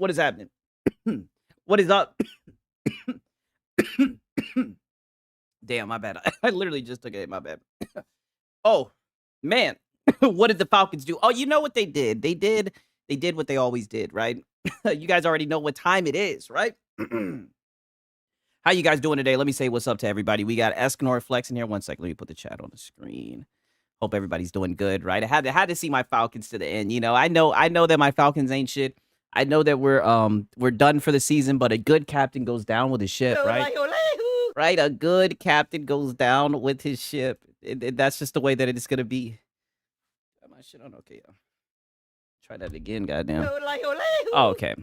What is happening? What is up? Damn, my bad. I literally just took a hit. My bad. Oh, man. What did the Falcons do? Oh, you know what they did? They did what they always did, right? You guys already know what time it is, right? How you guys doing today? Let me say what's up to everybody. We got Escanor Flex in here. One second. Let me put the chat on the screen. Hope everybody's doing good, right? I had to see my Falcons to the end. You know, I know that my Falcons ain't shit. I know that we're done for the season, but a good captain goes down with his ship, right? Right? A good captain goes down with his ship. That's just the way that it's gonna be. Got my shit on. Okay, yeah. Try that again, goddamn. Oh, okay.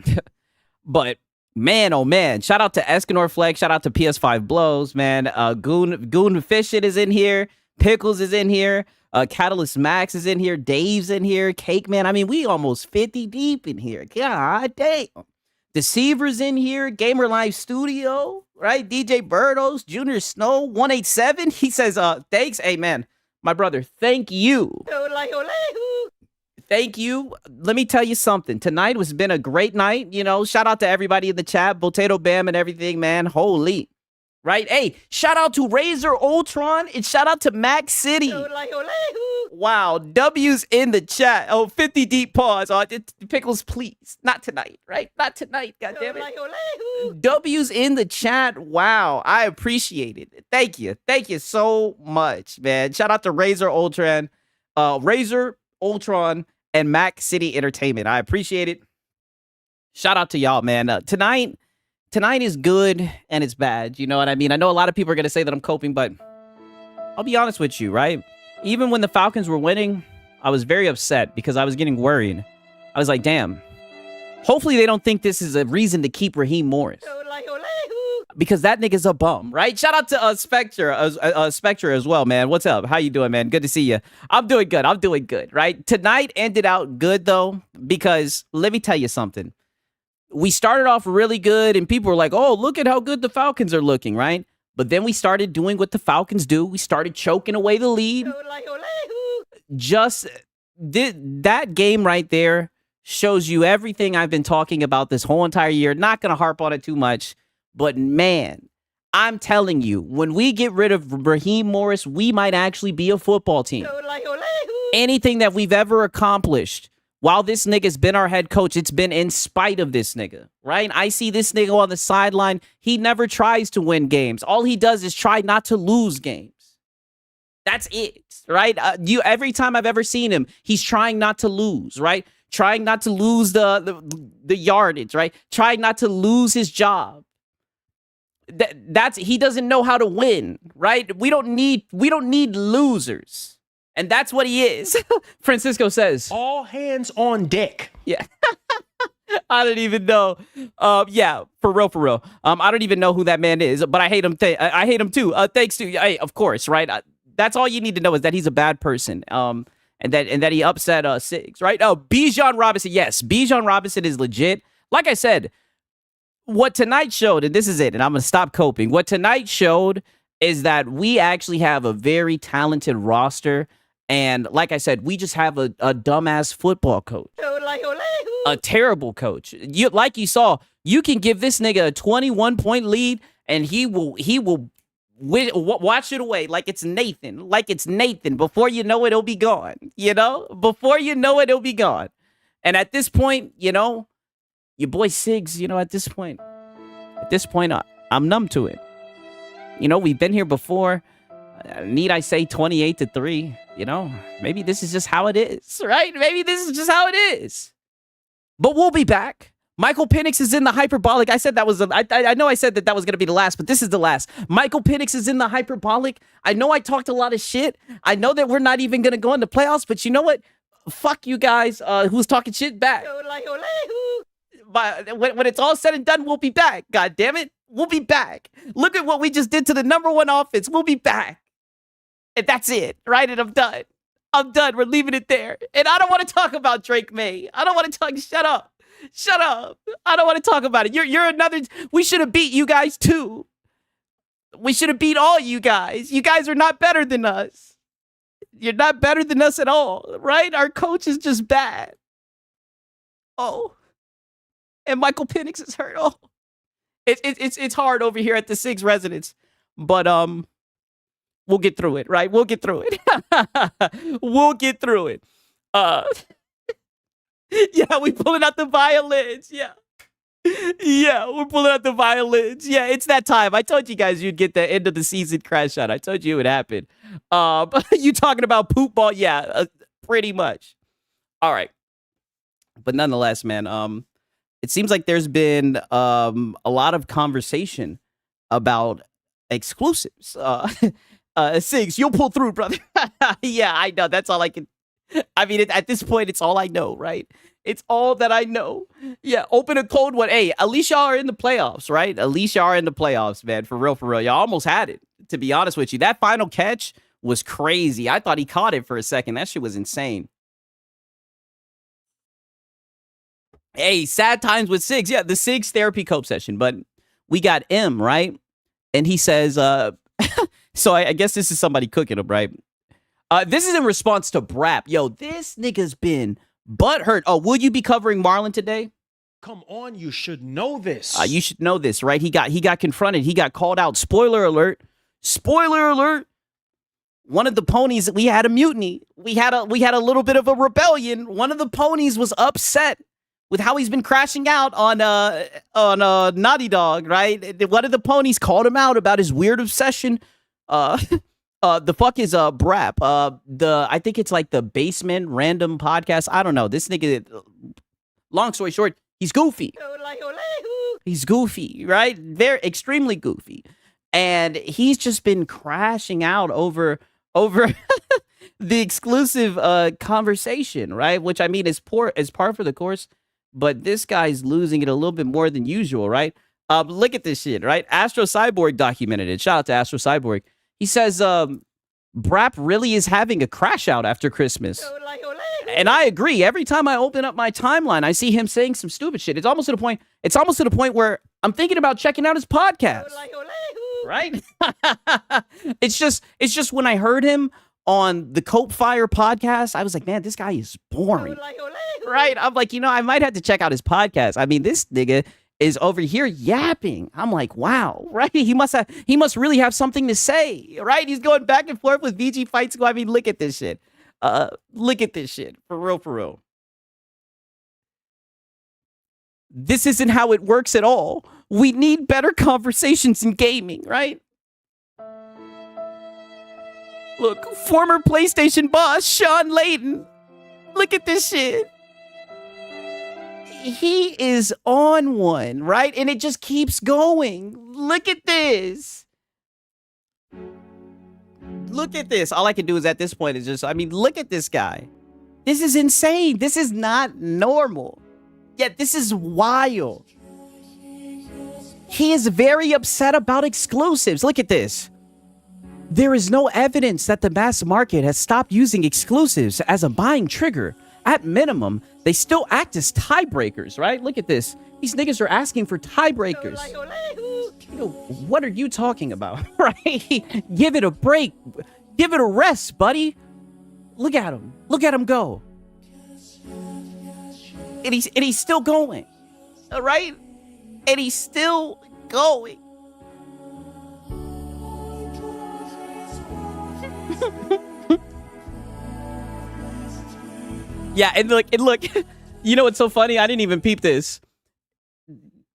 But man, oh man, shout out to Escanor Flex, shout out to PS5 Blows, man. Goon Fishit is in here, Pickles is in here, Catalyst Max is in here, Dave's in here, Cake Man. I mean, we almost 50 deep in here. God damn. Deceiver's in here, Gamer Live Studio, right? DJ Birdos, Junior Snow, 187. He says, thanks. Hey man, my brother, thank you. Thank you. Let me tell you something. Tonight has been a great night. You know, shout out to everybody in the chat, Potato Bam and everything, man. Holy. Right? Hey, shout out to Razor Ultron and shout out to Max City. Wow. W's in the chat. Oh, 50 deep pause. Oh, Pickles, please. Not tonight, right? Not tonight. God damn it. W's in the chat. Wow. I appreciate it. Thank you. Thank you so much, man. Shout out to Razor Ultron. Razor Ultron and Mac City Entertainment. I appreciate it. Shout out to y'all, man. Tonight is good and it's bad. You know what I mean? I know a lot of people are going to say that I'm coping, but I'll be honest with you, right? Even when the Falcons were winning, I was very upset because I was getting worried. I was like, damn, hopefully they don't think this is a reason to keep Raheem Morris. Because that nigga's a bum, right? Shout out to Spectre as well, man. What's up? How you doing, man? Good to see you. I'm doing good, right? Tonight ended out good, though, because let me tell you something. We started off really good, and people were like, oh, look at how good the Falcons are looking, right? But then we started doing what the Falcons do. We started choking away the lead. Just that game right there shows you everything I've been talking about this whole entire year. Not going to harp on it too much. But man, I'm telling you, when we get rid of Raheem Morris, we might actually be a football team. Anything that we've ever accomplished while this nigga's been our head coach, it's been in spite of this nigga, right? I see this nigga on the sideline. He never tries to win games. All he does is try not to lose games. That's it, right? Every time I've ever seen him, he's trying not to lose, right? Trying not to lose the yardage, right? Trying not to lose his job. He doesn't know how to win, right? We don't need losers. And that's what he is. Francisco says, all hands on deck. Yeah. I don't even know. Yeah, for real. I don't even know who that man is, but I hate him. I hate him too. Thanks to, hey, of course, right? That's all you need to know is that he's a bad person. And that he upset Sigs, right? Oh, Bijan Robinson. Yes, Bijan Robinson is legit. Like I said, what tonight showed, and this is it, and I'm going to stop coping. What tonight showed is that we actually have a very talented roster. And like I said, we just have a dumbass football coach. A terrible coach. Like you saw, you can give this nigga a 21-point lead, and he will watch it away like it's Nathan. Like it's Nathan. Before you know it, it'll be gone. You know? Before you know it, it'll be gone. And at this point, you know, your boy Sigs, you know, at this point, I'm numb to it. You know, we've been here before. Need I say 28-3? You know, maybe this is just how it is, right? Maybe this is just how it is. But we'll be back. Michael Penix is in the hyperbolic. I said that was, I know I said that was going to be the last, but this is the last. Michael Penix is in the hyperbolic. I know I talked a lot of shit. I know that we're not even going to go into playoffs, but you know what? Fuck you guys who's talking shit back. But when it's all said and done, we'll be back. God damn it. We'll be back. Look at what we just did to the #1 offense. We'll be back. And that's it, right? And I'm done. I'm done. We're leaving it there. And I don't want to talk about Drake May. I don't want to talk. Shut up. Shut up. I don't want to talk about it. You're another. We should have beat you guys too. We should have beat all you guys. You guys are not better than us. You're not better than us at all, right? Our coach is just bad. Oh. and Michael Penix is hurt. Oh, it's hard over here at the Six residence, but we'll get through it, right? We'll get through it. We'll get through it. Uh, yeah, we pulling out the violins. Yeah. Yeah, we're pulling out the violins. Yeah, it's that time. I told you guys you'd get the end of the season crash out. I told you it would happen. But you talking about poop ball? Yeah, pretty much. All right. But nonetheless, man, it seems like there's been a lot of conversation about exclusives. Sigs, you'll pull through, brother. Yeah, I know. That's all I can. I mean, at this point, it's all I know, right? It's all that I know. Yeah, open a cold one. Hey, at least y'all are in the playoffs, right? At least y'all are in the playoffs, man. For real, for real. Y'all almost had it, to be honest with you. That final catch was crazy. I thought he caught it for a second. That shit was insane. Hey, sad times with Sigs. Yeah, the Sigs therapy cope session. But we got M, right? And he says, so I guess this is somebody cooking him, right? This is in response to Brap. Yo, this nigga's been butthurt. Oh, will you be covering Marlon today? Come on, you should know this. You should know this, right? He got confronted. He got called out. Spoiler alert. Spoiler alert. One of the ponies, we had a mutiny. We had a little bit of a rebellion. One of the ponies was upset with how he's been crashing out on Naughty Dog, right? One of the ponies called him out about his weird obsession. The fuck is Brap? I think it's like the Basement Random Podcast. I don't know. This nigga, long story short, he's goofy. He's goofy, right? Very extremely goofy. And he's just been crashing out over the exclusive conversation, right? Which I mean is par for the course, but this guy's losing it a little bit more than usual, right? Look at this shit, right? Astro Cyborg documented it. Shout out to Astro Cyborg. He says, Brap really is having a crash out after Christmas. And I agree. Every time I open up my timeline, I see him saying some stupid shit. It's almost to the point where I'm thinking about checking out his podcast. Right? It's just when I heard him on the Cope Fire podcast, I was like, man, this guy is boring. Right? I'm like, I might have to check out his podcast. I mean, this nigga is over here yapping. I'm like, wow, right? He must really have something to say, right? He's going back and forth with VG Fight School. I mean, look at this shit. Look at this shit. For real, for real. This isn't how it works at all. We need better conversations in gaming, right? Look, former PlayStation boss, Sean Layden. Look at this shit. He is on one, right? And it just keeps going. Look at this. Look at this. All I can do is at this point is just, look at this guy. This is insane. This is not normal. Yet this is wild. He is very upset about exclusives. Look at this. There is no evidence that the mass market has stopped using exclusives as a buying trigger. At minimum, they still act as tiebreakers, right? Look at this. These niggas are asking for tiebreakers. What are you talking about, right? Give it a break. Give it a rest, buddy. Look at him. Look at him go. And he's still going, all right? And he's still going. Yeah, and look, you know what's so funny? I didn't even peep this.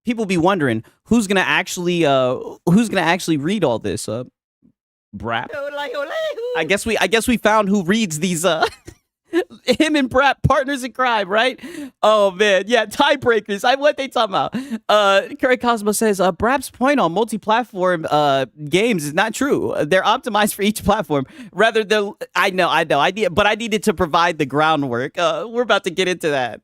People be wondering who's gonna actually read all this. Brap. I guess we found who reads these. Him and Brap, partners in crime, right? Oh man, yeah, tiebreakers. What they talking about? Curry Cosmo says Brap's point on multi-platform games is not true. They're optimized for each platform. Rather, I know. But I needed to provide the groundwork. We're about to get into that.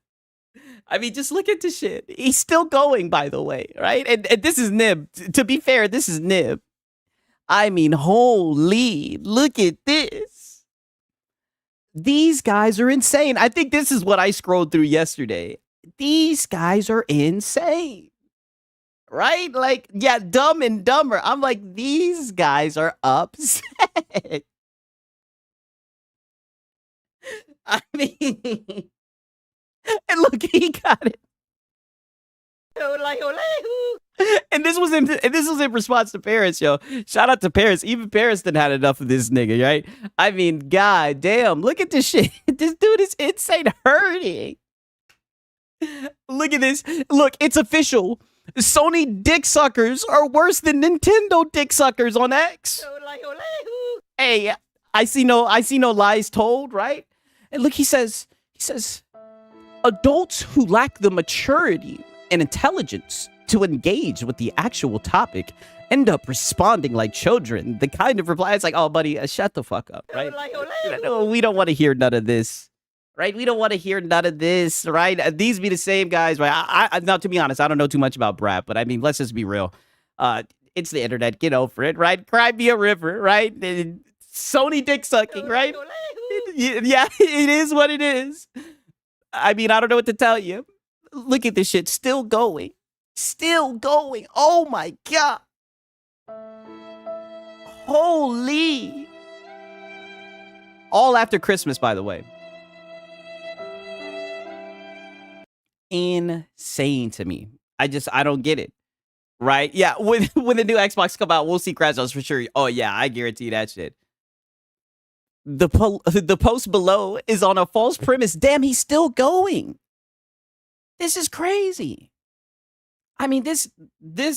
I mean, just look at this shit. He's still going, by the way, right? And this is Nib. To be fair, this is Nib. I mean, holy, look at this. These guys are insane. I think this is what I scrolled through yesterday. These guys are insane. Right? Like, yeah, Dumb and Dumber. I'm like, these guys are upset. I mean, and look, he got it. And this was in response to Paris, yo. Shout out to Paris. Even Paris done had enough of this nigga, right? I mean, god damn, look at this shit. This dude is insane hurting. Look at this. Look, it's official. Sony dick suckers are worse than Nintendo dick suckers on X. Hey, I see no lies told, right? And look, he says, adults who lack the maturity and intelligence to engage with the actual topic end up responding like children. The kind of reply is like, oh, buddy, shut the fuck up, right? We don't want to hear none of this, right? We don't want to hear none of this, right? These be the same guys, right? I now, to be honest, I don't know too much about Brap, but I mean, let's just be real. It's the internet. Get over it, right? Cry me a river, right? Sony dick sucking, right? Yeah, it is what it is. I mean, I don't know what to tell you. Look at this shit. Still going. Still going. Oh my god. Holy. All after Christmas, by the way. Insane to me. I don't get it. Right? Yeah, when the new Xbox come out, we'll see crash outs for sure. Oh yeah, I guarantee that shit. The post below is on a false premise. Damn, he's still going. This is crazy. I mean, this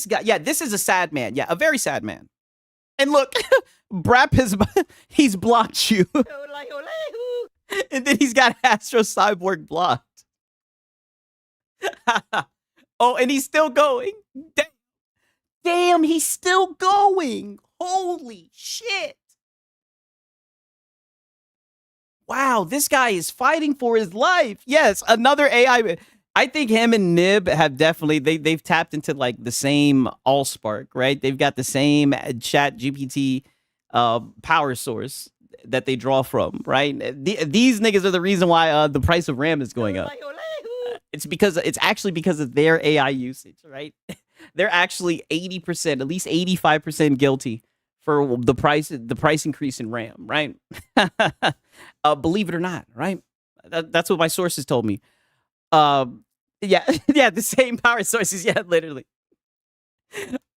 guy, yeah, this is a sad man. Yeah, a very sad man. And look, Brap he's blocked you. And then he's got Astro Cyborg blocked. Oh, and he's still going. Damn, he's still going. Holy shit. Wow, this guy is fighting for his life. Yes, another AI. I think him and Nib have definitely, they've tapped into like the same Allspark, right? They've got the same chat GPT power source that they draw from, right? These niggas are the reason why the price of RAM is going up. It's actually because of their AI usage, right? They're actually 80%, at least 85% guilty for the price increase in RAM, right? Believe it or not, right? That's what my sources told me. Yeah, yeah, the same power sources, yeah, literally.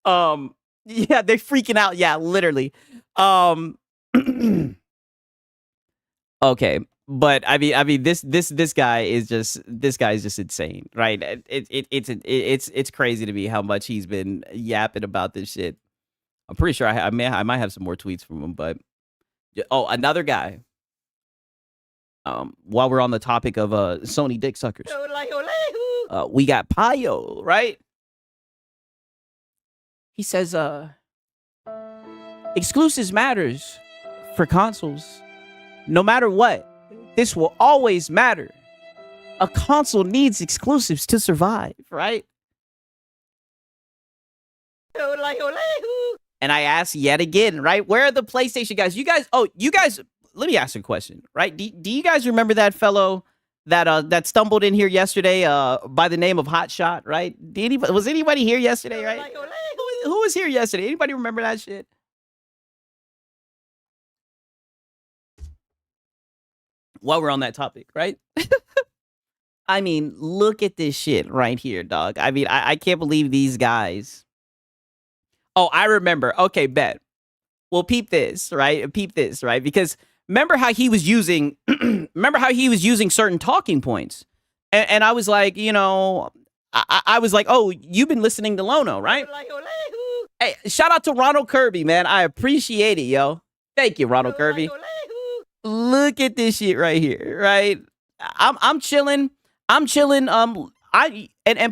Yeah, they're freaking out, yeah, literally. Okay, but I mean, this guy is just insane, right? It's crazy to me how much he's been yapping about this shit. I'm pretty sure I might have some more tweets from him, but oh, another guy. While we're on the topic of Sony dick suckers, we got Payo, right? He says, exclusives matters for consoles. No matter what, this will always matter. A console needs exclusives to survive, right? And I ask yet again, right? Where are the PlayStation guys? You guys, let me ask you a question, right? Do you guys remember that fellow that stumbled in here yesterday by the name of Hotshot, right? Was anybody here yesterday, right? Who was here yesterday? Anybody remember that shit? While we're on that topic, right? I mean, look at this shit right here, dog. I mean, I can't believe these guys. Oh, I remember. Okay, bet. Well, peep this, right? Peep this, right? Because remember how he was using certain talking points. And I was like, you know, I was like, oh, you've been listening to Lono, right? Hey, shout out to Ronald Kirby, man. I appreciate it, yo. Thank you, Ronald Kirby. Look at this shit right here, right? I'm chilling. And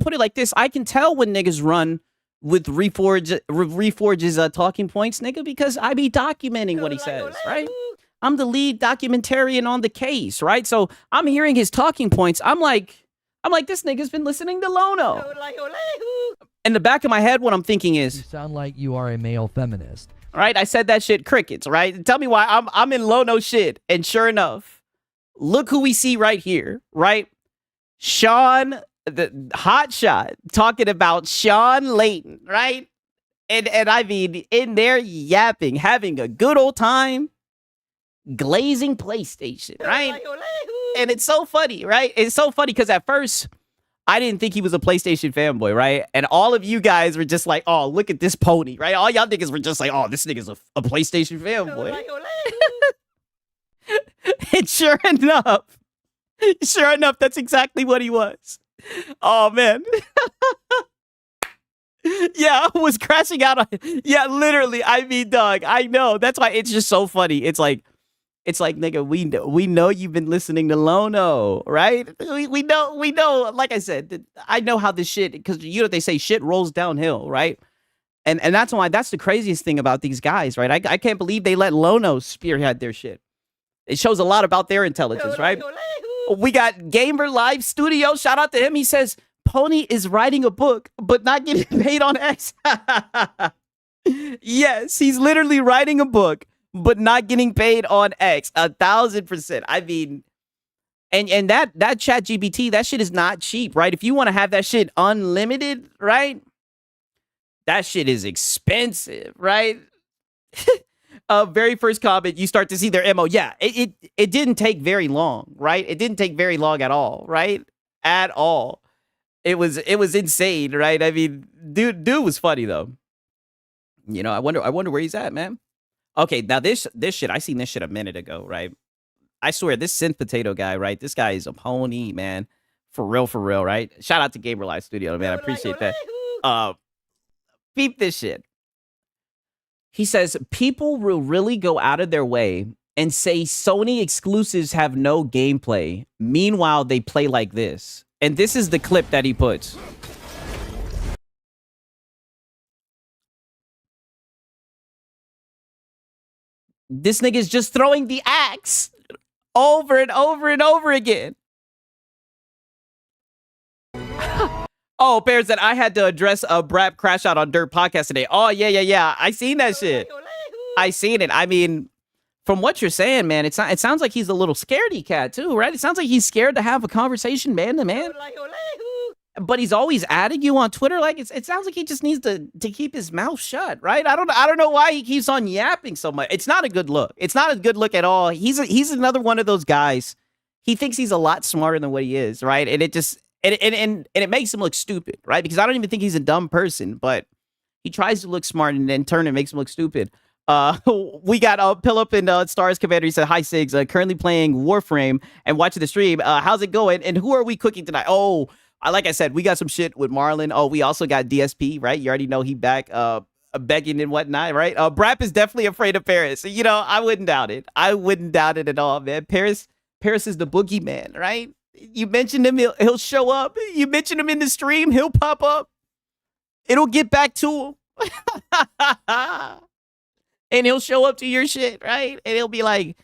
put it like this, I can tell when niggas run with Reforge's talking points, nigga, because I be documenting what he says, right? I'm the lead documentarian on the case, right? So I'm hearing his talking points. I'm like, this nigga's been listening to Lono. In the back of my head, what I'm thinking is, you sound like you are a male feminist. Right? I said that shit crickets, right? Tell me why I'm in Lono shit. And sure enough, look who we see right here, right? Sean, the Hotshot, talking about Sean Layton, right? And I mean, in there yapping, having a good old time, glazing PlayStation, right? And it's so funny, right? It's so funny because at first, I didn't think he was a PlayStation fanboy, right? And all of you guys were just like, oh, look at this pony, right? All y'all niggas were just like, oh, this nigga's a PlayStation fanboy. And sure enough, that's exactly what he was. Oh, man. Yeah, I was crashing out on. Yeah, literally. I mean, dog, I know. That's why it's just so funny. It's like, nigga, we know you've been listening to Lono, right? We know. Like I said, I know how this shit, because you know what they say, shit rolls downhill, right? And that's why, that's the craziest thing about these guys, right? I can't believe they let Lono spearhead their shit. It shows a lot about their intelligence, right? We got Gamer Live Studio. Shout out to him. He says, Pony is writing a book, but not getting paid on X. Yes, he's literally writing a book, but not getting paid on X. 1,000%. I mean, and that chat GPT, that shit is not cheap, right? If you want to have that shit unlimited, right? That shit is expensive, right? Very first comment, you start to see their MO. Yeah, it didn't take very long, right? It didn't take very long at all, right? At all. It was insane, right? I mean, dude was funny though. You know, I wonder where he's at, man. Okay, now this shit, I seen this shit a minute ago, right? I swear, this Synth Potato guy, right? This guy is a pony, man. For real, right? Shout out to Gamer Live Studio, man. I appreciate that. Peep this shit. He says, people will really go out of their way and say Sony exclusives have no gameplay. Meanwhile, they play like this. And this is the clip that he puts. This nigga's just throwing the axe over and over and over again. Oh, Bear said, I had to address a Brap crash out on Dirt podcast today. Oh, yeah. I seen that shit. I seen it. I mean, from what you're saying, man, it sounds like he's a little scaredy cat too, right? It sounds like he's scared to have a conversation man to man. But he's always adding you on Twitter. Like it sounds like he just needs to keep his mouth shut, right? I don't know why he keeps on yapping so much. It's not a good look. It's not a good look at all. He's another one of those guys. He thinks he's a lot smarter than what he is, right? And it just and it makes him look stupid, right? Because I don't even think he's a dumb person, but he tries to look smart and then turn and makes him look stupid. We got Philip and Stars Commander. He said, hi Sigs, currently playing Warframe and watching the stream. How's it going? And who are we cooking tonight? Oh, like I said, we got some shit with Marlon. Oh, we also got DSP, right? You already know he back begging and whatnot, right? Brap is definitely afraid of Paris. You know, I wouldn't doubt it. I wouldn't doubt it at all, man. Paris is the boogeyman, right? You mention him, he'll show up. You mention him in the stream, he'll pop up. It'll get back to him. And he'll show up to your shit, right? And he'll be like,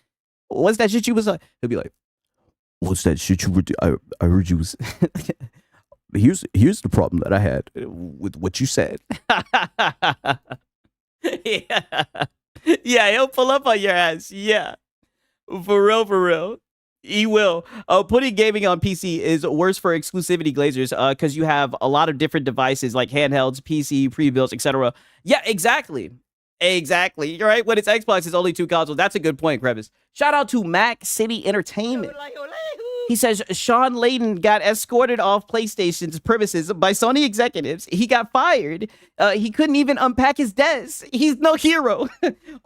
what's that shit you was like? He'll be like, what's that shit you were I heard you was here's the problem that I had with what you said. Yeah, he'll pull up on your ass. Yeah. For real. He will. Putting gaming on PC is worse for exclusivity glazers because you have a lot of different devices like handhelds, PC, pre-builds, etc. Yeah, exactly. You're right. When it's Xbox, it's only 2 consoles. That's a good point, Crevice. Shout out to Mac City Entertainment. He says Sean Layden got escorted off PlayStation's premises by Sony executives. He got fired. He couldn't even unpack his desk. He's no hero.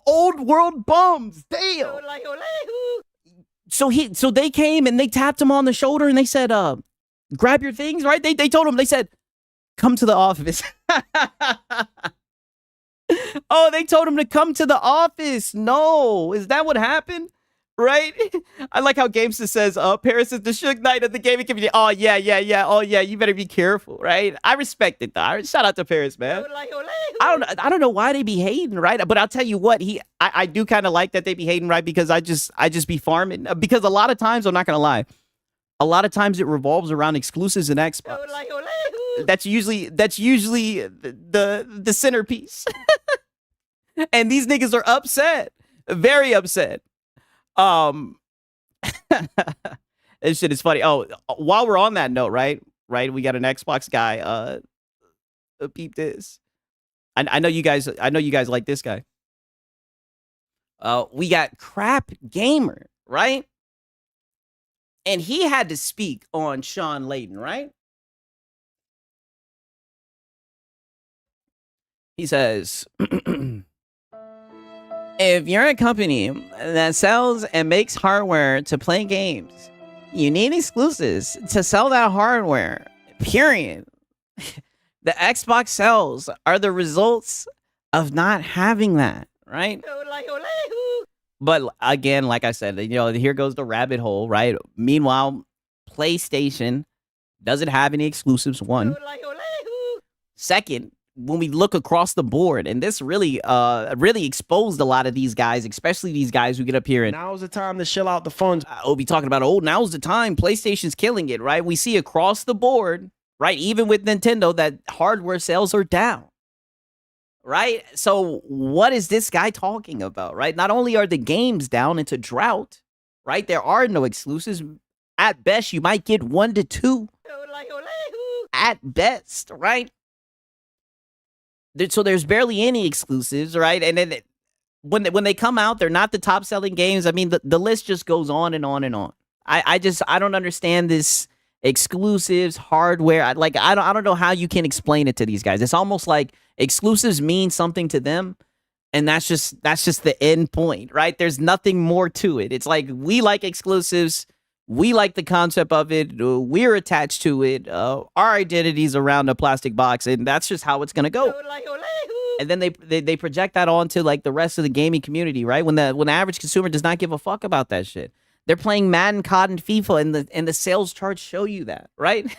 Old world bums. Damn. So they came and they tapped him on the shoulder and they said, grab your things, right? They told him, they said, come to the office. Oh, they told him to come to the office. No, is that what happened? Right? I like how Gamester says, Paris is the Suge Knight of the gaming community. Oh, yeah. Oh, yeah, you better be careful, right? I respect it, though. Shout out to Paris, man. I don't know why they be hating, right? But I'll tell you what, I do kind of like that they be hating, right? Because I just be farming. Because a lot of times, I'm not going to lie, a lot of times it revolves around exclusives and Xbox. That's usually the centerpiece. And these niggas are upset. Very upset. This shit is funny. Oh, while we're on that note, right? We got an Xbox guy. Peep this. I know you guys like this guy. We got Crap Gamer, right? And he had to speak on Sean Layden, right? He says, if you're a company that sells and makes hardware to play games, you need exclusives to sell that hardware. Period. The Xbox sales are the results of not having that, right? But again, like I said, here goes the rabbit hole, right? Meanwhile, PlayStation doesn't have any exclusives, one. Second, when we look across the board, and this really exposed a lot of these guys, especially these guys who get up here and Now's the time to shell out the funds. be talking about, now's the time, PlayStation's killing it, right? We see across the board, right? Even with Nintendo, that hardware sales are down. Right? So what is this guy talking about, right? Not only are the games down into drought, right? There are no exclusives. At best, you might get 1 to 2. At best, right? So there's barely any exclusives, right? And then when they come out, they're not the top selling games. I mean, the list just goes on and on and on. I don't understand this exclusives, hardware. I don't know how you can explain it to these guys. It's almost like exclusives mean something to them, and that's just the end point, right? There's nothing more to it. It's like, we like exclusives, we like the concept of it, we're attached to it, our identity's around a plastic box, and that's just how it's gonna go. And then they project that onto like the rest of the gaming community, right? When the average consumer does not give a fuck about that shit. They're playing Madden, COD, and FIFA, and the sales charts show you that, right?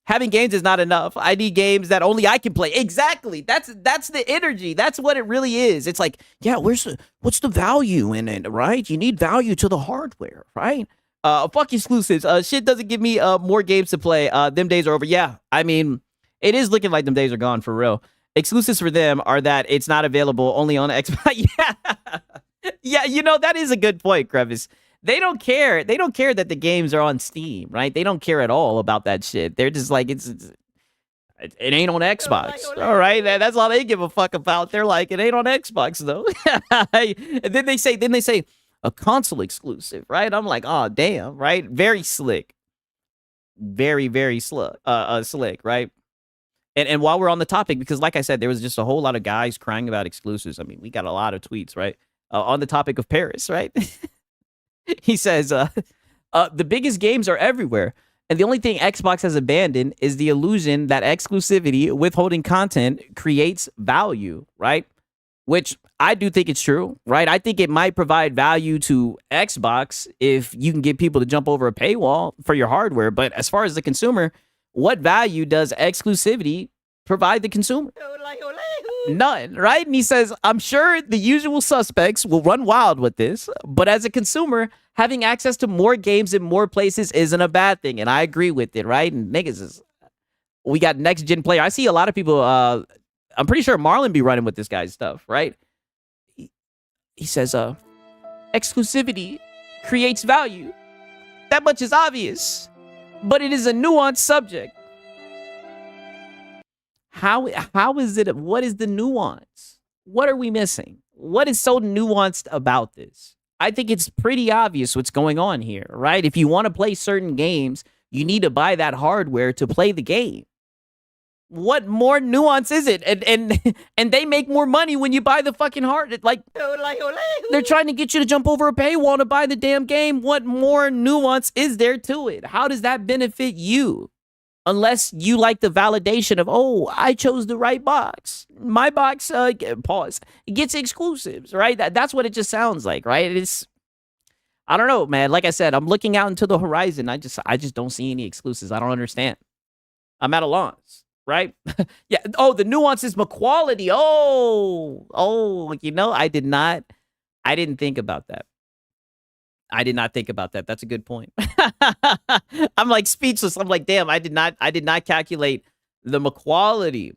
Having games is not enough. I need games that only I can play. Exactly. That's the energy. That's what it really is. It's like, yeah, what's the value in it, right? You need value to the hardware, right? Fuck exclusives. Shit doesn't give me more games to play. Them days are over. Yeah, I mean, it is looking like them days are gone for real. Exclusives for them are that it's not available only on Xbox. Yeah. Yeah, that is a good point, Crevice. They don't care. They don't care that the games are on Steam, right? They don't care at all about that shit. They're just like, it ain't on Xbox. All right, that's all they give a fuck about. They're like, it ain't on Xbox though. And then they say a console exclusive, right? I'm like, oh damn, right? Very slick, very slick, right? And while we're on the topic, because like I said, there was just a whole lot of guys crying about exclusives. I mean, we got a lot of tweets, right? On the topic of Paris, right? He says, the biggest games are everywhere. And the only thing Xbox has abandoned is the illusion that exclusivity, withholding content, creates value, right? Which I do think it's true, right? I think it might provide value to Xbox if you can get people to jump over a paywall for your hardware. But as far as the consumer, what value does exclusivity provide the consumer? None, right? And he says, I'm sure the usual suspects will run wild with this, but as a consumer, having access to more games in more places isn't a bad thing. And I agree with it, right? And niggas we got next gen player. I see a lot of people, I'm pretty sure Marlon be running with this guy's stuff, right? He says, exclusivity creates value. That much is obvious, but it is a nuanced subject. How is it? What is the nuance? What are we missing? What is so nuanced about this? I think it's pretty obvious what's going on here, right? If you want to play certain games, you need to buy that hardware to play the game. What more nuance is it? And they make more money when you buy the fucking hardware. Like, they're trying to get you to jump over a paywall to buy the damn game. What more nuance is there to it? How does that benefit you? Unless you like the validation of, oh, I chose the right box. My box, pause, it gets exclusives, right? That's what it just sounds like, right? I don't know, man. Like I said, I'm looking out into the horizon. I just don't see any exclusives. I don't understand. I'm at a loss, right? Yeah. Oh, the nuance is quality. Oh, I didn't think about that. I did not think about that. That's a good point. I'm like speechless. I'm like, damn, I did not calculate the quality,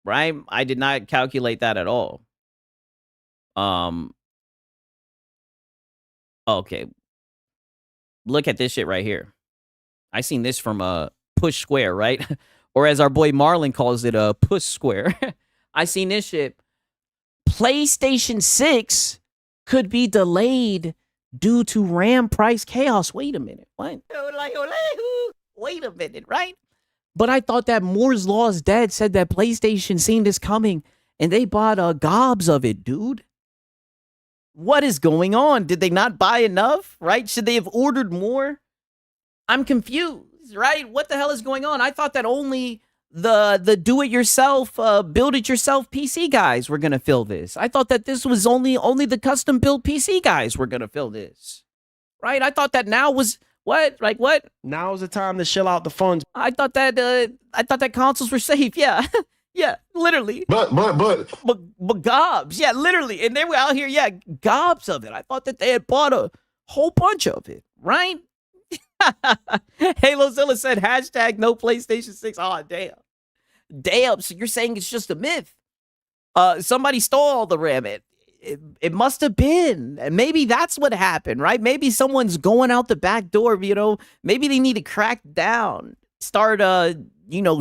right? I did not calculate that at all. Okay. Look at this shit right here. I seen this from Push Square, right? Or as our boy Marlon calls it, Push Square. I seen this shit. PlayStation 6 could be delayed due to RAM price chaos. Wait a minute. What? Wait a minute, right? But I thought that Moore's Law is dead said that PlayStation seen this coming and they bought gobs of it, dude. What is going on? Did they not buy enough, right? Should they have ordered more? I'm confused, right? What the hell is going on? I thought that only the do-it-yourself, build-it-yourself PC guys were going to fill this. I thought that this was only the custom-built PC guys were going to fill this, right? I thought that now was... What? Like what? Now's the time to shill out the funds. I thought that consoles were safe. Yeah. Yeah, literally. But gobs. Yeah, literally. And they were out here, yeah, gobs of it. I thought that they had bought a whole bunch of it, right? HaloZilla said hashtag no PlayStation 6. Oh, damn. Damn. So you're saying it's just a myth. Somebody stole all the RAM. It must have been. And maybe that's what happened, right? Maybe someone's going out the back door, you know. Maybe they need to crack down, start,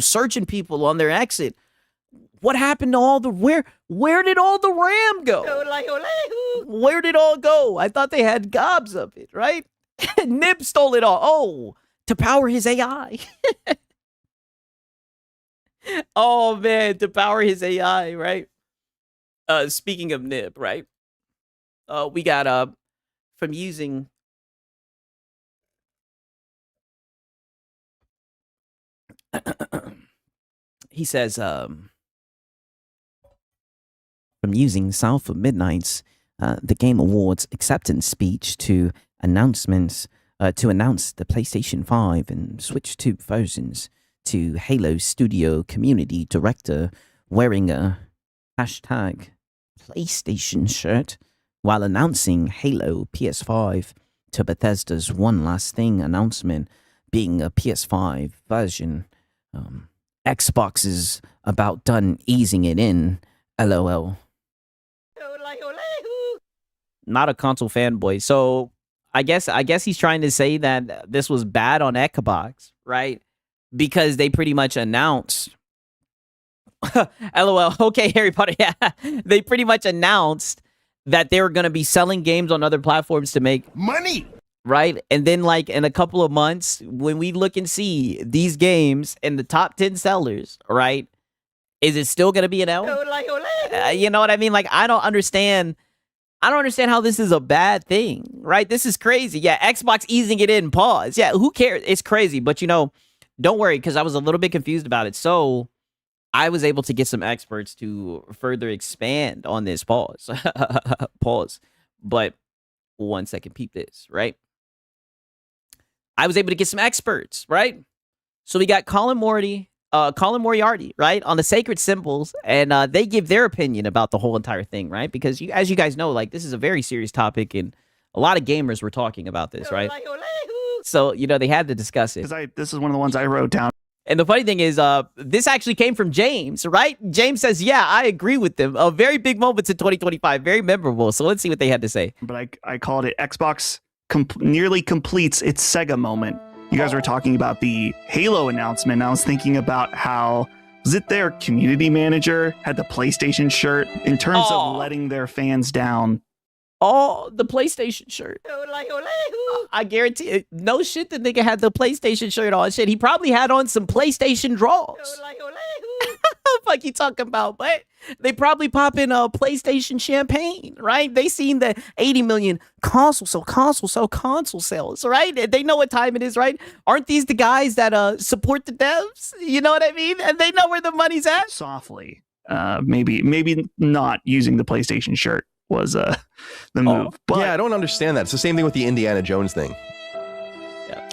searching people on their exit. What happened to all the, where did all the RAM go? Where did it all go? I thought they had gobs of it, right? Nib stole it all. Oh, to power his AI. Oh, man, to power his AI, right? Speaking of Nib, right? We got from using he says from using South of Midnight's the Game Awards acceptance speech to announcements to announce the PlayStation 5 and Switch 2 versions to Halo Studio Community Director wearing a hashtag PlayStation shirt while announcing Halo PS5 to Bethesda's One Last Thing announcement being a PS5 version. Xbox is about done easing it in. LOL. Not a console fanboy. So I guess he's trying to say that this was bad on Xbox, right? Because they pretty much announced LOL. Okay, Harry Potter. Yeah. They pretty much announced that they were going to be selling games on other platforms to make money. Right. And then, like, in a couple of months, when we look and see these games in the top 10 sellers, right? Is it still going to be an L? You know what I mean? Like, I don't understand how this is a bad thing, right? This is crazy. Yeah. Xbox easing it in, pause. Yeah. Who cares? It's crazy. But, don't worry, because I was a little bit confused about it. So I was able to get some experts to further expand on this. Pause. Pause. But 1 second, peep this, right? I was able to get some experts, right? So we got Colin Moriarty, right, on the sacred symbols, and they give their opinion about the whole entire thing, right? Because as you guys know, like, this is a very serious topic, and a lot of gamers were talking about this, right? So, they had to discuss it. Because this is one of the ones I wrote down. And the funny thing is, this actually came from James, right? James says, yeah, I agree with them. Very big moments in 2025, very memorable. So let's see what they had to say. But I called it Xbox nearly completes its Sega moment. You guys were talking about the Halo announcement. I was thinking about how, was it their community manager had the PlayStation shirt in terms of letting their fans down? Oh, the PlayStation shirt. I guarantee it. No shit, the nigga had the PlayStation shirt on. Shit, he probably had on some PlayStation draws. Fuck you talking about, but they probably pop in a PlayStation champagne, right? They seen the 80 million console sales, right? And they know what time it is, right? Aren't these the guys that support the devs? You know what I mean? And they know where the money's at. Softly, maybe not using the PlayStation shirt was the move. But yeah, I don't understand that. It's the same thing with the Indiana Jones thing.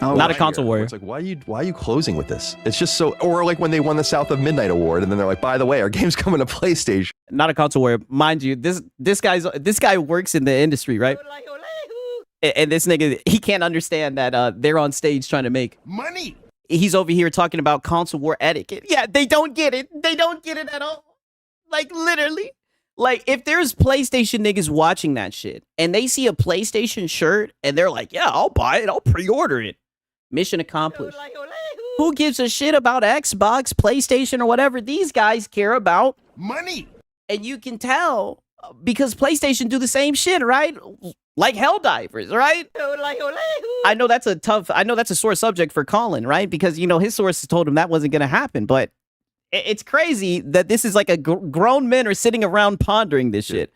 Oh, not a console warrior. It's like, why are you closing with this? It's just so, or like when they won the South of Midnight Award, and then they're like, by the way, our game's coming to PlayStation. Not a console warrior, mind you. This guy works in the industry, right? And this nigga, he can't understand that they're on stage trying to make money. He's over here talking about console war etiquette. Yeah, they don't get it. They don't get it at all. Like, literally. Like, if there's PlayStation niggas watching that shit and they see a PlayStation shirt and they're like, yeah, I'll buy it. I'll pre-order it. Mission accomplished. Who gives a shit about Xbox, PlayStation, or whatever? These guys care about money. And you can tell because PlayStation do the same shit, right? like Helldivers, right? I know that's a sore subject for Colin, right? Because, his sources told him that wasn't going to happen. But it's crazy that this is like grown men are sitting around pondering this shit.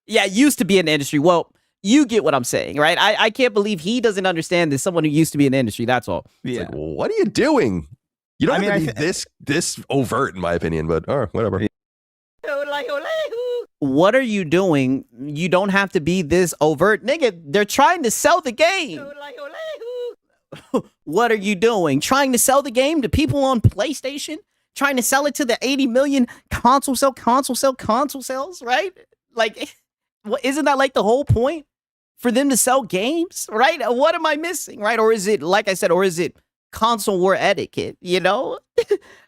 Yeah, it used to be in the industry. Well, you get what I'm saying, right? I can't believe he doesn't understand this. Someone who used to be in the industry, that's all. It's like, well, what are you doing? You don't have to be this overt, in my opinion, but whatever. What are you doing? You don't have to be this overt. Nigga, they're trying to sell the game. What are you doing? Trying to sell the game to people on PlayStation? Trying to sell it to the 80 million console sales, right? Like, isn't that like the whole point? For them to sell games, right? What am I missing, right? Or is it, like I said, console war etiquette,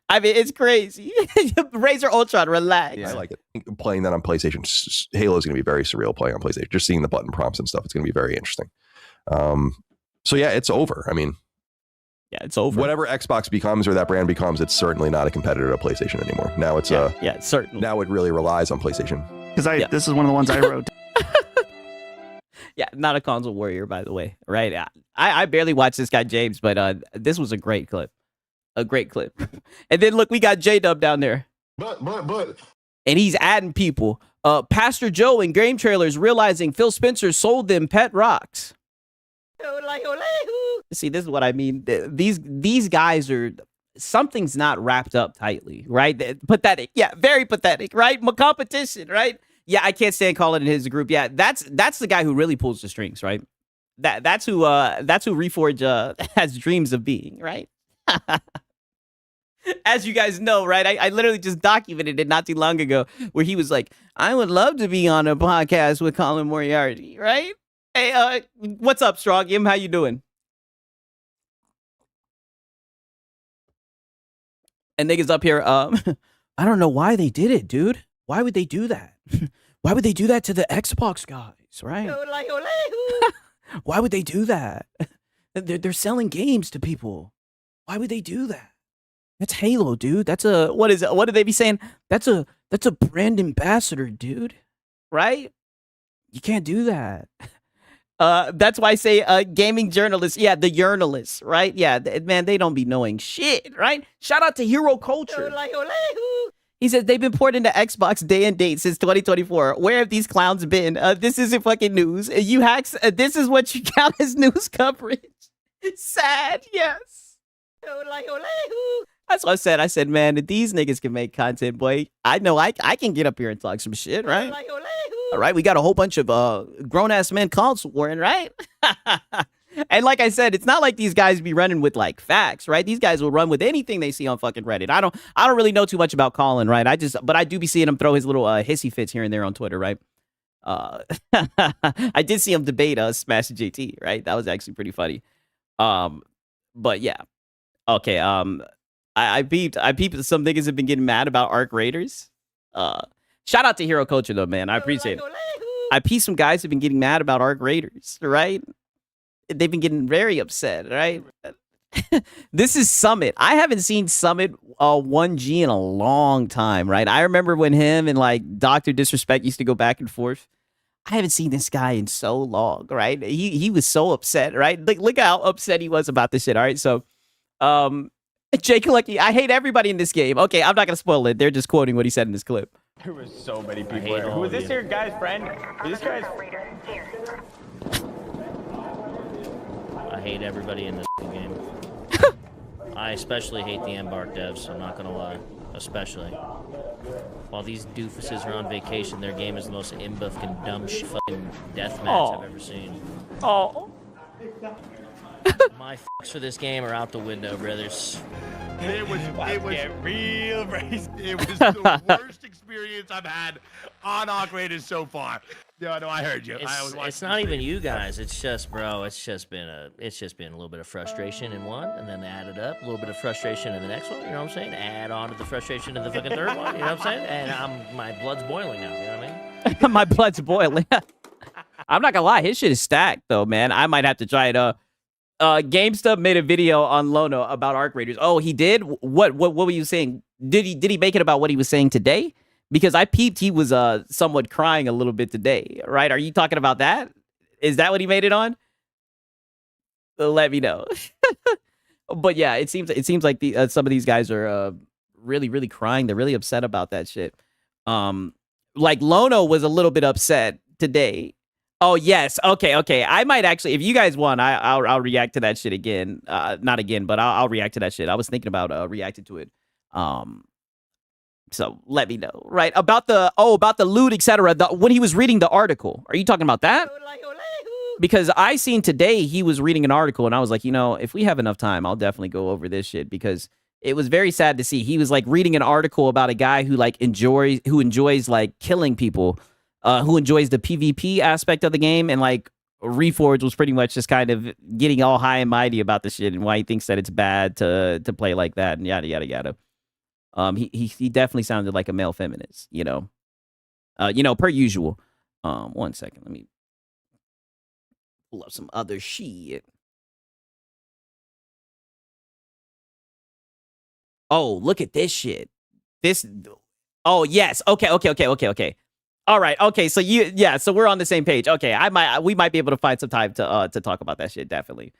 I mean, it's crazy. Razer Ultron, relax. Yeah, I like it. Playing that on PlayStation, Halo is going to be very surreal playing on PlayStation. Just seeing the button prompts and stuff, it's going to be very interesting. So yeah, it's over. I mean, yeah, it's over. Whatever Xbox becomes or that brand becomes, it's certainly not a competitor to PlayStation anymore. Now it's certainly. Now it really relies on PlayStation. Because this is one of the ones I wrote. Yeah, not a console warrior, by the way, right? I barely watched this guy James, but this was a great clip. A great clip. And then look, we got J-Dub down there. But. And he's adding people. Pastor Joe in game trailers realizing Phil Spencer sold them pet rocks. See, this is what I mean. These guys are, something's not wrapped up tightly, right? Pathetic. Yeah, very pathetic, right? Competition, right? Yeah, I can't stand Colin in his group. Yeah, that's the guy who really pulls the strings, right? That's who Reforge has dreams of being, right? As you guys know, right? I literally just documented it not too long ago where he was like, I would love to be on a podcast with Colin Moriarty, right? Hey, what's up, Strong Im? How you doing? And niggas up here, I don't know why they did it, dude. Why would they do that? Why would they do that to the Xbox guys, right? Why would they do that? They're selling games to people. Why would they do that? That's Halo, dude. That's what is it? What did they be saying? That's a brand ambassador, dude. Right? You can't do that. That's why I say gaming journalists. Yeah, the journalists, right? Yeah, man, they don't be knowing shit, right? Shout out to Hero Culture. He says they've been poured into Xbox day and date since 2024. Where have these clowns been? This isn't fucking news. You hacks, this is what you count as news coverage. Sad, yes. That's what I said. I said, man, if these niggas can make content, boy, I know I can get up here and talk some shit, right? All right, we got a whole bunch of grown-ass men console warring, right? And like I said, it's not like these guys be running with like facts, right? These guys will run with anything they see on fucking Reddit. I don't really know too much about Colin, right? But I do be seeing him throw his little hissy fits here and there on Twitter, right? I did see him debate Smash JT, right? That was actually pretty funny. But yeah, okay. I peeped that some niggas have been getting mad about Arc Raiders. Shout out to Hero Culture though, man. I appreciate it. I peeped some guys have been getting mad about Arc Raiders, right? They've been getting very upset, right? This is Summit. I haven't seen Summit 1G in a long time, right? I remember when him and like Dr. Disrespect used to go back and forth. I haven't seen this guy in so long, right? He was so upset, right? Like, look how upset he was about this shit, all right? So, Jake Lucky, I hate everybody in this game. Okay, I'm not going to spoil it. They're just quoting what he said in this clip. There was so many people there. Who is this your guy's friend? Is this guy's... I hate everybody in this game. I especially hate the Embark devs, I'm not gonna lie. Especially. While these doofuses are on vacation, their game is the most imbuffing dumb fucking deathmatch I've ever seen. Oh. My fucks for this game are out the window, brothers. It was real racist. It was the worst experience I've had on Arc Raiders so far. No, I heard you. It's not even you guys. It's just, bro. It's just been a little bit of frustration in one, and then add it up. A little bit of frustration in the next one. You know what I'm saying? Add on to the frustration in the fucking third one. You know what I'm saying? And my blood's boiling now. You know what I mean? My blood's boiling. I'm not gonna lie. His shit is stacked though, man. I might have to try it. GameStop made a video on Lono about Arc Raiders. Oh, he did? What were you saying? Did he make it about what he was saying today? Because I peeped he was somewhat crying a little bit today, right? Are you talking about that? Is that what he made it on? Let me know. But yeah, it seems like the some of these guys are really, really crying. They're really upset about that shit. Like Lono was a little bit upset today. Oh yes, okay. I might actually, if you guys want, I'll react to that shit again. Not again, but I'll react to that shit. I was thinking about reacting to it. So let me know, right? About the loot, etc. When he was reading the article, are you talking about that? Because I seen today he was reading an article, and I was like, if we have enough time, I'll definitely go over this shit because it was very sad to see. He was like reading an article about a guy who like enjoys like killing people, who enjoys the PvP aspect of the game, and like Reforged was pretty much just kind of getting all high and mighty about the shit and why he thinks that it's bad to play like that and yada yada yada. He definitely sounded like a male feminist, per usual. 1 second, let me pull up some other shit. Oh, look at this shit. Oh yes. Okay. All right. Okay. So so we're on the same page. Okay. We might be able to find some time to talk about that shit. Definitely.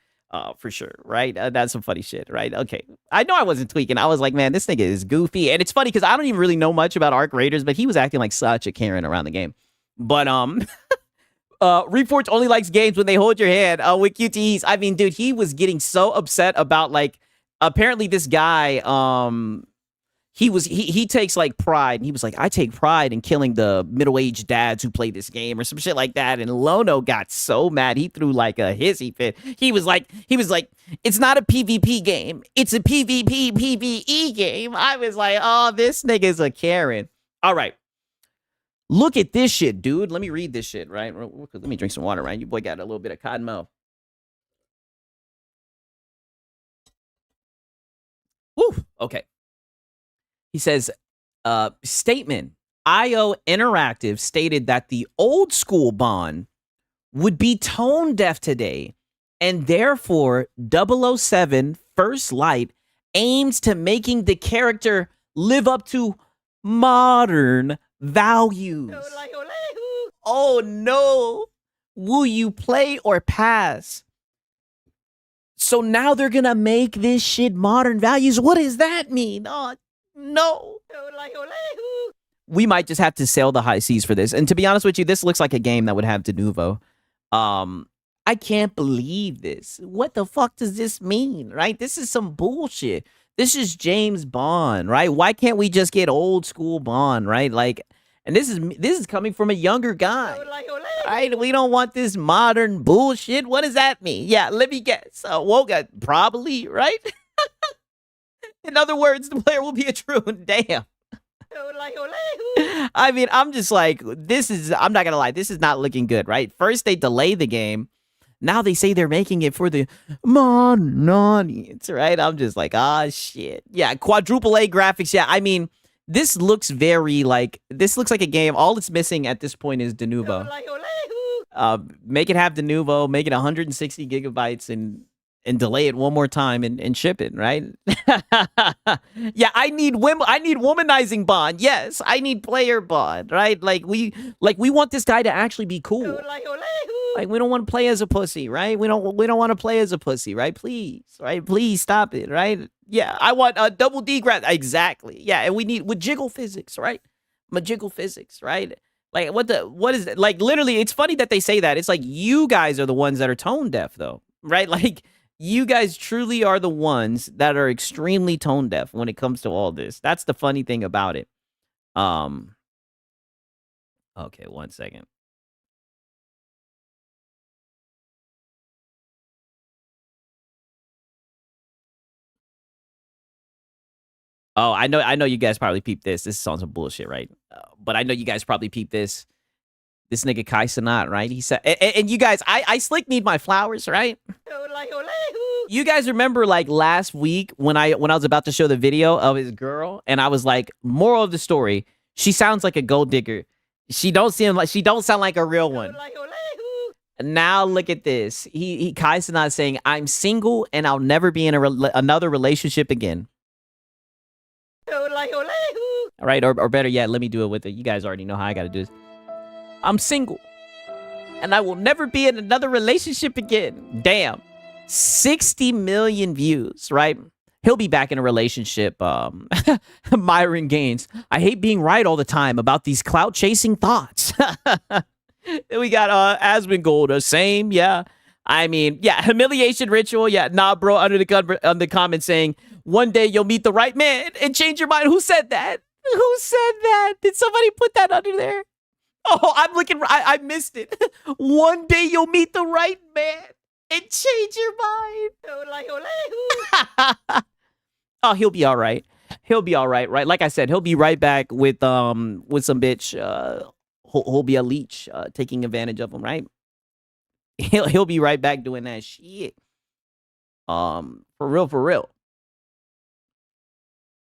For sure. Right. That's some funny shit. Right. Okay. I know I wasn't tweaking. I was like, man, this nigga is goofy. And it's funny because I don't even really know much about Arc Raiders, but he was acting like such a Karen around the game. But, Reforged only likes games when they hold your hand with QTEs. I mean, dude, he was getting so upset about like, apparently this guy, he takes like pride, and he was like, I take pride in killing the middle-aged dads who play this game or some shit like that. And Lono got so mad, he threw like a hissy fit. He was like, it's not a PvP game, it's a PvP PvE game. I was like, oh, this nigga's a Karen. All right. Look at this shit, dude. Let me read this shit, right? Let me drink some water, right? You boy got a little bit of cotton mouth. Woo. Okay. He says, statement. IO Interactive stated that the old school Bond would be tone deaf today, and therefore 007 First Light aims to making the character live up to modern values. Oh no. Will you play or pass? So now they're gonna make this shit modern values. What does that mean? Oh, no. We might just have to sail the high seas for this. And to be honest with you, this looks like a game that would have de novo. I can't believe this. What the fuck does this mean, right? This is some bullshit. This is James Bond, right? Why can't we just get old school Bond, right? Like, and this is coming from a younger guy, right? We don't want this modern bullshit. What does that mean? Yeah, let me guess. Probably, right? In other words, the player will be a Troon. Damn. I mean, I'm just like, I'm not gonna lie, this is not looking good, right? First they delay the game. Now they say they're making it for the modern audience, right? I'm just like, shit. Yeah, quadruple A graphics. Yeah, I mean, this looks like a game. All it's missing at this point is de novo. Make it have de novo, make it 160 gigabytes and delay it one more time and ship it, right? Yeah, I need womanizing Bond. Yes, I need player Bond, right? Like we want this guy to actually be cool. Like we don't want to play as a pussy, right? We don't want to play as a pussy, right? Please, right? Please stop it, right? Yeah, I want a double D graph. Exactly. Yeah, and we need with jiggle physics, right? Majiggle physics, right? Like what is it? Like literally, it's funny that they say that. It's like you guys are the ones that are tone deaf, though, right? Like you guys truly are the ones that are extremely tone deaf when it comes to all this. That's the funny thing about it. Okay, 1 second. Oh, I know you guys probably peeped this. This is on some bullshit, right? But I know you guys probably peeped this. This nigga Kai Cenat, right? He said, and you guys, I slick need my flowers, right? You guys remember like last week when I was about to show the video of his girl, and I was like, moral of the story, she sounds like a gold digger. She don't sound like a real one. Now look at this. Kai Cenat saying, I'm single and I'll never be in another relationship again. All right, or better yet, let me do it with it. You guys already know how I gotta do this. I'm single and I will never be in another relationship again. Damn. 60 million views, right? He'll be back in a relationship. Myron Gaines. I hate being right all the time about these clout chasing thoughts. Then we got Asmongold. Same, yeah. I mean, yeah, humiliation ritual. Yeah, nah, bro. Under the comment saying, one day you'll meet the right man and change your mind. Who said that? Who said that? Did somebody put that under there? Oh, I'm looking. I missed it. One day you'll meet the right man and change your mind. Oh, he'll be all right. He'll be all right, right? Like I said, he'll be right back with some bitch. He'll be a leech, taking advantage of him, right? He'll be right back doing that shit. For real.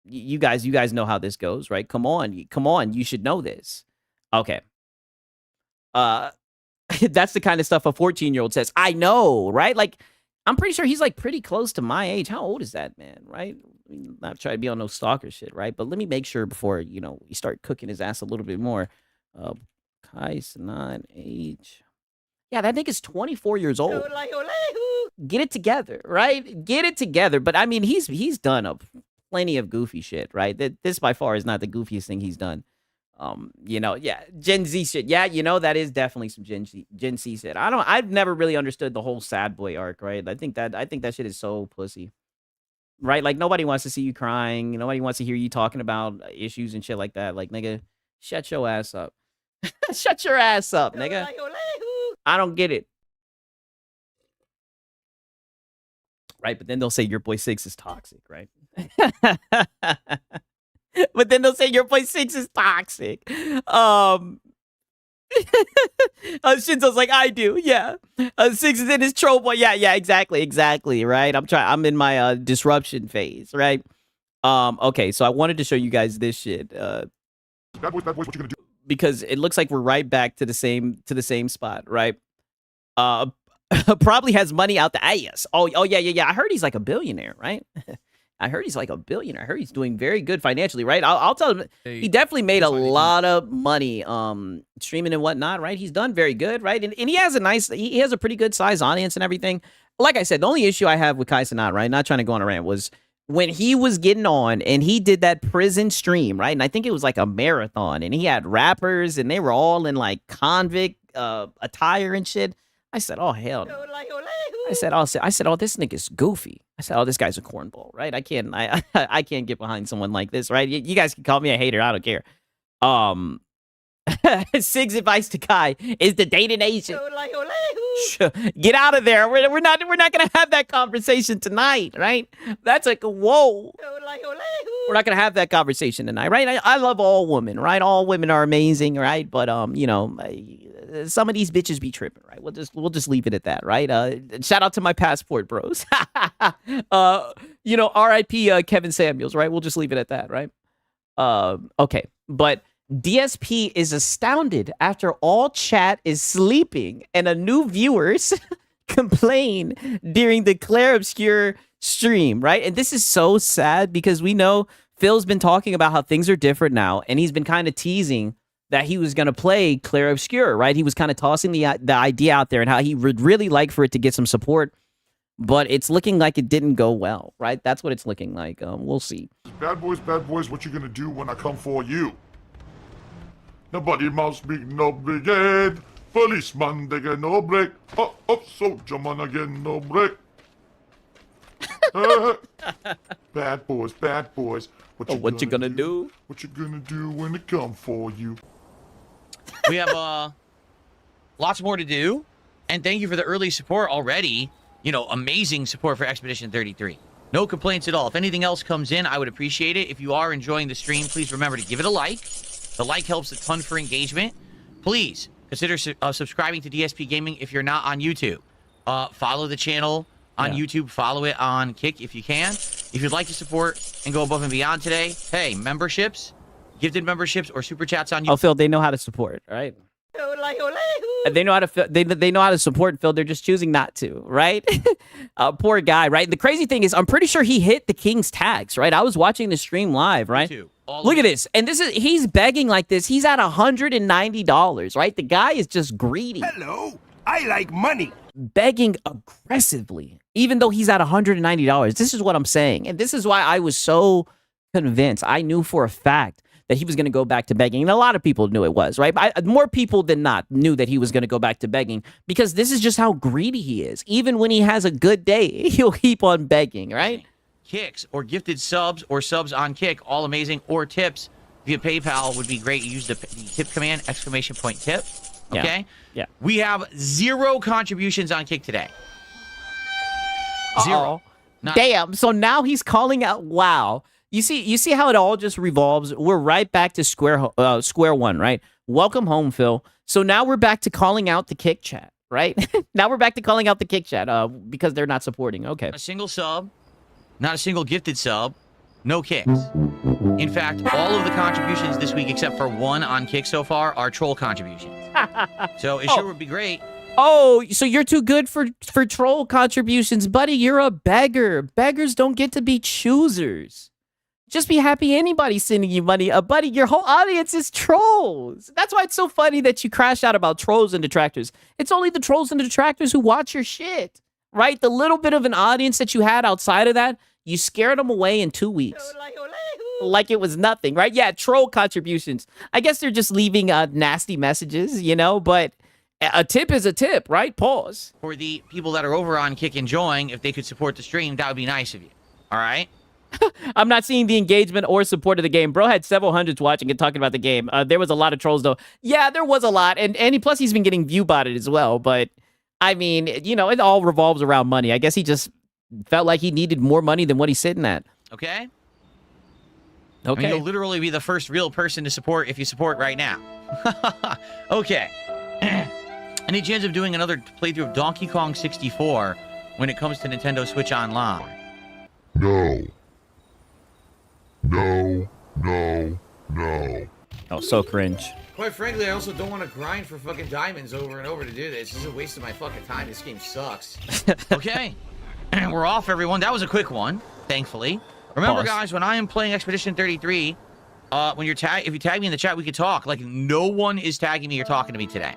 You guys know how this goes, right? Come on, you should know this. Okay. That's the kind of stuff a 14-year-old says. I know, right? Like, I'm pretty sure he's like pretty close to my age. How old is that man, right? I mean, not trying to be on no stalker shit, right? But let me make sure before, you start cooking his ass a little bit more. Kai Sanan age. Yeah, that nigga's 24 years old. Get it together, right? Get it together. But I mean, he's done plenty of goofy shit, right? This by far is not the goofiest thing he's done. Yeah, Gen Z shit. Yeah, that is definitely some Gen Z shit. I've never really understood the whole sad boy arc, right? I think that shit is so pussy. Right? Like, nobody wants to see you crying. Nobody wants to hear you talking about issues and shit like that. Like, nigga, shut your ass up. Shut your ass up, nigga. I don't get it. Right? But then they'll say your boy 6 is toxic, right? But then they'll say your boy 6 is toxic. Shinzo's like, I do, yeah. 6 is in his troll boy. Yeah, exactly, right? I'm in my disruption phase, right? Okay, so I wanted to show you guys this shit. Bad boys, what you gonna do? Because it looks like we're right back to the same spot, right? Probably has money out the ass. Oh yeah. I heard he's like a billionaire, right? I heard he's like a billionaire. I heard he's doing very good financially, right? I'll tell him he definitely made a lot of money streaming and whatnot, right? He's done very good, right? And he has he has a pretty good size audience and everything. Like I said, the only issue I have with Kai Cenat, right? Not trying to go on a rant, was when he was getting on and he did that prison stream, right? And I think it was like a marathon and he had rappers and they were all in like convict attire and shit. I said, oh, hell no. I said, oh, this nigga's goofy. I said, oh, this guy's a cornball, right? I can't get behind someone like this, right? You guys can call me a hater. I don't care. Sig's advice to Kai is to date an Asian. Get out of there. We're not gonna have that conversation tonight, right? That's like, whoa. We're not gonna have that conversation tonight, right? I love all women, right? All women are amazing, right? But some of these bitches be tripping, right? We'll just leave it at that, right? Shout out to my passport bros. R.I.P. Kevin Samuels, right? We'll just leave it at that, right? Okay, but DSP is astounded after all chat is sleeping and a new viewers complain during the Claire Obscure stream, right? And this is so sad because we know Phil's been talking about how things are different now, and he's been kind of teasing that he was going to play Claire Obscure, right? He was kind of tossing the idea out there and how he would really like for it to get some support, but it's looking like it didn't go well, right? That's what it's looking like. We'll see. Bad boys, what you gonna do when I come for you? Nobody must be no brigade. Policeman, they get no break. Soldier man again, no break. Bad boys, what you gonna do? What you gonna do when they come for you? We have lots more to do, and thank you for the early support already. Amazing support for Expedition 33. No complaints at all. If anything else comes in, I would appreciate it. If you are enjoying the stream, please remember to give it a like. The like helps a ton for engagement. Please consider subscribing to DSP Gaming if you're not on YouTube. Follow the channel on YouTube. Follow it on Kick if you can. If you'd like to support and go above and beyond today, hey, memberships, gifted memberships, or super chats on YouTube. Oh, Phil, they know how to support, right? They know how to. They know how to support Phil. They're just choosing not to, right? Poor guy, right? The crazy thing is, I'm pretty sure he hit the King's tags, right? I was watching the stream live, right? Look at this, and he's begging like this. He's at $190, right? The guy is just greedy. Hello, I like money. Begging aggressively, even though he's at $190. This is what I'm saying. And this is why I was so convinced. I knew for a fact that he was going to go back to begging. And a lot of people knew it was, right? More people than not knew that he was going to go back to begging because this is just how greedy he is. Even when he has a good day, he'll keep on begging, right? Kicks or gifted subs or subs on Kick, all amazing, or tips via PayPal would be great. Use the tip command, ! Tip. Okay? Yeah. We have 0 contributions on Kick today. 0. Damn. So now he's calling out. Wow. You see how it all just revolves? We're right back to square one, right? Welcome home, Phil. So now we're back to calling out the Kick chat, right? Now we're back to calling out the Kick chat because they're not supporting. Okay. A single sub, not a single gifted sub, no kicks. In fact, all of the contributions this week, except for 1 on Kick so far, are troll contributions. So it sure would be great. Oh, so you're too good for troll contributions, buddy. You're a beggar. Beggars don't get to be choosers. Just be happy anybody's sending you money. Buddy, your whole audience is trolls. That's why it's so funny that you crash out about trolls and detractors. It's only the trolls and detractors who watch your shit, right? The little bit of an audience that you had outside of that, you scared them away in 2 weeks. Like it was nothing, right? Yeah, troll contributions. I guess they're just leaving nasty messages, but a tip is a tip, right? Pause. For the people that are over on Kick enjoying, if they could support the stream, that would be nice of you. All right? I'm not seeing the engagement or support of the game. Bro had several hundreds watching and talking about the game. There was a lot of trolls, though. Yeah, there was a lot. And plus, he's been getting view-botted as well. But, I mean, it all revolves around money. I guess he just felt like he needed more money than what he's sitting at. Okay? Okay. I mean, you'll literally be the first real person to support if you support right now. Okay. Any chance of doing another playthrough of Donkey Kong 64 when it comes to Nintendo Switch Online? No. No, no, no. Oh, so cringe. Quite frankly, I also don't want to grind for fucking diamonds over and over to do this. This is a waste of my fucking time. This game sucks. Okay. We're off, everyone. That was a quick one, thankfully. Remember, Pause. guys, when I am playing Expedition 33, if you tag me in the chat, we could talk. Like, no one is tagging me or talking to me today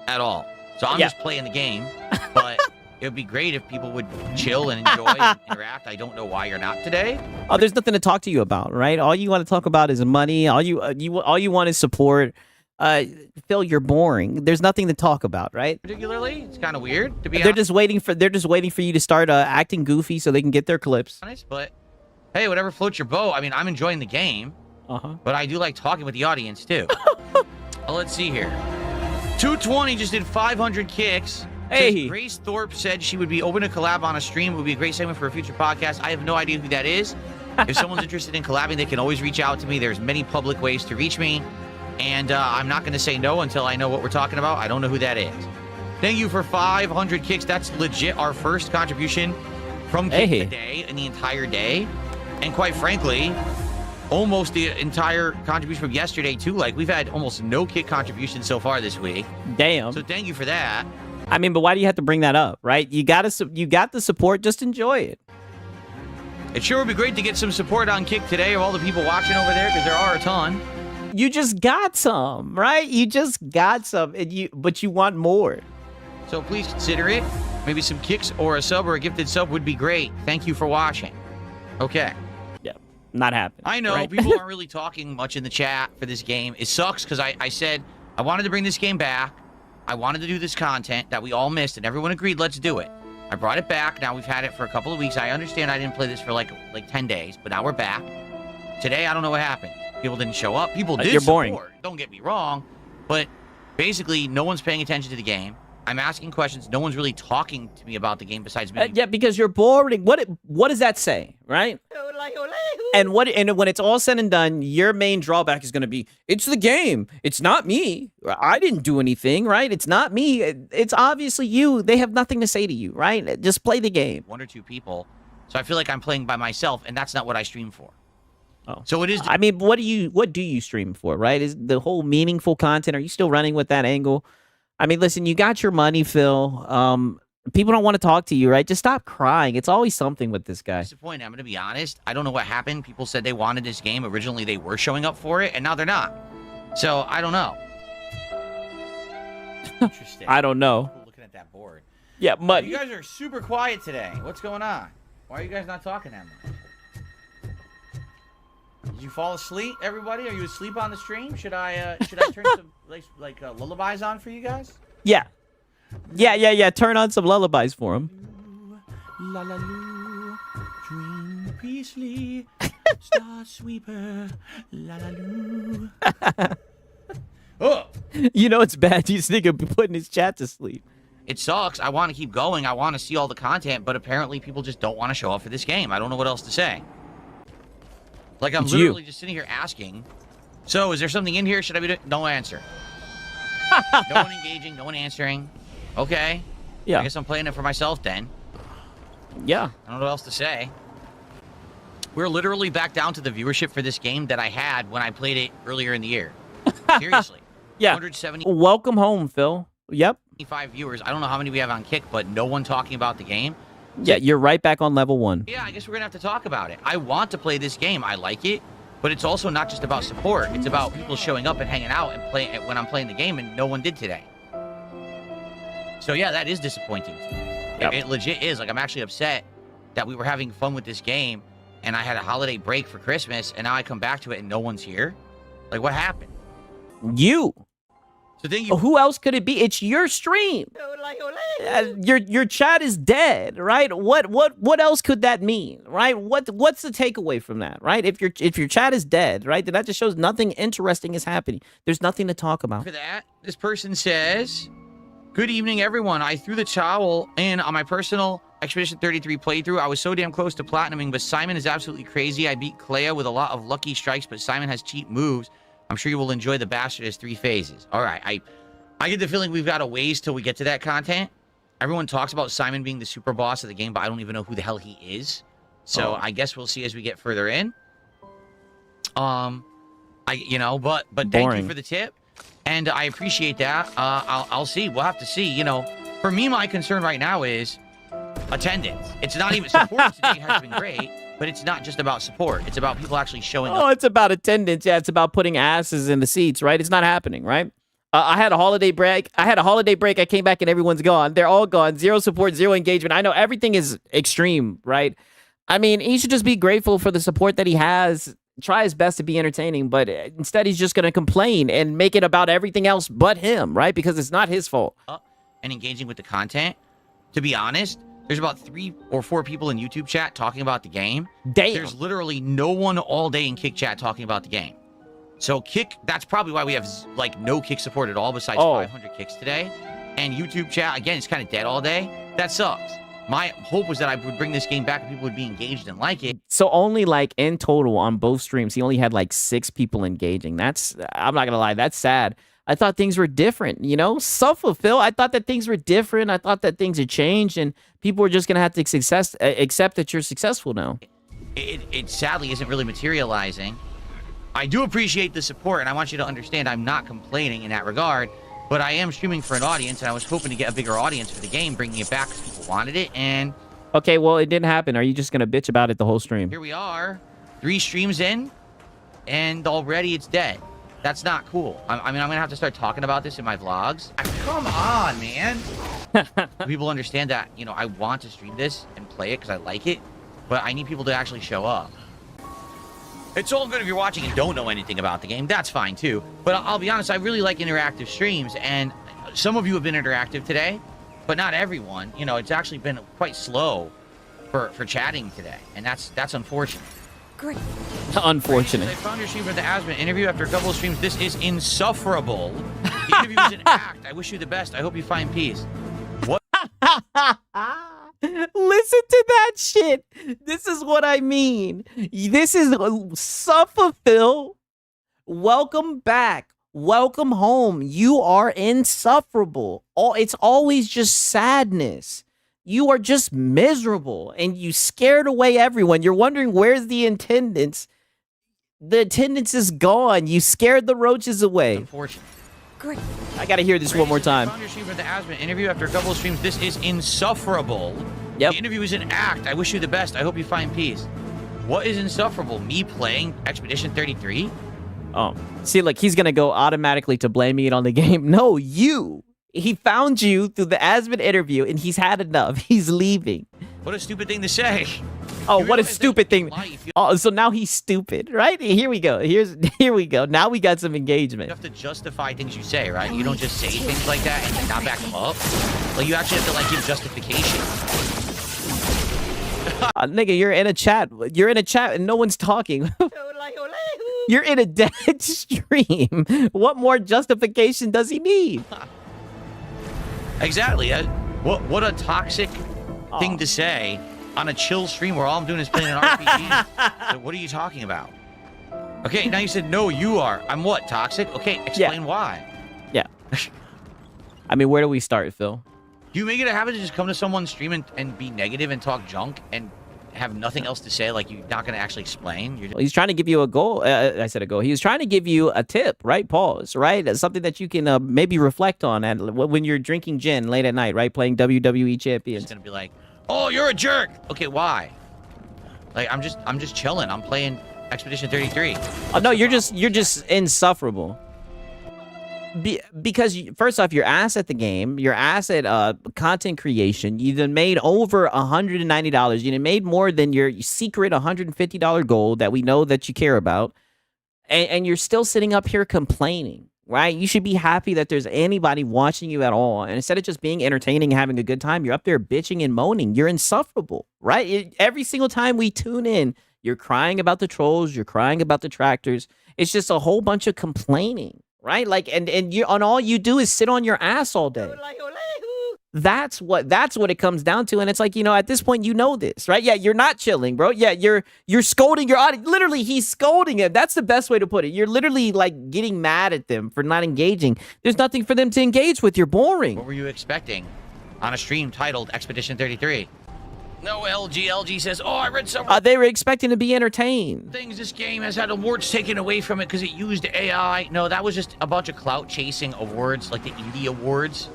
at all. So I'm just playing the game, but it would be great if people would chill and enjoy and interact. I don't know why you're not today. Oh, there's nothing to talk to you about, right? All you want to talk about is money. All you want is support. Phil, you're boring. There's nothing to talk about, right? Particularly, it's kind of weird to be They're honest. They're just waiting for you to start acting goofy so they can get their clips. But hey, whatever floats your boat. I mean, I'm enjoying the game, but I do like talking with the audience too. Let's see here. 220 just did 500 kicks. Hey. Grace Thorpe said she would be open to collab on a stream. It would be a great segment for a future podcast. I have no idea who that is. If someone's interested in collabing, they can always reach out to me. There's many public ways to reach me. And I'm not going to say no until I know what we're talking about. I don't know who that is. Thank you for 500 kicks. That's legit our first contribution from Kick today in the entire day. And quite frankly, almost the entire contribution from yesterday, too. Like, we've had almost no Kick contributions so far this week. Damn. So thank you for that. I mean, but why do you have to bring that up, right? You got the support. Just enjoy it. It sure would be great to get some support on Kick today of all the people watching over there, because there are a ton. You just got some, right? You just got some, but you want more. So please consider it. Maybe some kicks or a sub or a gifted sub would be great. Thank you for watching. Okay. Yeah, not happening. I know, right? people aren't really talking much in the chat for this game. It sucks because I said I wanted to bring this game back. I wanted to do this content that we all missed, and everyone agreed, let's do it. I brought it back. Now we've had it for a couple of weeks. I understand I didn't play this for like 10 days, but now we're back. Today, I don't know what happened. People didn't show up. People did You're boring. support. Don't get me wrong. But basically, no one's paying attention to the game. I'm asking questions. No one's really talking to me about the game besides me. Yeah, because you're boring. What does that say, right? And when it's all said and done, your main drawback is going to be, it's the game. It's not me. I didn't do anything, right? It's not me. It's obviously you. They have nothing to say to you, right? Just play the game. 1 or 2 people. So I feel like I'm playing by myself, and that's not what I stream for. Oh. So it is. I mean, what do you stream for, right? Is the whole meaningful content? Are you still running with that angle? I mean, listen, you got your money, Phil. People don't want to talk to you, right? Just stop crying. It's always something with this guy. Disappointed. I'm going to be honest. I don't know what happened. People said they wanted this game. Originally, they were showing up for it, and now they're not. So I don't know. Interesting. I don't know. Looking at that bored. Yeah, mud. You guys are super quiet today. What's going on? Why are you guys not talking that much? Did you fall asleep, everybody? Are you asleep on the stream? Should I turn some like lullabies on for you guys? Yeah. Yeah. Turn on some lullabies for him. La la loo, dream peacefully, star sweeper, la la loo. Oh, You know it's bad. You think of putting his chat to sleep. it sucks. I want to keep going. I want to see all the content, but apparently people just don't want to show up for this game. I don't know what else to say. Like, I'm literally just sitting here asking, so is there something in here? Should I be doing? No answer. No one engaging, no one answering. Okay. Yeah. I guess I'm playing it for myself then. Yeah. I don't know what else to say. We're literally back down to the viewership for this game that I had when I played it earlier in the year. Seriously. Yeah. 170. Welcome home, Phil. Yep. 5 viewers. I don't know how many we have on Kick, but no one talking about the game. Yeah, you're right back on level 1. Yeah, I guess we're gonna have to talk about it. I want to play this game. I like it, but it's also not just about support. It's about people showing up and hanging out and playing when I'm playing the game, and no one did today. So yeah, that is disappointing. Yep. It legit is. Like, I'm actually upset that we were having fun with this game, and I had a holiday break for Christmas, and now I come back to it and no one's here. Like, what happened? You. So thank you. Who else could it be? It's your stream. Your chat is dead, right? What else could that mean, right? What's the takeaway from that, right? If your chat is dead, right, then that just shows nothing interesting is happening. There's nothing to talk about. For that, this person says, "Good evening, everyone. I threw the towel in on my personal Expedition 33 playthrough. I was so damn close to platinuming, but Simon is absolutely crazy. I beat Clea with a lot of lucky strikes, but Simon has cheap moves. I'm sure you will enjoy the bastard as 3 phases." All right, I get the feeling we've got a ways till we get to that content. Everyone talks about Simon being the super boss of the game, but I don't even know who the hell he is. So I guess we'll see as we get further in. But thank you for the tip, and I appreciate that. I'll see. We'll have to see. For me, my concern right now is attendance. It's not even support today has been great. But it's not just about support. It's about people actually showing up. Oh, it's about attendance. Yeah, it's about putting asses in the seats, right? It's not happening, right? I had a holiday break. I came back and everyone's gone. They're all gone. 0 support, 0 engagement. I know everything is extreme, right? I mean, he should just be grateful for the support that he has. Try his best to be entertaining, but instead he's just going to complain and make it about everything else but him, right? Because it's not his fault. And engaging with the content. To be honest, there's about 3 or 4 people in YouTube chat talking about the game. Damn. There's literally no one all day in Kick chat talking about the game. So Kick, that's probably why we have no Kick support at all besides 500 Kicks today. And YouTube chat, again, it's kind of dead all day. That sucks. My hope was that I would bring this game back and people would be engaged and like it. So only in total on both streams, he only had 6 people engaging. I'm not going to lie, that's sad. I thought things were different, Suffer, Phil. I thought that things were different. I thought that things had changed and people were just going to have to accept that you're successful now. It sadly isn't really materializing. I do appreciate the support, and I want you to understand I'm not complaining in that regard, but I am streaming for an audience, and I was hoping to get a bigger audience for the game, bringing it back because people wanted it, and... Okay, well, it didn't happen. Are you just going to bitch about it the whole stream? Here we are, 3 streams in, and already it's dead. That's not cool. I'm going to have to start talking about this in my vlogs. Come on, man. People understand that, I want to stream this and play it because I like it, but I need people to actually show up. It's all good if you're watching and don't know anything about the game. That's fine, too. But I'll be honest, I really like interactive streams, and some of you have been interactive today, but not everyone. It's actually been quite slow for chatting today, and that's unfortunate. Great. Unfortunate. I found your stream for the Aspen interview after a couple of streams. This is insufferable. The interview is an act. I wish you the best. I hope you find peace. What? Listen to that shit. This is what I mean. This is Suffer, Phil. Welcome back. Welcome home. You are insufferable. It's always just sadness. You are just miserable and you scared away everyone. You're wondering where's the attendance. The attendance is gone. You scared the roaches away. Unfortunate. Great. I gotta hear this one more time. I found your stream for the Aspen interview after a couple of streams. This is insufferable. Yep. The interview is an act. I wish you the best. I hope you find peace. What is insufferable? Me playing Expedition 33? Oh, see, look, he's gonna go automatically to blaming it on the game. No, you. He found you through the Asmon interview, and he's had enough. He's leaving. What a stupid thing to say. Oh, You what a realize that stupid in thing. life, you Oh, so now he's stupid, right? Here we go. Here we go. Now we got some engagement. have to justify things you say, right? You don't just say things like that and not back them up. Like, you actually have to, like, give justification. Nigga, you're in a chat. You're in a chat and no one's talking. You're in a dead stream. What more justification does he need? Exactly. What a toxic thing to say on a chill stream where all I'm doing is playing an RPG. So what are you talking about? Okay, now you said, no, you are. I'm what, toxic? Okay, explain why. Yeah. I mean, where do we start, Phil? You make it a habit to just come to someone's stream and be negative and talk junk and have nothing else to say, like you're not going to actually explain. You're just... He's trying to give you a goal. I said a goal. He was trying to give you a tip, right? Pause, right? That's something that you can maybe reflect on when you're drinking gin late at night, right? Playing WWE Champions. It's going to be like, oh, you're a jerk. Okay, why? Like, I'm just chilling. I'm playing Expedition 33. Oh, no, you're just insufferable. Because first off, you're ass at the game, you're ass at content creation. You done made over $190. You done made more than your secret $150 goal that we know that you care about, and you're still sitting up here complaining, right? You should be happy that there's anybody watching you at all, and instead of just being entertaining and having a good time, you're up there bitching and moaning. You're insufferable, right? Every single time we tune in, you're crying about the trolls, you're crying about the tractors. It's just a whole bunch of complaining. Right? Like, and you, on all you do is sit on your ass all day. That's what it comes down to. And it's like, you know, at this point, you know this, right? Yeah, you're not chilling, bro. Yeah, you're scolding your audience. Literally, he's scolding him. That's the best way to put it. You're literally like getting mad at them for not engaging. There's nothing for them to engage with. You're boring. What were you expecting on a stream titled Expedition 33? No, LG says, oh, I read several they were expecting to be entertained. things. This game has had awards taken away from it because it used AI. No, that was just a bunch of clout chasing awards, like the indie awards,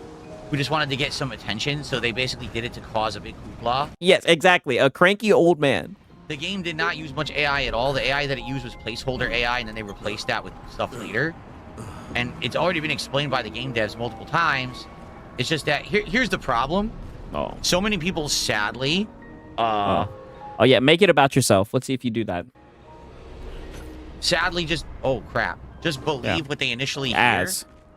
who just wanted to get some attention. So they basically did it to cause a big hoopla. Yes, exactly. A cranky old man. The game did not use much AI at all. The AI that it used was placeholder AI, and then they replaced that with stuff later. And it's already been explained by the game devs multiple times. It's just that here's the problem. Oh. So many people, sadly, Oh yeah, make it about yourself. Let's see if you do that. Sadly, just believe what they initially hear,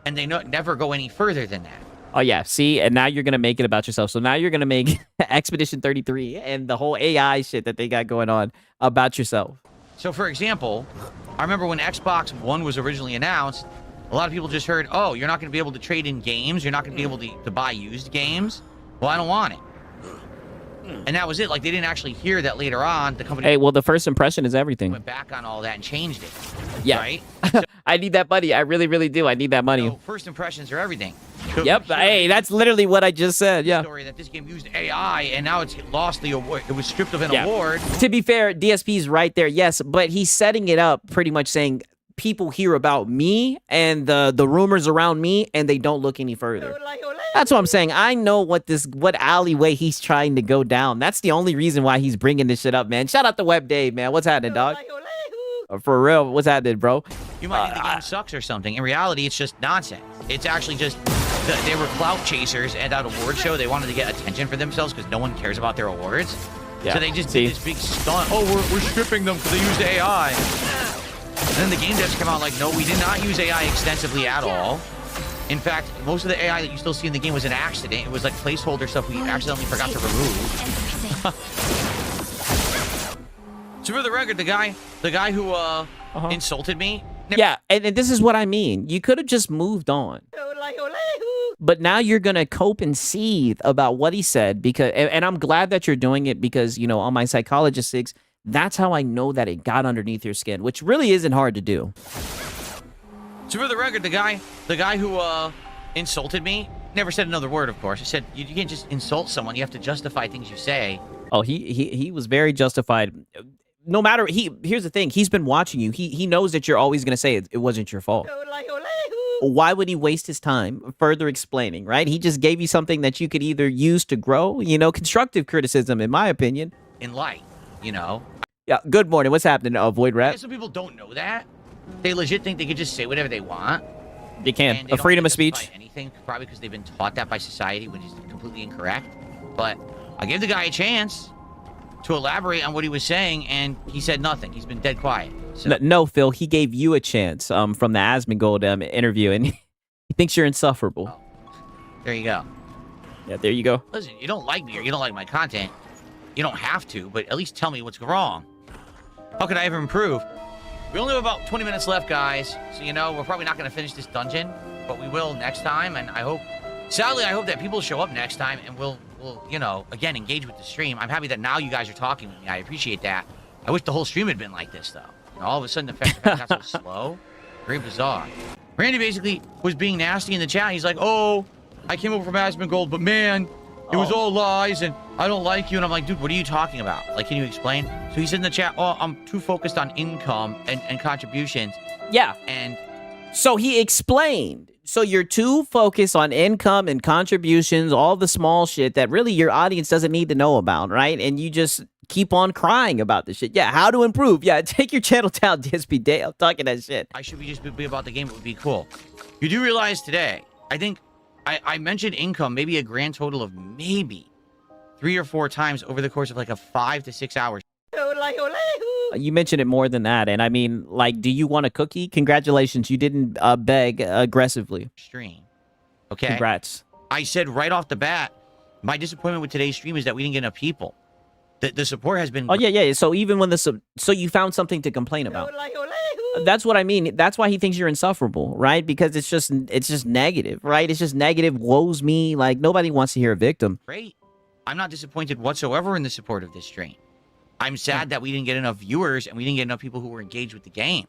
and they never go any further than that. Oh yeah, see, and now you're gonna make it about yourself. So now you're gonna make Expedition 33 and the whole AI shit that they got going on about yourself. So, for example, I remember when Xbox One was originally announced, a lot of people just heard, "Oh, you're not gonna be able to trade in games. You're not gonna be able to buy used games." Well, I don't want it. And that was it. Like, they didn't actually hear that later on. The company... Hey, well, the first impression is everything. ...went back on all that and changed it. Yeah. Right? I need that money. I really, really do. I need that money. So, first impressions are everything. Yep. Hey, that's literally what I just said. Yeah. Story that this game used AI, and now it's lost the award. It was stripped of an award. To be fair, DSP's right there. Yes, but he's setting it up pretty much saying people hear about me and the rumors around me, and they don't look any further. That's what I'm saying. I know what alleyway he's trying to go down. That's the only reason why he's bringing this shit up, man. Shout out to Web Dave, man. What's happening, dog? For real, what's happening, bro? You might think the game sucks or something. In reality, it's just nonsense. It's actually just they were clout chasers at that award show. They wanted to get attention for themselves because no one cares about their awards. Yeah. So they just did this big stunt. Oh, we're stripping them because they used AI. And then the game devs come out like, no, we did not use AI extensively at all. In fact, most of the AI that you still see in the game was an accident. It was like placeholder stuff we accidentally forgot to remove. So for the record, the guy who insulted me. Yeah, and this is what I mean. You could have just moved on. But now you're going to cope and seethe about what he said, because, and I'm glad that you're doing it because, you know, on my Psychologist 6, that's how I know that it got underneath your skin, which really isn't hard to do. So for the record, the guy who insulted me never said another word, of course. He said, you can't just insult someone. You have to justify things you say. Oh, he was very justified. No matter, here's the thing. He's been watching you. He knows that you're always going to say it wasn't your fault. Why would he waste his time further explaining, right? He just gave you something that you could either use to grow, you know, constructive criticism, in my opinion. In light, you know. Yeah, good morning. What's happening, Void Rat? Some people don't know that. They legit think they could just say whatever they want. They can. And they A don't freedom get of speech. justify anything, probably because they've been taught that by society, which is completely incorrect. But I gave the guy a chance to elaborate on what he was saying, and he said nothing. He's been dead quiet. So. No, Phil, he gave you a chance from the Asmongold interview, and he thinks you're insufferable. Oh. There you go. Yeah, there you go. Listen, you don't like me or you don't like my content. You don't have to, but at least tell me what's wrong. How could I ever improve? We only have about 20 minutes left, guys. So, you know, we're probably not going to finish this dungeon, but we will next time. And I hope, sadly, I hope that people show up next time and we'll, you know, again, engage with the stream. I'm happy that now you guys are talking with me. I appreciate that. I wish the whole stream had been like this, though. You know, all of a sudden, the fact got so slow. Very bizarre. Randy basically was being nasty in the chat. He's like, oh, I came over from Asmongold, but man, it was all lies and I don't like you. And I'm like, dude, what are you talking about? Like, can you explain? So he said in the chat, oh, I'm too focused on income and contributions. Yeah. And so he explained. So you're too focused on income and contributions, all the small shit that really your audience doesn't need to know about, right? And you just keep on crying about this shit. Yeah, how to improve. Yeah, take your channel down, DSP Day. I'm talking that shit. I should just be about the game. It would be cool. You do realize today, I think I mentioned income maybe a grand total of maybe 3 or 4 times over the course of like a 5 to 6 hours. You mentioned it more than that. And I mean, like, do you want a cookie? Congratulations. You didn't beg aggressively. Stream. Okay. Congrats. I said right off the bat, my disappointment with today's stream is that we didn't get enough people. The support has been... Oh, yeah. So even when so you found something to complain about. That's what I mean. That's why he thinks you're insufferable, right? Because it's just negative, right? It's just negative, woes me. Like, nobody wants to hear a victim. Great. I'm not disappointed whatsoever in the support of this stream. I'm sad that we didn't get enough viewers and we didn't get enough people who were engaged with the game.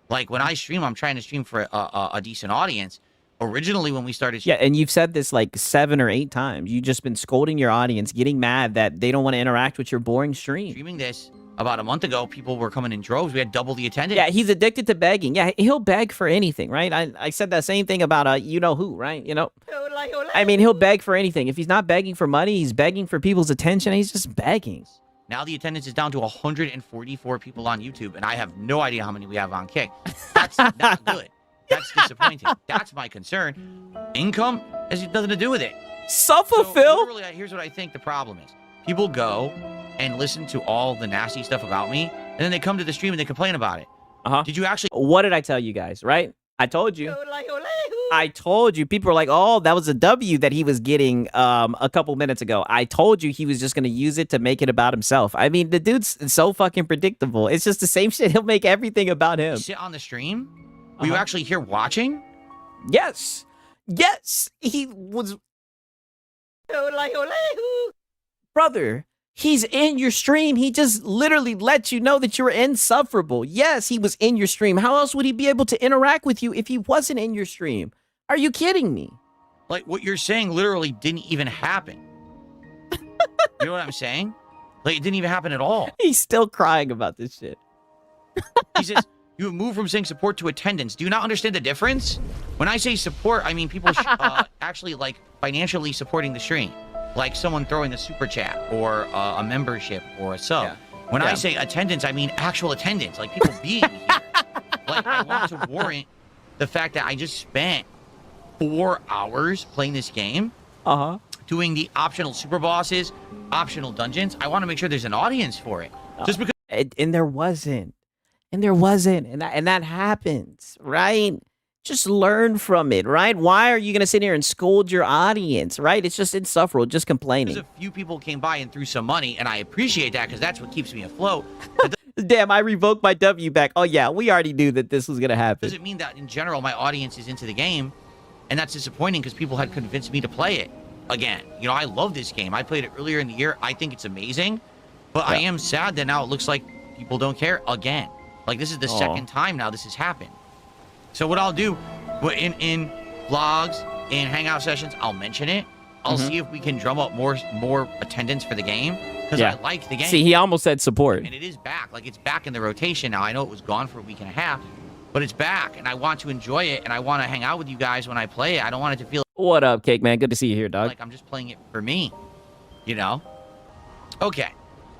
Like, when I stream, I'm trying to stream for a decent audience. Originally, when we started... Yeah, and you've said this like 7 or 8 times. You've just been scolding your audience, getting mad that they don't want to interact with your boring stream. Streaming this about a month ago, people were coming in droves. We had double the attendance. Yeah, he's addicted to begging. Yeah, he'll beg for anything, right? I said that same thing about you-know-who, right? You know? I mean, he'll beg for anything. If he's not begging for money, he's begging for people's attention. He's just begging. Now the attendance is down to 144 people on YouTube, and I have no idea how many we have on Kick. That's not good. That's disappointing. That's my concern. Income has nothing to do with it. Suffer, Phil. Literally, here's what I think the problem is. People go and listen to all the nasty stuff about me, and then they come to the stream and they complain about it. Did you actually... What did I tell you guys, right? I told you. I told you. People were like, oh, that was a W that he was getting a couple minutes ago. I told you he was just going to use it to make it about himself. I mean, the dude's so fucking predictable. It's just the same shit. He'll make everything about him. Sit on the stream? Were you actually here watching? Yes. Yes. He was... Brother, he's in your stream. He just literally let you know that you were insufferable. Yes, he was in your stream. How else would he be able to interact with you if he wasn't in your stream? Are you kidding me? Like, what you're saying literally didn't even happen. You know what I'm saying? Like, it didn't even happen at all. He's still crying about this shit. He says, you have moved from saying support to attendance. Do you not understand the difference? When I say support, I mean people actually, like, financially supporting the stream. Like someone throwing a super chat or a membership or a sub. Yeah. When I say attendance, I mean actual attendance. Like people being here. Like I want to warrant the fact that I just spent 4 hours playing this game. Doing the optional super bosses, optional dungeons. I want to make sure there's an audience for it. Just because. And there wasn't. And there wasn't. And that happens, right? Just learn from it, right? Why are you going to sit here and scold your audience, right? It's just insufferable, just complaining. A few people came by and threw some money, and I appreciate that because that's what keeps me afloat. Damn, I revoked my W back. Oh, yeah, we already knew that this was going to happen. Doesn't mean that, in general, my audience is into the game, and that's disappointing because people had convinced me to play it again. You know, I love this game. I played it earlier in the year. I think it's amazing, but I am sad that now it looks like people don't care again. Like, this is the second time now this has happened. So what I'll do in vlogs, in hangout sessions, I'll mention it. I'll see if we can drum up more attendance for the game because I like the game. See, he almost said support. And it is back. Like, it's back in the rotation now. I know it was gone for a week and a half, but it's back, and I want to enjoy it, and I want to hang out with you guys when I play it. I don't want it to feel... What up, Cake Man? Good to see you here, dog. Like I'm just playing it for me, you know? Okay.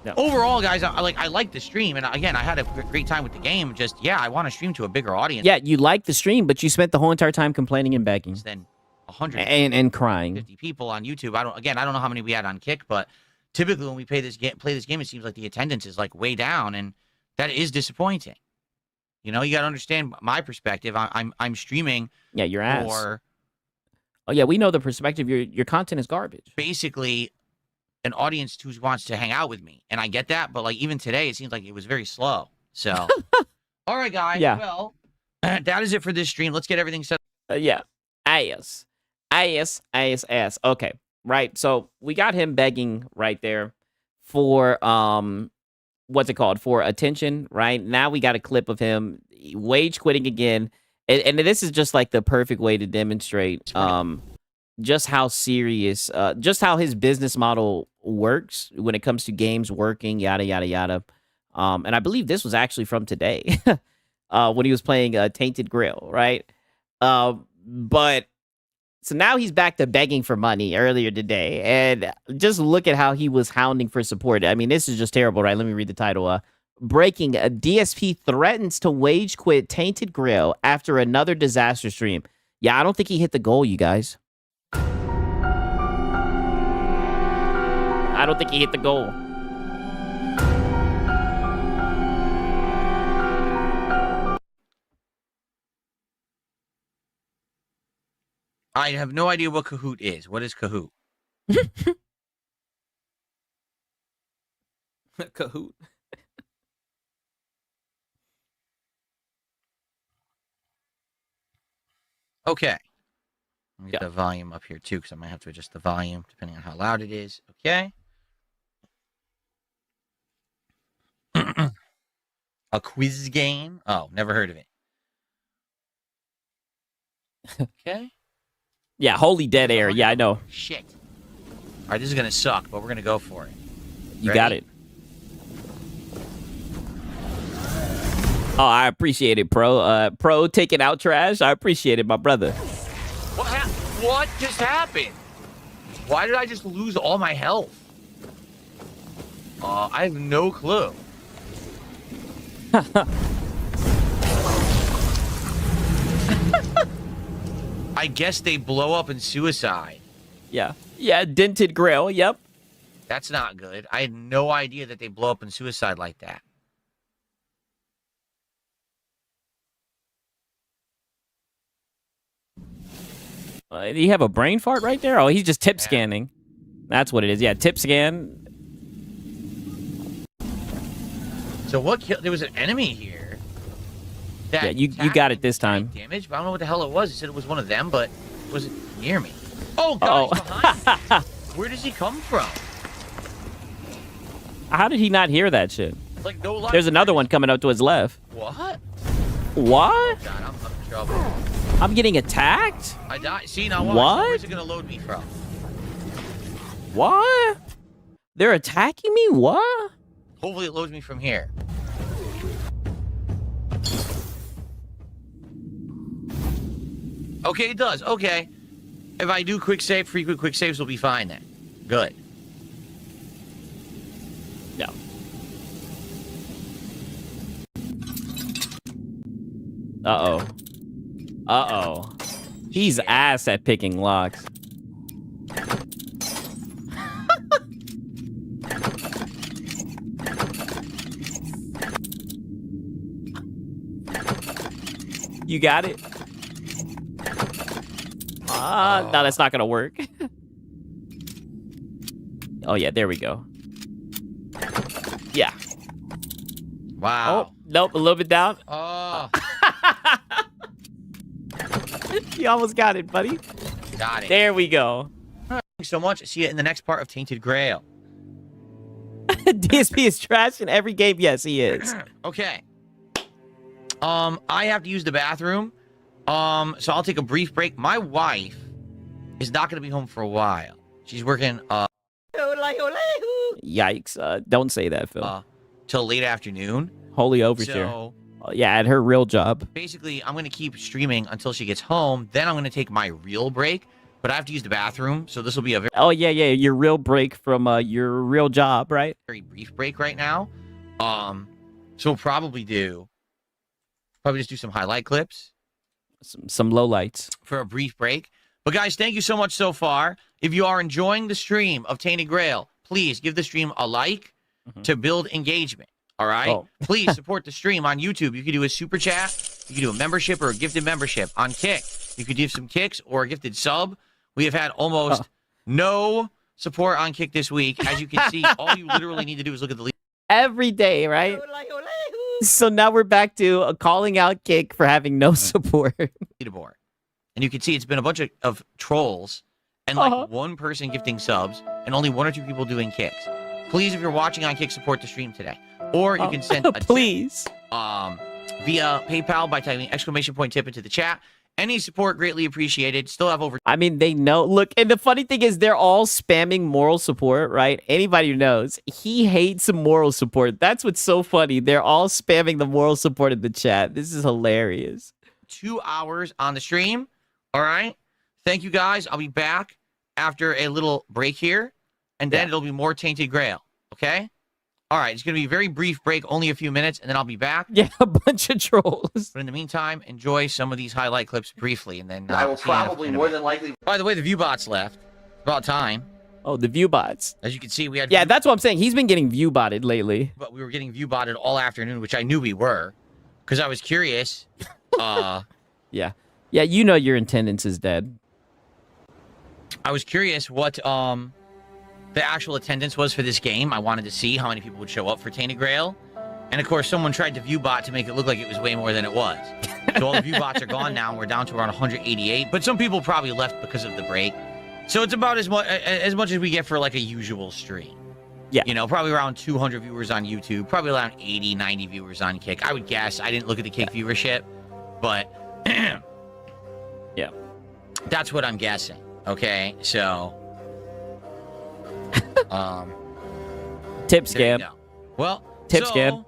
No. Overall, guys, I like the stream, and again, I had a great time with the game. Just I want to stream to a bigger audience. Yeah, you like the stream, but you spent the whole entire time complaining and begging. Then 100 and crying. 50 people on YouTube. I don't know how many we had on Kick, but typically when we play this game, it seems like the attendance is like way down, and that is disappointing. You know, you got to understand my perspective. I'm streaming. Yeah, your ass. For, oh yeah, we know the perspective. Your content is garbage. Basically, an audience who wants to hang out with me, and I get that. But like even today, it seems like it was very slow. So, all right, guys. Yeah. Well, that is it for this stream. Let's get everything set. Yeah. Ass. Okay. Right. So we got him begging right there for what's it called? For attention, right? Now we got a clip of him wage quitting again. And this is just like the perfect way to demonstrate just how serious, just how his business model works when it comes to games working, yada yada yada. And I believe this was actually from today. When he was playing Tainted Grail, right? But so now he's back to begging for money earlier today. And just look at how he was hounding for support. I mean, this is just terrible, right? Let me read the title. Breaking, a DSP threatens to wage quit Tainted Grail after another disaster stream. Yeah, I don't think he hit the goal, you guys. I don't think he hit the goal. I have no idea what Kahoot is. What is Kahoot? Kahoot. Okay. Let me get the volume up here too, because I might have to adjust the volume depending on how loud it is. Okay. A quiz game? Oh, never heard of it. Okay. Yeah, holy dead air. Yeah, I know. Shit. All right, this is going to suck, but we're going to go for it. You got it. Oh, I appreciate it, Pro. Pro taking out trash. I appreciate it, my brother. What just happened? Why did I just lose all my health? I have no clue. I guess they blow up in suicide. Yeah. Yeah, Dented Grail. Yep. That's not good. I had no idea that they blow up in suicide like that. Do you have a brain fart right there? Oh, he's just tip scanning. That's what it is. Yeah, tip scan. So what killed? There was an enemy here. Yeah, you got it this time. Damage, but I don't know what the hell it was. He said it was one of them, but it wasn't near me. Oh, God, he's behind me. Where does he come from? How did he not hear that shit? Like no line. There's another one coming up to his left. What? What? Oh, God, I'm in trouble. I'm getting attacked? I died. See, now watch. What? Where's it going to load me from? What? They're attacking me? What? Hopefully it loads me from here. Okay, it does. Okay. If I do quick save, frequent quick saves will be fine then. Good. Yeah. Uh-oh. Uh-oh. He's ass at picking locks. You got it? No, that's not gonna work. Oh, yeah, there we go. Yeah. Wow. Oh, nope, a little bit down. Oh. You almost got it, buddy. Got it. There we go. Thank you so much. See you in the next part of Tainted Grail. DSP is trash in every game. Yes, he is. Okay. I have to use the bathroom. So I'll take a brief break. My wife is not going to be home for a while. She's working, Yikes. Don't say that, Phil. Till late afternoon. Holy overshare. So, yeah, at her real job. basically, I'm going to keep streaming until she gets home. Then I'm going to take my real break, but I have to use the bathroom, so this will be a very, Oh, yeah, your real break from your real job, right? very brief break right now. So we'll probably just do some highlight clips Some lowlights. for a brief break. But guys, thank you so much so far. If you are enjoying the stream of Tainted Grail, please give the stream a like to build engagement. All right? Oh. Please support the stream on YouTube. You can do a super chat, you can do a membership or a gifted membership. On Kick, you could give some kicks or a gifted sub. We have had almost no support on Kick this week. As you can see, all you literally need to do is look at the lead. Every day, right? So now we're back to calling out Kick for having no support. Leaderboard. And you can see it's been a bunch of trolls and like one person gifting subs and only one or two people doing kicks. Please, if you're watching on Kick, support the stream today. Or you can send a please tip, via PayPal by typing !tip into the chat. Any support greatly appreciated. Still have over. I mean, they know. Look, and the funny thing is they're all spamming moral support, right? Anybody who knows, he hates moral support. That's what's so funny. They're all spamming the moral support in the chat. This is hilarious. 2 hours on the stream. All right. Thank you, guys. I'll be back after a little break here, and then it'll be more Tainted Grail. Okay? All right. It's going to be a very brief break, only a few minutes, and then I'll be back. Yeah, a bunch of trolls. But in the meantime, enjoy some of these highlight clips briefly, and then I will probably more than likely. By the way, the view bots left. About time. Oh, the view bots. As you can see, we had. Yeah, that's what I'm saying. He's been getting view botted lately. But we were getting view botted all afternoon, which I knew we were, because I was curious. Yeah. Yeah, you know your attendance is dead. I was curious what the actual attendance was for this game. I wanted to see how many people would show up for Tainted Grail. And of course, someone tried to view bot to make it look like it was way more than it was. So all the view bots are gone now, and we're down to around 188. But some people probably left because of the break. So it's about as much as we get for like a usual stream. Yeah. You know, probably around 200 viewers on YouTube, probably around 80, 90 viewers on Kick. I would guess. I didn't look at the Kick viewership, but yeah. That's what I'm guessing. Okay, so tip there you scam. go. Well, Tip so, scam.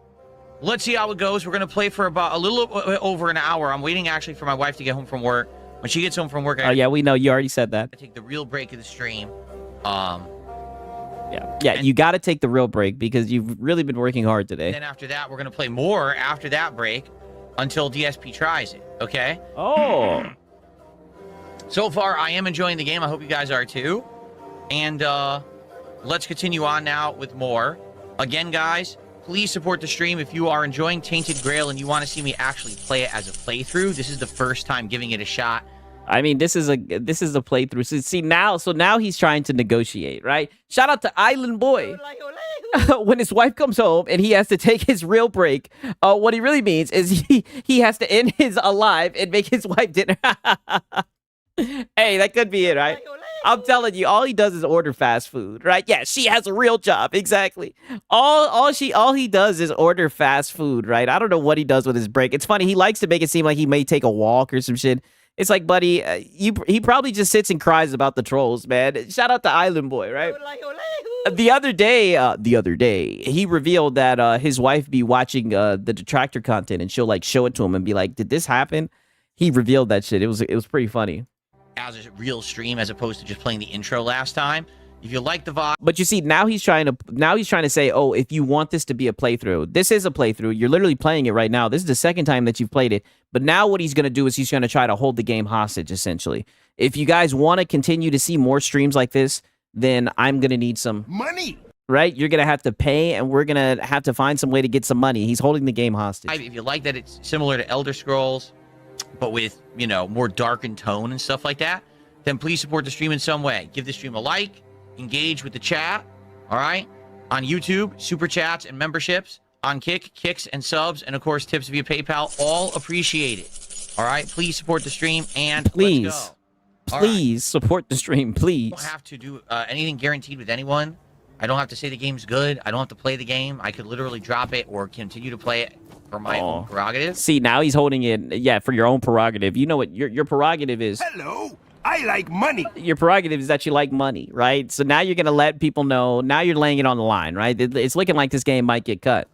Let's see how it goes. We're gonna play for about a little over an hour. I'm waiting actually for my wife to get home from work. When she gets home from work, Oh yeah, we know. You already said that. I take the real break of the stream. Yeah, you got to take the real break because you've really been working hard today. And then after that, we're gonna play more after that break until DSP tries it. Okay. Oh. So far, I am enjoying the game. I hope you guys are too. And let's continue on now with more. Again, guys, please support the stream. If you are enjoying Tainted Grail and you want to see me actually play it as a playthrough, this is the first time giving it a shot. I mean, this is a playthrough. So see now he's trying to negotiate, right? Shout out to Island Boy. When his wife comes home and he has to take his real break, what he really means is he has to end his alive and make his wife dinner. Hey, that could be it, right? I'm telling you, all he does is order fast food, right? Yeah, she has a real job, exactly. All he does is order fast food, right? I don't know what he does with his break. It's funny, he likes to make it seem like he may take a walk or some shit. It's like, buddy, he probably just sits and cries about the trolls, man. Shout out to Island Boy, right? The other day, he revealed that his wife be watching the detractor content, and she'll like show it to him and be like, "Did this happen?" He revealed that shit. It was pretty funny. As a real stream, as opposed to just playing the intro last time. If you like the vibe, but you see, now he's trying to say, oh, if you want this to be a playthrough, this is a playthrough. You're literally playing it right now. This is the second time that you've played it. But now what he's going to do is he's going to try to hold the game hostage, essentially. If you guys want to continue to see more streams like this, then I'm going to need some money. Right? You're going to have to pay, and we're going to have to find some way to get some money. He's holding the game hostage. if you like that, it's similar to Elder Scrolls, but with, you know, more darkened tone and stuff like that, then please support the stream in some way. Give the stream a like, engage with the chat, all right? On YouTube, super chats and memberships. On Kick, kicks and subs, and of course, tips via PayPal, all appreciated. All right? Please support the stream, and please, let's go. Please support the stream, please. I don't have to do anything guaranteed with anyone. I don't have to say the game's good. I don't have to play the game. I could literally drop it or continue to play it for my own prerogative. See, now he's holding it, yeah, for your own prerogative. You know what your prerogative is? Hello, I like money. Your prerogative is that you like money, right? So now you're going to let people know. Now you're laying it on the line, right? It's looking like this game might get cut.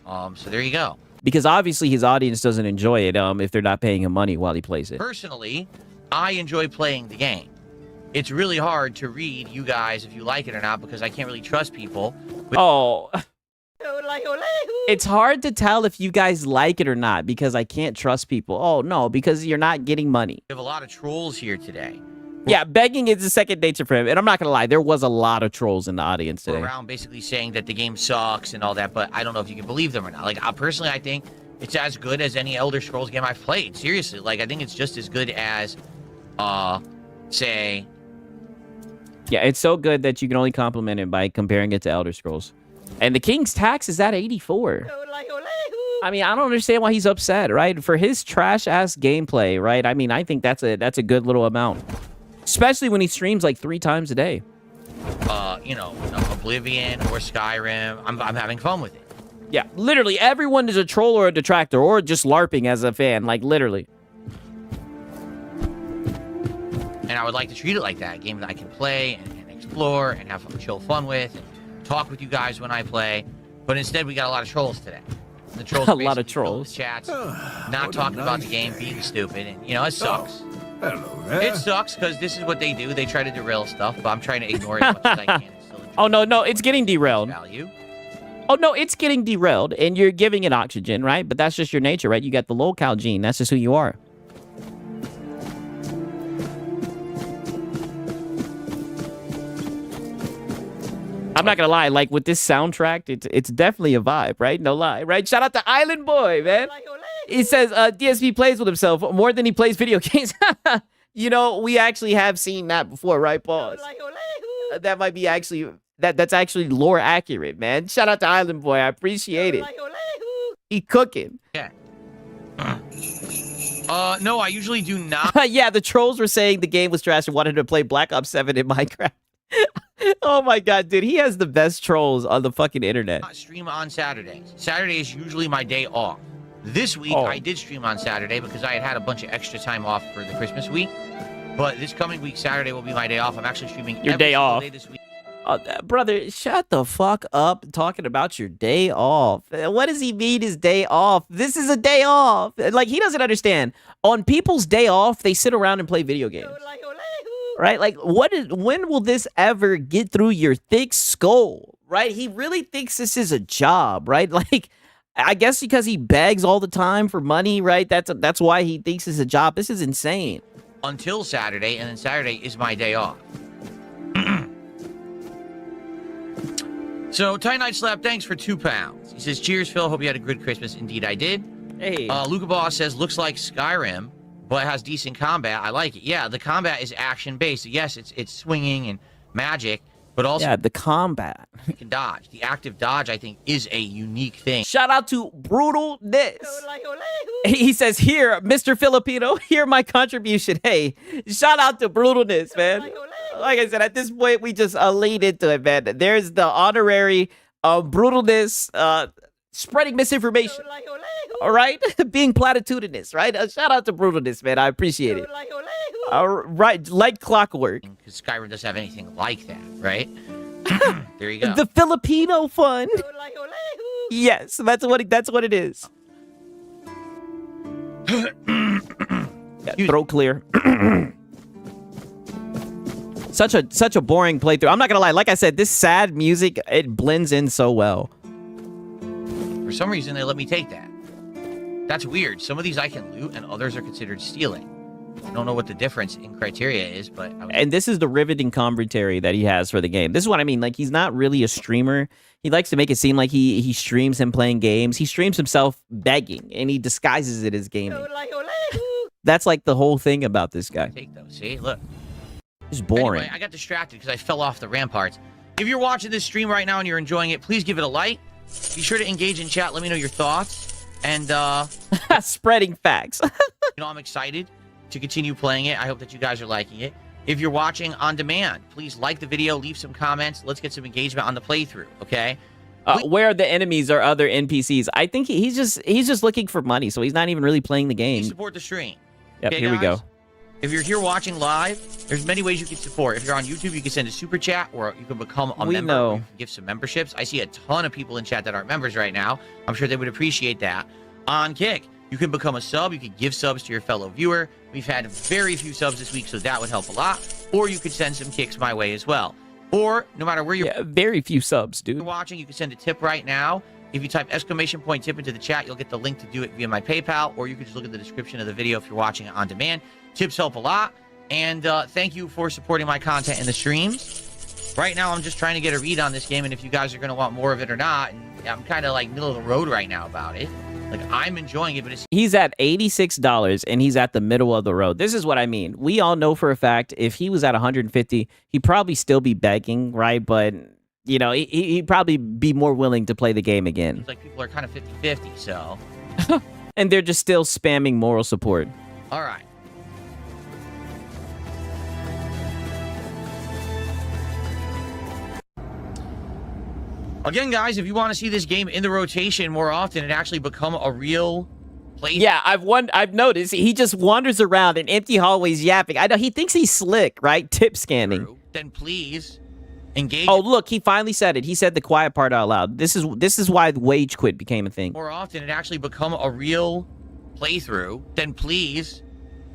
So there you go. Because obviously his audience doesn't enjoy it if they're not paying him money while he plays it. Personally, I enjoy playing the game. it's really hard to read you guys if you like it or not because I can't really trust people. Oh. It's hard to tell if you guys like it or not because I can't trust people. Oh, no, because you're not getting money. We have a lot of trolls here today. Yeah, begging is a second nature for him. And I'm not going to lie, there was a lot of trolls in the audience today. Around basically saying that the game sucks and all that, but I don't know if you can believe them or not. Like, personally, I think it's as good as any Elder Scrolls game I've played. Seriously, like, I think it's just as good as, say... Yeah, it's so good that you can only compliment it by comparing it to Elder Scrolls. And the King's Tax is at 84. I mean, I don't understand why he's upset, right? For his trash-ass gameplay, right? I mean, I think that's a good little amount. Especially when he streams like 3 times a day. You know, Oblivion or Skyrim, I'm having fun with it. Yeah, literally, everyone is a troll or a detractor or just LARPing as a fan, like literally. And I would like to treat it like that, a game that I can play and explore and have chill fun with and talk with you guys when I play. But instead, we got a lot of trolls today. The trolls a lot of trolls. Chats, not talking about the game, being stupid, and, you know, it sucks. Hello there. It sucks because this is what they do. They try to derail stuff, but I'm trying to ignore it as much as I can. And still enjoy Oh, no, it's getting derailed. value. Oh, no, it's getting derailed, and you're giving it oxygen, right? But that's just your nature, right? You got the lolcow gene. That's just who you are. I'm not gonna lie, like with this soundtrack, it's definitely a vibe, right? No lie, right? Shout out to Island Boy, man. He says DSP plays with himself more than he plays video games. You know, we actually have seen that before, right, Pause? That might be actually that's actually lore accurate, man. Shout out to Island Boy, I appreciate it. He cooking. Yeah. No, I usually do not. Yeah, the trolls were saying the game was trash and wanted to play Black Ops 7 in Minecraft. Oh my god, dude, he has the best trolls on the fucking internet. Stream on Saturdays. Saturday is usually my day off. This week, I did stream on Saturday because I had a bunch of extra time off for the Christmas week. But this coming week, Saturday will be my day off. I'm actually streaming your every day single off. Day this week. Brother, shut the fuck up talking about your day off. What does he mean his day off? This is a day off. Like, he doesn't understand. On people's day off, they sit around and play video games. Right? Like, when will this ever get through your thick skull? Right? He really thinks this is a job, right? Like, I guess because he begs all the time for money, right? That's why he thinks it's a job. This is insane. Until Saturday, and then Saturday is my day off. So, Tight Night Slap, thanks for £2. He says, cheers, Phil. Hope you had a good Christmas. Indeed, I did. Hey. Luca Boss says, looks like Skyrim, but has decent combat. I like it. Yeah, the combat is action-based. Yes, it's swinging and magic, but also... Yeah, the combat. You can dodge. The active dodge, I think, is a unique thing. Shout out to Brutalness. He says, here, Mr. Filipino, hear my contribution. Hey, shout out to Brutalness, man. Like I said, at this point, we just lead into it, man. There's the honorary Brutalness spreading misinformation. All right? Being platitudinous, right? Shout out to Brutalness, man. I appreciate it. Right, like clockwork. Because Skyrim doesn't have anything like that, right? There you go. The Filipino fun. Yes, that's what it is. Yeah, throat clear. Such a boring playthrough. I'm not gonna lie. Like I said, this sad music, it blends in so well. For some reason, they let me take that. That's weird. Some of these I can loot, and others are considered stealing. I don't know what the difference in criteria is, but... And this is the riveting commentary that he has for the game. This is what I mean. Like, he's not really a streamer. He likes to make it seem like he streams him playing games. He streams himself begging, and he disguises it as gaming. That's like the whole thing about this guy. Take those. See? Look. It's boring. Anyway, I got distracted because I fell off the ramparts. If you're watching this stream right now and you're enjoying it, please give it a like. Be sure to engage in chat. Let me know your thoughts. And, spreading facts. You know, I'm excited to continue playing it. I hope that you guys are liking it. If you're watching on demand, please like the video, leave some comments. Let's get some engagement on the playthrough, okay? Where are the enemies or other NPCs? I think he's just looking for money, so he's not even really playing the game. Please support the stream. Yep, okay, here we go. If you're here watching live, there's many ways you can support. If you're on YouTube, you can send a super chat, or you can become a member. Know. Or you can give some memberships. I see a ton of people in chat that aren't members right now. I'm sure they would appreciate that. On Kick, you can become a sub. You can give subs to your fellow viewer. We've had very few subs this week, so that would help a lot. Or you could send some kicks my way as well. Or no matter where you're very few subs, dude. watching, you can send a tip right now. If you type !tip into the chat, you'll get the link to do it via my PayPal, or you can just look at the description of the video if you're watching it on demand. Tips help a lot. And thank you for supporting my content in the streams. Right now, I'm just trying to get a read on this game, and if you guys are going to want more of it or not. And I'm kind of like middle of the road right now about it. Like, I'm enjoying it, but it's... He's at $86, and he's at the middle of the road. This is what I mean. We all know for a fact, if he was at 150, he'd probably still be begging, right? But, you know, he'd probably be more willing to play the game again. It's like people are kind of 50-50, so... And they're just still spamming moral support. All right. Again, guys, if you want to see this game in the rotation more often, it actually become a real play. Yeah, I've noticed he just wanders around in empty hallways yapping. I know he thinks he's slick, right? Tip scamming. Then please engage. Oh, look, he finally said it. He said the quiet part out loud. This is why wage quit became a thing. More often, it actually become a real playthrough. Then please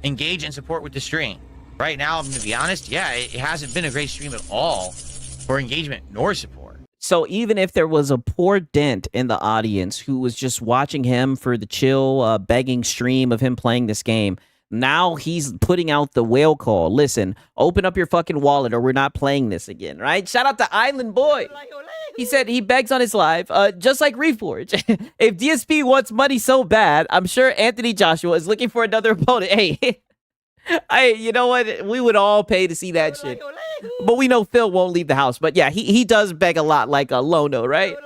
engage and support with the stream. Right now, I'm going to be honest, yeah, it hasn't been a great stream at all for engagement nor support. So even if there was a poor dent in the audience who was just watching him for the chill, begging stream of him playing this game, now he's putting out the whale call. Listen, open up your fucking wallet or we're not playing this again, right? Shout out to Island Boy. He said he begs on his live, just like Reforge. If DSP wants money so bad, I'm sure Anthony Joshua is looking for another opponent. Hey, you know what? We would all pay to see that shit. But we know Phil won't leave the house. But yeah, he does beg a lot, like a Lono, right?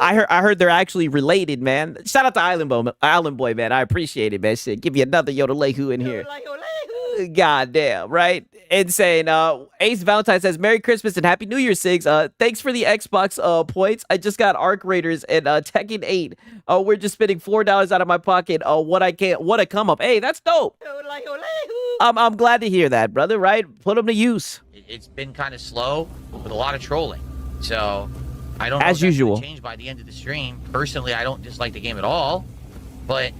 I heard they're actually related, man. Shout out to Island Boy, man. I appreciate it, man. Shit, give me another Yodelehu in here. Goddamn, right? Insane. Ace Valentine says, Merry Christmas and Happy New Year, Sigs. Thanks for the Xbox points. I just got Arc Raiders and Tekken 8. We're just spending $4 out of my pocket. What a come up. Hey, that's dope. I'm glad to hear that, brother, right? Put them to use. It's been kind of slow with a lot of trolling. So I don't know as if that's usual gonna change by the end of the stream. Personally, I don't dislike the game at all. But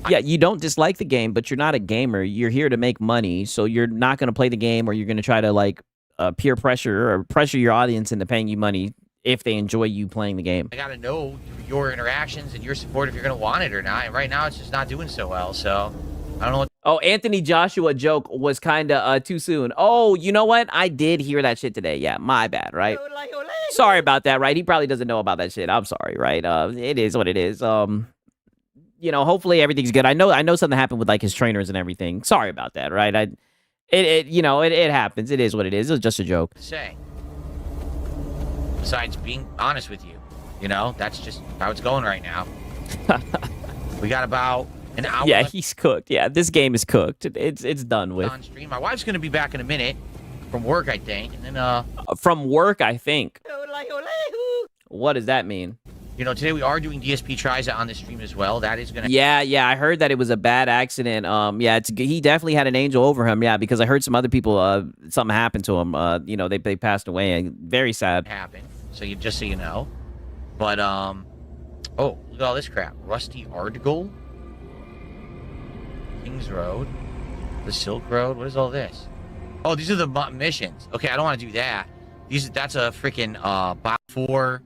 yeah, you don't dislike the game, but you're not a gamer. You're here to make money, so you're not going to play the game, or you're going to try to like peer pressure or pressure your audience into paying you money if they enjoy you playing the game. I got to know your interactions and your support if you're going to want it or not. And right now, it's just not doing so well. So I don't know what. Oh, Anthony Joshua joke was kind of too soon. Oh, you know what? I did hear that shit today. Yeah, my bad, right? Sorry about that, right? He probably doesn't know about that shit. I'm sorry, right? It is what it is. You know, hopefully everything's good. I know something happened with like his trainers and everything. Sorry about that, right? It happens. It is what it is. It was just a joke. Say, besides being honest with you, you know, that's just how it's going right now. We got about an hour. Yeah, he's cooked. Yeah, this game is cooked. It's done with. On stream. My wife's gonna be back in a minute from work, I think, and then from work, I think. What does that mean? You know, today we are doing DSP tries on the stream as well. That is gonna. Yeah, I heard that it was a bad accident. Yeah, he definitely had an angel over him. Yeah, because I heard some other people, something happened to him. You know, they passed away. Very sad. Happened. So just so you know, but oh, look at all this crap. Rusty Ardgold, Kings Road, the Silk Road. What is all this? Oh, these are the missions. Okay, I don't want to do that. That's a freaking bot for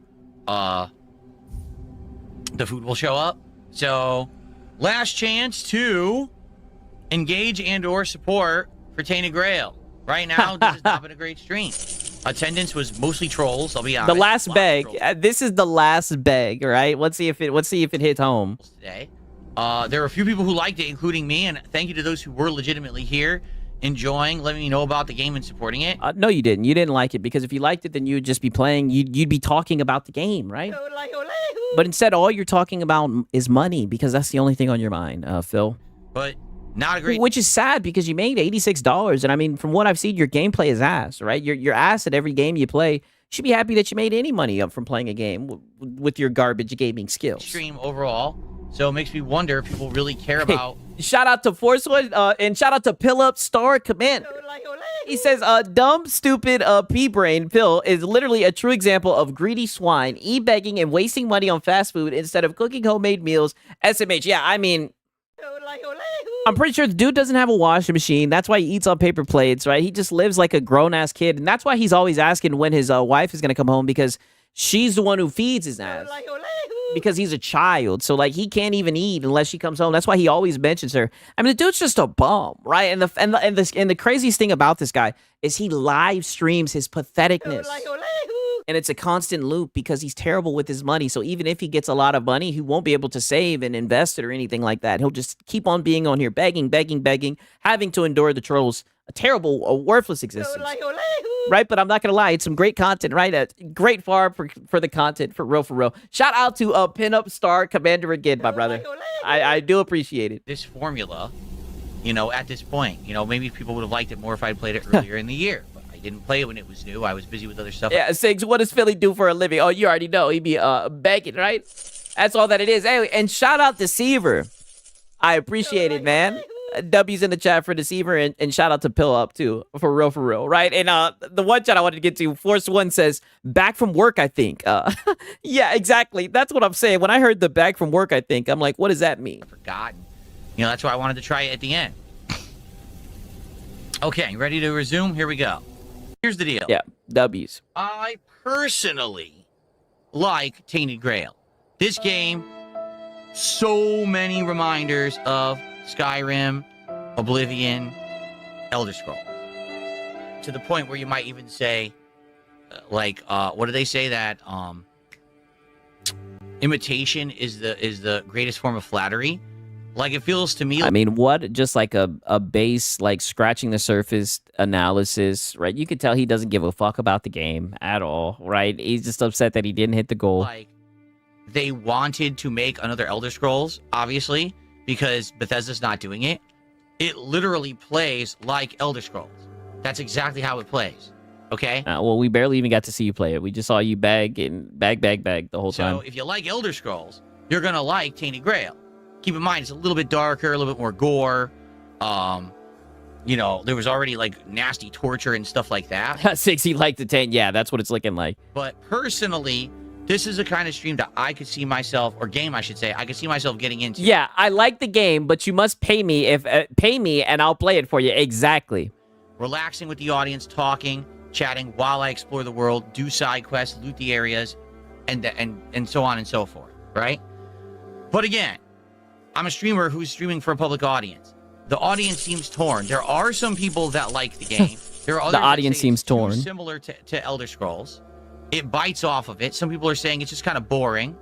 the food will show up. So, last chance to engage and or support for Tainted Grail. Right now, this has not been a great stream. Attendance was mostly trolls, I'll be honest. The last beg. This is the last beg, right? Let's see if it hits home. Today. There were a few people who liked it, including me, and thank you to those who were legitimately here, enjoying, letting me know about the game and supporting it. No, you didn't. You didn't like it, because if you liked it, then you'd just be playing. You'd be talking about the game, right? But instead, all you're talking about is money, because that's the only thing on your mind, Phil. But not a great... Which is sad, because you made $86, and I mean, from what I've seen, your gameplay is ass, right? You're ass at every game you play. You should be happy that you made any money up from playing a game with your garbage gaming skills. Stream overall, so it makes me wonder if people really care about... Shout out to Forcewood, and shout out to Pill Up Star Commander. He says, dumb, stupid, pea-brain Phil is literally a true example of greedy swine, e-begging and wasting money on fast food instead of cooking homemade meals. SMH, yeah, I mean... I'm pretty sure the dude doesn't have a washing machine. That's why he eats on paper plates, right? He just lives like a grown-ass kid. And that's why he's always asking when his wife is going to come home, because she's the one who feeds his ass. Because he's a child. So, like, he can't even eat unless she comes home. That's why he always mentions her. I mean, the dude's just a bum, right? And the craziest thing about this guy is he live streams his patheticness. And it's a constant loop because he's terrible with his money. So even if he gets a lot of money, he won't be able to save and invest it or anything like that. He'll just keep on being on here begging, having to endure the trolls. A terrible, a worthless existence. Right? But I'm not going to lie. It's some great content, right? Great farm for the content, for real. Shout out to Pinup Star Commander again, my brother. I do appreciate it. This formula, you know, at this point, you know, maybe people would have liked it more if I'd played it earlier in the year. I didn't play it when it was new. I was busy with other stuff. Yeah, Sigs, what does Philly do for a living? Oh, you already know. He be begging, right? That's all that it is. Anyway, and shout out Deceiver. I appreciate it, man. W's in the chat for Deceiver, and shout out to Pill Up, too. For real, right? And the one chat I wanted to get to, Force One says, back from work, I think. Yeah, exactly. That's what I'm saying. When I heard the back from work, I think, I'm like, what does that mean? Forgotten. You know, that's why I wanted to try it at the end. Okay, ready to resume? Here we go. Here's the deal. Yeah, W's. I personally like Tainted Grail. This game, so many reminders of Skyrim, Oblivion, Elder Scrolls. To the point where you might even say, what do they say, that imitation is the greatest form of flattery? Like, it feels to me. I mean, what? Just like a base, like scratching the surface analysis, right? You could tell he doesn't give a fuck about the game at all, right? He's just upset that he didn't hit the goal. Like, they wanted to make another Elder Scrolls, obviously, because Bethesda's not doing it. It literally plays like Elder Scrolls. That's exactly how it plays. Okay? Well, we barely even got to see you play it. We just saw you bag the whole time. So if you like Elder Scrolls, you're going to like Tainted Grail. Keep in mind, it's a little bit darker, a little bit more gore. You know, there was already, like, nasty torture and stuff like that. 60 like the 10. Yeah, that's what it's looking like. But personally, this is a kind of stream that I could see myself, or game, I should say, I could see myself getting into. Yeah, I like the game, but you must pay me and I'll play it for you. Exactly. Relaxing with the audience, talking, chatting while I explore the world, do side quests, loot the areas, and so on and so forth, right? But again, I'm a streamer who's streaming for a public audience. The audience seems torn. There are some people that like the game. There are others the audience that say seems it's too torn. Similar to Elder Scrolls. It bites off of it. Some people are saying it's just kind of boring.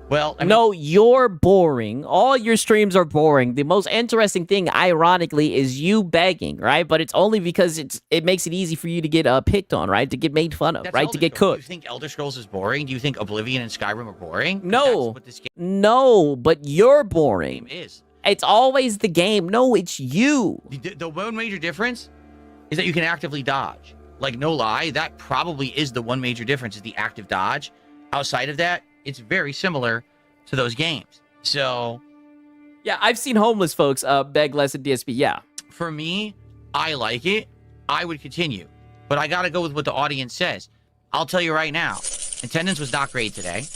Well, I mean, no, you're boring. All your streams are boring. The most interesting thing, ironically, is you begging, right? But it's only because it makes it easy for you to get picked on, right? To get made fun of, right? Elder To get Scrolls. cooked. Do you think Elder Scrolls is boring? Do you think Oblivion and Skyrim are boring? No. That's what this game No, but you're boring. is. It's always the game. No, it's you. The one major difference is that you can actively dodge. Like, no lie, that probably is the one major difference, is the active dodge. Outside of that, it's very similar to those games. So, yeah, I've seen homeless folks beg less at DSP. Yeah. For me, I like it. I would continue. But I got to go with what the audience says. I'll tell you right now, attendance was not great today.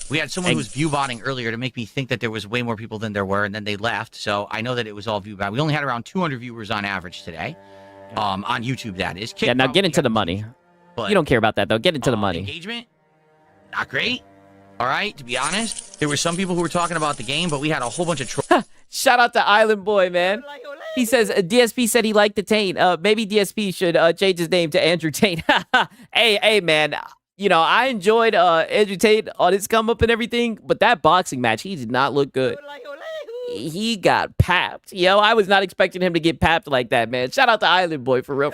We had someone who was view-botting earlier to make me think that there was way more people than there were, and then they left. So I know that it was all view-bot. We only had around 200 viewers on average today. On YouTube, that is. Yeah, now get into the money. But, you don't care about that, though. Get into the money. Engagement, not great. All right, to be honest. There were some people who were talking about the game, but we had a whole bunch of trolls. Shout out to Island Boy, man. He says, DSP said he liked the Taint. Maybe DSP should change his name to Andrew Tate. Hey, man. You know, I enjoyed Andrew Tate on his come up and everything, but that boxing match, he did not look good. He got papped. Yo, I was not expecting him to get papped like that, man. Shout out to Island Boy, for real.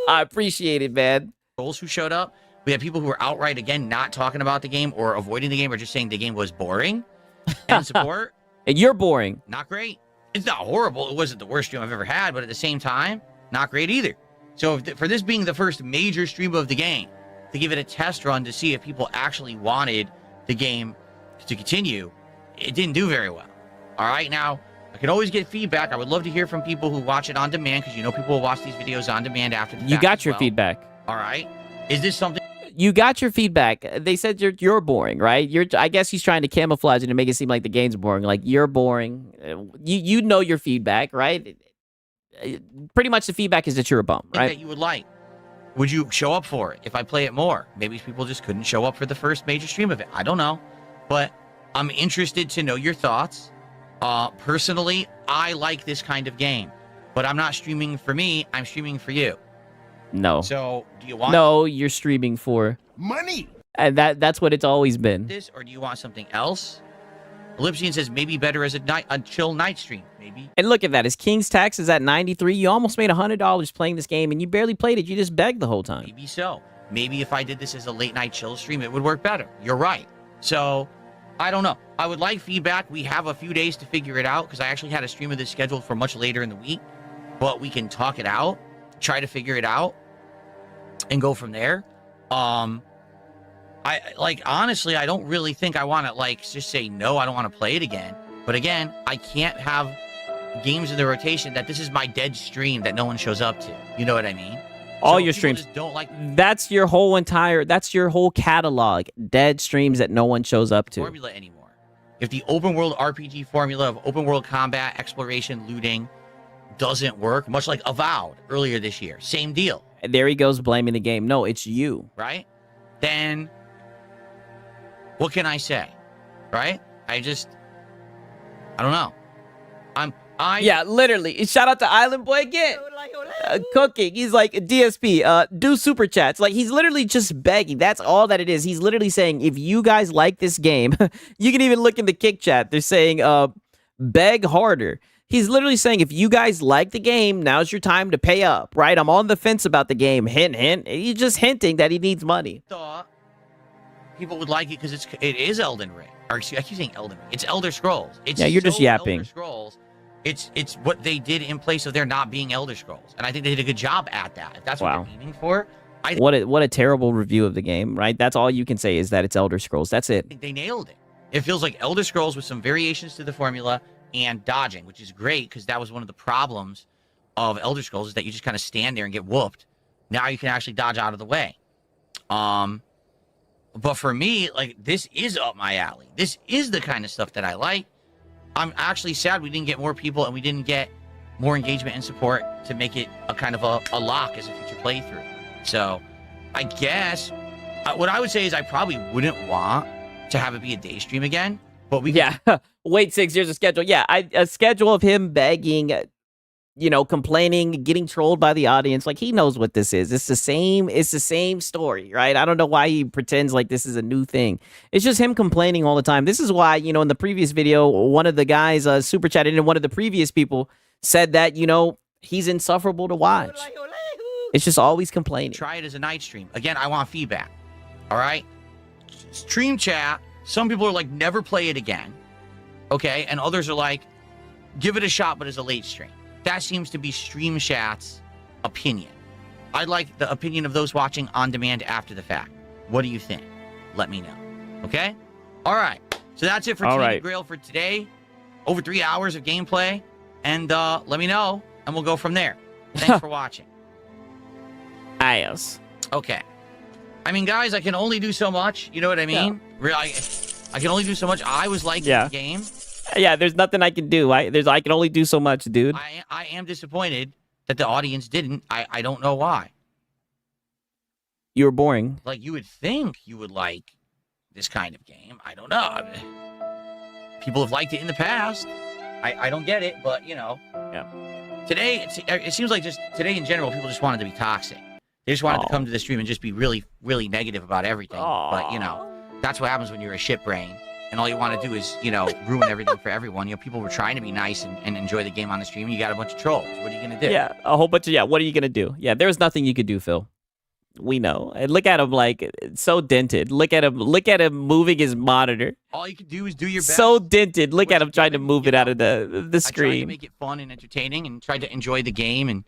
I appreciate it, man. Trolls who showed up. We had people who were outright, again, not talking about the game or avoiding the game or just saying the game was boring. And support. And you're boring. Not great. It's not horrible. It wasn't the worst stream I've ever had, but at the same time, not great either. So for this being the first major stream of the game, to give it a test run to see if people actually wanted the game to continue, it didn't do very well. All right, now, I can always get feedback. I would love to hear from people who watch it on demand, because you know people will watch these videos on demand after the fact. You got as your well. feedback. All right. Is this something... you got your feedback. They said you're boring, right? I guess he's trying to camouflage it to make it seem like the game's boring. Like you're boring. You know your feedback, right? Pretty much the feedback is that you're a bum, right? That you would like. Would you show up for it if I play it more? Maybe people just couldn't show up for the first major stream of it. I don't know, but I'm interested to know your thoughts. Personally, I like this kind of game, but I'm not streaming for me. I'm streaming for you. No. So, do you want No, you're streaming for money. And that's what it's always been. this, or do you want something else? Ellipsian says maybe better as a chill night stream. Maybe. And look at that. His King's Tax is at 93. You almost made $100 playing this game, and you barely played it. You just begged the whole time. Maybe so. Maybe if I did this as a late night chill stream, it would work better. You're right. So, I don't know. I would like feedback. We have a few days to figure it out because I actually had a stream of this scheduled for much later in the week. But we can talk it out, try to figure it out, and go from there. Honestly, I don't really think I want to just say no, I don't want to play it again. But again, I can't have games in the rotation that this is my dead stream that no one shows up to. You know what I mean? All So your people streams. just don't like That's your whole catalog. Dead streams that no one shows up to. formula anymore. If the open world RPG formula of open world combat, exploration, looting doesn't work, much like Avowed earlier this year, same deal, There he goes blaming the game. No, it's you. right? Then what can I say? Right? I don't know. Yeah, literally. Shout out to Island Boy again. Cooking. He's like, DSP, do super chats. Like, he's literally just begging. That's all that it is. He's literally saying, if you guys like this game, you can even look in the kick chat. They're saying, beg harder. He's literally saying, if you guys like the game, now's your time to pay up, right? I'm on the fence about the game. Hint, hint. He's just hinting that he needs money. Thought people would like it because it is Elden Ring. Or excuse, I keep saying Elden Ring. It's Elder Scrolls. It's Yeah, you're just yapping. Elder Scrolls. It's what they did in place of there not being Elder Scrolls, and I think they did a good job at that. If that's what Wow. they're aiming for, What a terrible review of the game, right? That's all you can say is that it's Elder Scrolls. That's it. think they nailed it. It feels like Elder Scrolls with some variations to the formula and dodging, which is great because that was one of the problems of Elder Scrolls is that you just kind of stand there and get whooped. Now you can actually dodge out of the way. But for me, this is up my alley. This is the kind of stuff that I like. I'm actually sad we didn't get more people and we didn't get more engagement and support to make it a kind of a lock as a future playthrough. So I guess what I would say is I probably wouldn't want to have it be a day stream again, but we can, Yeah. Wait 6 years of schedule. Yeah, a schedule of him begging, complaining, getting trolled by the audience. Like, he knows what this is. It's the same story, right? I don't know why he pretends like this is a new thing. It's just him complaining all the time. This is why, in the previous video, one of the guys super chatted and one of the previous people said that, he's insufferable to watch. It's just always complaining. try it as a night stream. Again, I want feedback. All right? Stream chat, some people are like, never play it again. Okay? And others are like, give it a shot, but as a late stream. That seems to be Stream Chat's opinion. I'd like the opinion of those watching on demand after the fact. What do you think? Let me know. Okay? All right. So that's it for Team Grail for today. Over 3 hours of gameplay. And let me know, and we'll go from there. Thanks for watching. Ayos. Okay. I mean, guys, I can only do so much. You know what I mean? Yeah. Really, I can only do so much. I was liking the game. Yeah, there's nothing I can do. I can only do so much, dude. I am disappointed that the audience didn't. I don't know why. You were boring. Like, you would think you would like this kind of game. I don't know. People have liked it in the past. I don't get it, but, Yeah. Today, it seems like just today in general, people just wanted to be toxic. They just wanted to come to the stream and just be really, really negative about everything. But, that's what happens when you're a shit brain. And all you want to do is, ruin everything for everyone. People were trying to be nice and enjoy the game on the stream. And you got a bunch of trolls. What are you going to do? Yeah, a whole bunch of, what are you going to do? Yeah, there's nothing you could do, Phil. We know. And look at him so dented. Look at him moving his monitor. All you can do is do your best. So dented. Look at him trying to move it out of the screen. I tried to make it fun and entertaining and tried to enjoy the game and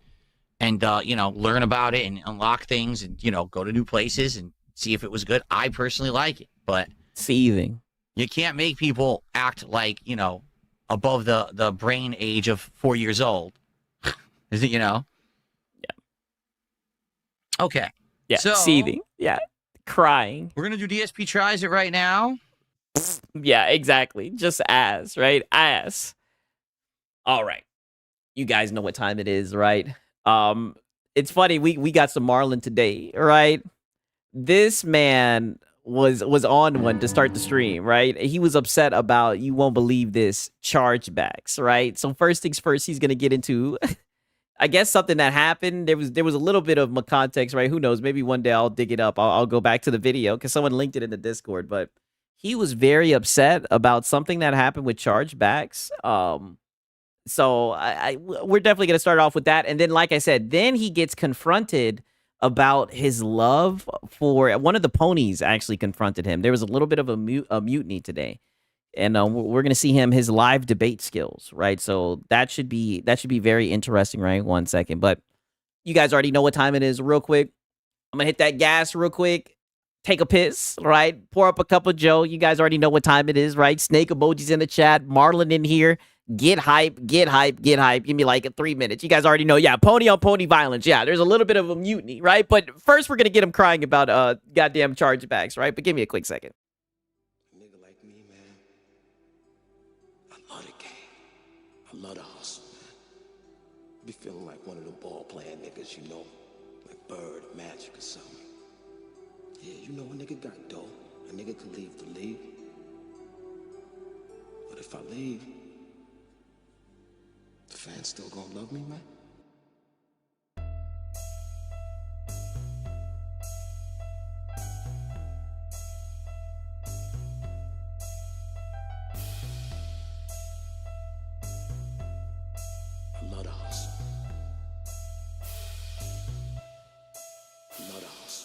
learn about it and unlock things and, go to new places and see if it was good. I personally like it, but seething. You can't make people act like, above the brain age of 4 years old. Is it, Yeah. Okay. Yeah, so, seething. Yeah. crying. We're gonna do DSP tries it right now. Yeah, exactly. Just ass, right? Ass. All right. You guys know what time it is, right? It's funny, we got some Marlon today, right? This man was on one to start the stream, right? He was upset about, you won't believe this, chargebacks, right? So first things first, he's gonna get into I guess something that happened. There was a little bit of context, right? Who knows? Maybe one day I'll dig it up. I'll go back to the video because someone linked it in the Discord. But he was very upset about something that happened with chargebacks. So we're definitely gonna start off with that, and then, like I said, then he gets confronted about his love for one of the ponies. Actually, confronted him. There was a little bit of a mutiny today. And we're gonna see his live debate skills, right? So that should be very interesting, right? 1 second, but you guys already know what time it is. Real quick, I'm gonna hit that gas real quick. Take a piss, right? Pour up a cup of Joe. You guys already know what time it is, right? Snake emojis in the chat. Marlon in here. Get hype, get hype, get hype. Give me like 3 minutes. You guys already know. Yeah, pony on pony violence. Yeah, there's a little bit of a mutiny, right? But first, we're gonna get him crying about goddamn chargebacks, right? But give me a quick second. I love the hustle, man. Be feeling like one of the ball playing niggas, you know, like Bird, Magic, or something. Yeah, you know, a nigga got dough. A nigga can leave the league. But if I leave, the fans still gonna love me, man? I love the hustle. I love the hustle.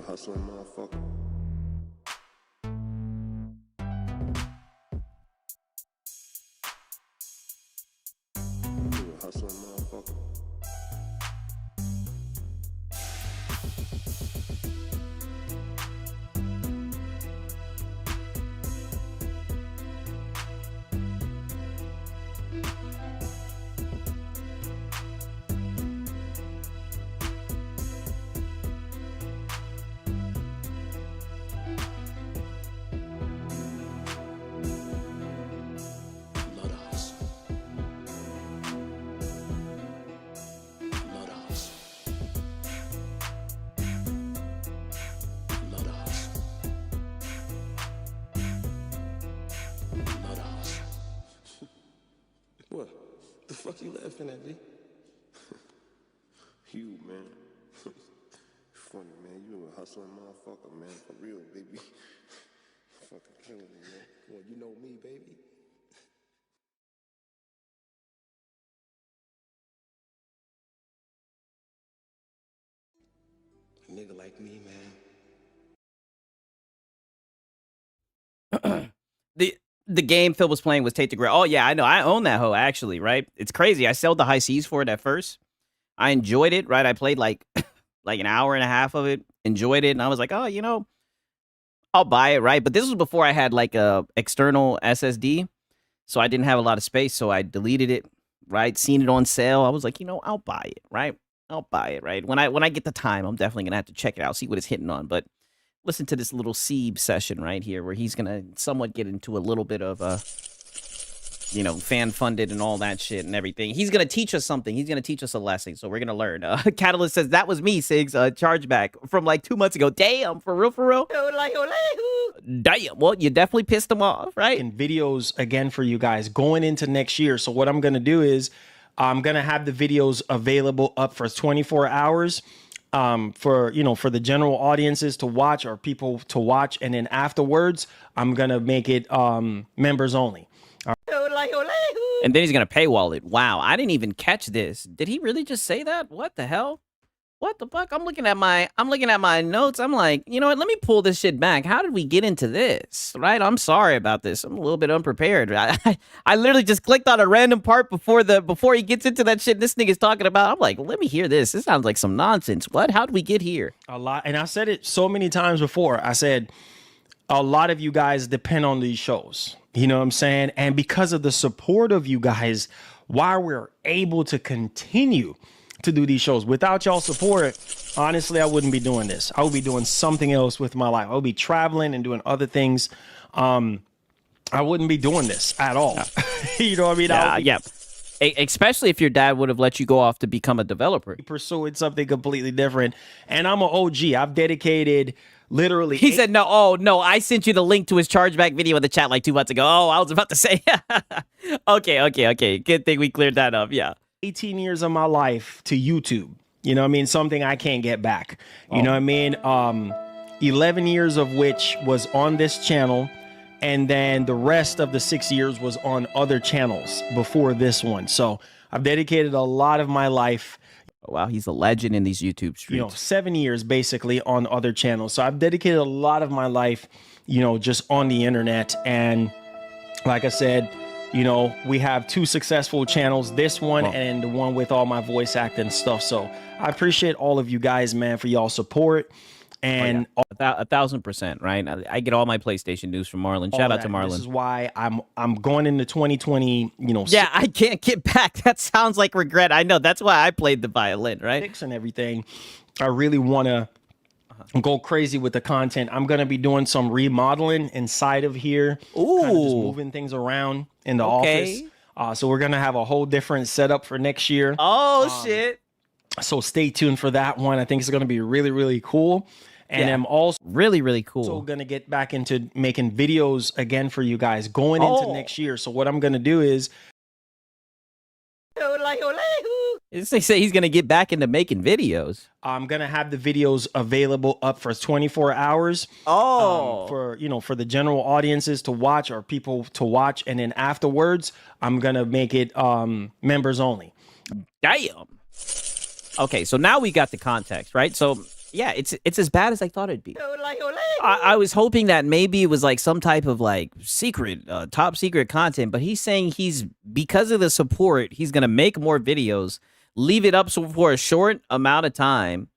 Hustling motherfucker. You a hustling motherfucker. What? The fuck you laughing at, me? You, man. Funny, man. You a hustling motherfucker, man. For real, baby. Fucking killing me, man. Well, you know me, baby. A nigga like me, man. The game Phil was playing was Tate the Grail. Oh yeah, I know. I own that hoe actually, right? It's crazy. I sold the high seas for it at first. I enjoyed it, right? I played like like an hour and a half of it, enjoyed it, and I was like, oh, you know, I'll buy it, right? But this was before I had like a external SSD, so I didn't have a lot of space, so I deleted it, right? Seen it on sale, I was like, you know, I'll buy it, right? I'll buy it, right? When I get the time, I'm definitely gonna have to check it out, see what it's hitting on. But listen to this little Sieb session right here, where he's gonna somewhat get into a little bit of you know, fan funded and all that shit and everything. He's gonna teach us something. He's gonna teach us a lesson, so we're gonna learn. Catalyst says that was me, Sigs, chargeback from like 2 months ago. Damn, for real, for real. Damn. Well, you definitely pissed him off, right? And videos again for you guys going into next year. So what I'm gonna do is I'm gonna have the videos available up for 24 hours. For you know, for the general audiences to watch or people to watch, and then afterwards I'm gonna make it members only. And then he's gonna paywall it. Wow, I didn't even catch this. Did he really just say that? What the hell? What the fuck? I'm looking at my notes. I'm like, you know what? Let me pull this shit back. How did we get into this? Right? I'm sorry about this. I'm a little bit unprepared. I literally just clicked on a random part before he gets into that shit this nigga's talking about. I'm like, let me hear this. This sounds like some nonsense. What? How did we get here? A lot. And I said it so many times before. I said a lot of you guys depend on these shows. You know what I'm saying? And because of the support of you guys, why we're able to continue to do these shows. Without y'all support, honestly, I wouldn't be doing this. I would be doing something else with my life. I would be traveling and doing other things. I wouldn't be doing this at all. You know what I mean? Yeah. Especially if your dad would have let you go off to become a developer. Pursuing something completely different. And I'm an OG. I've dedicated literally. He said, no, oh, no, I sent you the link to his chargeback video in the chat like 2 months ago. Oh, I was about to say. Okay. Good thing we cleared that up. Yeah. 18 years of my life to YouTube. You know what I mean? Something I can't get back. You know what I mean? 11 years of which was on this channel. And then the rest of the 6 years was on other channels before this one. So I've dedicated a lot of my life. Oh, wow, he's a legend in these YouTube streets. You know, 7 years basically on other channels. So I've dedicated a lot of my life, you know, just on the internet. And like I said, you know, we have 2 successful channels, this one and the one with all my voice acting stuff. So I appreciate all of you guys, man, for y'all support. And 1,000%, right? I get all my PlayStation news from Marlon. Shout out to Marlon. This is why I'm going into 2020, you know. Yeah, I can't get back. That sounds like regret. I know. That's why I played the violin, right? And everything. I really want to go crazy with the content. I'm going to be doing some remodeling inside of here. Ooh. Kind of just moving things around in the office. So we're going to have a whole different setup for next year. Oh, shit. So stay tuned for that one. I think it's going to be really, really cool. And I'm also really cool. So going to get back into making videos again for you guys going into next year. So what I'm going to do is they say he's going to get back into making videos. I'm going to have the videos available up for 24 hours. For, you know, for the general audiences to watch or people to watch. And then afterwards, I'm going to make it members only. Damn. Okay, so now we got the context, right? So yeah, it's as bad as I thought it'd be. I was hoping that maybe it was like some type of like secret, top secret content, but he's saying because of the support, he's gonna make more videos, leave it up for a short amount of time,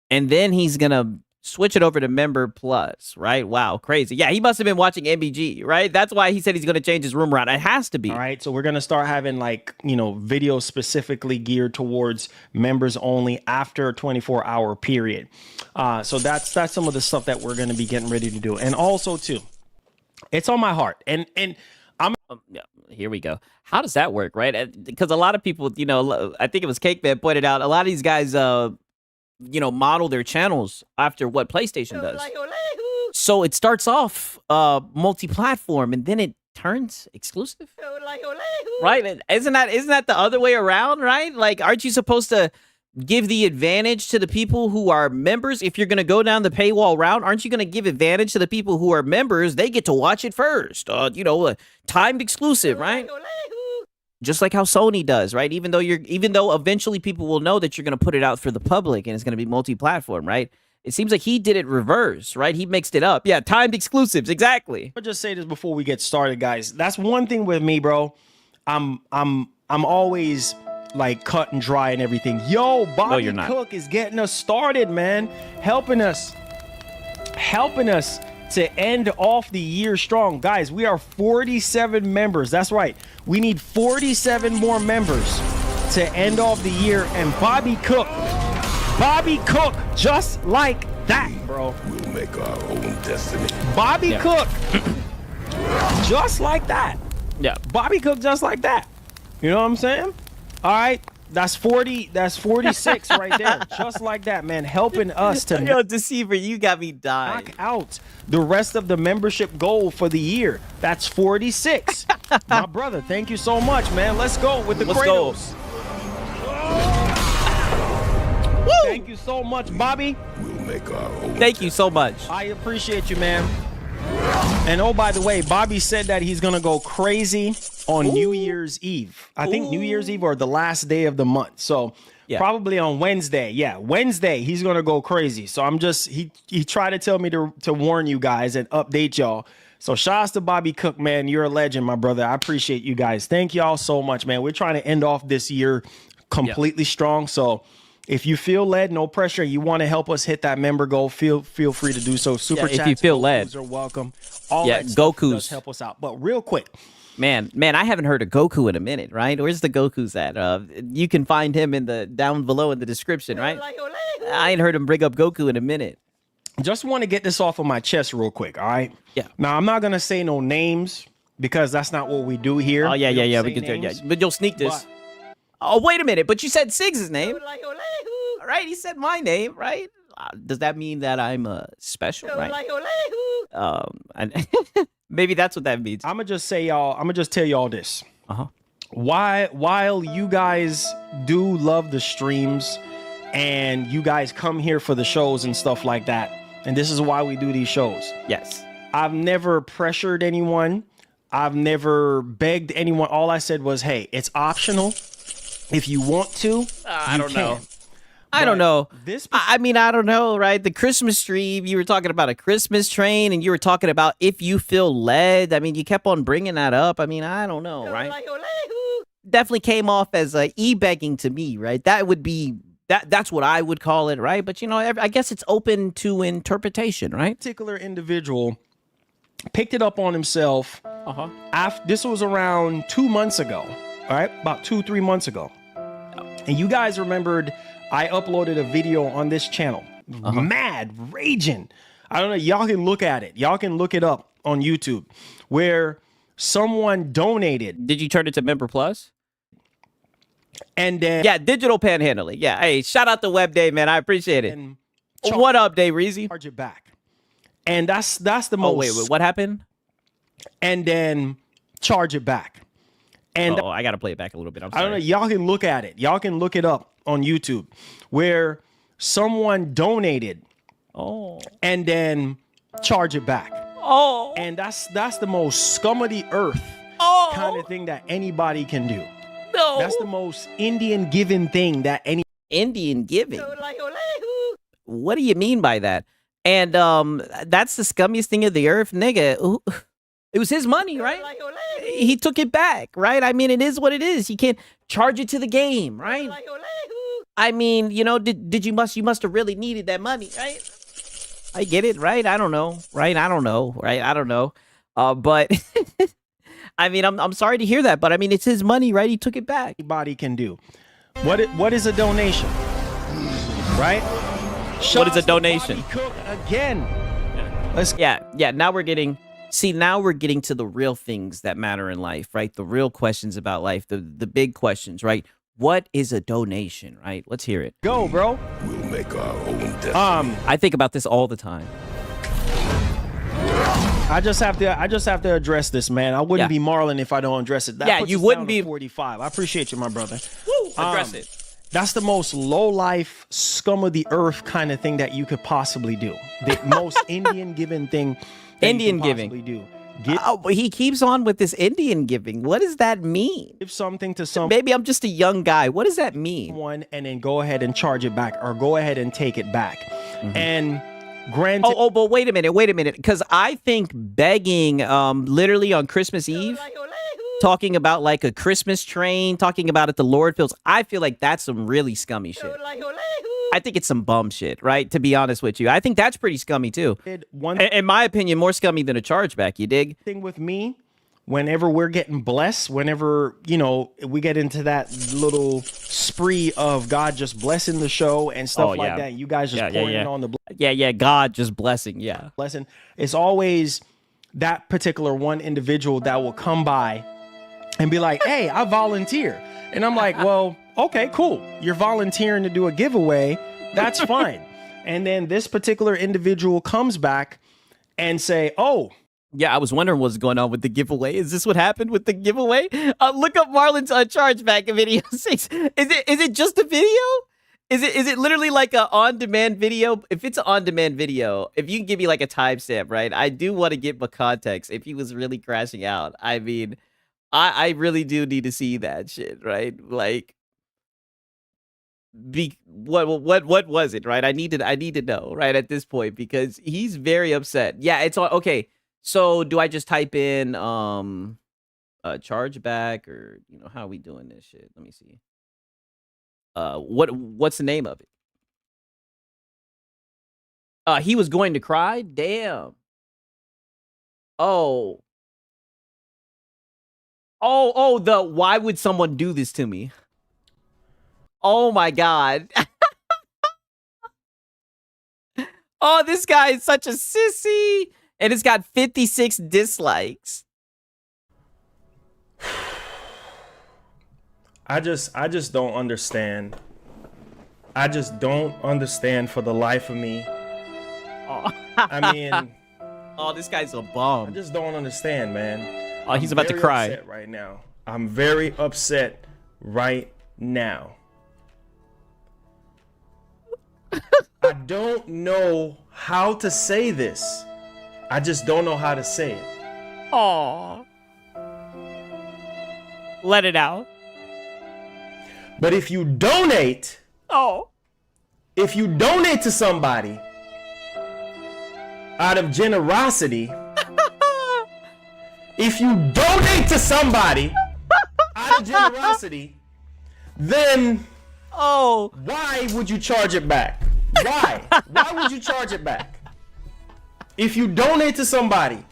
and then he's gonna switch it over to Member Plus, right? Wow, crazy. Yeah, he must have been watching MBG, right? That's why he said he's going to change his room around. It has to be. All right, so we're going to start having like, you know, videos specifically geared towards members only after a 24-hour period. So that's some of the stuff that we're going to be getting ready to do. And also, too, it's on my heart. And I'm... yeah, here we go. How does that work, right? Because a lot of people, you know, I think it was Cake Man pointed out, a lot of these guys... you know, model their channels after what PlayStation does. So it starts off multi-platform and then it turns exclusive. Right? Isn't that the other way around, right? Like, aren't you supposed to give the advantage to the people who are members? If you're going to go down the paywall route, aren't you going to give advantage to the people who are members? They get to watch it first. You know, timed exclusive, right? Just like how Sony does, right? Even though eventually people will know that you're going to put it out for the public and it's going to be multi-platform, right? It seems like he did it reverse, right? He mixed it up. Yeah, timed exclusives, exactly. I'll just say this before we get started, guys. That's one thing with me, bro. I'm always like cut and dry and everything. Yo, Bobby you're not. Cook is getting us started, man. Helping us to end off the year strong. Guys, we are 47 members. That's right. We need 47 more members to end off the year. And Bobby Cook, just like that, bro. We'll make our own destiny. Bobby Cook, just like that. Yeah. Bobby Cook, just like that. You know what I'm saying? All right. That's 46 right there. Just like that, man. Helping us to Yo, Deceiver, you got me dying. knock out the rest of the membership goal for the year. That's 46. My brother, thank you so much, man. Let's go with the Kratos. Thank you so much, Bobby. We'll make our own. Thank you so much. I appreciate you, man. And oh, by the way, Bobby said that he's going to go crazy on New Year's Eve. I think New Year's Eve or the last day of the month. So probably on Wednesday. Yeah, Wednesday, he's going to go crazy. So I'm just, he tried to tell me to warn you guys and update y'all. So shout out to Bobby Cook, man. You're a legend, my brother. I appreciate you guys. Thank y'all so much, man. We're trying to end off this year completely strong. So if you feel led, no pressure, you want to help us hit that member goal, feel free to do so. Super chats, if you feel led, are welcome. All that Goku's does help us out. But real quick, man, I haven't heard of Goku in a minute, right? Where's the Goku's at? You can find him in the down below in the description, right? I ain't heard him bring up Goku in a minute. Just want to get this off of my chest real quick, all right? Yeah. Now I'm not gonna say no names because that's not what we do here. Oh yeah, we can do it. Yeah, but you'll sneak this. Oh, wait a minute. But you said Siggs' name. All right, he said my name, right? Does that mean that I'm special, right? Maybe that's what that means. I'm gonna just say y'all. I'm gonna just tell y'all this. Why? While you guys do love the streams, and you guys come here for the shows and stuff like that, and this is why we do these shows. Yes. I've never pressured anyone. I've never begged anyone. All I said was, hey, it's optional. If you want to, I don't know. I don't know. I mean, I don't know, right? The Christmas tree, you were talking about a Christmas train, and you were talking about if you feel led. I mean, you kept on bringing that up. I mean, I don't know, right? Definitely came off as e-begging to me, right? That would be, that's what I would call it, right? But, you know, I guess it's open to interpretation, right? Particular individual picked it up on himself. This was around 2 months ago, all right? About 2-3 months ago. And you guys remembered I uploaded a video on this channel. Mad, raging. I don't know. Y'all can look at it. Y'all can look it up on YouTube where someone donated. Did you turn it to Member Plus? And then... Yeah, digital panhandling. Yeah. Hey, shout out to Web Day, man. I appreciate it. What up, Day Reezy? Charge it back. And that's the most... Oh, wait, what happened? And then charge it back. And I got to play it back a little bit. I'm sorry. I don't know. Y'all can look at it. Y'all can look it up on YouTube where someone donated. And then charge it back. And that's the most scum of the earth kind of thing that anybody can do. That's the most Indian giving thing that any Indian giving. What do you mean by that? And that's the scummiest thing of the earth, nigga. It was his money, right? He took it back, right? I mean, it is what it is. You can't charge it to the game, right? I mean, you know, you must have really needed that money, right? I get it, right? I don't know, right? I don't know, right? I don't know. But I mean, I'm sorry to hear that, but I mean, it's his money, right? He took it back. Anybody can do. What is a donation? Right? What is a donation? Cook again. Yeah. Now we're getting to the real things that matter in life, right? The real questions about life, the big questions, right? What is a donation, right? Let's hear it. Go, bro. We'll make our own destiny. I think about this all the time. I just have to address this, man. I wouldn't be Marlon if I don't address it. That puts you us wouldn't down to be 45. I appreciate you, my brother. Woo, address it. That's the most low-life, scum of the earth kind of thing that you could possibly do. The most Indian giving thing that Indian you could giving. possibly do. But he keeps on with this Indian giving. What does that mean? Give something to someone. Maybe I'm just a young guy. What does that mean? And then go ahead and charge it back or go ahead and take it back. And granted, but wait a minute, because I think begging, literally on Christmas Eve, talking about like a Christmas train, talking about it, the Lord feels. I feel like that's some really scummy shit. I think it's some bum shit, right? To be honest with you, I think that's pretty scummy too. In my opinion, more scummy than a chargeback. You dig? Thing with me, whenever we're getting blessed, whenever, you know, we get into that little spree of God just blessing the show and stuff like that, you guys just pouring it on the God just blessing, blessing. It's always that particular one individual that will come by and be like, hey, I volunteer. And I'm like, well, okay, cool. You're volunteering to do a giveaway. That's fine. And then this particular individual comes back and say, oh, yeah, I was wondering what's going on with the giveaway. Is this what happened with the giveaway? Look up Marlon's chargeback video 6. Is it just a video? Is it literally like a on-demand video? If it's an on-demand video, if you can give me like a timestamp, right? I do want to get my context. If he was really crashing out, I mean, I really do need to see that shit, right? Like, what was it, right? I need to know, right, at this point, because he's very upset. Yeah, it's on. Okay, so do I just type in chargeback, or how are we doing this shit? Let me see. What's the name of it? He was going to cry. Damn. Oh, the why would someone do this to me? Oh my God. Oh, this guy is such a sissy. And it's got 56 dislikes. I just don't understand. I just don't understand for the life of me. Oh. I mean, oh, this guy's a bum. I just don't understand, man. Oh, he's about to cry upset right now. I'm very upset right now. I don't know how to say this. I just don't know how to say it. Oh, let it out. But if you donate, if you donate to somebody out of generosity, if you donate to somebody out of generosity, then why would you charge it back? Why? Why would you charge it back? If you donate to somebody,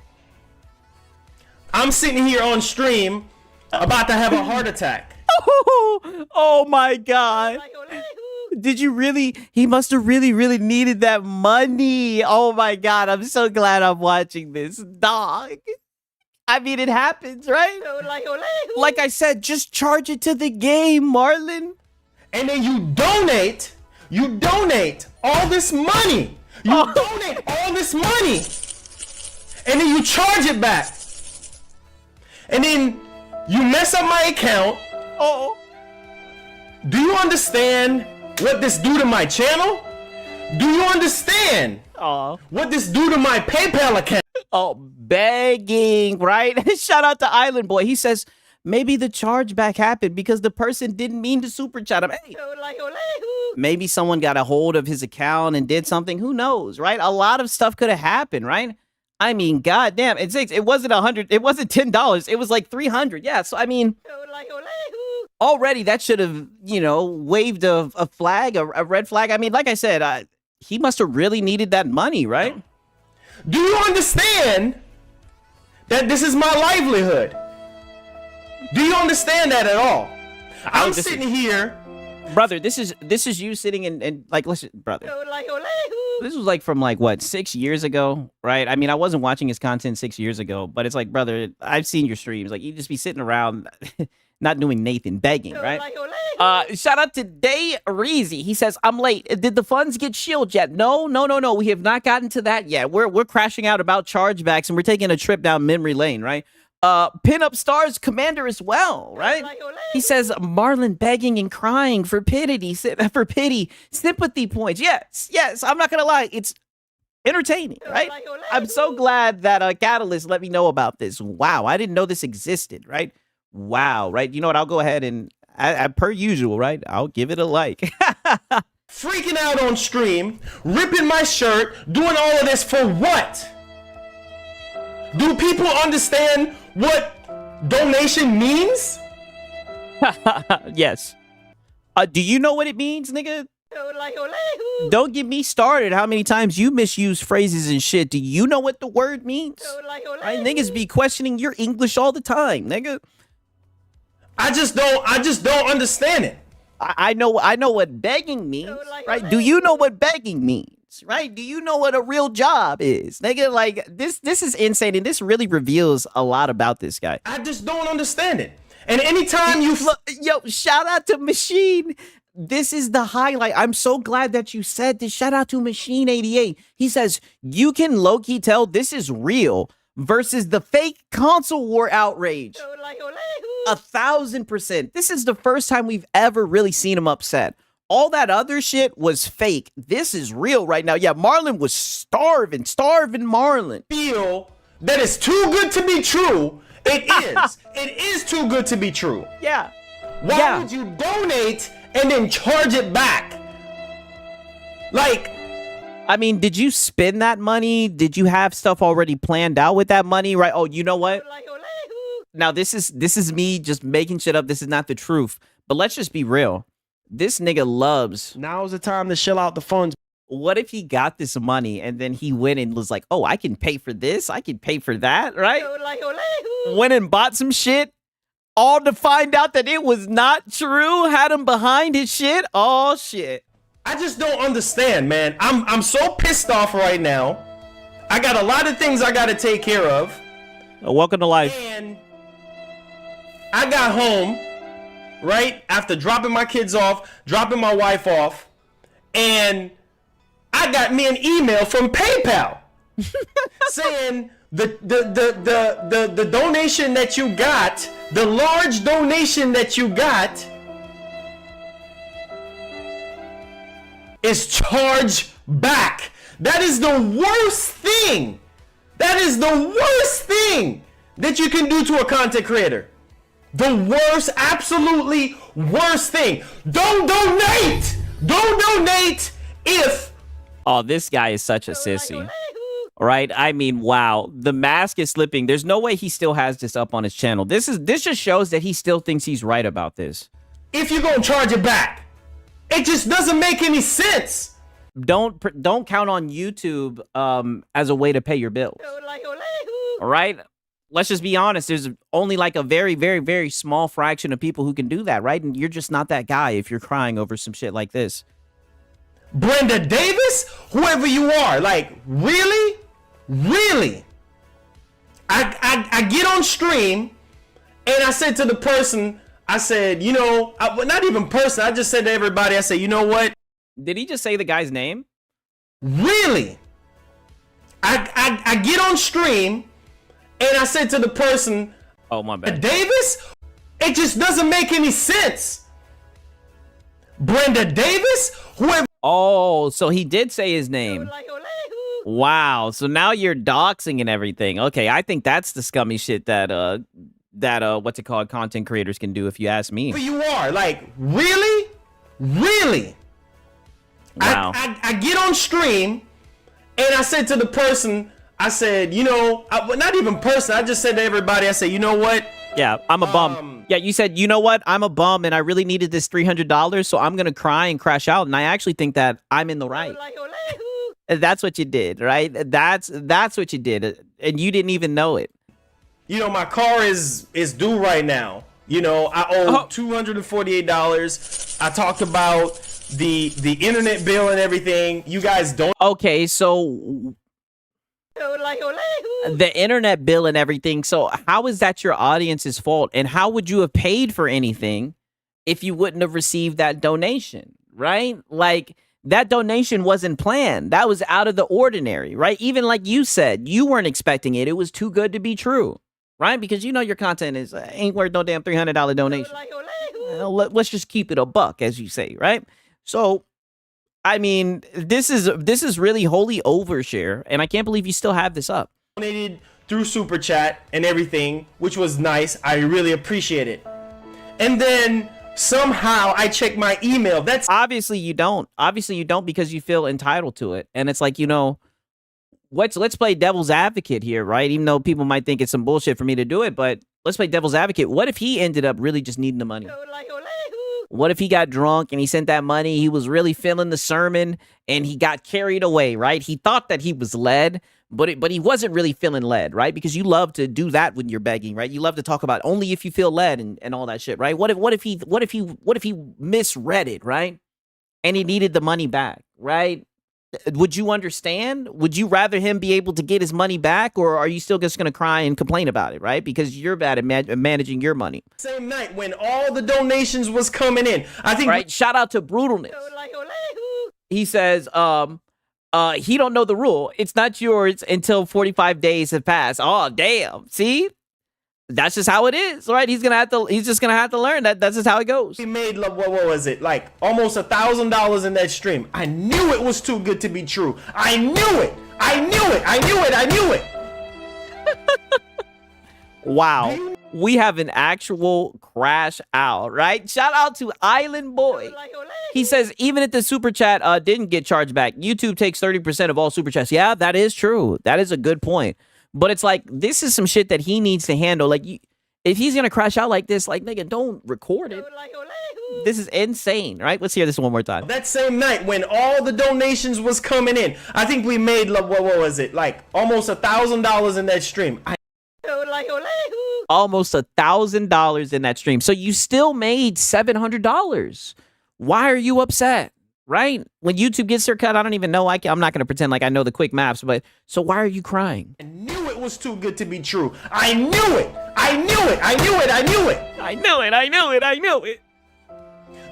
I'm sitting here on stream about to have a heart attack. Oh my God. Did you really? He must have really needed that money. Oh my God. I'm so glad I'm watching this. Dog. I mean, it happens, right? Like I said, just charge it to the game, Marlon. And then you donate all this money. You donate all this money. And then you charge it back. And then you mess up my account. Do you understand what this do to my channel? Do you understand what this do to my PayPal account? Oh, begging, right? Shout out to Island Boy. He says, maybe the chargeback happened because the person didn't mean to super chat him. Hey, maybe someone got a hold of his account and did something. Who knows, right? A lot of stuff could have happened, right? I mean, goddamn, it wasn't $100. It wasn't $10. It was like $300. Yeah, so I mean, already that should have, waved a flag, a red flag. I mean, like I said, he must have really needed that money, right? Do you understand that this is my livelihood? Do you understand that at all? I'm sitting here. Brother, this is you sitting and like, listen, brother. This was like from like, what, 6 years ago, right? I mean, I wasn't watching his content 6 years ago, but it's like, brother, I've seen your streams. Like, you just be sitting around not doing Nathan, begging, right? Shout out to Day Reezy. He says, I'm late. Did the funds get shielded yet? No. We have not gotten to that yet. We're crashing out about chargebacks and we're taking a trip down memory lane, right? Pinup Stars Commander as well, right? He says Marlon begging and crying for pity, sympathy points. Yes, I'm not gonna lie, it's entertaining, right? I'm so glad that Catalyst let me know about this. Wow, I didn't know this existed, right? Wow, right? You know what? I'll go ahead and, per usual, right? I'll give it a like. freaking out on stream, ripping my shirt, doing all of this for what? Do people understand what donation means? Yes. Do you know what it means, nigga? Don't get me started. How many times you misuse phrases and shit? Do you know what the word means? Right? Niggas be questioning your English all the time, nigga. I just don't understand it. I know what begging means, right? Do you know what begging means, right? Do you know what a real job is, nigga? Like this is insane, and this really reveals a lot about this guy. I just don't understand it. And anytime you yo, shout out to Machine. This is the highlight. I'm so glad that you said this. Shout out to Machine 88. He says you can low-key tell this is real versus the fake console war outrage. 1,000%. This is the first time we've ever really seen him upset. All that other shit was fake. This is real right now. Yeah, Marlon was starving Marlon. Feel that it's too good to be true. It is. It is too good to be true. Yeah. Why would you donate and then charge it back? Like, I mean, did you spend that money? Did you have stuff already planned out with that money? Right? Oh, you know what? Now, this is me just making shit up. This is not the truth. But let's just be real. This nigga loves. Now's the time to shell out the funds. What if he got this money and then he went and was like, oh, I can pay for this. I can pay for that, right? Went and bought some shit. All to find out that it was not true. Had him behind his shit. Oh, shit. I just don't understand, man. I'm so pissed off right now. I got a lot of things I got to take care of. Welcome to life. And I got home, right, after dropping my kids off, dropping my wife off, and I got me an email from PayPal saying the donation that you got, the large donation that you got, is charged back. That is the worst thing. That is the worst thing that you can do to a content creator. The worst, absolutely worst thing. Don't donate. Don't donate if. Oh, this guy is such a sissy. Right? I mean, wow. The mask is slipping. There's no way he still has this up on his channel. This just shows that he still thinks he's right about this. If you're gonna charge it back, it just doesn't make any sense. Don't count on YouTube as a way to pay your bills. All right? Let's just be honest. There's only like a very, very, very small fraction of people who can do that, right? And you're just not that guy if you're crying over some shit like this. Brenda Davis, whoever you are, like, really? Really? I get on stream and I said to the person, I said, you know, not even person, I just said to everybody, I said, you know what? Did he just say the guy's name? Really? I get on stream and I said to the person, oh, my bad. Davis? It just doesn't make any sense. Brenda Davis? Whoever. Oh, so he did say his name. Wow. So now you're doxing and everything. Okay, I think that's the scummy shit that what's it called, content creators can do, if you ask me. Whoever you are, like, really? Really? Wow. I get on stream and I said to the person, I said, you know, not even person, I just said to everybody, I said, you know what? Yeah, I'm a bum. Yeah, you said, you know what? I'm a bum and I really needed this $300, so I'm going to cry and crash out. And I actually think that I'm in the right. That's what you did, right? That's what you did. And you didn't even know it. You know, my car is due right now. You know, I owe $248. I talked about the internet bill and everything. You guys don't. Okay, so the internet bill and everything. So how is that your audience's fault? And how would you have paid for anything if you wouldn't have received that donation, right? Like, that donation wasn't planned. That was out of the ordinary, right? Even like you said, you weren't expecting it. It was too good to be true, right? Because you know your content is ain't worth no damn $300 donation. Let's just keep it a buck, as you say, right? So, I mean, this is really wholly overshare, and I can't believe you still have this up. Donated through Super Chat and everything, which was nice. I really appreciate it. And then somehow I check my email. That's Obviously you don't. Obviously you don't because you feel entitled to it. And it's like, you know, let's play devil's advocate here, right? Even though people might think it's some bullshit for me to do it, but let's play devil's advocate. What if he ended up really just needing the money? What if he got drunk and he sent that money? He was really feeling the sermon and he got carried away, right? He thought that he was led, but he wasn't really feeling led, right? Because you love to do that when you're begging, right? You love to talk about only if you feel led and all that shit, right? What if he misread it, right? And he needed the money back, right? Would you understand? Would you rather him be able to get his money back, or are you still just going to cry and complain about it, right? Because you're bad at managing your money. same night when all the donations was coming in. I think right. Shout out to Brutalness. He says, he don't know the rule. It's not yours until 45 days have passed. Oh, damn. See? That's just how it is, right? He's just gonna have to learn that. That's just how it goes. He made, what was it, like almost $1,000 in that stream. I knew it was too good to be true. I knew it. Wow. We have an actual crash out, right? Shout out to Island Boy. He says, even if the super chat didn't get charged back, YouTube takes 30% of all super chats. Yeah, that is true. That is a good point. But it's like, this is some shit that he needs to handle. Like, if he's going to crash out like this, like, nigga, don't record it. This is insane, right? Let's hear this one more time. That same night when all the donations was coming in, I think we made, what was it, like almost $1,000 in that stream. Almost $1,000 in that stream. So you still made $700. Why are you upset? Right? When YouTube gets their cut, I don't even know. I'm not going to pretend like I know the quick maps, but so why are you crying? I knew it was too good to be true. I knew it.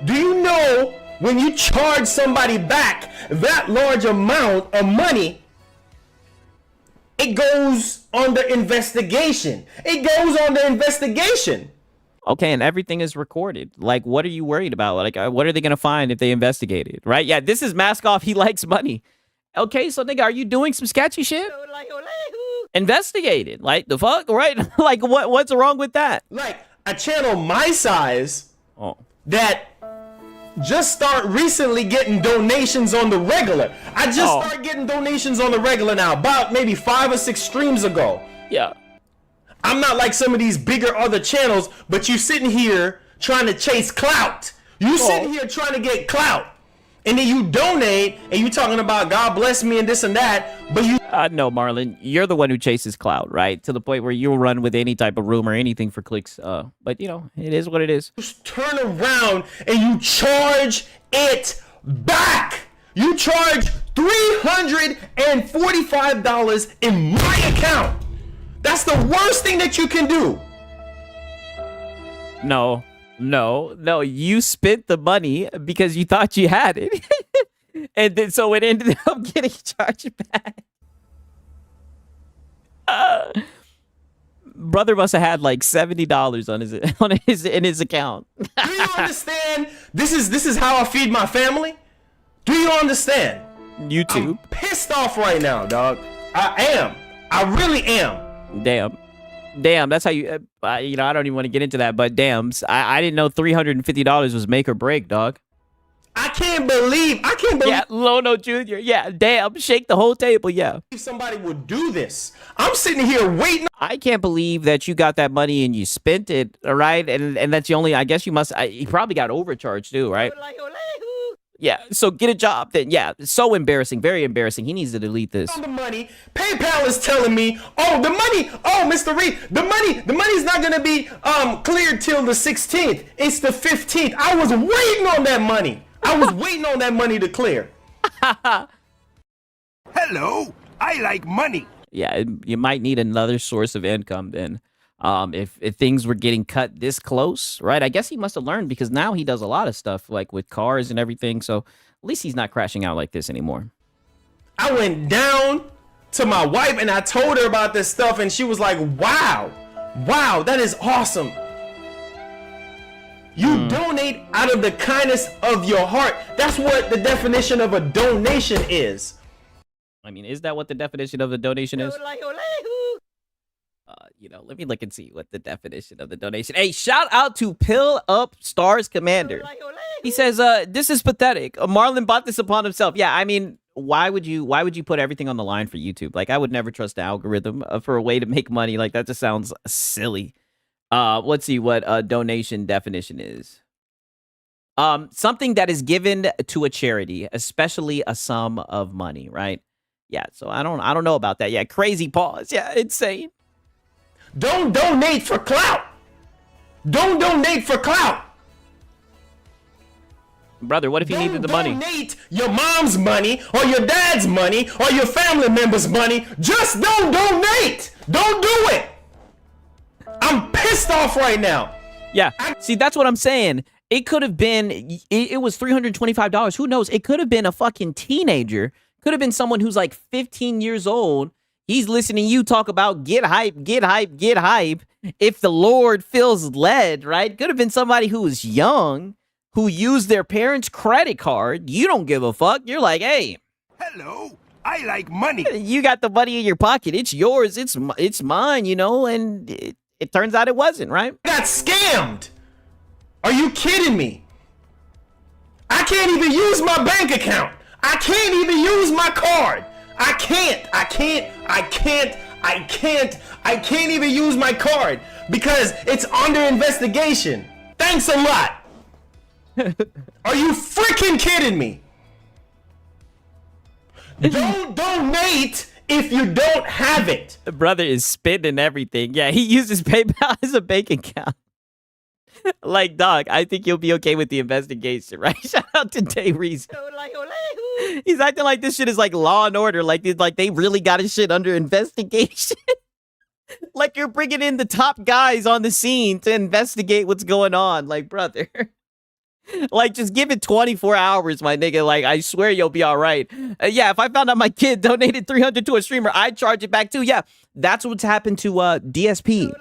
Do you know when you charge somebody back that large amount of money, it goes under investigation. Okay, and everything is recorded. Like, what are you worried about? Like, what are they going to find if they investigate it, right? Yeah, this is Mask Off. He likes money. Okay, so, nigga, are you doing some sketchy shit? Investigate it. Like, the fuck, right? Like, what's wrong with that? Like, a channel my size that just start recently getting donations on the regular. I just start getting donations on the regular now, about maybe 5 or 6 streams ago. Yeah. I'm not like some of these bigger other channels, but you sitting here trying to chase clout. You sitting here trying to get clout. And then you donate and you talking about God bless me and this and that, but you... No, Marlon, you're the one who chases clout, right? To the point where you'll run with any type of rumor, anything for clicks. But, you know, it is what it is. Just turn around and you charge it back. You charge $345 in my account. That's the worst thing that you can do. No, you spent the money because you thought you had it. And then so it ended up getting charged back. Brother must have had like $70 in his account. Do you understand? This is how I feed my family. Do you understand? YouTube. I'm pissed off right now, dog. I really am. Damn, that's how you I don't even want to get into that, but damn, I didn't know $350 was make or break, dog. I can't believe Yeah, Lono Jr. Yeah, damn, shake the whole table. Yeah, somebody would do this. I'm sitting here waiting. I can't believe that you got that money and you spent it. All right, and that's the only. I guess you must. He probably got overcharged too, right? Yeah, so get a job then. Yeah, it's so embarrassing, very embarrassing. He needs to delete this. The money, PayPal is telling me, Mr. Reed, the money's not gonna be cleared till the 16th. It's the 15th. I was waiting on that money. To clear. Hello, I like money. Yeah, you might need another source of income then. If things were getting cut this close, right? I guess he must have learned because now he does a lot of stuff like with cars and everything. So at least he's not crashing out like this anymore. I went down to my wife and I told her about this stuff and she was like, wow, that is awesome. You donate out of the kindness of your heart. That's what the definition of a donation is. I mean, is that what the definition of a donation is? let me look and see what the definition of the donation. Hey, shout out to Pill Up Stars Commander. He says, this is pathetic. Marlon bought this upon himself. Yeah, I mean, why would you put everything on the line for YouTube? Like, I would never trust the algorithm for a way to make money. Like, that just sounds silly. Let's see what a donation definition is. Something that is given to a charity, especially a sum of money, right? Yeah, so I don't know about that. Yeah, crazy pause. Yeah, insane. Don't donate for clout. Don't donate for clout. Brother, what if you needed the money? Don't donate your mom's money or your dad's money or your family member's money. Just don't donate. Don't do it. I'm pissed off right now. Yeah, see, that's what I'm saying. It could have been, it was $325. Who knows? It could have been a fucking teenager. Could have been someone who's like 15 years old. He's listening to you talk about get hype, get hype, get hype. If the Lord feels led, right? Could have been somebody who was young, who used their parents' credit card. You don't give a fuck. You're like, hey. Hello, I like money. You got the money in your pocket. It's yours. It's mine, and it turns out it wasn't, right? I got scammed. Are you kidding me? I can't even use my bank account. I can't even use my card. I can't even use my card because it's under investigation. Thanks a lot. Are you freaking kidding me? Don't donate if you don't have it. The brother is spending everything. Yeah, he uses PayPal as a bank account. Like, dog, I think you'll be okay with the investigation, right? Shout out to Day Reese. He's acting like this shit is like Law and Order. Like they really got his shit under investigation. Like you're bringing in the top guys on the scene to investigate what's going on. Like, brother. Like, just give it 24 hours, my nigga. Like, I swear you'll be all right. Yeah, if I found out my kid donated $300 to a streamer, I'd charge it back too. Yeah, that's what's happened to DSP.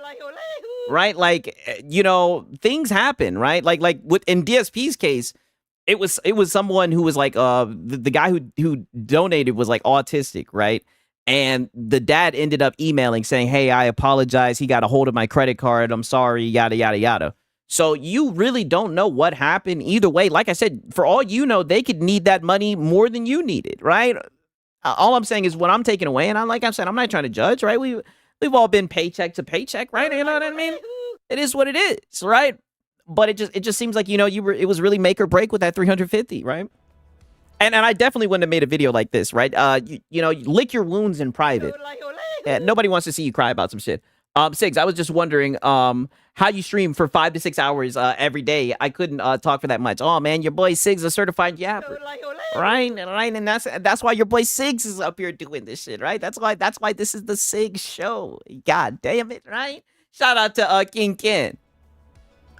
Right? Like, things happen, right? Like in DSP's case, it was someone who was like, the guy who donated was like autistic, right? And the dad ended up emailing saying, hey, I apologize. He got a hold of my credit card. I'm sorry, yada, yada, yada. So you really don't know what happened either way. Like I said, for all you know, they could need that money more than you needed, right? All I'm saying is what I'm taking away. And like I said, I'm not trying to judge, right? We've all been paycheck to paycheck, right? You know what I mean? It is what it is, right? But it just seems like, it was really make or break with that 350, right? And I definitely wouldn't have made a video like this, right? You lick your wounds in private. Yeah, nobody wants to see you cry about some shit. Sigs, I was just wondering how you stream for 5 to 6 hours every day. I couldn't talk for that much. Oh man, your boy Sigs a certified yapper, right? And that's why your boy Sigs is up here doing this shit, right? That's why this is the Sigs show. God damn it, right? Shout out to King Ken.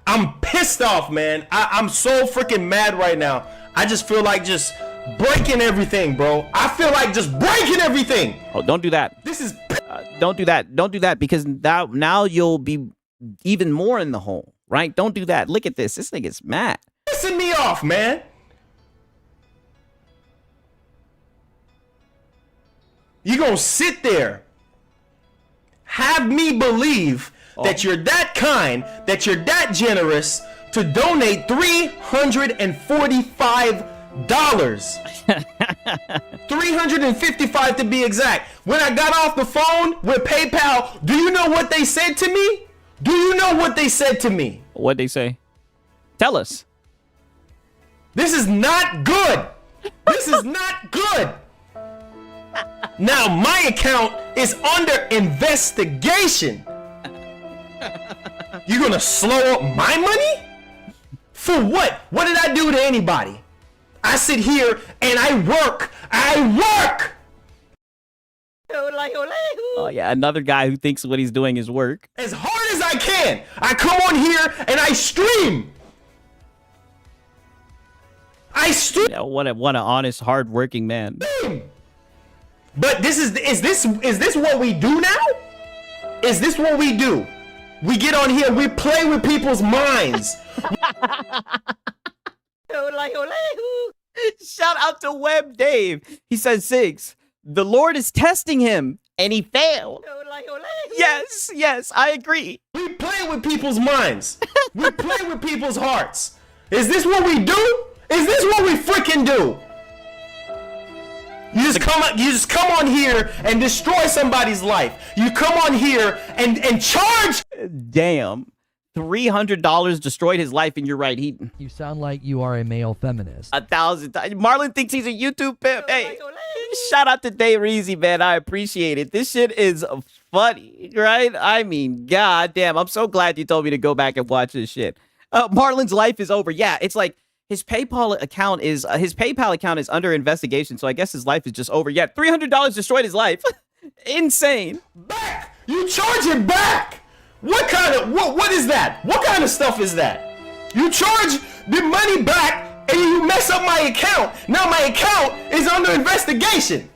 I'm pissed off, man. I'm so freaking mad right now. I just feel like just breaking everything, bro. I feel like just breaking everything. Oh, don't do that. This is don't do that. Don't do that because now you'll be even more in the hole, right? Don't do that. Look at this. This nigga's mad. Pissing me off, man. You gonna sit there, have me believe that you're that kind, that you're that generous to donate $345. $355 to be exact. When I got off the phone with PayPal, do you know what they said to me? Do you know what they said to me? What'd they say? Tell us. This is not good. This is not good. Now my account is under investigation. You're gonna slow up my money? For what? What did I do to anybody? I sit here and I work. Oh yeah, another guy who thinks what he's doing is work. As hard as I can. I come on here and I stream. Yeah, what an honest, hard-working man. But is this what we do now? Is this what we do? We get on here, we play with people's minds. Shout out to Web Dave. He says, Sigs, the Lord is testing him, and he failed. Yes, I agree. We play with people's minds. We play with people's hearts. Is this what we do? Is this what we freaking do? You just come on here and destroy somebody's life. You come on here and charge. Damn. $300 destroyed his life, and you're right. You sound like you are a male feminist. 1,000 times. Marlon thinks he's a YouTube pimp. Hey, shout out to Dave Reezy, man. I appreciate it. This shit is funny, right? I mean, goddamn. I'm so glad you told me to go back and watch this shit. Marlon's life is over. Yeah, it's like his PayPal account is under investigation, so I guess his life is just over. Yeah, $300 destroyed his life. Insane. Back. You charge it back. What kind of what is that? What kind of stuff is that? You charge the money back and you mess up my account. Now my account is under investigation.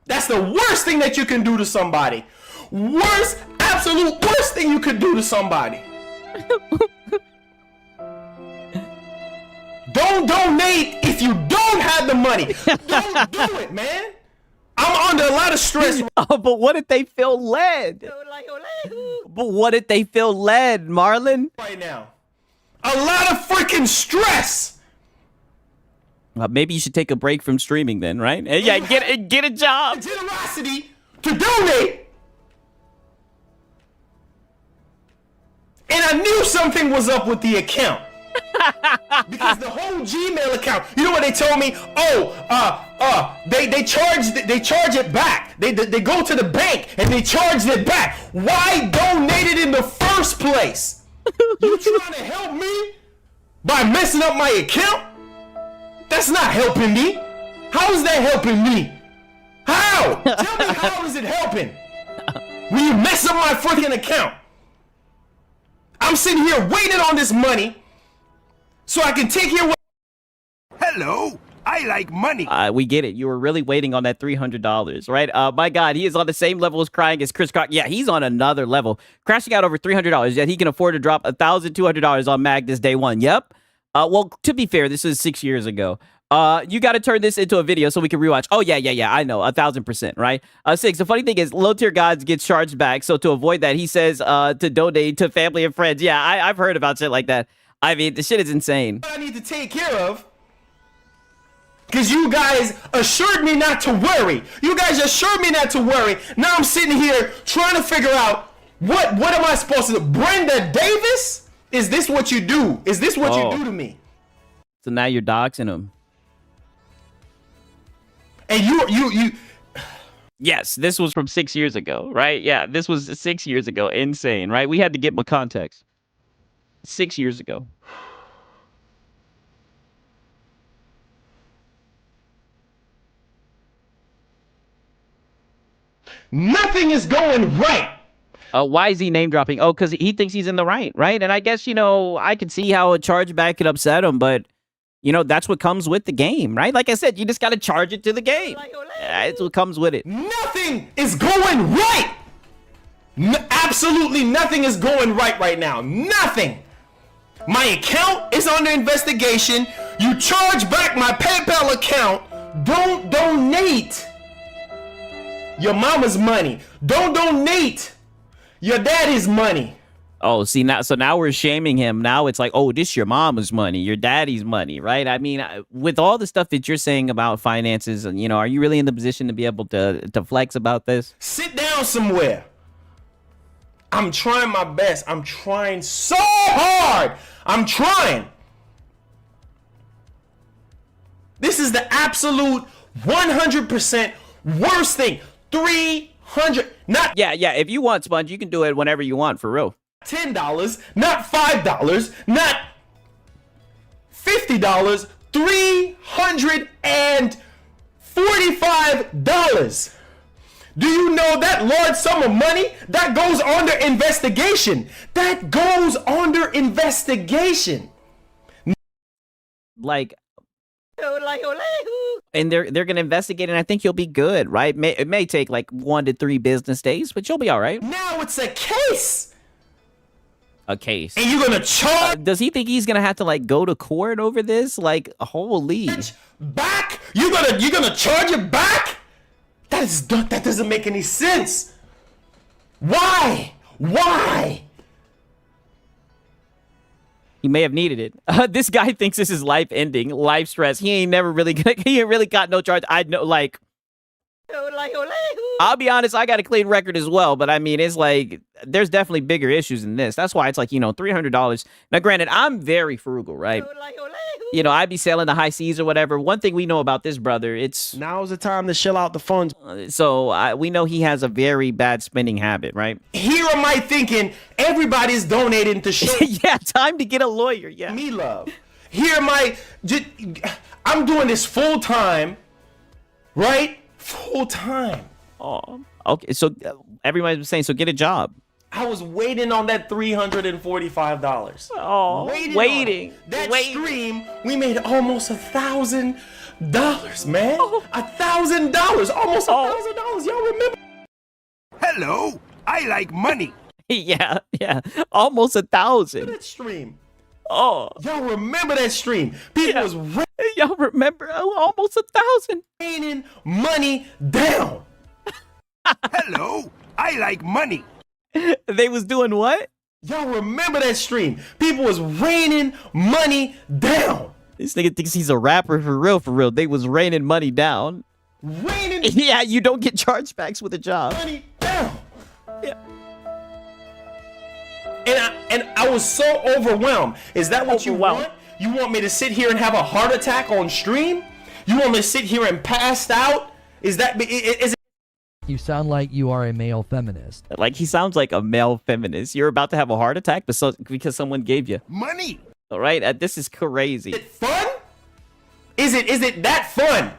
That's the worst thing that you can do to somebody. Worst, absolute worst thing you could do to somebody. Don't donate if you don't have the money. Don't do it, man. I'm under a lot of stress. Oh, but what if they feel led? But what if they feel led, Marlon? Right now. A lot of freaking stress. Maybe you should take a break from streaming then, right? Yeah, get a job. Generosity to donate. And I knew something was up with the account. Because the whole Gmail account, you know what they told me? They charge it back. They go to the bank and they charge it back. Why donate it in the first place? You trying to help me by messing up my account? That's not helping me. How is that helping me? How? Tell me, how is it helping? When you mess up my freaking account. I'm sitting here waiting on this money so I can take care of. Hello, I like money. We get it. You were really waiting on that $300, right? My God, he is on the same level as crying as Chris Crock. Yeah, he's on another level. Crashing out over $300, yet he can afford to drop $1,200 on Magnus day one. Yep. Well, to be fair, this is 6 years ago. You got to turn this into a video so we can rewatch. Oh, yeah. I know. 1,000%, right? 6. The funny thing is, low tier gods gets charged back. So to avoid that, he says to donate to family and friends. Yeah, I've heard about shit like that. I mean, the shit is insane. I need to take care of. Because you guys assured me not to worry. You guys assured me not to worry. Now I'm sitting here trying to figure out what am I supposed to do? Brenda Davis? Is this what you do? Is this what you do to me? So now you're doxing him. And you Yes, this was from 6 years ago, right? Yeah, this was 6 years ago. Insane, right? We had to get more context. 6 years ago. Nothing is going right. Why is he name dropping? Oh, because he thinks he's in the right? And I guess, I can see how a chargeback could upset him, but, that's what comes with the game, right? Like I said, you just got to charge it to the game. It's what comes with it. Nothing is going right. Absolutely nothing is going right now. Nothing. My account is under investigation. You charge back my PayPal account. Don't donate your mama's money. Don't donate your daddy's money. Oh, see, now we're shaming him. Now it's like, oh, this your mama's money, your daddy's money, right? I mean, with all the stuff that you're saying about finances, are you really in the position to be able to flex about this? Sit down somewhere. I'm trying my best. I'm trying so hard. I'm trying. This is the absolute 100% worst thing. 300. Not. Yeah. If you want, Sponge, you can do it whenever you want, for real. $10, not $5, not $50, $345. Do you know that large sum of money that goes under investigation? That goes under investigation. And they're gonna investigate, and I think you'll be good, right? It may take like 1 to 3 business days, but you'll be all right. Now it's a case. a case. And you're gonna charge does he think he's gonna have to like go to court over this? Like, holy. back? You're gonna charge it back? That doesn't make any sense. Why? Why? He may have needed it. This guy thinks this is life ending, life stress. He ain't really got no charge. I know, like, I'll be honest, I got a clean record as well, but I mean, it's like, there's definitely bigger issues than this. That's why it's like, you know, $300. Now, granted, I'm very frugal, right? You know, I'd be sailing the high seas or whatever. One thing we know about this brother, it's... Now's the time to chill out the funds. So we know he has a very bad spending habit, right? Here am I thinking everybody's donating to show yeah, time to get a lawyer, yeah. me love. Here am I, I'm doing this full time, right? Full time. Oh, okay. So everybody's saying, so get a job. I was waiting on that $345. Oh, waiting. That stream, we made almost $1,000, man. $1,000, almost $1,000. Y'all remember? Hello, I like money. yeah, almost 1,000. That stream. Oh, y'all remember that stream? People was y'all remember almost 1,000. Raining money down. Hello, I like money. They was doing what? Y'all remember that stream? People was raining money down. This nigga thinks he's a rapper for real, for real. They was raining money down. Raining. Yeah, you don't get chargebacks with a job. Money down. Yeah. And I was so overwhelmed. Is that what you want? You want me to sit here and have a heart attack on stream? You want me to sit here and pass out? Is it? You sound like you are a male feminist. Like, he sounds like a male feminist. You're about to have a heart attack because someone gave you money. All right, this is crazy. Is it fun? Is it that fun?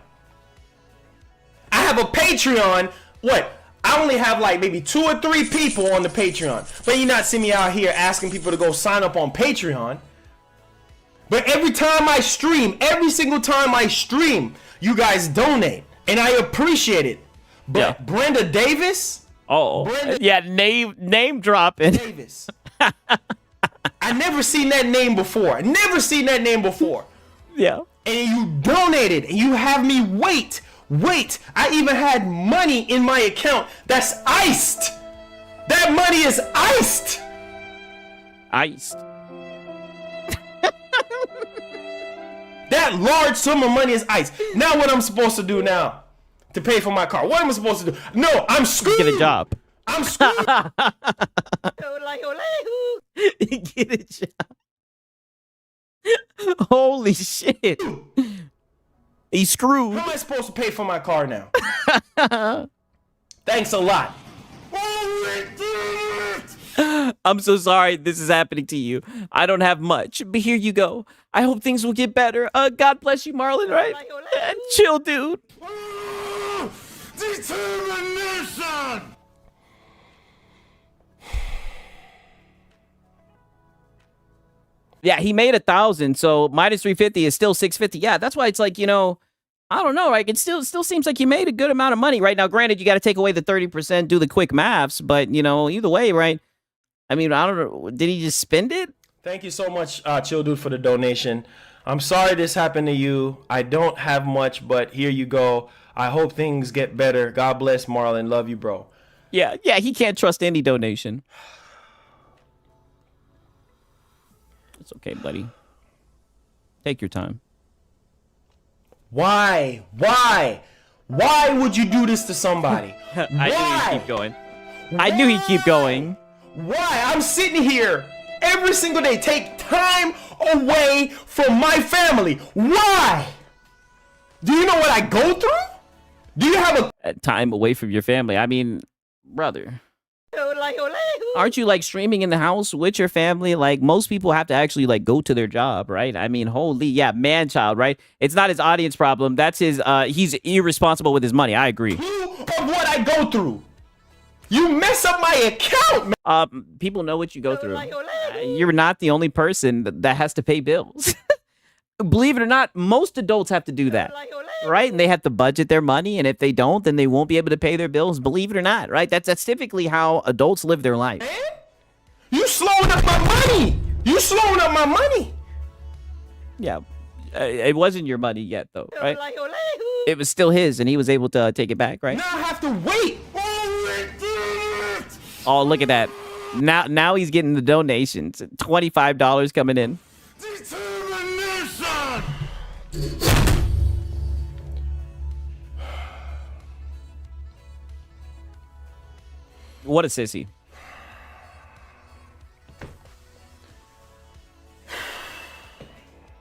I have a Patreon. What? I only have like maybe 2 or 3 people on the Patreon. But you not see me out here asking people to go sign up on Patreon. But every time I stream, every single time I stream, you guys donate. And I appreciate it. But yeah. Brenda Davis? Yeah, name dropping. Davis. I never seen that name before. Yeah. And you donated and you have me wait. I even had money in my account that's iced. That money is iced. That large sum of money is iced. Now what I'm supposed to do now to pay for my car? What am I supposed to do? No, I'm screwed. Get a job. I'm screwed. Get a job. Holy shit. He's screwed. How am I supposed to pay for my car now? Thanks a lot. I'm so sorry this is happening to you. I don't have much, but here you go. I hope things will get better. God bless you, Marlon, right? Chill, dude. Determination! Yeah, he made 1,000, so minus 350 is still 650. Yeah, that's why it's like, you know, I don't know, right? It still seems like you made a good amount of money right now. Granted, you got to take away the 30%, do the quick maths, but you know, either way, right? I mean, I don't know. Did he just spend it? Thank you so much, Chill Dude, for the donation. I'm sorry this happened to you. I don't have much, but here you go. I hope things get better. God bless, Marlon. Love you, bro. Yeah, he can't trust any donation. It's okay, buddy. Take your time. Why would you do this to somebody? I knew he'd keep going. I knew he'd keep going. Why? I'm sitting here every single day. Take time away from my family. Why? Do you know what I go through? Do you have a time away from your family? I mean, brother. Aren't you like streaming in the house with your family? Like most people have to actually like go to their job, right? I mean, holy, yeah, man child, right? It's not his audience problem. That's his, he's irresponsible with his money. I agree. Of what I go through. You mess up my account, man. People know what you go through. You're not the only person that has to pay bills. Believe it or not, most adults have to do that, right? And they have to budget their money, and if they don't, then they won't be able to pay their bills. Believe it or not, right? That's typically how adults live their life. You slowing up my money. You slowing up my money. Yeah. It wasn't your money yet, though, right? It was still his, and he was able to take it back, right? Now I have to wait. Oh, look at that. Now he's getting the donations. $25 coming in. What a sissy.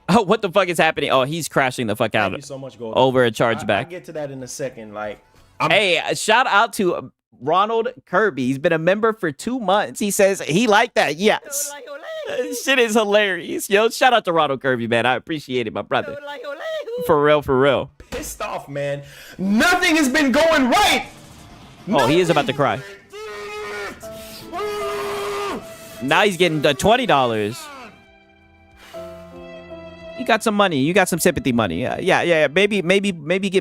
Oh, what the fuck is happening? Oh, he's crashing the fuck out. Thank you so much, Gold. Over a chargeback. I'll get to that in a second. Like, hey, shout out to Ronald Kirby. He's been a member for 2 months. He says he liked that. Yes. Shit is hilarious. Yo, shout out to Ronald Kirby, man. I appreciate it, my brother. For real, for real. Pissed off, man. Nothing has been going right. Oh, he is about to cry. Now he's getting the $20. You got some money. You got some sympathy money. Yeah. Maybe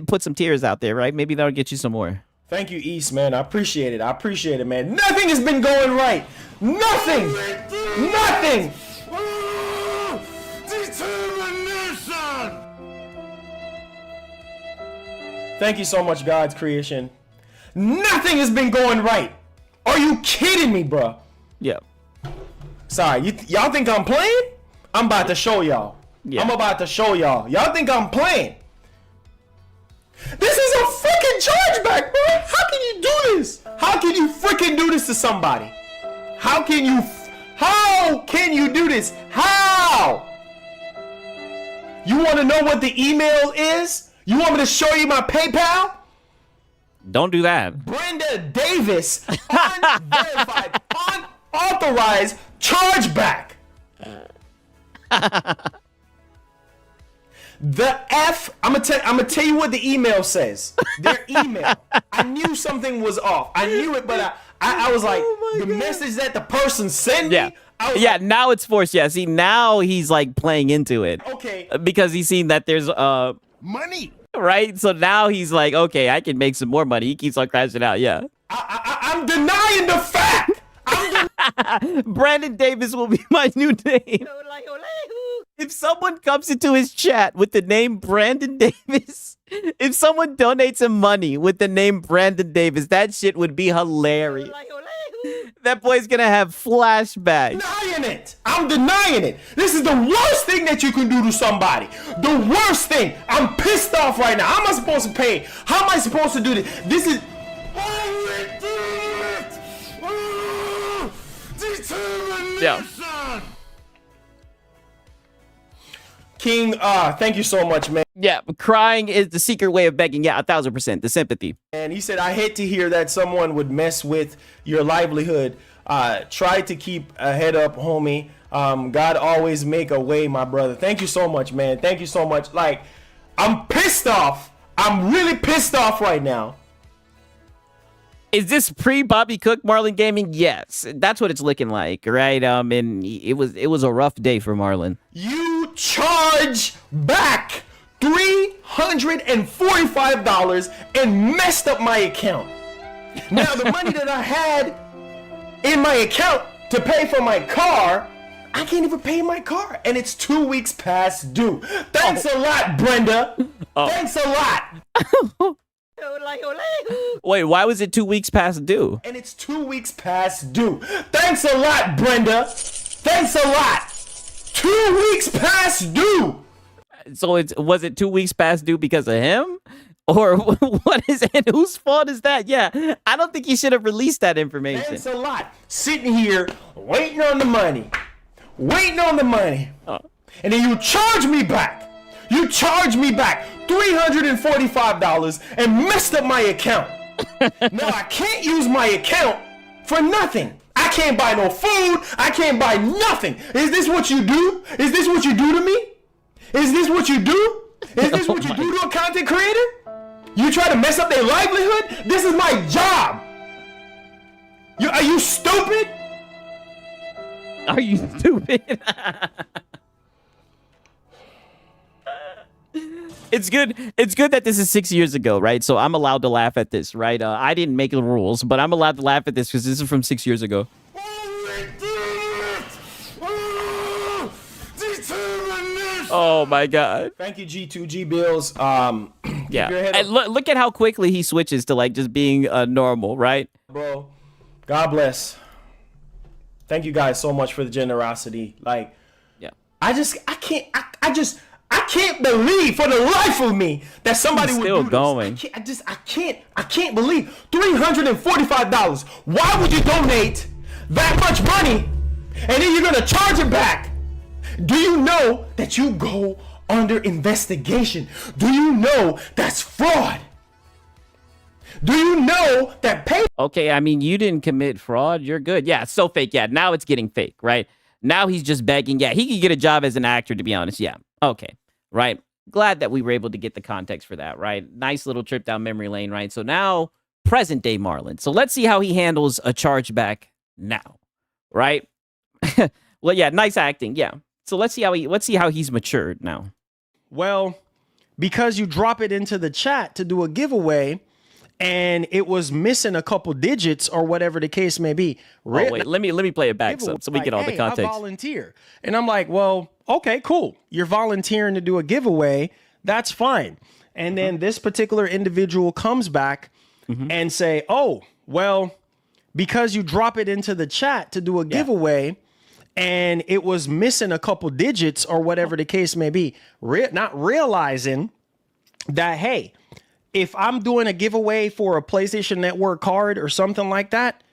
put some tears out there, right? Maybe that'll get you some more. Thank you, East, man. I appreciate it. I appreciate it, man. Nothing has been going right. Nothing. Nothing. Thank you so much, God's creation. Nothing has been going right. Are you kidding me, bro? Yeah. Sorry, y'all think I'm playing? I'm about to show y'all. Yeah. I'm about to show y'all. Y'all think I'm playing? This is a freaking chargeback, bro. How can you do this? How can you freaking do this to somebody? How can you do this? How? You want to know what the email is? You want me to show you my PayPal? Don't do that. Brenda Davis, unverified, unauthorized chargeback. I'm gonna tell you what the email says. Their email. I knew something was off. I knew it, but I was like, the message that the person sent me. Yeah, now it's forced. Yeah, see, now he's like playing into it. Okay. Because he's seen that there's money. Right? So now he's like, okay, I can make some more money. He keeps on crashing out. Yeah. I'm denying the fact. Brandon Davis will be my new name. If someone comes into his chat with the name Brandon Davis, if someone donates him money with the name Brandon Davis, that shit would be hilarious. That boy's gonna have flashbacks. Denying it. I'm denying it. This is the worst thing that you can do to somebody. The worst thing. I'm pissed off right now. How am I supposed to pay? How am I supposed to do this? This is... Yeah. King, thank you so much, man. Yeah, crying is the secret way of begging. Yeah, 1000%. The sympathy. And he said, I hate to hear that someone would mess with your livelihood. Try to keep a head up, homie. God always make a way, my brother. Thank you so much, man. Thank you so much. Like, I'm pissed off. I'm really pissed off right now. Is this pre-Bobby Cook Marlon Gaming? Yes, that's what it's looking like, right? And it was a rough day for Marlon. You charge back $345 and messed up my account. Now the money that I had in my account to pay for my car, I can't even pay my car, and it's 2 weeks past due. Thanks a lot, Brenda. Thanks a lot. Wait, why was it 2 weeks past due? And it's 2 weeks past due. Thanks a lot, Brenda. Thanks a lot. 2 weeks past due. So was it 2 weeks past due because of him? Or what is it? Whose fault is that? Yeah, I don't think he should have released that information. Thanks a lot. Sitting here waiting on the money. Waiting on the money. And then you charge me back. You charge me back $345 and messed up my account. Now I can't use my account for nothing. I can't buy no food. I can't buy nothing. Is this what you do? Is this what you do to me? Is this what you do? Is this what you do to a content creator? You try to mess up their livelihood? This is my job. Are you stupid? Are you stupid? It's good that this is 6 years ago, right? So I'm allowed to laugh at this, right? I didn't make the rules, but I'm allowed to laugh at this because this is from 6 years ago. Oh my God. Thank you, G2G Bills. Yeah. your head And look at how quickly he switches to like just being normal, right? Bro, God bless. Thank you guys so much for the generosity. Like, yeah, I can't believe for the life of me that somebody He's would still do going. this. I can't believe $345. Why would you donate that much money and then you're gonna charge it back? Do you know that you go under investigation? Do you know that's fraud? Do you know that pay? Okay, I mean, you didn't commit fraud. You're good. Yeah, so fake. Yeah, now it's getting fake, right? Now he's just begging. Yeah, he could get a job as an actor, to be honest. Yeah, okay, right. Glad that we were able to get the context for that, right? Nice little trip down memory lane, right? So now, present day Marlon. So let's see how he handles a chargeback now, right? Well, yeah, nice acting. Yeah. So let's see how he's matured now. Well, because you drop it into the chat to do a giveaway and it was missing a couple digits or whatever the case may be. Oh, wait, let me play it back so we get all the context. I volunteer. And I'm like, well, okay, cool. You're volunteering to do a giveaway. That's fine. And then this particular individual comes back and say, oh, well, because you drop it into the chat to do a giveaway and it was missing a couple digits or whatever the case may be, not realizing that, hey, if I'm doing a giveaway for a PlayStation Network card or something like that,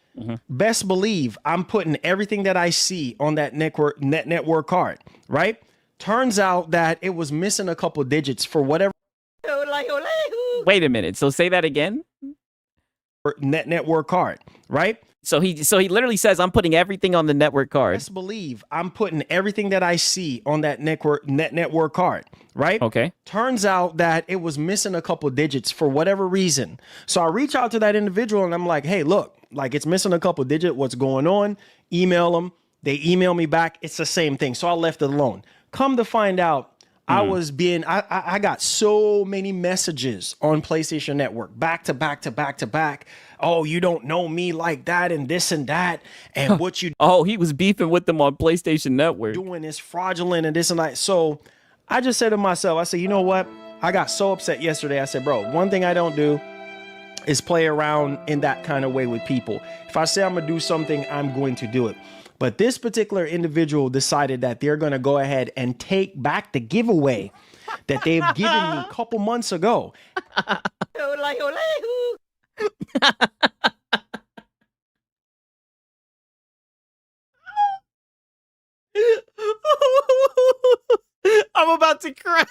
best believe I'm putting everything that I see on that network card, right? Turns out that it was missing a couple digits for whatever. Wait a minute. So say that again. Network card, right? So he literally says, I'm putting everything on the network card. Best believe I'm putting everything that I see on that network card, right? Okay. Turns out that it was missing a couple digits for whatever reason. So I reach out to that individual and I'm like, hey, look, like it's missing a couple digits. What's going on? Email them. They email me back. It's the same thing. So I left it alone. Come to find out, I got so many messages on PlayStation Network, back to back to back to back. Oh, you don't know me like that and this and that. And what you he was beefing with them on PlayStation Network. Doing is fraudulent and this and that. So I just said to myself, I said, you know what? I got so upset yesterday. I said, bro, one thing I don't do is play around in that kind of way with people. If I say I'm going to do something, I'm going to do it. But this particular individual decided that they're going to go ahead and take back the giveaway that they've given me a couple months ago. I'm about to cry.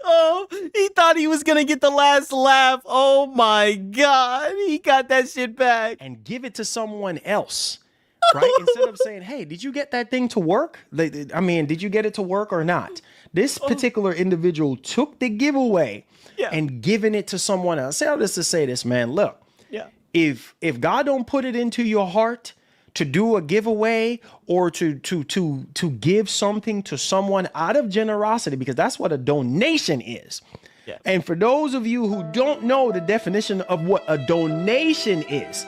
Oh, he thought he was gonna get the last laugh. Oh my God, he got that shit back. And give it to someone else, right? Instead of saying, hey, did you get that thing to work? I mean, did you get it to work or not? This particular individual took the giveaway and given it to someone else. Say all this to say this, man. Look, if God don't put it into your heart to do a giveaway or to give something to someone out of generosity, because that's what a donation is. Yeah. And for those of you who don't know the definition of what a donation is,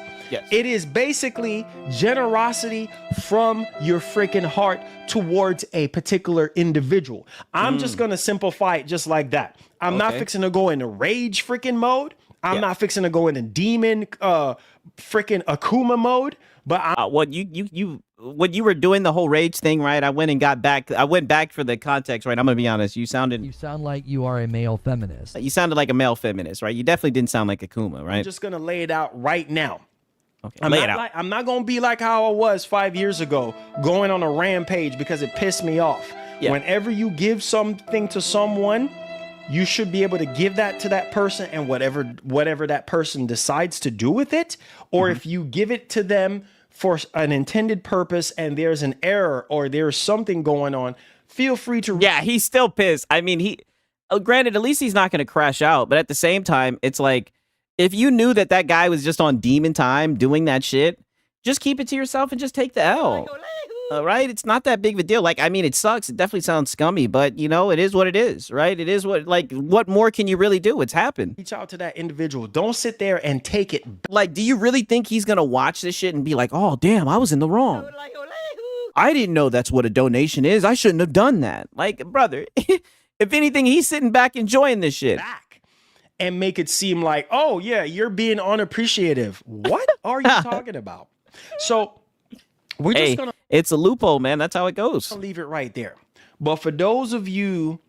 it is basically generosity from your freaking heart towards a particular individual. I'm just going to simplify it just like that. I'm not fixing to go into rage freaking mode. I'm not fixing to go into demon freaking Akuma mode. But when you were doing the whole rage thing, right? I went back for the context, right? I'm gonna be honest. You sound like you are a male feminist. You sounded like a male feminist, right? You definitely didn't sound like Akuma, right? I'm just gonna lay it out right now. Okay, I'm not gonna be like how I was 5 years ago, going on a rampage because it pissed me off. Yeah. Whenever you give something to someone, you should be able to give that to that person, and whatever that person decides to do with it, or if you give it to them for an intended purpose and there's an error or there's something going on, feel free to. Yeah, he's still pissed. I mean, granted, at least he's not going to crash out, but at the same time, it's like, if you knew that guy was just on demon time doing that shit, just keep it to yourself and just take the L. right? It's not that big of a deal. Like, I mean, it sucks. It definitely sounds scummy, but you know, it is what it is, right? It is what more can you really do? It's happened. Reach out to that individual. Don't sit there and take it. Like, do you really think he's gonna watch this shit and be like, oh damn, I was in the wrong. I didn't know that's what a donation is. I shouldn't have done that. Like, brother, if anything, he's sitting back enjoying this shit. And make it seem like, oh yeah, you're being unappreciative. What are you talking about? So we're just gonna it's a loophole, man. That's how it goes. I'll leave it right there. But for those of you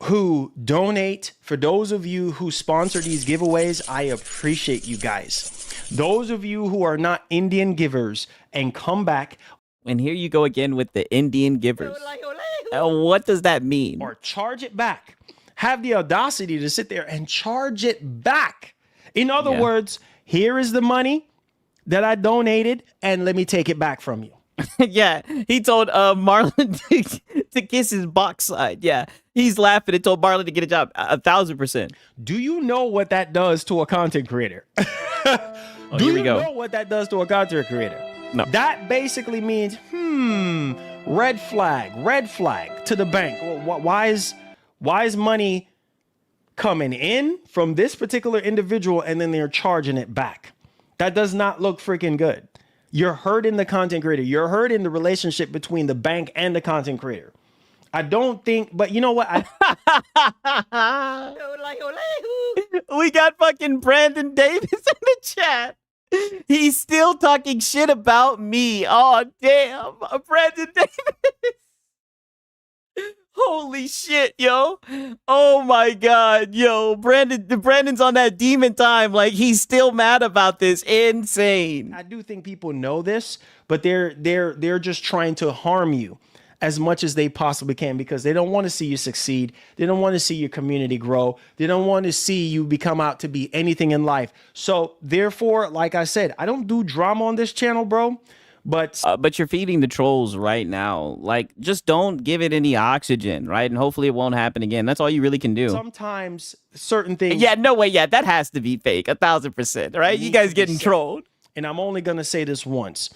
who donate, for those of you who sponsor these giveaways, I appreciate you guys. Those of you who are not Indian givers and come back. And here you go again with the Indian givers. What does that mean? Or charge it back. Have the audacity to sit there and charge it back. In other words, here is the money that I donated, and let me take it back from you. Yeah, he told Marlon to kiss his box side. Yeah, he's laughing and told Marlon to get a job. 1,000%. Do you know what that does to a content creator? Do you know what that does to a content creator? No. That basically means, red flag to the bank. Well, why is money coming in from this particular individual and then they're charging it back? That does not look freaking good. You're hurting the content creator. You're hurting the relationship between the bank and the content creator. I don't think, but you know what? We got fucking Brandon Davis in the chat. He's still talking shit about me. Oh, damn. Brandon Davis. Holy shit, yo. Oh my God, yo. Brandon's on that demon time. Like, he's still mad about this. Insane. I do think people know this, but they're just trying to harm you as much as they possibly can because they don't want to see you succeed. They don't want to see your community grow. They don't want to see you become out to be anything in life. So therefore, like I said, I don't do drama on this channel, bro. But you're feeding the trolls right now. Like, just don't give it any oxygen, right? And hopefully it won't happen again. That's all you really can do. Sometimes certain things. Yeah, no way. Yeah, that has to be fake. 1,000%, right? You guys getting trolled. And I'm only going to say this once.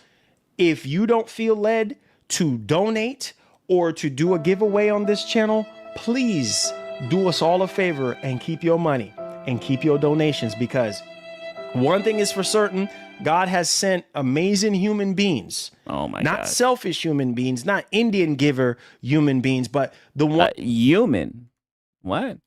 If you don't feel led to donate or to do a giveaway on this channel, please do us all a favor and keep your money and keep your donations, because one thing is for certain, God has sent amazing human beings. Oh my God. Not selfish human beings, not Indian giver human beings, but the one human. What?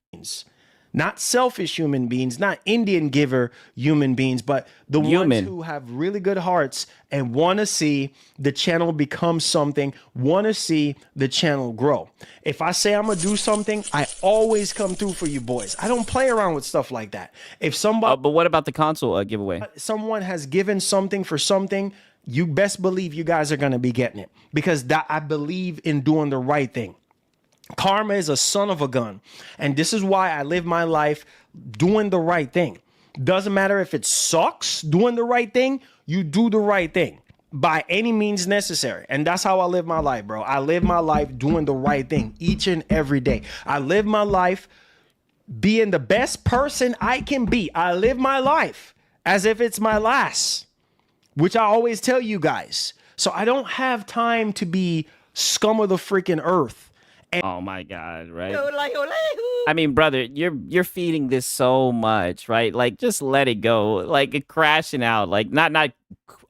Not selfish human beings, not Indian giver human beings, but the ones who have really good hearts and want to see the channel become something, want to see the channel grow. If I say I'm going to do something, I always come through for you boys. I don't play around with stuff like that. If somebody... but what about the console giveaway? Someone has given something for something, you best believe you guys are going to be getting it, because I believe in doing the right thing. Karma is a son of a gun. And this is why I live my life doing the right thing. Doesn't matter if it sucks doing the right thing, you do the right thing by any means necessary. And that's how I live my life, bro. I live my life doing the right thing each and every day. I live my life being the best person I can be. I live my life as if it's my last, which I always tell you guys. So I don't have time to be scum of the freaking earth. Oh my God, right? I mean, brother, you're feeding this so much, right? Like, just let it go. Like, it crashing out, like not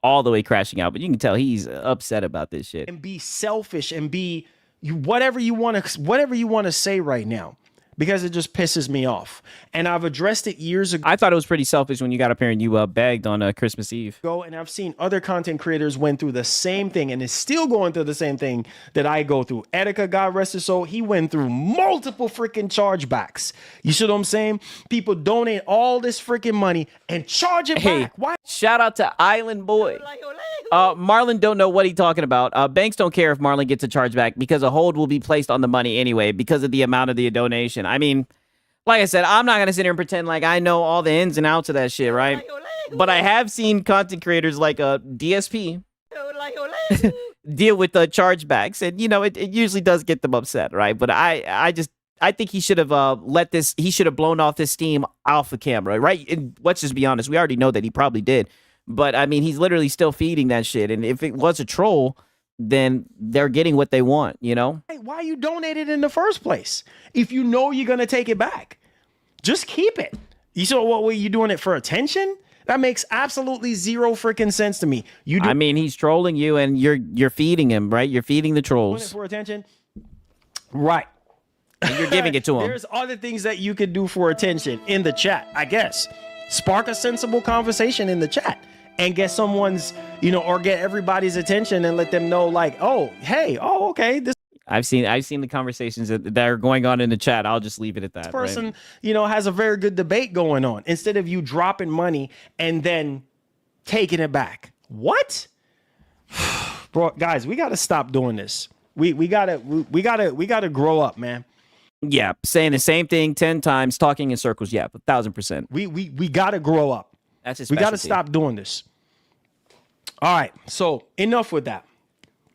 all the way crashing out, but you can tell he's upset about this shit. And be selfish and be whatever you want to say right now, because it just pisses me off. And I've addressed it years ago. I thought it was pretty selfish when you got up here and you begged on Christmas Eve. And I've seen other content creators went through the same thing and is still going through the same thing that I go through. Etika, God rest his soul, he went through multiple freaking chargebacks. You see what I'm saying? People donate all this freaking money and charge it back. Why? Shout out to Island Boy. Marlon don't know what he's talking about. Banks don't care if Marlon gets a chargeback because a hold will be placed on the money anyway because of the amount of the donation. I mean, like I said, I'm not going to sit here and pretend like I know all the ins and outs of that shit, right? But I have seen content creators like DSP deal with the chargebacks. And, you know, it usually does get them upset, right? But I think he should have he should have blown off this steam off the camera, right? And let's just be honest. We already know that he probably did. But, I mean, he's literally still feeding that shit. And if it was a troll, then they're getting what they want, you know? Hey, why you donate it in the first place? If you know you're going to take it back, just keep it. You saw what were you doing it for attention? That makes absolutely zero freaking sense to me. I mean, he's trolling you and you're feeding him, right? You're feeding the doing it trolls. for attention. Right. And you're giving it to him. There's other things that you could do for attention in the chat, I guess. Spark a sensible conversation in the chat and get someone's, or get everybody's attention and let them know like, oh, hey, oh, okay. This I've seen the conversations that are going on in the chat. I'll just leave it at that. person, right? Has a very good debate going on instead of you dropping money and then taking it back. What? Bro, guys, we got to stop doing this. We got to grow up, man. Yeah, saying the same thing 10 times, talking in circles. Yeah, 1,000%. We got to grow up. That's his We got to specialty. stop doing this. All right, so enough with that.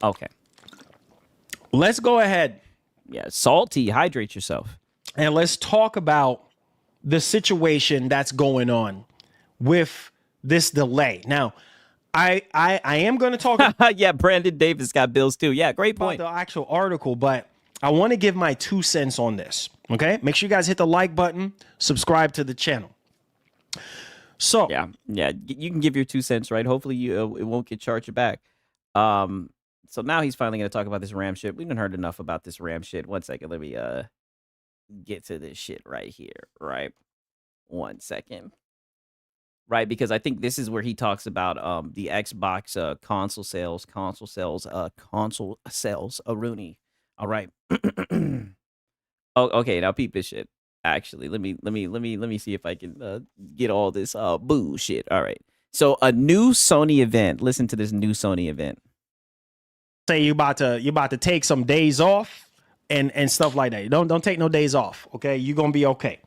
Okay. Let's go ahead. Yeah, salty. Hydrate yourself. And let's talk about the situation that's going on with this delay. Now, I am going to talk yeah, Brandon Davis got bills too. Yeah, great about point. the actual article, but I want to give my 2 cents on this. Okay, make sure you guys hit the like button, subscribe to the channel. So yeah, you can give your 2 cents, right? Hopefully it won't get charged back. So now he's finally going to talk about this Ram shit. We didn't heard enough about this Ram shit. 1 second, let me get to this shit right here, right? 1 second. Right, because I think this is where he talks about the Xbox console sales, Rooney. All right. Oh, okay, now peep this shit. Actually, let me see if I can get all this bullshit. All right. So a new Sony event. Listen to this new Sony event. Say you about to take some days off and stuff like that. Don't take no days off. Okay, you're gonna be okay.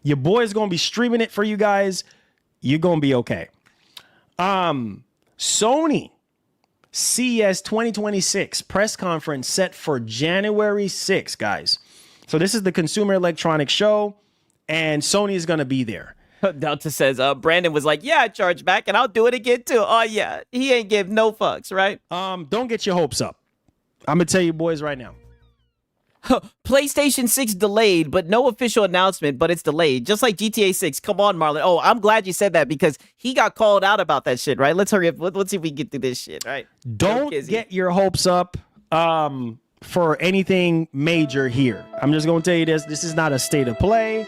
Your boy's gonna be streaming it for you guys. You're gonna be okay. Sony CES 2026 press conference set for January 6th, guys. So this is the Consumer Electronics Show, and Sony is gonna be there. Delta says, Brandon was like, yeah, I charge back and I'll do it again too. Oh yeah, he ain't give no fucks, right? Don't get your hopes up. I'm gonna tell you boys right now. PlayStation 6 delayed, but no official announcement, but it's delayed. Just like GTA 6. Come on, Marlon. Oh, I'm glad you said that because he got called out about that shit, right? Let's hurry up. Let's see if we can get through this shit, right? Don't get your hopes up for anything major here. I'm just gonna tell you this. This is not a state of play.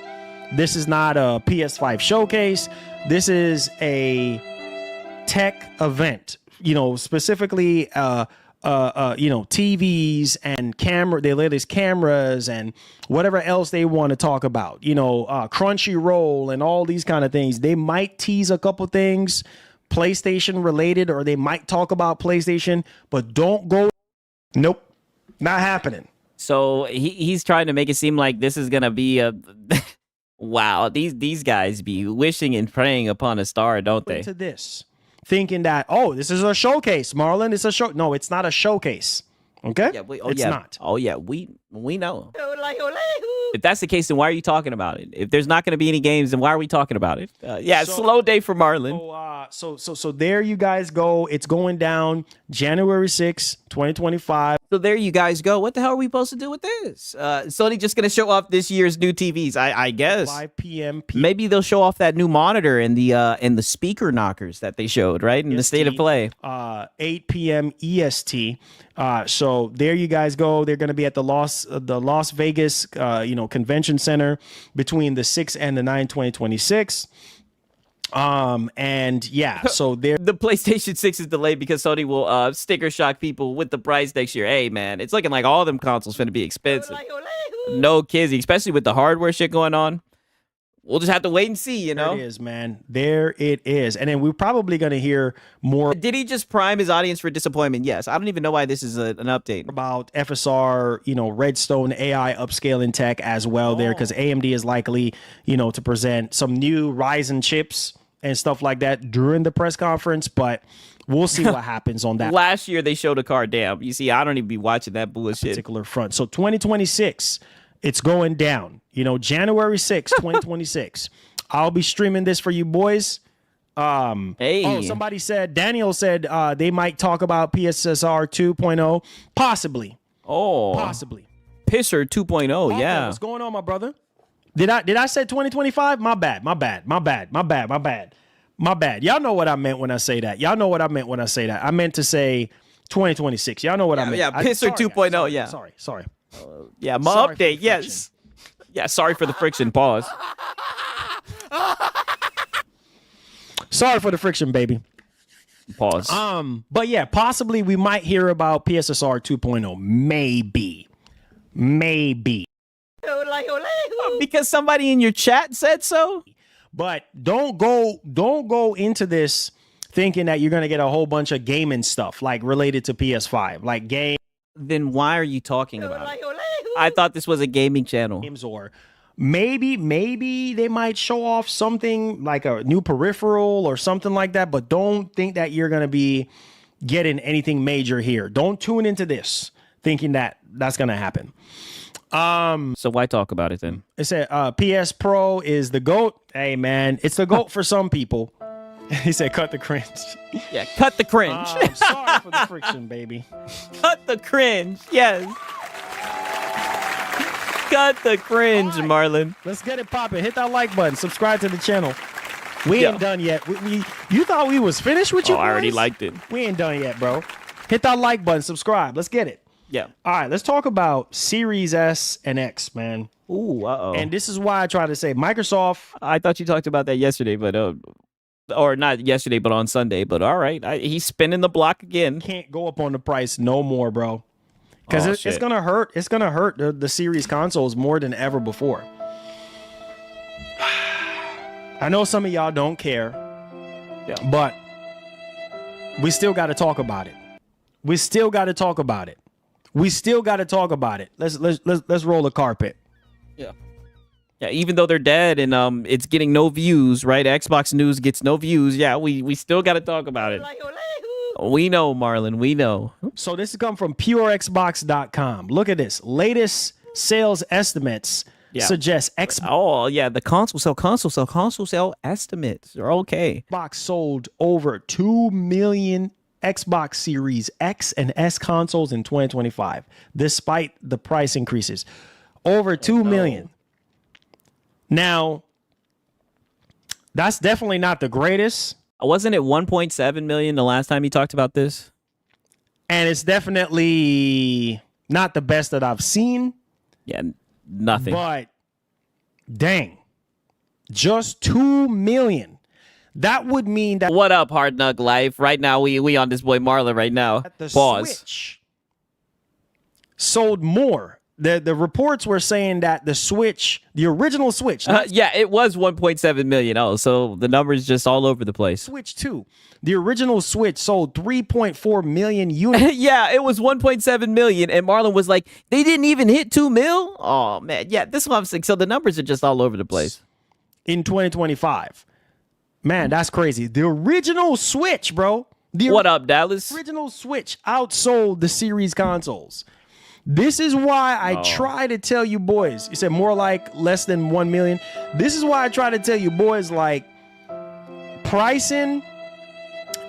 This is not a PS5 showcase. This is a tech event, specifically TVs and their latest cameras and whatever else they want to talk about, Crunchyroll and all these kind of things. They might tease a couple things PlayStation related, or they might talk about PlayStation, but don't go. Nope, not happening. So he's trying to make it seem like this is going to be a wow. These guys be wishing and praying upon a star, don't they? To this. Thinking that, this is a showcase, Marlon. It's a show. No, it's not a showcase. Okay? Yeah, it's not. Oh, yeah, we know. If that's the case, then why are you talking about it? If there's not going to be any games, then why are we talking about it? Slow day for Marlon. So there you guys go. It's going down January 6th, 2025. So there you guys go. What the hell are we supposed to do with this? Sony just going to show off this year's new TVs, I guess. 5 p.m. Maybe they'll show off that new monitor and the speaker knockers that they showed, right? In the state of play. 8 p.m. EST. So there you guys go. They're going to be at the Las Vegas, convention center between the 6th and the 9th, 2026. And yeah, so there. The PlayStation 6 is delayed because Sony will sticker shock people with the price next year. Hey man, it's looking like all them consoles finna be expensive. No kizzy, especially with the hardware shit going on. We'll just have to wait and see, There it is, man. There it is. And then we're probably going to hear more. Did he just prime his audience for disappointment? Yes. I don't even know why this is an update. About FSR, Redstone AI upscaling tech as well there, because AMD is likely, to present some new Ryzen chips and stuff like that during the press conference. But we'll see what happens on that. Last year, they showed a car. Damn. You see, I don't even be watching that bullshit. Particular front. So 2026. It's going down, January 6th, 2026. I'll be streaming this for you boys. Oh, somebody said, Daniel said they might talk about PSSR 2.0. Possibly. Oh. Possibly. Pisser 2.0, Hawkman, yeah. what's going on, my brother? Did I say 2025? My bad. Y'all know what I meant when I say that. I meant to say 2026. Y'all know what I meant. Yeah, Pisser 2.0, yeah. Sorry. Yeah, my Sorry for update, the yes. Yeah, sorry for the friction, pause. Sorry for the friction, baby. Pause. But yeah, possibly we might hear about PSSR 2.0. Maybe. Because somebody in your chat said so? But don't go into this thinking that you're gonna get a whole bunch of gaming stuff like related to PS5, like game. Then why are you talking about it? I thought this was a gaming channel. Or maybe they might show off something like a new peripheral or something like that. But don't think that you're gonna be getting anything major here. Don't tune into this thinking that that's gonna happen. So why talk about it then? It said PS Pro is the GOAT. Hey man, it's the GOAT for some people. He said cut the cringe. Yeah, cut the cringe. Sorry for the friction, baby. Cut the cringe. Yes. Cut the cringe, right, Marlon. Let's get it popping. Hit that like button. Subscribe to the channel. We ain't done yet. You thought we was finished with you? I already liked it. We ain't done yet, bro. Hit that like button. Subscribe. Let's get it. Yeah. All right, let's talk about Series S and X, man. Ooh, And this is why I try to say Microsoft. I thought you talked about that yesterday, but or not yesterday, but on Sunday. But all right, he's spinning the block again. Can't go up on the price no more, bro. Because it's gonna hurt. It's gonna hurt the Series consoles more than ever before. I know some of y'all don't care, but we still got to talk about it. Let's roll the carpet. Yeah, even though they're dead and it's getting no views, right? Xbox News gets no views. Yeah, we still got to talk about it. We know, Marlon. We know. So this has come from purexbox.com. Look at this. Latest sales estimates suggest Xbox. Oh, yeah. The console sale estimates are okay. Xbox sold over 2 million Xbox Series X and S consoles in 2025, despite the price increases. Over 2 million. Now, that's definitely not the greatest. Wasn't it 1.7 million the last time he talked about this? And it's definitely not the best that I've seen. Yeah, nothing. But dang, just 2 million. That would mean that. What up, Hard Nug Life? Right now, we on this boy Marlon right now. The Pause. Switch sold more. The reports were saying that the Switch, the original Switch. Yeah, it was 1.7 million. Oh, so the numbers just all over the place. Switch 2. The original Switch sold 3.4 million units. Yeah, it was 1.7 million. And Marlon was like, they didn't even hit 2 mil? Oh, man. Yeah, this is what I'm saying. So the numbers are just all over the place. In 2025. Man, that's crazy. The original Switch, bro. What up, Dallas? The original Switch outsold the Series consoles. This is why I try to tell you boys. You said more like less than 1 million. This is why I try to tell you boys, like, pricing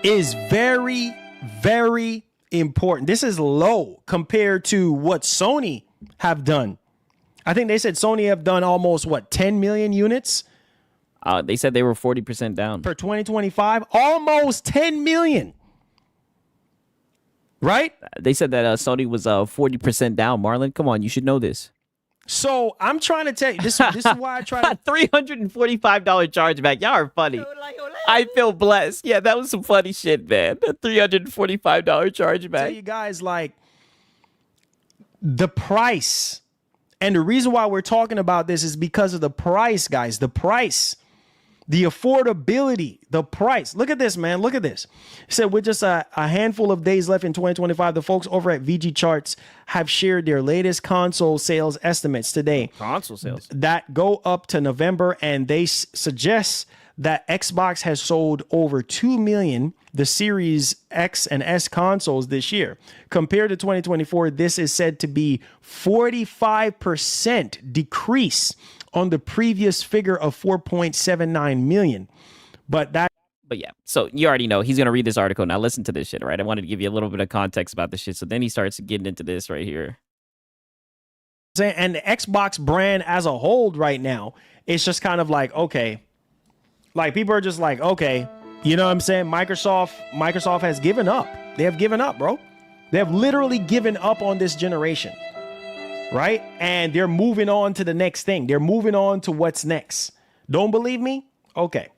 is very, very important. This is low compared to what Sony have done. I think they said Sony have done almost, 10 million units? They said they were 40% down. For 2025, almost 10 million. Right? They said that Sony was 40% down. Marlon, come on, you should know this. So I'm trying to tell you, this is why I try to. $345 chargeback. Y'all are funny. I feel blessed. Yeah, that was some funny shit, man. A $345 chargeback. Tell you guys, like, the price. And the reason why we're talking about this is because of the price, guys. The price. The affordability, the price. Look at this, man. Look at this. It said with just a handful of days left in 2025, the folks over at VG Charts have shared their latest console sales estimates today. Console sales. That go up to November, and they suggest that Xbox has sold over 2 million, the Series X and S consoles this year. Compared to 2024, this is said to be 45% decrease on the previous figure of 4.79 million. But But yeah, so you already know he's gonna read this article. Now listen to this shit, right? I wanted to give you a little bit of context about this shit. So then he starts getting into this right here. And the Xbox brand as a whole right now, it's just kind of like, okay, like people are just like, okay, you know what I'm saying? Microsoft has given up. They have given up, bro. They have literally given up on this generation, right? And they're moving on to the next thing. They're moving on to what's next. Don't believe me? Okay.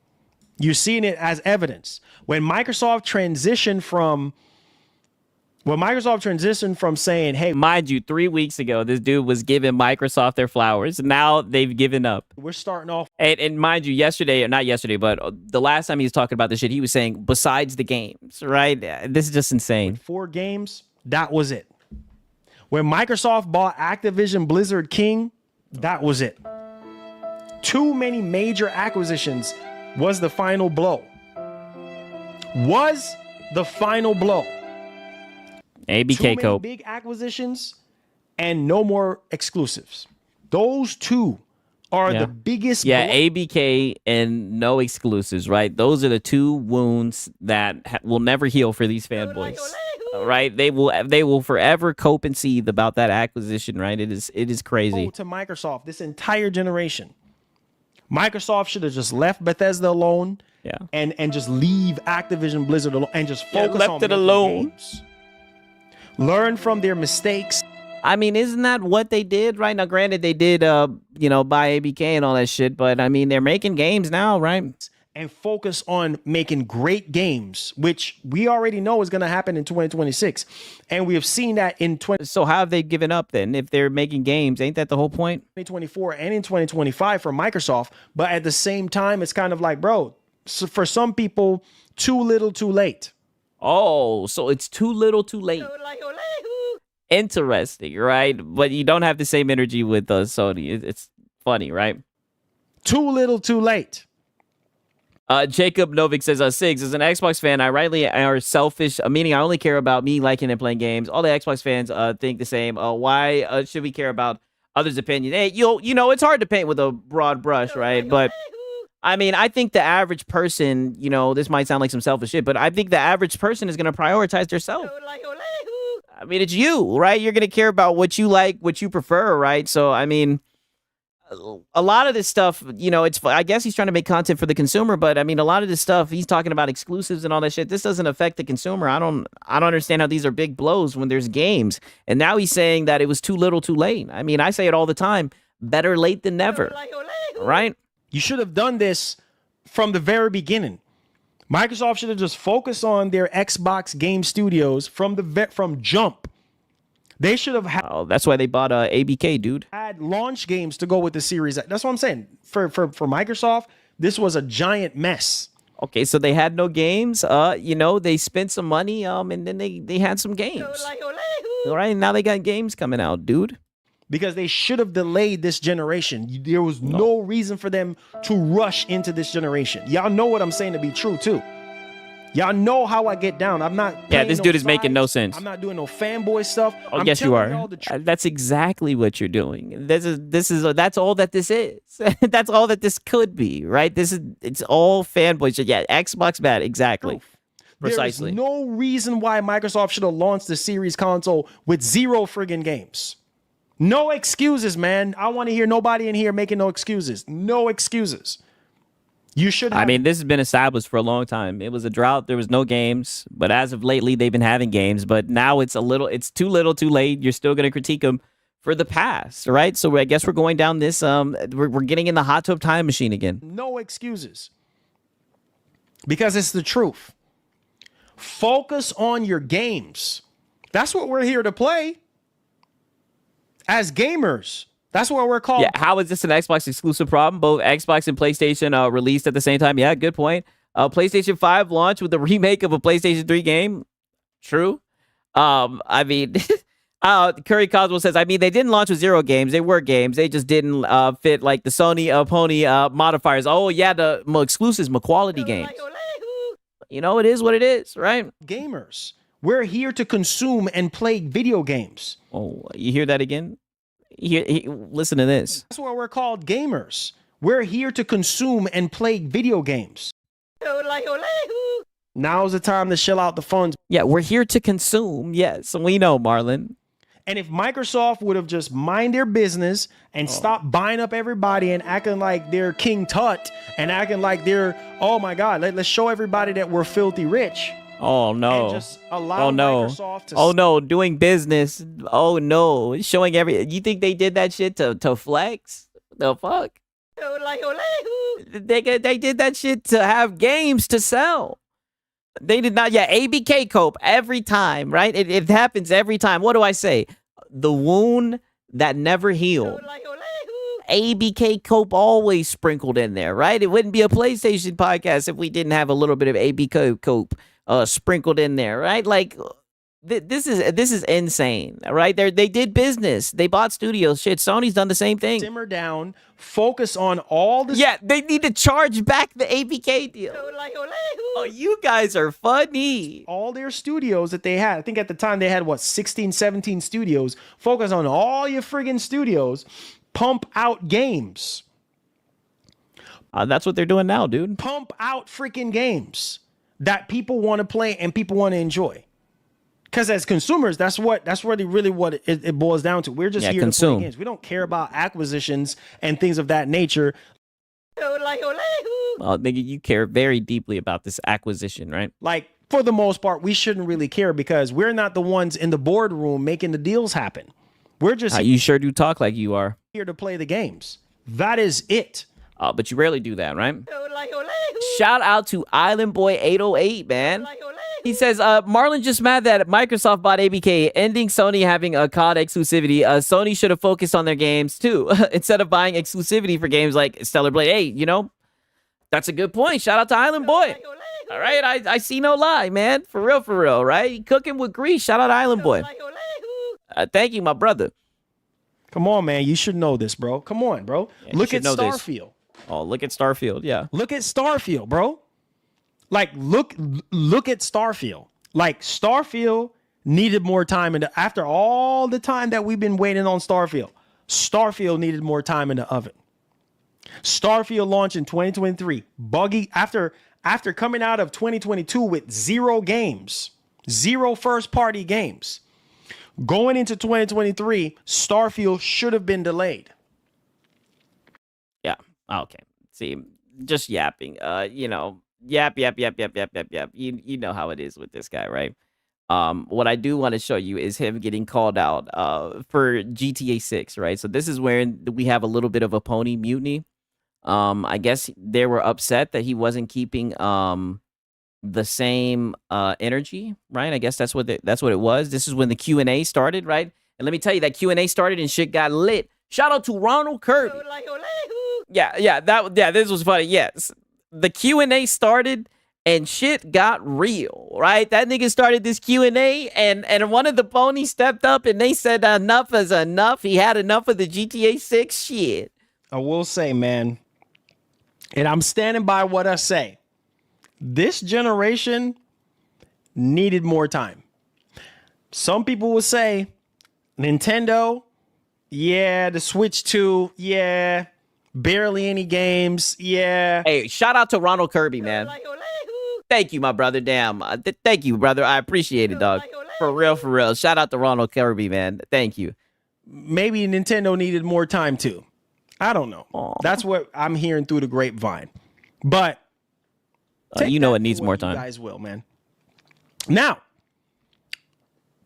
You're seeing it as evidence. When Microsoft transitioned from saying, hey, mind you, 3 weeks ago, this dude was giving Microsoft their flowers. Now they've given up. We're starting off. And mind you, yesterday, or not yesterday, but the last time he was talking about this shit, he was saying, besides the games, right? This is just insane. 4 games, that was it. When Microsoft bought Activision Blizzard King, that was it. Too many major acquisitions was the final blow. ABK Cope. Big acquisitions and no more exclusives. Those two are the biggest. Yeah, ABK and no exclusives, right? Those are the 2 wounds that will never heal for these fanboys. Right? They will forever cope and seethe about that acquisition, right? It is crazy. To Microsoft this entire generation. Microsoft should have just left Bethesda alone. Yeah. And just leave Activision Blizzard alone and just focus on left it alone. Games. Learn from their mistakes. I mean, isn't that what they did right now? Granted, they did, buy ABK and all that shit, but I mean, they're making games now, right? And focus on making great games, which we already know is going to happen in 2026. And we have seen that in So how have they given up then? If they're making games, ain't that the whole point? 2024 and in 2025 for Microsoft. But at the same time, it's kind of like, bro, so for some people, too little, too late. Oh, so it's too little, too late. Interesting, right? But you don't have the same energy with Sony. It's funny, right? Too little, too late. Jacob Novik says, Sigs, as an Xbox fan, I rightly are selfish, meaning I only care about me liking and playing games. All the Xbox fans think the same. Why should we care about others' opinion? Hey, it's hard to paint with a broad brush, right? But I mean, I think the average person, this might sound like some selfish shit, but I think the average person is going to prioritize themselves. I mean, it's you, right? You're going to care about what you like, what you prefer, right? So, I mean, a lot of this stuff, I guess he's trying to make content for the consumer, but I mean, a lot of this stuff, he's talking about exclusives and all that shit. This doesn't affect the consumer. I don't understand how these are big blows when there's games. And now he's saying that it was too little, too late. I mean, I say it all the time, better late than never, right? You should have done this from the very beginning. Microsoft should have just focused on their Xbox game studios from jump. They should have had. Oh, that's why they bought ABK, dude. Had launch games to go with the Series. That's what I'm saying. For Microsoft, this was a giant mess. Okay, so they had no games. They spent some money. And then they had some games. All right, now they got games coming out, dude. Because they should have delayed this generation. There was no reason for them to rush into this generation. Y'all know what I'm saying to be true too. Y'all know how I get down. I'm not. Yeah, this dude is making no sense. I'm not doing no fanboy stuff. Oh, yes, you are. That's exactly what you're doing. That's all that this is. That's all that this could be, right? It's all fanboys. Yeah, Xbox bad. Exactly. Precisely. There's no reason why Microsoft should have launched the Series console with 0 friggin' games. No excuses, man. I want to hear nobody in here making no excuses. No excuses. You should have. I mean, this has been established for a long time. It was a drought. There was no games. But as of lately, they've been having games. But now it's too little, too late. You're still going to critique them for the past, right? So I guess we're going down this, we're getting in the hot tub time machine again. No excuses. Because it's the truth. Focus on your games. That's what we're here to play. As gamers. That's what we're called. Yeah, how is this an Xbox exclusive problem? Both Xbox and PlayStation released at the same time. Yeah, good point. PlayStation 5 launched with a remake of a PlayStation 3 game. True. I mean, Curry Cosmo says, I mean, they didn't launch with 0 games. They were games. They just didn't fit like the Sony Pony modifiers. Oh, yeah, the exclusives, quality games. It is what it is, right? Gamers. We're here to consume and play video games. Oh, you hear that again? Listen to this. That's why we're called gamers. We're here to consume and play video games. Now's the time to shell out the funds. Yeah, we're here to consume. Yes, we know, Marlon. And if Microsoft would have just mind their business and stopped buying up everybody and acting like they're King Tut and acting like they're, oh my God, let's show everybody that we're filthy rich. Oh no. And just allow Microsoft to Oh no, doing business. Oh no. Showing you think they did that shit to flex? The fuck? They did that shit to have games to sell. They did not. Yeah, ABK cope every time, right? It happens every time. What do I say? The wound that never healed. ABK cope always sprinkled in there, right? It wouldn't be a PlayStation podcast if we didn't have a little bit of ABK cope sprinkled in there, right? Like this is insane, right? They did business. They bought studios. Shit, Sony's done the same thing. Simmer down. Focus on all the. Yeah, they need to charge back the ABK deal. Oh, you guys are funny. All their studios that they had. I think at the time they had, 16, 17 studios. Focus on all your friggin' studios. Pump out games. That's what they're doing now, dude. Pump out freaking games that people want to play and people want to enjoy. Because as consumers, that's really what it boils down to. We're just here to play games. We don't care about acquisitions and things of that nature. Well, nigga, you care very deeply about this acquisition, right? Like, for the most part, we shouldn't really care because we're not the ones in the boardroom making the deals happen. We're just you sure do talk like you are here to play the games. That is it. But you rarely do that, right? Shout out to Island Boy 808, man. He says, Marlon just mad that Microsoft bought ABK, ending Sony having a COD exclusivity. Sony should have focused on their games, too, instead of buying exclusivity for games like Stellar Blade. Hey, that's a good point. Shout out to Island Boy. All right, I see no lie, man. For real, right? Cooking with grease. Shout out to Island Boy. Thank you, my brother. Come on, man. You should know this, bro. Come on, bro. Yeah, look at Starfield. Oh, look at Starfield, yeah. Look at Starfield, bro. Like, look at Starfield. Like, Starfield needed more time. And after all the time that we've been waiting on Starfield needed more time in the oven. Starfield launched in 2023. Buggy after coming out of 2022 with 0 games, 0 first-party games. Going into 2023, Starfield should have been delayed. Yeah. Okay. See, just yapping. Yap. You know how it is with this guy, right? What I do want to show you is him getting called out for GTA 6, right? So this is where we have a little bit of a pony mutiny. I guess they were upset that he wasn't keeping the same energy, right? I guess that's what it was. This is when the Q&A started, right? And let me tell you, that Q&A started and shit got lit. Shout out to Ronald Kirby. Yeah, this was funny. Yes. The Q&A started and shit got real, right? That nigga started this Q&A and one of the ponies stepped up and they said enough is enough. He had enough of the GTA 6 shit. I will say, man, and I'm standing by what I say. This generation needed more time. Some people will say Nintendo, yeah, the Switch 2, yeah, barely any games, yeah. Hey, shout out to Ronald Kirby, man. Thank you, my brother. Damn. Thank you, brother. I appreciate it, dog. For real. Shout out to Ronald Kirby, man. Thank you. Maybe Nintendo needed more time, too. I don't know. Aww. That's what I'm hearing through the grapevine. But it needs more time. You guys will, man. Now,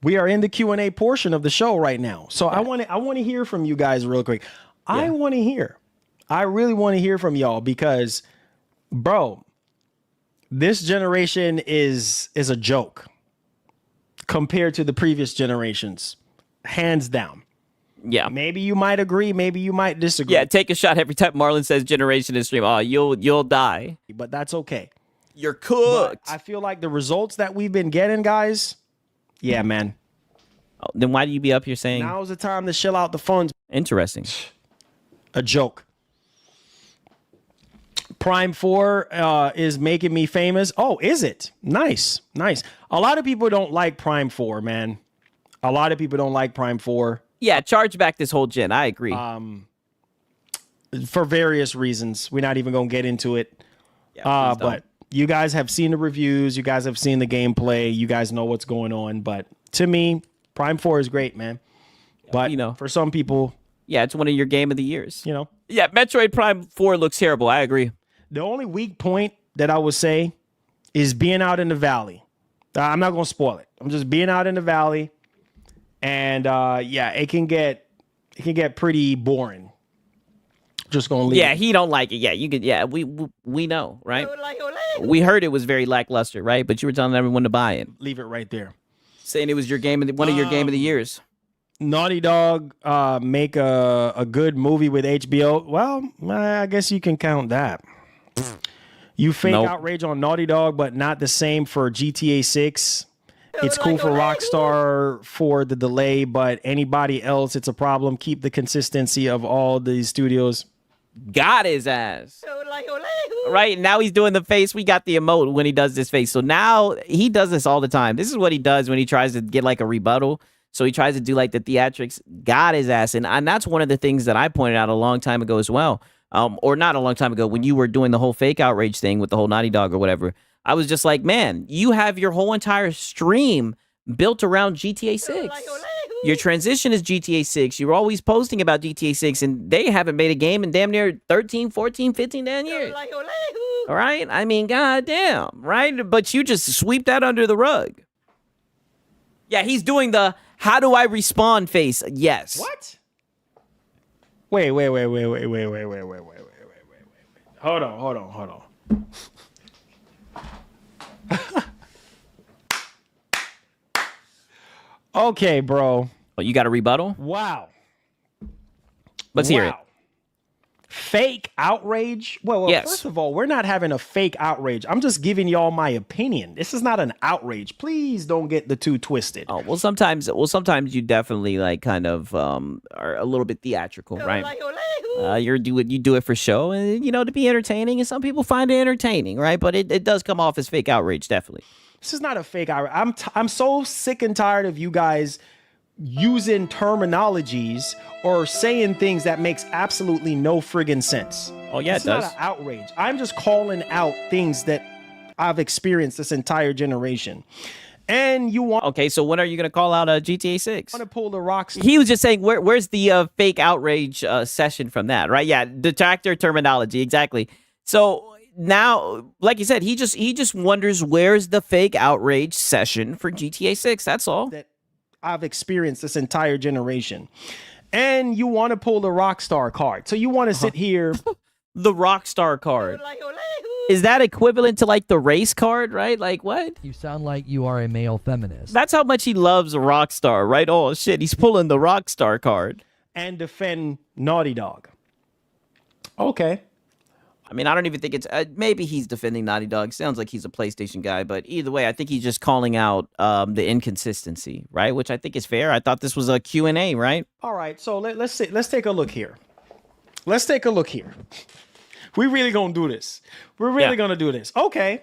we are in the Q&A portion of the show right now. So yeah. I want to hear from you guys real quick. Yeah. I really want to hear from y'all because, bro, this generation is a joke compared to the previous generations, hands down. Yeah. Maybe you might agree, maybe you might disagree. Yeah, take a shot every time Marlon says generation in stream. Oh, you'll die. But that's okay. You're cooked. But I feel like the results that we've been getting, guys, yeah, man. Oh, then why do you be up here saying now's the time to shell out the funds? Interesting. A joke. Prime 4 is making me famous. Oh, is it? Nice. A lot of people don't like Prime 4, man. A lot of people don't like Prime 4. Yeah, charge back this whole gen. I agree. For various reasons. We're not even going to get into it. Yeah, but You guys have seen the reviews. You guys have seen the gameplay. You guys know what's going on. But to me, Prime 4 is great, man. But for some people, yeah, it's one of your game of the years. You know, yeah, Metroid Prime 4 looks terrible. I agree. The only weak point that I would say is being out in the valley. I'm not gonna spoil it. I'm just being out in the valley, and yeah, it can get pretty boring. Just gonna leave. Yeah, he don't like it. Yeah, you could. Yeah, we know, right? We heard it was very lackluster, right? But you were telling everyone to buy it. Leave it right there. Saying it was your one of your game of the years. Naughty Dog make a good movie with HBO. Well, I guess you can count that. You fake outrage on Naughty Dog, but not the same for GTA 6. It's cool for Rockstar for the delay, but anybody else, it's a problem. Keep the consistency of all these studios. Got his ass. Right, now he's doing the face. We got the emote when he does this face. So now he does this all the time. This is what he does when he tries to get like a rebuttal. So he tries to do like the theatrics. Got his ass. And that's one of the things that I pointed out a long time ago as well. Or not a long time ago when you were doing the whole fake outrage thing with the whole Naughty Dog or whatever. I was just like, man, you have your whole entire stream built around GTA 6. Your transition is GTA 6. You're always posting about GTA 6, and they haven't made a game in damn near 13, 14, 15 damn years. All right? I mean, goddamn, right? But you just sweep that under the rug. Yeah, he's doing the how do I respawn face. Yes. What? Wait. Hold on. Okay, bro. Oh, you got a rebuttal? Wow. Let's hear it. Fake outrage? Well, yes. First of all, we're not having a fake outrage. I'm just giving y'all my opinion. This is not an outrage. Please don't get the two twisted. Oh, well, sometimes you definitely like kind of are a little bit theatrical, right? You do it for show and to be entertaining, and some people find it entertaining, right? But it does come off as fake outrage, definitely. This is not a fake outrage. I'm so sick and tired of you guys using terminologies or saying things that makes absolutely no friggin' sense. Oh yeah, it does. It's not an outrage. I'm just calling out things that I've experienced this entire generation. And you want... Okay, so when are you going to call out GTA 6? I want to pull the rocks. He was just saying, where's the fake outrage session from that, right? Yeah, detractor terminology, exactly. So now, like you said, he just wonders where's the fake outrage session for GTA 6. That's all. That I've experienced this entire generation. And you want to pull the Rockstar card. So you want to sit here. The Rockstar card. Is that equivalent to like the race card, right? Like what? You sound like you are a male feminist. That's how much he loves Rockstar, right? Oh shit, he's pulling the Rockstar card. And defend Naughty Dog. Okay. I mean, I don't even think it's... maybe he's defending Naughty Dog. Sounds like he's a PlayStation guy. But either way, I think he's just calling out the inconsistency, right? Which I think is fair. I thought this was a Q&A, right? All right, so let's take a look here. Let's take a look here. We really gonna do this. We're really gonna do this. Okay.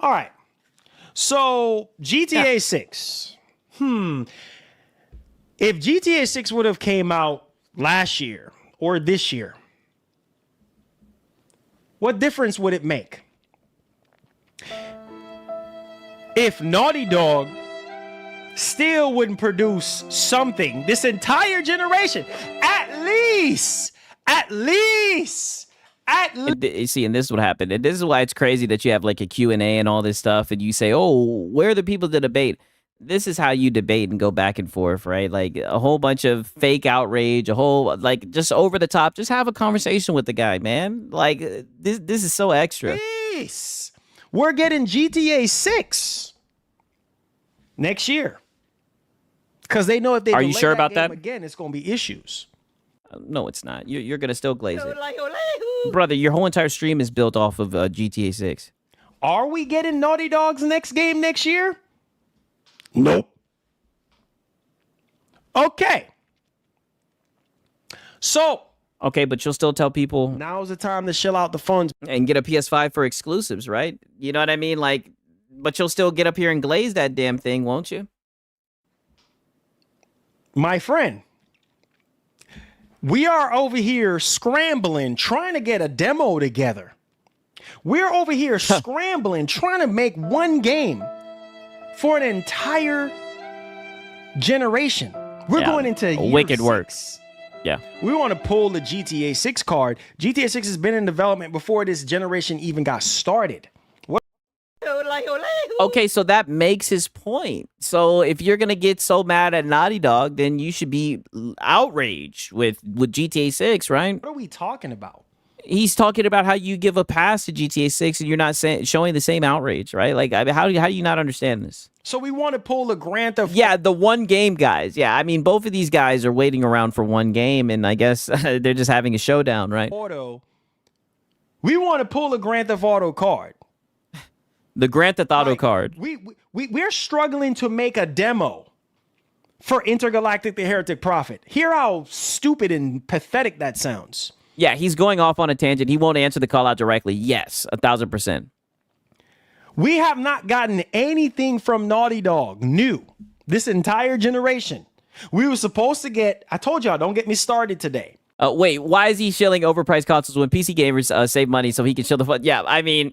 All right. So GTA 6. If GTA 6 would have came out last year or this year, what difference would it make? If Naughty Dog still wouldn't produce something this entire generation, at least. See, and this is what happened. And this is why it's crazy that you have like a Q&A and all this stuff, and you say, oh, where are the people to debate? This is how you debate and go back and forth, right? Like a whole bunch of fake outrage, a whole, like, just over the top. Just have a conversation with the guy, man. Like, this is so extra. Peace. We're getting GTA 6 next year. Because they know if they Are you sure about that? Again, it's going to be issues. No, it's not. You're going to still glaze it. Brother, your whole entire stream is built off of GTA 6. Are we getting Naughty Dog's next game next year? Nope. Okay. So. Okay, but you'll still tell people. Now's the time to shell out the funds. And get a PS5 for exclusives, right? You know what I mean? Like, but you'll still get up here and glaze that damn thing, won't you? My friend. We are over here scrambling, trying to get a demo together. We're over here scrambling, trying to make one game for an entire generation. We're going into year wicked 6. work. Yeah. We want to pull the GTA 6 card. GTA 6 has been in development before this generation even got started. Okay, so that makes his point. So if you're gonna get so mad at Naughty Dog, then you should be outraged with GTA 6, right? What are we talking about? He's talking about how you give a pass to GTA 6 and you're not showing the same outrage, right? Like, I mean, how do you not understand this? So we want to pull the Grand Theft. Yeah, the one game guys. Yeah, I mean, both of these guys are waiting around for one game, and I guess they're just having a showdown, right? We want to pull a Grand Theft Auto card. The Grand Theft Auto card. We're struggling to make a demo for Intergalactic the Heretic Prophet. Hear how stupid and pathetic that sounds. Yeah, he's going off on a tangent. He won't answer the call out directly. Yes, 1,000%. We have not gotten anything from Naughty Dog new this entire generation. We were supposed to get, I told y'all, don't get me started today. Wait, why is he shilling overpriced consoles when PC gamers save money so he can shill the fun? Yeah, I mean,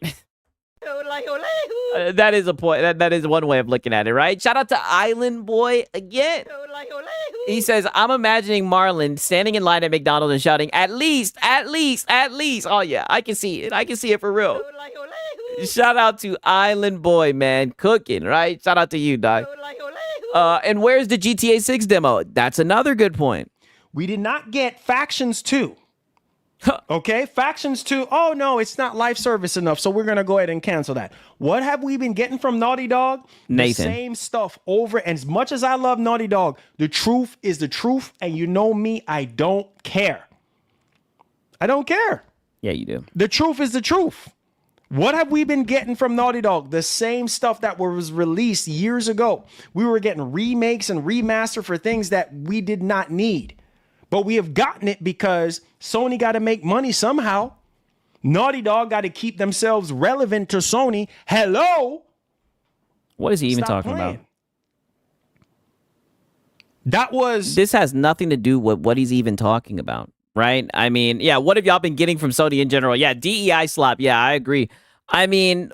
that is a point. That is one way of looking at it, right? Shout out to Island Boy again. He says, I'm imagining Marlon standing in line at McDonald's and shouting, at least, at least, at least. Oh, yeah, I can see it. I can see it for real. Shout out to Island Boy, man. Cooking, right? Shout out to you, dog. And where's the GTA 6 demo? That's another good point. We did not get Factions 2. Okay, Factions 2. Oh, no, it's not live service enough, so we're going to go ahead and cancel that. What have we been getting from Naughty Dog? Nathan. The same stuff over. And as much as I love Naughty Dog, the truth is the truth. And you know me, I don't care. I don't care. Yeah, you do. The truth is the truth. What have we been getting from Naughty Dog? The same stuff that was released years ago. We were getting remakes and remaster for things that we did not need. But we have gotten it because Sony got to make money somehow. Naughty Dog got to keep themselves relevant to Sony. Hello? What is he even talking about? That was... This has nothing to do with what he's even talking about, right? I mean, yeah, what have y'all been getting from Sony in general? Yeah, DEI slap. Yeah, I agree. I mean,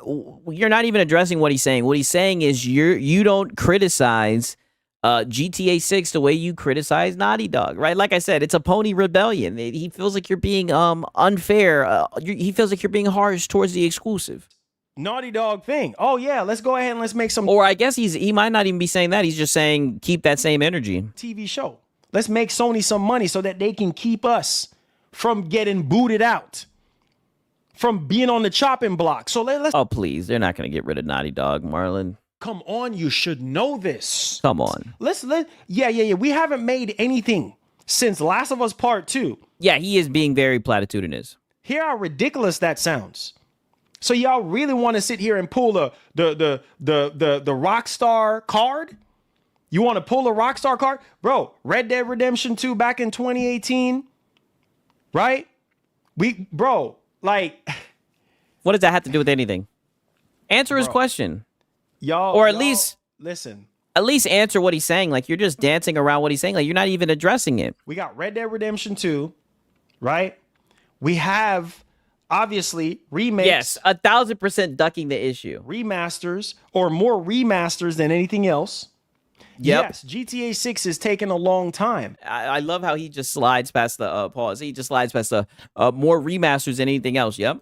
you're not even addressing what he's saying. What he's saying is you don't criticize GTA 6 the way you criticize Naughty Dog, right? Like I said, it's a pony rebellion. He feels like you're being unfair. He feels like you're being harsh towards the exclusive. Naughty Dog thing. Oh, yeah, let's go ahead and let's make some... Or I guess he might not even be saying that. He's just saying keep that same energy. TV show. Let's make Sony some money so that they can keep us from getting booted out, from being on the chopping block. So let's... Oh, please. They're not going to get rid of Naughty Dog, Marlon. Come on, you should know this. Come on. Yeah. We haven't made anything since Last of Us Part 2. Yeah, he is being very platitudinous. Hear how ridiculous that sounds. So y'all really want to sit here and pull the Rockstar card? You want to pull a Rockstar card? Bro, Red Dead Redemption 2 back in 2018, right? What does that have to do with anything? Answer his question. Or at least listen. At least answer what he's saying. Like, you're just dancing around what he's saying. Like, you're not even addressing it. We got Red Dead Redemption 2, right? We have, obviously, remakes. Yes, 1,000% ducking the issue. Remasters, or more remasters than anything else. Yep. Yes, GTA 6 is taking a long time. I love how he just slides past the pause. He just slides past the more remasters than anything else. Yep.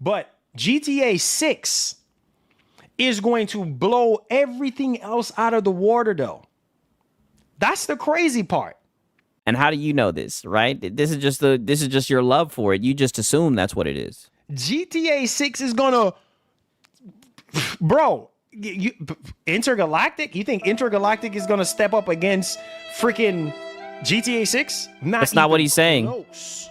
But GTA 6 is going to blow everything else out of the water, though. That's the crazy part. And how do you know this, right? This is just your love for it. You just assume that's what it is. GTA 6 is gonna, bro. Intergalactic? You think Intergalactic is gonna step up against freaking GTA 6? That's not what he's saying. Close.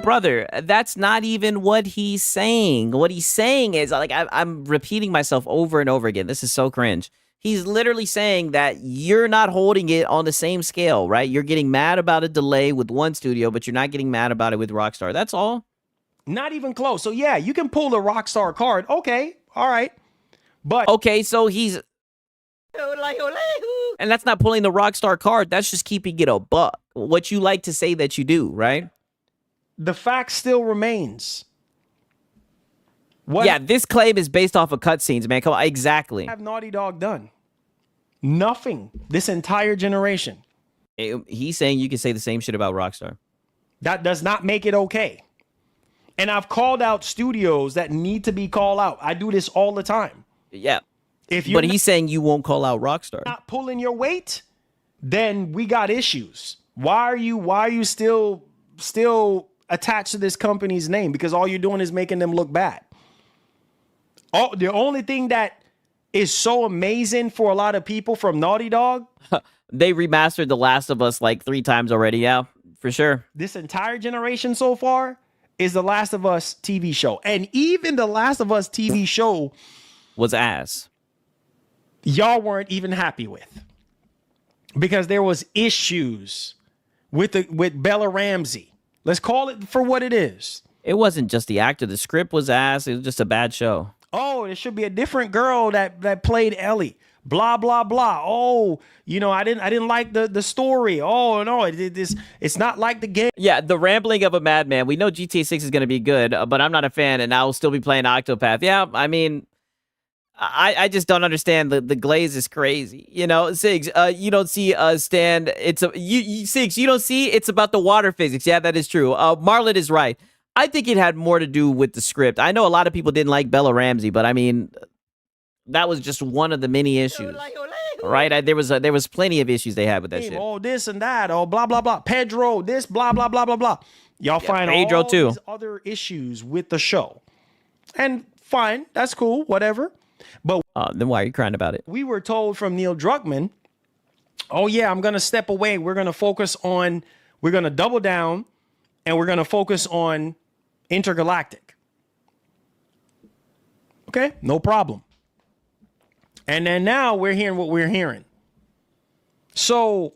Brother, that's not even what he's saying. What he's saying is, like, I'm repeating myself over and over again. This is so cringe. He's literally saying that you're not holding it on the same scale, right? You're getting mad about a delay with one studio, but you're not getting mad about it with Rockstar. That's all. Not even close. So yeah, you can pull the Rockstar card. Okay, all right. But okay, so he's... And that's not pulling the Rockstar card. That's just keeping it a buck. What you like to say that you do, right? The fact still remains. What Yeah, this claim is based off of cutscenes, man. Come on, exactly. have Naughty Dog done? Nothing. This entire generation. He's saying you can say the same shit about Rockstar. That does not make it okay. And I've called out studios that need to be called out. I do this all the time. Yeah. If you're But he's saying you won't call out Rockstar. not pulling your weight, then we got issues. Why are you still attached to this company's name? Because all you're doing is making them look bad. Oh, the only thing that is so amazing for a lot of people from Naughty Dog, They remastered The Last of Us like 3 times already. Yeah, for sure. this entire generation so far, is The Last of Us TV show. And even The Last of Us TV show Was ass. y'all weren't even happy with. Because there was issues with Bella Ramsey. Let's call it for what it is. It wasn't just the actor. The script was ass. It was just a bad show. Oh, there should be a different girl that played Ellie. Blah blah blah. Oh, I didn't like the story. Oh no, it's not like the game. Yeah, the rambling of a madman. We know GTA 6 is going to be good, but I'm not a fan, and I'll still be playing Octopath. Yeah, I mean, I just don't understand. The glaze is crazy. Sigs, you don't see Stan. Sigs, you don't see. It's about the water physics. Yeah, that is true. Marlon is right. I think it had more to do with the script. I know a lot of people didn't like Bella Ramsey, but I mean, that was just one of the many issues, right? There was plenty of issues they had with that shit. Oh, this and that. Oh, blah blah blah. Pedro, this, blah blah blah blah blah. Y'all find Pedro all too. these other issues with the show, and fine, that's cool, whatever. But then why are you crying about it? we were told from Neil Druckmann, oh yeah, I'm gonna step away. We're gonna double down, and we're gonna focus on Intergalactic. Okay, no problem. And then now we're hearing what we're hearing. So,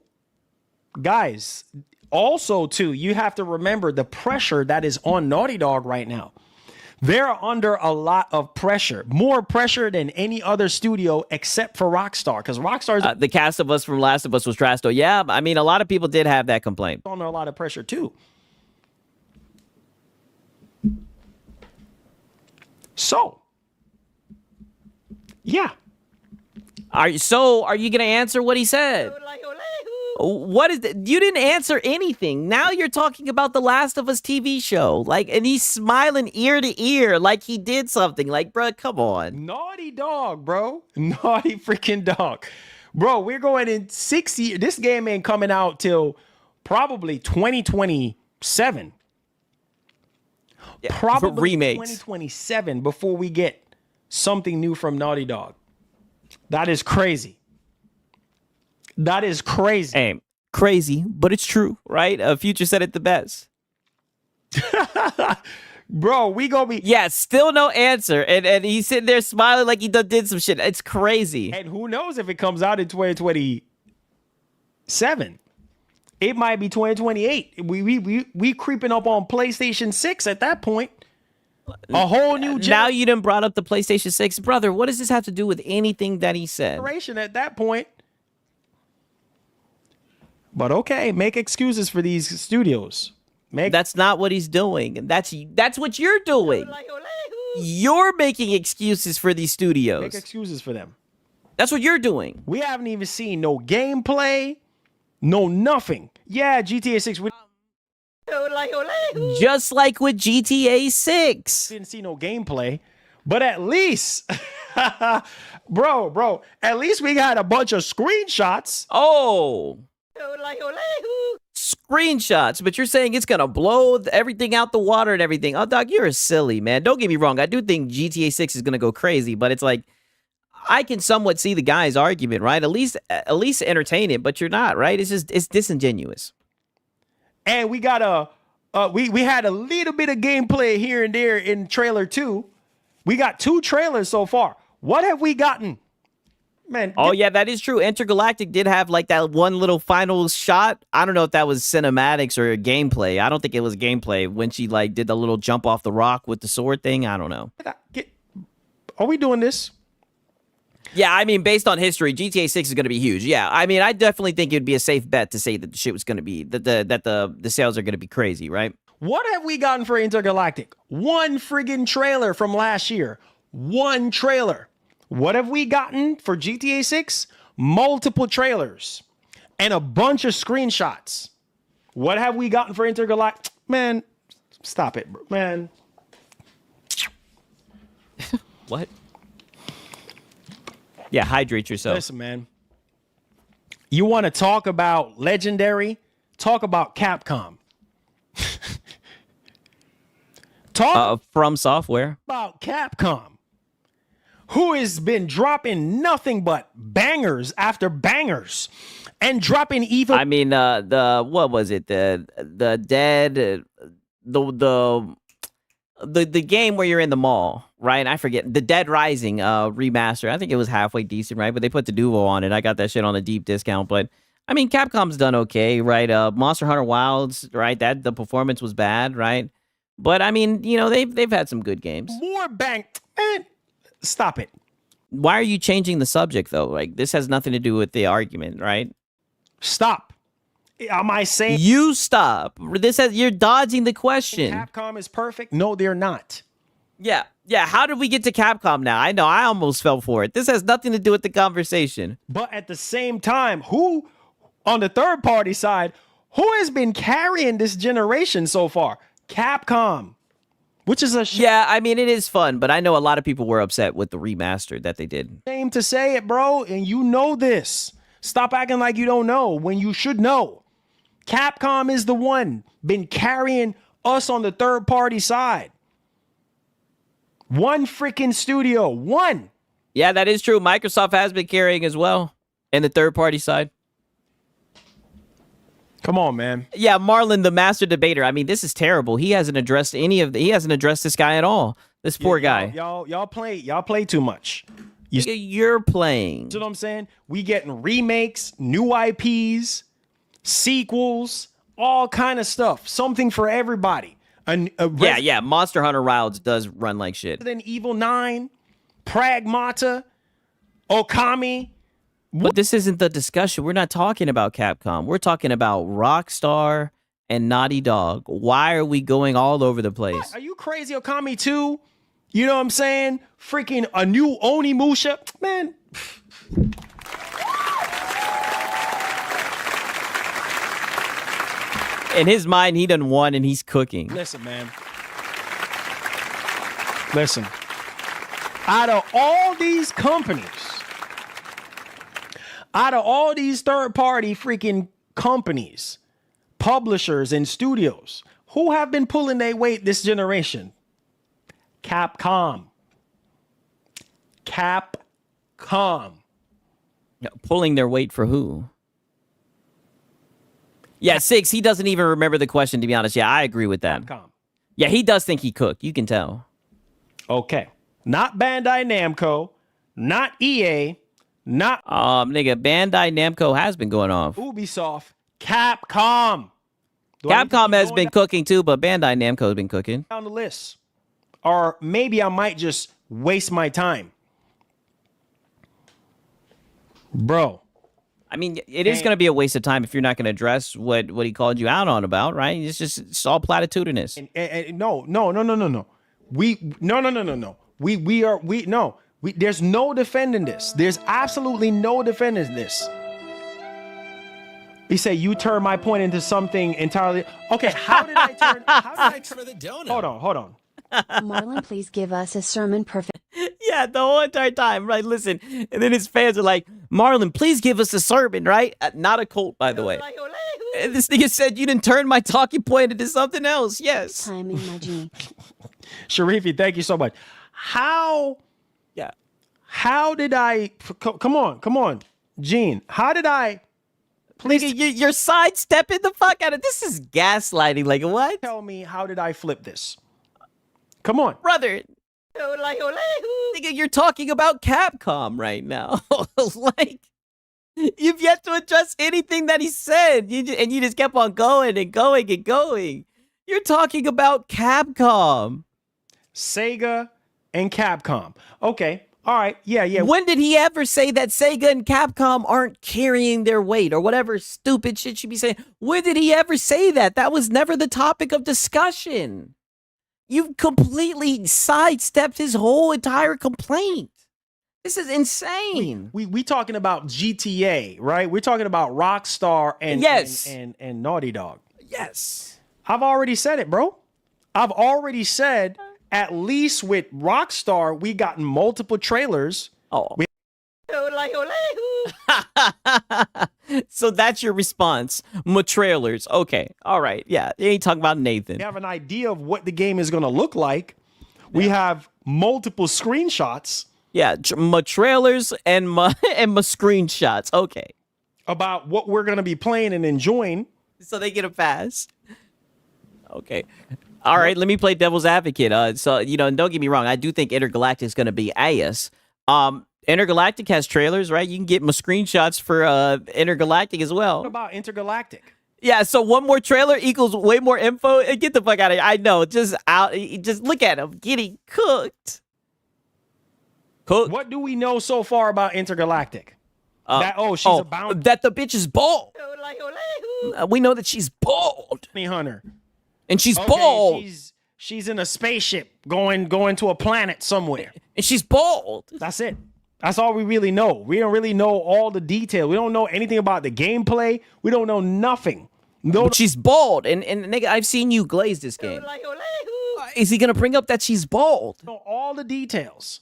guys, also too, you have to remember the pressure that is on Naughty Dog right now. They're under a lot of pressure, more pressure than any other studio except for Rockstar, because Rockstar's The cast of us from Last of Us was trash, though. Yeah, I mean, a lot of people did have that complaint. under a lot of pressure too. So, yeah. Are you going to answer what he said? What is that? You didn't answer anything. Now you're talking about the Last of Us TV show. And he's smiling ear to ear like he did something. Like, bro, come on. Naughty Dog, bro. Naughty freaking dog. Bro, we're going in 6 years. This game ain't coming out till probably 2027. Yeah, Probably remakes. 2027 before we get something new from Naughty Dog. That is crazy. That is crazy. Hey, crazy, but it's true, right? Future said it the best. Bro, we gonna be... Yeah, still no answer. And he's sitting there smiling like he did some shit. It's crazy. And who knows if it comes out in 2027. It might be 2028. We creeping up on PlayStation 6 at that point. A whole new Now you done brought up the PlayStation 6. Brother, what does this have to do with anything that he said? generation at that point. But okay, make excuses for these studios. That's not what he's doing. That's what you're doing. You're making excuses for these studios. Make excuses for them. That's what you're doing. We haven't even seen no gameplay, no nothing. Yeah, GTA 6. We Just like with GTA 6. didn't see no gameplay, but at least, bro, at least we got a bunch of screenshots. Oh. Screenshots, but you're saying it's gonna blow everything out the water and everything. Oh, dog, you're silly, man. Don't get me wrong. I do think GTA 6 is gonna go crazy, but it's like I can somewhat see the guy's argument, right? At least entertain it, but you're not, right? It's disingenuous. And we got we had a little bit of gameplay here and there in trailer 2. We got 2 trailers so far. What have we gotten? Man. Oh, yeah, that is true. Intergalactic did have like that one little final shot. I don't know if that was cinematics or gameplay. I don't think it was gameplay when she like did the little jump off the rock with the sword thing. I don't know. Are we doing this? Yeah, I mean, based on history, GTA 6 is going to be huge. Yeah, I mean, I definitely think it'd be a safe bet to say that the shit was going to be, that the sales are going to be crazy, right? What have we gotten for Intergalactic? One friggin' trailer from last year. One trailer. What have we gotten for GTA 6? Multiple trailers and a bunch of screenshots. What have we gotten for Intergalactic? Man, stop it, bro. Man. What? Yeah, hydrate yourself. Listen, man. You want to talk about Legendary? Talk about Capcom. Talk From Software. about Capcom, who has been dropping nothing but bangers after bangers and dropping even. I mean, what was it? The Dead, the game where you're in the mall, right? I forget. The Dead Rising remaster. I think it was halfway decent, right? But they put the Duvo on it. I got that shit on a deep discount. But I mean, Capcom's done okay, right? Monster Hunter Wilds, right? That the performance was bad, right? But I mean, you know, they've had some good games. More bang. Man, stop it. Why are you changing the subject though? Like this has nothing to do with the argument, right? Stop. Am I saying you stop? You're dodging the question. Capcom is perfect? No, they're not. Yeah. How did we get to Capcom now? I know I almost fell for it. This has nothing to do with the conversation. But at the same time, who on the third party side, who has been carrying this generation so far? Capcom, which is a yeah. I mean, it is fun, but I know a lot of people were upset with the remaster that they did. Shame to say it, bro, and you know this. Stop acting like you don't know when you should know. Capcom is the one been carrying us on the third party side. One freaking studio, one. Yeah, that is true. Microsoft has been carrying as well in the third party side. Come on, man. Yeah, Marlon, the master debater. I mean, this is terrible. He hasn't addressed he hasn't addressed this guy at all. This poor guy. Y'all play too much. You're playing. You know what I'm saying? We getting remakes, new IPs, sequels, all kind of stuff. Something for everybody. Yeah. Monster Hunter Wilds does run like shit. Resident Evil 9, Pragmata, Okami. But this isn't the discussion. We're not talking about Capcom. We're talking about Rockstar and Naughty Dog. Why are we going all over the place? What? Are you crazy? Okami 2? You know what I'm saying? Freaking a new Onimusha. Man. In his mind, he done won and he's cooking. Listen, man. Listen. Out of all these companies, out of all these third-party freaking companies, publishers, and studios, who have been pulling their weight this generation? Capcom. Pulling their weight for who? Yeah, Six, he doesn't even remember the question, to be honest. Yeah, I agree with that. Capcom. Yeah, he does think he cooked. You can tell. Okay. Not Bandai Namco, not EA, not nigga, Bandai Namco has been going off. Ubisoft, Capcom. Capcom has been cooking too, but Bandai Namco has been cooking. Down the list. Or maybe I might just waste my time. Bro. I mean, it is going to be a waste of time if you're not going to address what he called you out on about, right? It's all platitudinous. No. There's no defending this. There's absolutely no defending this. He said, you turn my point into something entirely. Okay, how did I turn? Thanks for the donut. Hold on. Marlon, please give us a sermon perfect. Yeah, the whole entire time, right? Listen, and then his fans are like, Marlon, please give us a sermon, right? Not a cult, by the way. And this nigga said you didn't turn my talking point into something else. Yes. Timing, my G. Sharifi, thank you so much. How did I? Come on, Gene. How did I? Please, you're sidestepping the fuck out of this. Is gaslighting. Like what? Tell me, how did I flip this? Come on, brother. Nigga, you're talking about Capcom right now. Like, you've yet to address anything that he said. And you just kept on going and going and going. You're talking about Capcom. Sega and Capcom. Okay, All right. Yeah. When did he ever say that Sega and Capcom aren't carrying their weight or whatever stupid shit you be saying? When did he ever say that? That was never the topic of discussion. You've completely sidestepped his whole entire complaint. This is insane. We talking about GTA, right? We're talking about Rockstar and and Naughty Dog. Yes. I've already said it, bro. I've already said at least with Rockstar, we gotten multiple trailers. Oh. So that's your response. Trailers. Okay. All right. Yeah. You ain't talking about Nathan. We have an idea of what the game is going to look like. We have multiple screenshots. Yeah. My trailers and my screenshots. Okay. About what we're going to be playing and enjoying. So they get a pass. Okay. All right, let me play devil's advocate. So, and don't get me wrong, I do think Intergalactic is going to be ass. Intergalactic has trailers, right? You can get my screenshots for Intergalactic as well. What about Intergalactic? Yeah, so one more trailer equals way more info. Get the fuck out of here. I know, just look at him getting cooked. What do we know so far about Intergalactic? That she's a bounty. That the bitch is bald. We know that she's bald. Hunter. And she's bald. She's in a spaceship going to a planet somewhere. And she's bald. That's it. That's all we really know. We don't really know all the details. We don't know anything about the gameplay. We don't know nothing. No, but she's bald. And nigga, I've seen you glaze this game. Is he gonna bring up that she's bald? Know all the details.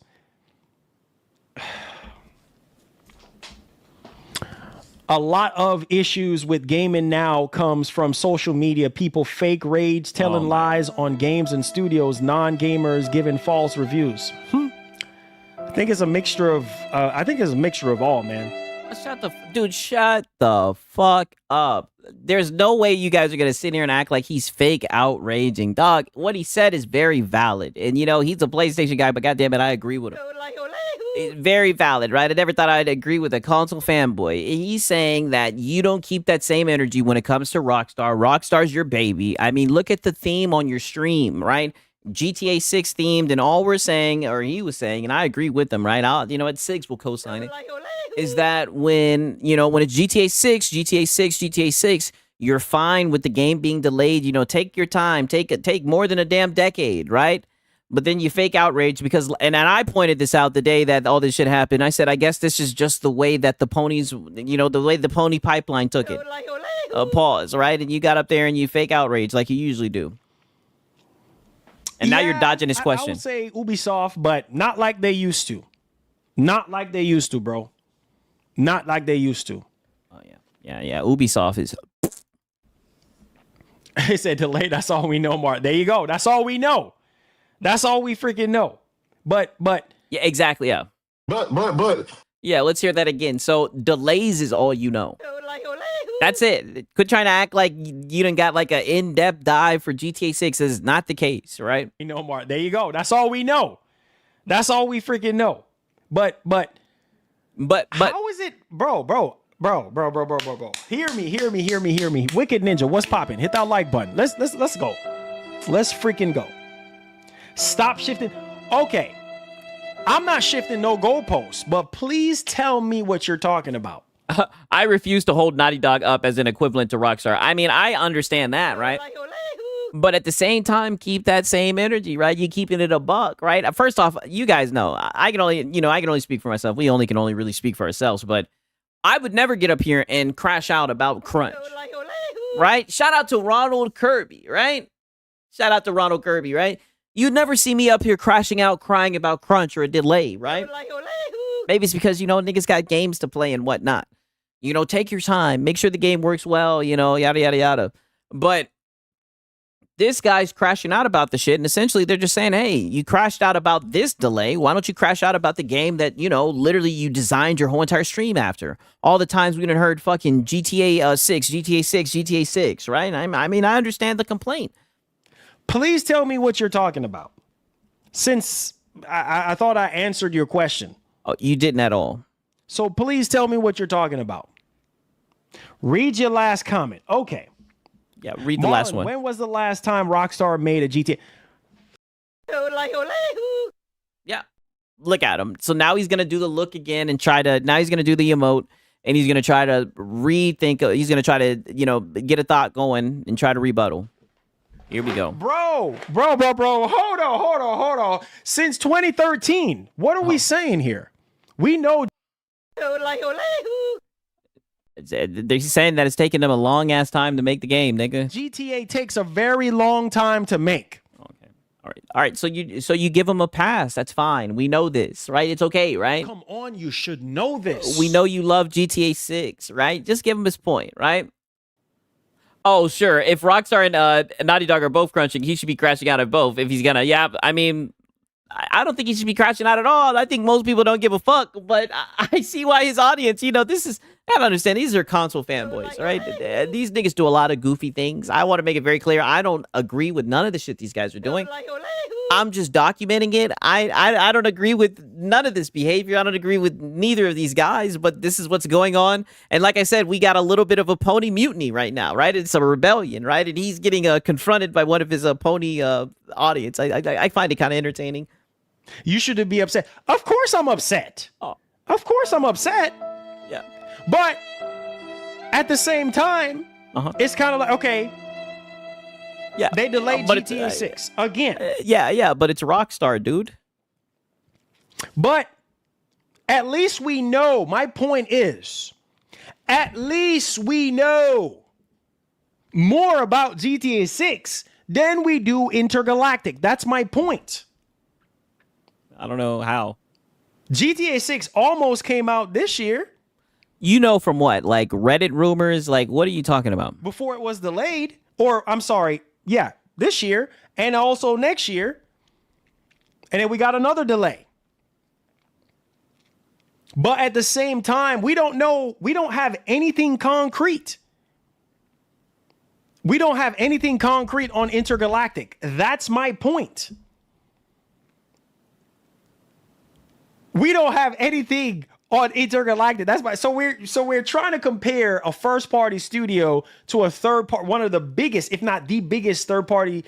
A lot of issues with gaming now comes from social media. People fake rage, telling lies on games and studios, non-gamers giving false reviews. I think it's a mixture of all, man. Shut the fuck up. There's no way you guys are gonna sit here and act like he's fake outraging. Dog, what he said is very valid. And he's a PlayStation guy, but goddamn it, I agree with him. Very valid, right? I never thought I'd agree with a console fanboy. He's saying that you don't keep that same energy when it comes to Rockstar. Rockstar's your baby. I mean, look at the theme on your stream, right? GTA 6 themed, and all we're saying, or he was saying, and I agree with him, right? At 6 we'll co-sign it. Is that when it's GTA 6, you're fine with the game being delayed. Take your time, take more than a damn decade, right? But then you fake outrage because, and I pointed this out the day that all this shit happened. I said, I guess this is just the way that the ponies, the way the pony pipeline took it. Pause, right? And you got up there and you fake outrage like you usually do. And now you're dodging his question. I would say Ubisoft, but not like they used to. Not like they used to, bro. Not like they used to. Oh, yeah. Yeah. Ubisoft is. They said delay. That's all we know, Mark. There you go. That's all we know. That's all we freaking know. But yeah, exactly. Yeah. But yeah, let's hear that again. So delays is all you know. That's it. Quit trying to act like you done got like an in-depth dive for GTA 6. This is not the case, right? You know, Mark. There you go. That's all we know. That's all we freaking know. But how is it, bro? Hear me. Wicked Ninja, what's popping? Hit that like button. Let's go. Let's freaking go. Stop shifting. Okay. I'm not shifting no goalposts, but please tell me what you're talking about. I refuse to hold Naughty Dog up as an equivalent to Rockstar. I mean, I understand that, right? But at the same time, keep that same energy, right? You keeping it a buck, right? First off, you guys know I can only speak for myself. We can only really speak for ourselves. But I would never get up here and crash out about crunch, right? Shout out to Ronald Kirby, right? Shout out to Ronald Kirby, right? You'd never see me up here crashing out, crying about crunch or a delay, right? Maybe it's because, niggas got games to play and whatnot. Take your time. Make sure the game works well, yada, yada, yada. But this guy's crashing out about the shit, and essentially they're just saying, hey, you crashed out about this delay. Why don't you crash out about the game that, literally you designed your whole entire stream after? All the times we done heard fucking GTA 6, right? I mean, I understand the complaint. Please tell me what you're talking about. Since I thought I answered your question. Oh, you didn't at all. So please tell me what you're talking about. Read your last comment. Okay. Yeah, read the last one. When was the last time Rockstar made a GTA? Yeah. look at him. So now he's gonna do the look again and now he's gonna do the emote and he's gonna try to rethink. He's gonna try to, get a thought going and try to rebuttal. Here we go. Bro. Hold on. Since 2013, what are we saying here? We know. They're saying that it's taking them a long ass time to make the game, nigga. GTA takes a very long time to make. Okay. All right. So you give him a pass. That's fine. We know this, right? It's okay, right? Come on, you should know this. We know you love GTA 6, right? Just give him his point, right? Oh, sure. If Rockstar and Naughty Dog are both crunching, he should be crashing out at both. If he's gonna, I mean, I don't think he should be crashing out at all. I think most people don't give a fuck, but I see why his audience, I don't understand. These are console fanboys, right? These niggas do a lot of goofy things. I want to make it very clear. I don't agree with none of the shit these guys are doing. I'm just documenting it. I don't agree with none of this behavior. I don't agree with neither of these guys, but this is what's going on. And like I said, we got a little bit of a pony mutiny right now, right? It's a rebellion, right? And he's getting confronted by one of his pony audience. I find it kind of entertaining. You should be upset. Of course I'm upset. Oh. Of course I'm upset. Yeah. But at the same time, it's kind of like, okay, yeah, they delayed GTA 6 again. Yeah, but it's Rockstar, dude. But at least we know, my point is, at least we know more about GTA 6 than we do Intergalactic. That's my point. I don't know how. GTA 6 almost came out this year. You know from what? Like Reddit rumors? Like, what are you talking about? Before it was delayed. Or, I'm sorry, yeah, this year. And also next year. And then we got another delay. But at the same time, we don't know. We don't have anything concrete. We don't have anything concrete on Intergalactic. That's my point. We don't have anything on Intergalactic. That's why. So we're trying to compare a first party studio to a third part, one of the biggest, if not the biggest third party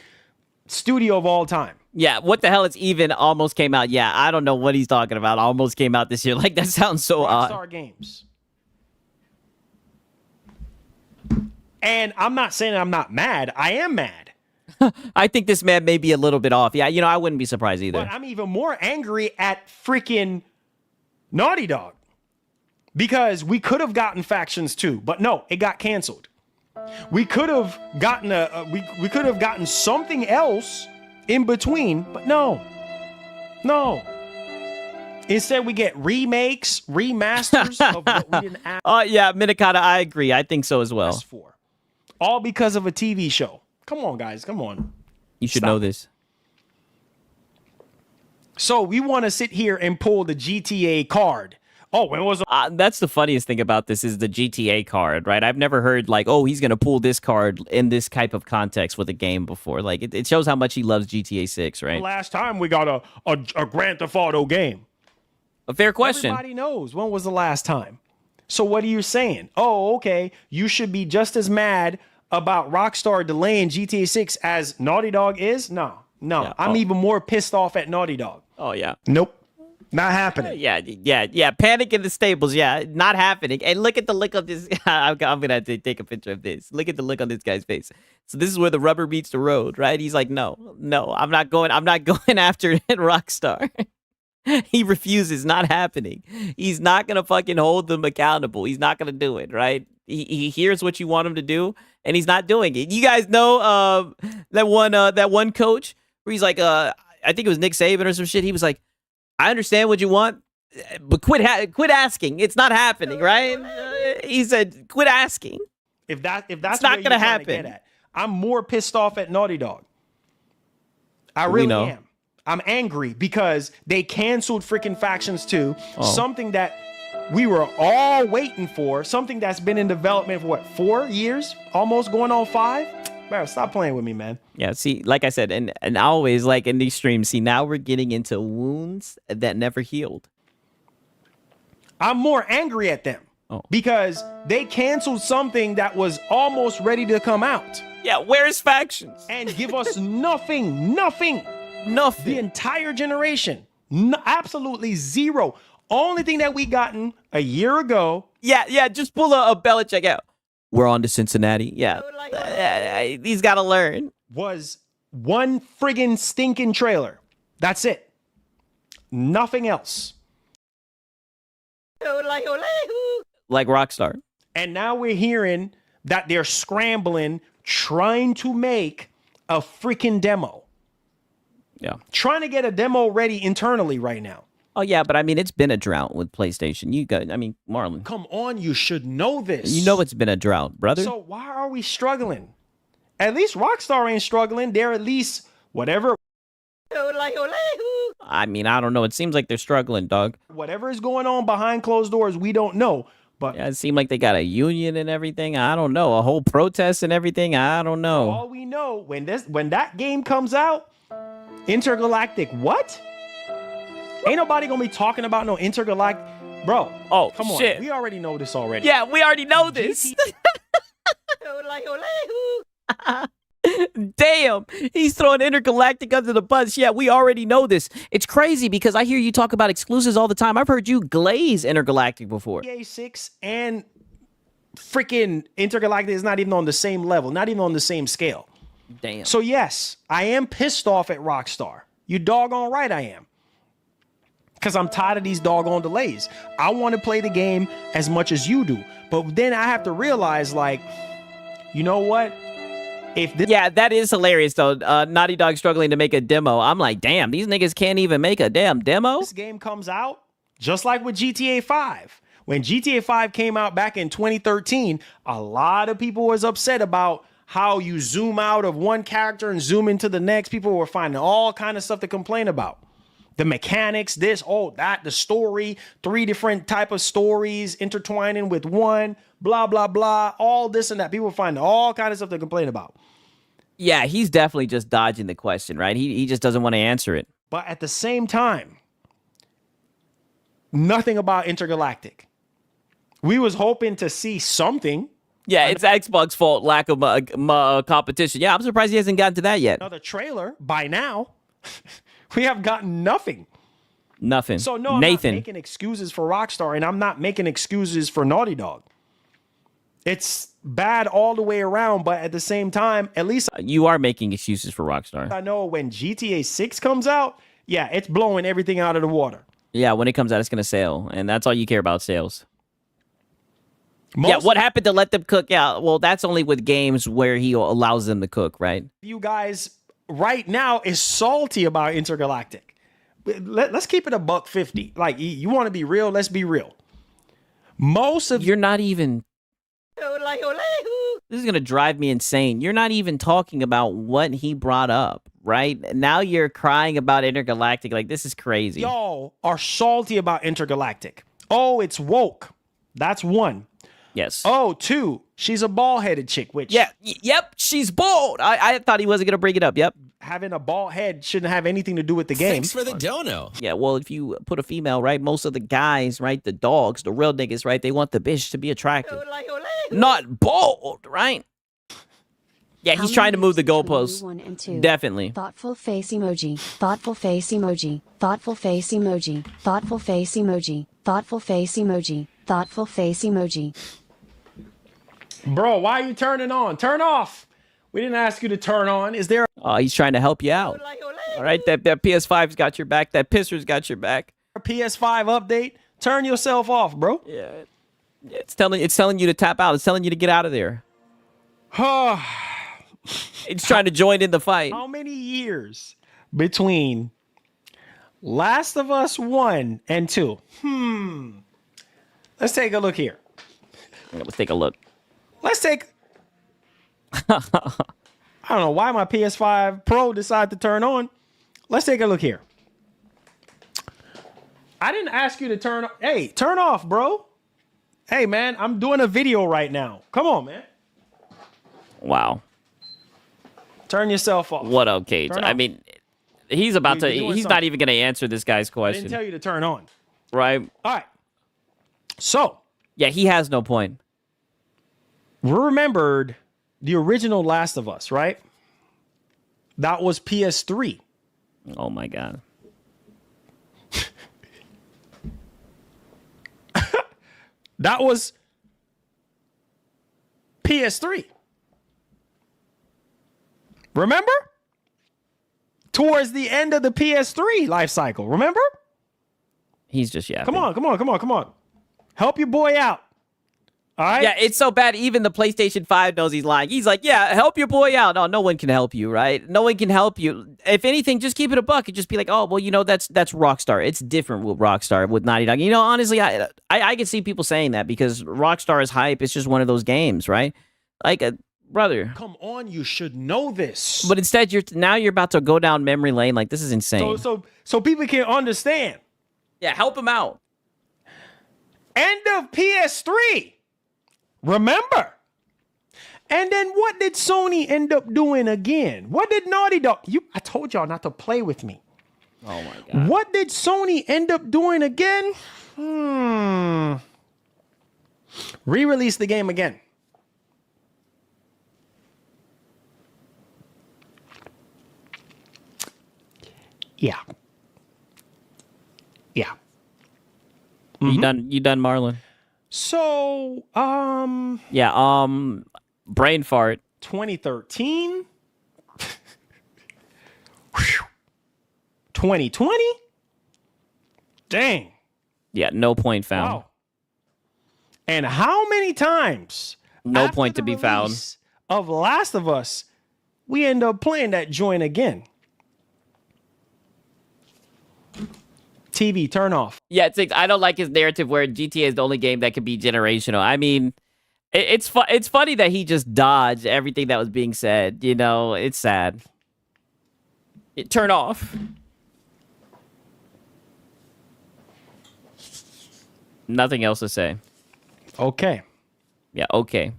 studio of all time. Yeah, what the hell? It's even almost came out. Yeah, I don't know what he's talking about. Almost came out this year. Like, that sounds so odd. Rockstar Games. And I'm not saying I'm not mad. I am mad. I think this man may be a little bit off. Yeah, I wouldn't be surprised either. But I'm even more angry at freaking Naughty Dog. Because we could have gotten Factions 2, but no, it got canceled. We could have gotten we could have gotten something else in between, but no. Instead, we get remakes, remasters of what we didn't ask. Oh, yeah, Minikata, I agree. I think so as well. For. All because of a TV show. Come on, guys. Come on. You should know this. So we want to sit here and pull the GTA card. Oh, when was that's the funniest thing about this is the GTA card, right? I've never heard like, oh, he's going to pull this card in this type of context with a game before. Like, it shows how much he loves GTA 6, right? The last time we got a Grand Theft Auto game. A fair question. Everybody knows. When was the last time? So what are you saying? Oh, okay. You should be just as mad about Rockstar delaying GTA 6 as Naughty Dog is? No. Yeah, I'm even more pissed off at Naughty Dog. Oh, yeah. Nope. Not happening. Yeah. Panic in the stables. Yeah, not happening. And look at the look of this. I'm gonna have to take a picture of this. Look at the look on this guy's face. So this is where the rubber meets the road, right? He's like, no, I'm not going after Rockstar. He refuses. Not happening. He's not gonna fucking hold them accountable. He's not gonna do it, right? He hears what you want him to do, and he's not doing it. You guys know that one coach where he's like, I think it was Nick Saban or some shit. He was like, I understand what you want, but quit asking. It's not happening, right? He said, quit asking. If that's it's not going to happen. I'm more pissed off at Naughty Dog. I really am. I'm angry because they canceled freaking Factions 2, something that we were all waiting for, something that's been in development for 4 years, almost going on 5. Bro, stop playing with me, man. Yeah, see, like I said, and always like in these streams, see, now we're getting into wounds that never healed. I'm more angry at them because they canceled something that was almost ready to come out. Yeah, where's Factions? And give us nothing. The entire generation. Absolutely zero. Only thing that we gotten a year ago. Yeah, just pull a Belichick out. We're on to Cincinnati. Yeah. He's got to learn. Was one friggin' stinking trailer. That's it. Nothing else. Like Rockstar. And now we're hearing that they're scrambling, trying to make a freaking demo. Yeah. Trying to get a demo ready internally right now. Oh, yeah, but I mean, it's been a drought with PlayStation. Marlon. Come on, you should know this. You know it's been a drought, brother. So why are we struggling? At least Rockstar ain't struggling. They're at least whatever. I mean, I don't know. It seems like they're struggling, dog. Whatever is going on behind closed doors, we don't know. But yeah, it seemed like they got a union and everything. I don't know. A whole protest and everything. I don't know. All we know, when that game comes out, Intergalactic what? Ain't nobody gonna be talking about no Intergalactic. Bro, oh, come on. Shit. We already know this already. Yeah, we already know this. Damn, he's throwing Intergalactic under the bus. Yeah, we already know this. It's crazy because I hear you talk about exclusives all the time. I've heard you glaze Intergalactic before. GTA 6 and freaking Intergalactic is not even on the same level, not even on the same scale. Damn. So yes, I am pissed off at Rockstar. You doggone right I am. Because I'm tired of these doggone delays. I want to play the game as much as you do. But then I have to realize, like, you know what? Yeah, that is hilarious, though. Naughty Dog struggling to make a demo. I'm like, damn, these niggas can't even make a damn demo? This game comes out, just like with GTA 5. When GTA 5 came out back in 2013, a lot of people was upset about how you zoom out of one character and zoom into the next. People were finding all kind of stuff to complain about. The mechanics, this, that, the story, 3 different type of stories intertwining with one, blah, blah, blah, all this and that. People find all kind of stuff to complain about. Yeah, he's definitely just dodging the question, right? He just doesn't want to answer it. But at the same time, nothing about Intergalactic. We was hoping to see something. Yeah, it's Xbox fault, lack of competition. Yeah, I'm surprised he hasn't gotten to that yet. Another trailer by now. We have gotten nothing. Nothing. So no, I'm not making excuses for Rockstar, and I'm not making excuses for Naughty Dog. It's bad all the way around, but at the same time, at least you are making excuses for Rockstar. I know when GTA 6 comes out, yeah, it's blowing everything out of the water. Yeah, when it comes out, it's going to sell, and that's all you care about, sales. Yeah, what happened to let them cook? Yeah, well, that's only with games where he allows them to cook, right? You guys right now is salty about Intergalactic. Let's keep it $150. Like, you want to be real? Let's be real. You're not even... This is going to drive me insane. You're not even talking about what he brought up, right? Now you're crying about Intergalactic. Like, this is crazy. Y'all are salty about Intergalactic. Oh, it's woke. That's one. Yes. Oh, 2, she's a bald-headed chick, which... Yeah, yep, she's bald. I thought he wasn't going to bring it up, yep. Having a bald head shouldn't have anything to do with the game. Thanks for the dono. Yeah, well, if you put a female, right, most of the guys, right, the dogs, the real niggas, right, they want the bitch to be attractive. Not bald, right? Yeah, he's trying to move the goalposts. Definitely. Thoughtful face emoji. Thoughtful face emoji. Thoughtful face emoji. Thoughtful face emoji. Thoughtful face emoji. Thoughtful face emoji. Bro, why are you turning on? Turn off. We didn't ask you to turn on. Is there... He's trying to help you out. All right, that PS5's got your back. That pisser's got your back. A PS5 update? Turn yourself off, bro. Yeah. It's telling you to tap out. It's telling you to get out of there. It's trying to join in the fight. How many years between Last of Us 1 and 2? Let's take a look here. Let's take a look. Let's take... I don't know why my PS5 Pro decided to turn on. Let's take a look here. I didn't ask you to turn... Hey, turn off, bro. Hey, man, I'm doing a video right now. Come on, man. Wow. Turn yourself off. What up, Cage? I mean, he's about to... He's not even going to answer this guy's question. I didn't tell you to turn on. Right. All right. So... Yeah, he has no point. We remembered the original Last of Us, right? That was PS3. Oh, my God. That was PS3. Remember? Towards the end of the PS3 life cycle. Remember? He's just yapping. Come on. Help your boy out. All right? Yeah, it's so bad. Even the PlayStation 5 knows he's lying. He's like, yeah, help your boy out. No one can help you, right? No one can help you. If anything, just keep it a buck and just be like, oh, well, that's Rockstar. It's different with Rockstar, with Naughty Dog. Honestly, I can see people saying that because Rockstar is hype. It's just one of those games, right? Like, brother. Come on, you should know this. But instead, you're about to go down memory lane. Like, this is insane. So people can understand. Yeah, help him out. End of PS3. Remember? And then what did Sony end up doing again? What did Naughty Dog? I told y'all not to play with me. Oh my God. What did Sony end up doing again? Re-release the game again. Yeah. You done, Marlon? So, yeah, brain fart. 2013, 2020. Dang. Yeah, no point found. Wow. And how many times? No point to be found. Of Last of Us, we end up playing that joint again. TV, turn off. Yeah, I don't like his narrative where GTA is the only game that can be generational. I mean, it's funny that he just dodged everything that was being said. It's sad. Turn off. Nothing else to say. Okay. Yeah, okay.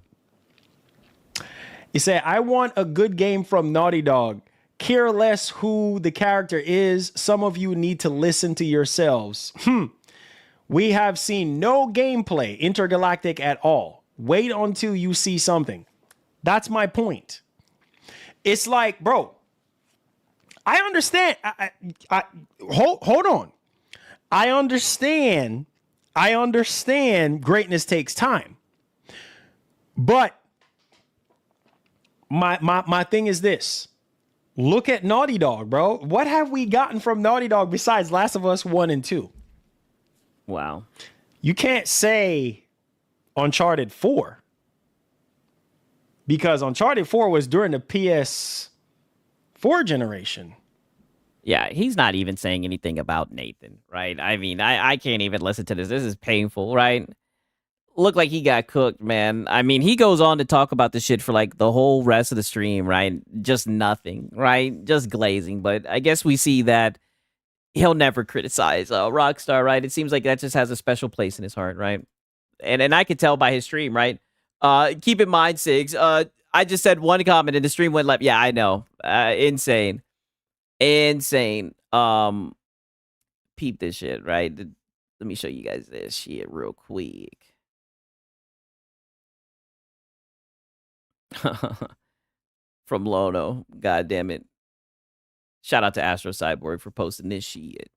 You say, I want a good game from Naughty Dog. Care less who the character is. Some of you need to listen to yourselves. We have seen no gameplay intergalactic at all. Wait until you see something. That's my point. It's like, bro, I understand. Hold on. I understand greatness takes time. But my thing is this. Look at Naughty Dog, bro. What have we gotten from Naughty Dog besides Last of Us 1 and 2? Wow. You can't say Uncharted 4. Because Uncharted 4 was during the PS4 generation. Yeah, he's not even saying anything about Nathan, right? I mean, I can't even listen to this. This is painful, right? Look like he got cooked, man. I mean, he goes on to talk about this shit for like the whole rest of the stream, right? Just nothing, right? Just glazing. But I guess we see that he'll never criticize Rockstar, right? It seems like that just has a special place in his heart, right? And I could tell by his stream, right? Keep in mind, Sigs, I just said one comment and the stream went left. Yeah, I know. Insane. Peep this shit, right? Let me show you guys this shit real quick. From Lono. God damn it. Shout out to Astro Cyborg for posting this shit.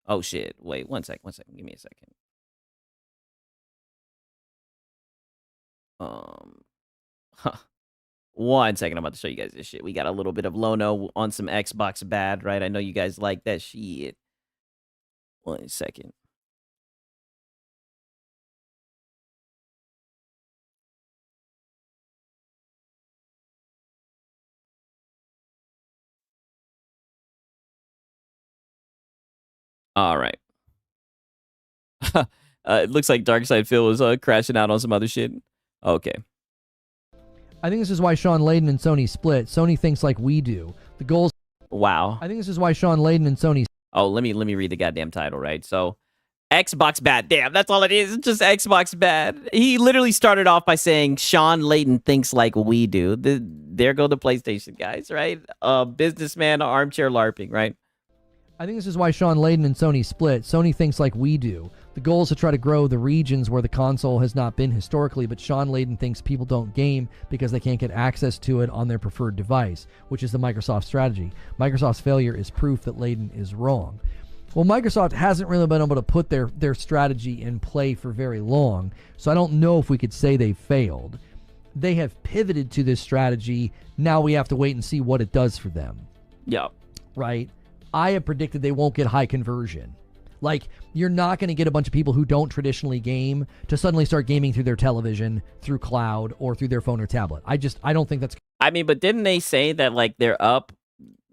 Oh shit. Wait, one second. Give me a second. One second. I'm about to show you guys this shit. We got a little bit of Lono on some Xbox bad, right? I know you guys like that shit. 1 second. All right. It looks like Darkside Phil was crashing out on some other shit. Okay. I think this is why Sean Layden and Sony split. Sony thinks like we do. The goals. Wow. I think this is why Sean Layden and Sony. Oh, let me read the goddamn title, right? So, Xbox bad. Damn, that's all it is. It's just Xbox bad. He literally started off by saying Sean Layden thinks like we do. There go the PlayStation guys, right? Businessman, armchair LARPing, right? I think this is why Sean Layden and Sony split. Sony thinks like we do. The goal is to try to grow the regions where the console has not been historically, but Sean Layden thinks people don't game because they can't get access to it on their preferred device, which is the Microsoft strategy. Microsoft's failure is proof that Layden is wrong. Well, Microsoft hasn't really been able to put their strategy in play for very long, so I don't know if we could say they failed. They have pivoted to this strategy. Now we have to wait and see what it does for them. Yeah. Right? I have predicted they won't get high conversion. Like, you're not going to get a bunch of people who don't traditionally game to suddenly start gaming through their television, through cloud, or through their phone or tablet. I don't think that's... I mean, but didn't they say that, like, they're up,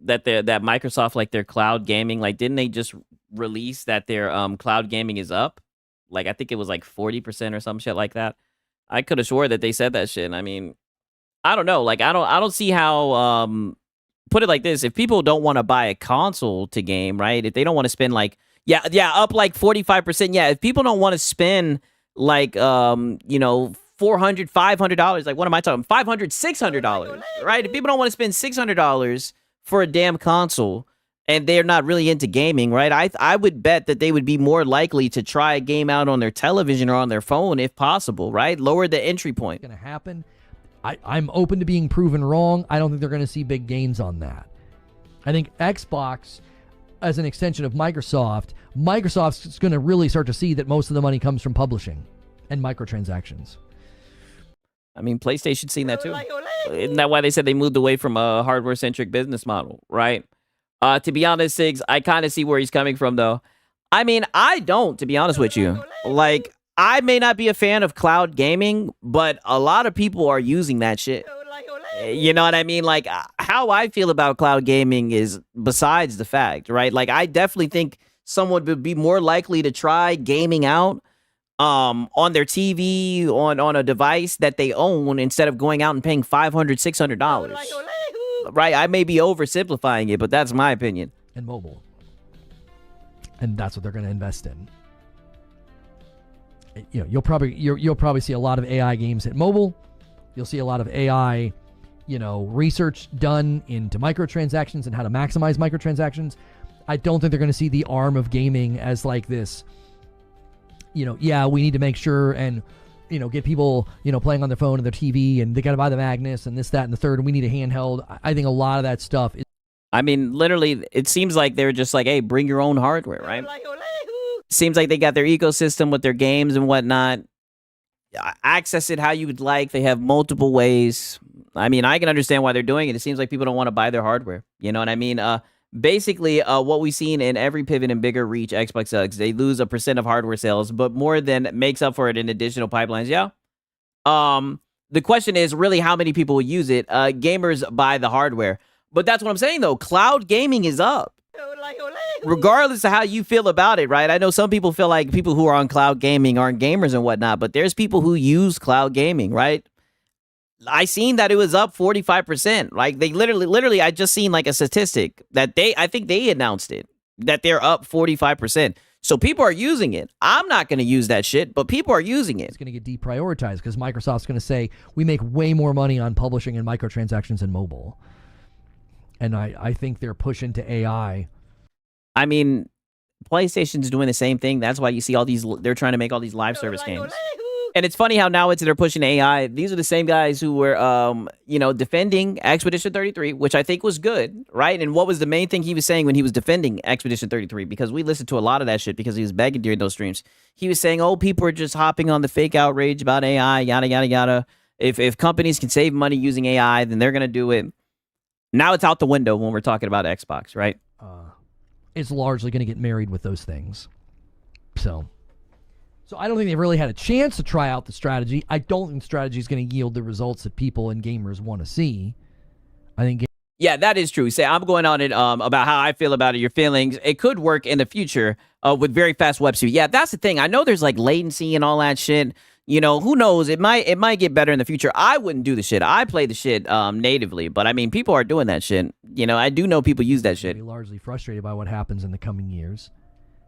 that Microsoft, like, their cloud gaming, like, didn't they just release that their cloud gaming is up? Like, I think it was, like, 40% or some shit like that. I could have swore that they said that shit. I mean, I don't know. Like, I don't see how, put it like this. If people don't want to buy a console to game, right? If they don't want to spend, like, yeah, up like 45%. Yeah, if people don't want to spend like $400, $500, like what am I talking? $500, $600, right? If people don't want to spend $600 for a damn console and they're not really into gaming, right? I would bet that they would be more likely to try a game out on their television or on their phone if possible, right? Lower the entry point. Going to happen. I'm open to being proven wrong. I don't think they're going to see big gains on that. I think Xbox, as an extension of Microsoft's going to really start to see that most of the money comes from publishing and microtransactions. I mean, PlayStation's seen that too. Isn't that why they said they moved away from a hardware-centric business model, right? To be honest, Siggs, I kind of see where he's coming from, though. I mean, I don't, to be honest with you. Like, I may not be a fan of cloud gaming, but a lot of people are using that shit. You know what I mean? Like, how I feel about cloud gaming is besides the fact, right? Like, I definitely think someone would be more likely to try gaming out on their TV, on a device that they own, instead of going out and paying $500, $600. Right? I may be oversimplifying it, but that's my opinion. And mobile. And that's what they're going to invest in. You know, you'll probably see a lot of AI games hit mobile. You'll see a lot of AI, research done into microtransactions and how to maximize microtransactions. I don't think they're going to see the arm of gaming as like this, we need to make sure and, get people, playing on their phone and their TV, and they got to buy the Magnus and this, that, and the third, and we need a handheld. I think a lot of that stuff is... I mean, literally, it seems like they're just like, hey, bring your own hardware, right? Seems like they got their ecosystem with their games and whatnot. Access it how you would like. They have multiple ways. I mean, I can understand why they're doing it. It seems like people don't want to buy their hardware. You know what I mean? Basically, what we've seen in every pivot and bigger reach Xbox does, they lose a % of hardware sales, but more than makes up for it in additional pipelines. Yeah. The question is really how many people will use it. Gamers buy the hardware. But that's what I'm saying, though. Cloud gaming is up. Regardless of how you feel about it, right? I know some people feel like people who are on cloud gaming aren't gamers and whatnot, but there's people who use cloud gaming, right? I seen that it was up 45%. Like, they literally, I just seen like a statistic that I think they announced it, that they're up 45%. So people are using it. I'm not going to use that shit, but people are using it. It's going to get deprioritized because Microsoft's going to say, we make way more money on publishing and microtransactions in mobile. And I think they're pushing to AI. I mean, PlayStation's doing the same thing. That's why you see all these, they're trying to make all these live service games. And it's funny how now they're pushing AI. These are the same guys who were, defending Expedition 33, which I think was good, right? And what was the main thing he was saying when he was defending Expedition 33? Because we listened to a lot of that shit because he was begging during those streams. He was saying, oh, people are just hopping on the fake outrage about AI, yada, yada, yada. If companies can save money using AI, then they're going to do it. Now it's out the window when we're talking about Xbox, right? It's largely going to get married with those things. So I don't think they've really had a chance to try out the strategy. I don't think the strategy is going to yield the results that people and gamers want to see. I think... Yeah, that is true. Say, I'm going on it about how I feel about it, your feelings. It could work in the future with very fast web speed. Yeah, that's the thing. I know there's like latency and all that shit. Who knows? It might get better in the future. I wouldn't do the shit. I play the shit natively, but I mean, people are doing that shit. I do know people use that shit. Be largely frustrated by what happens in the coming years,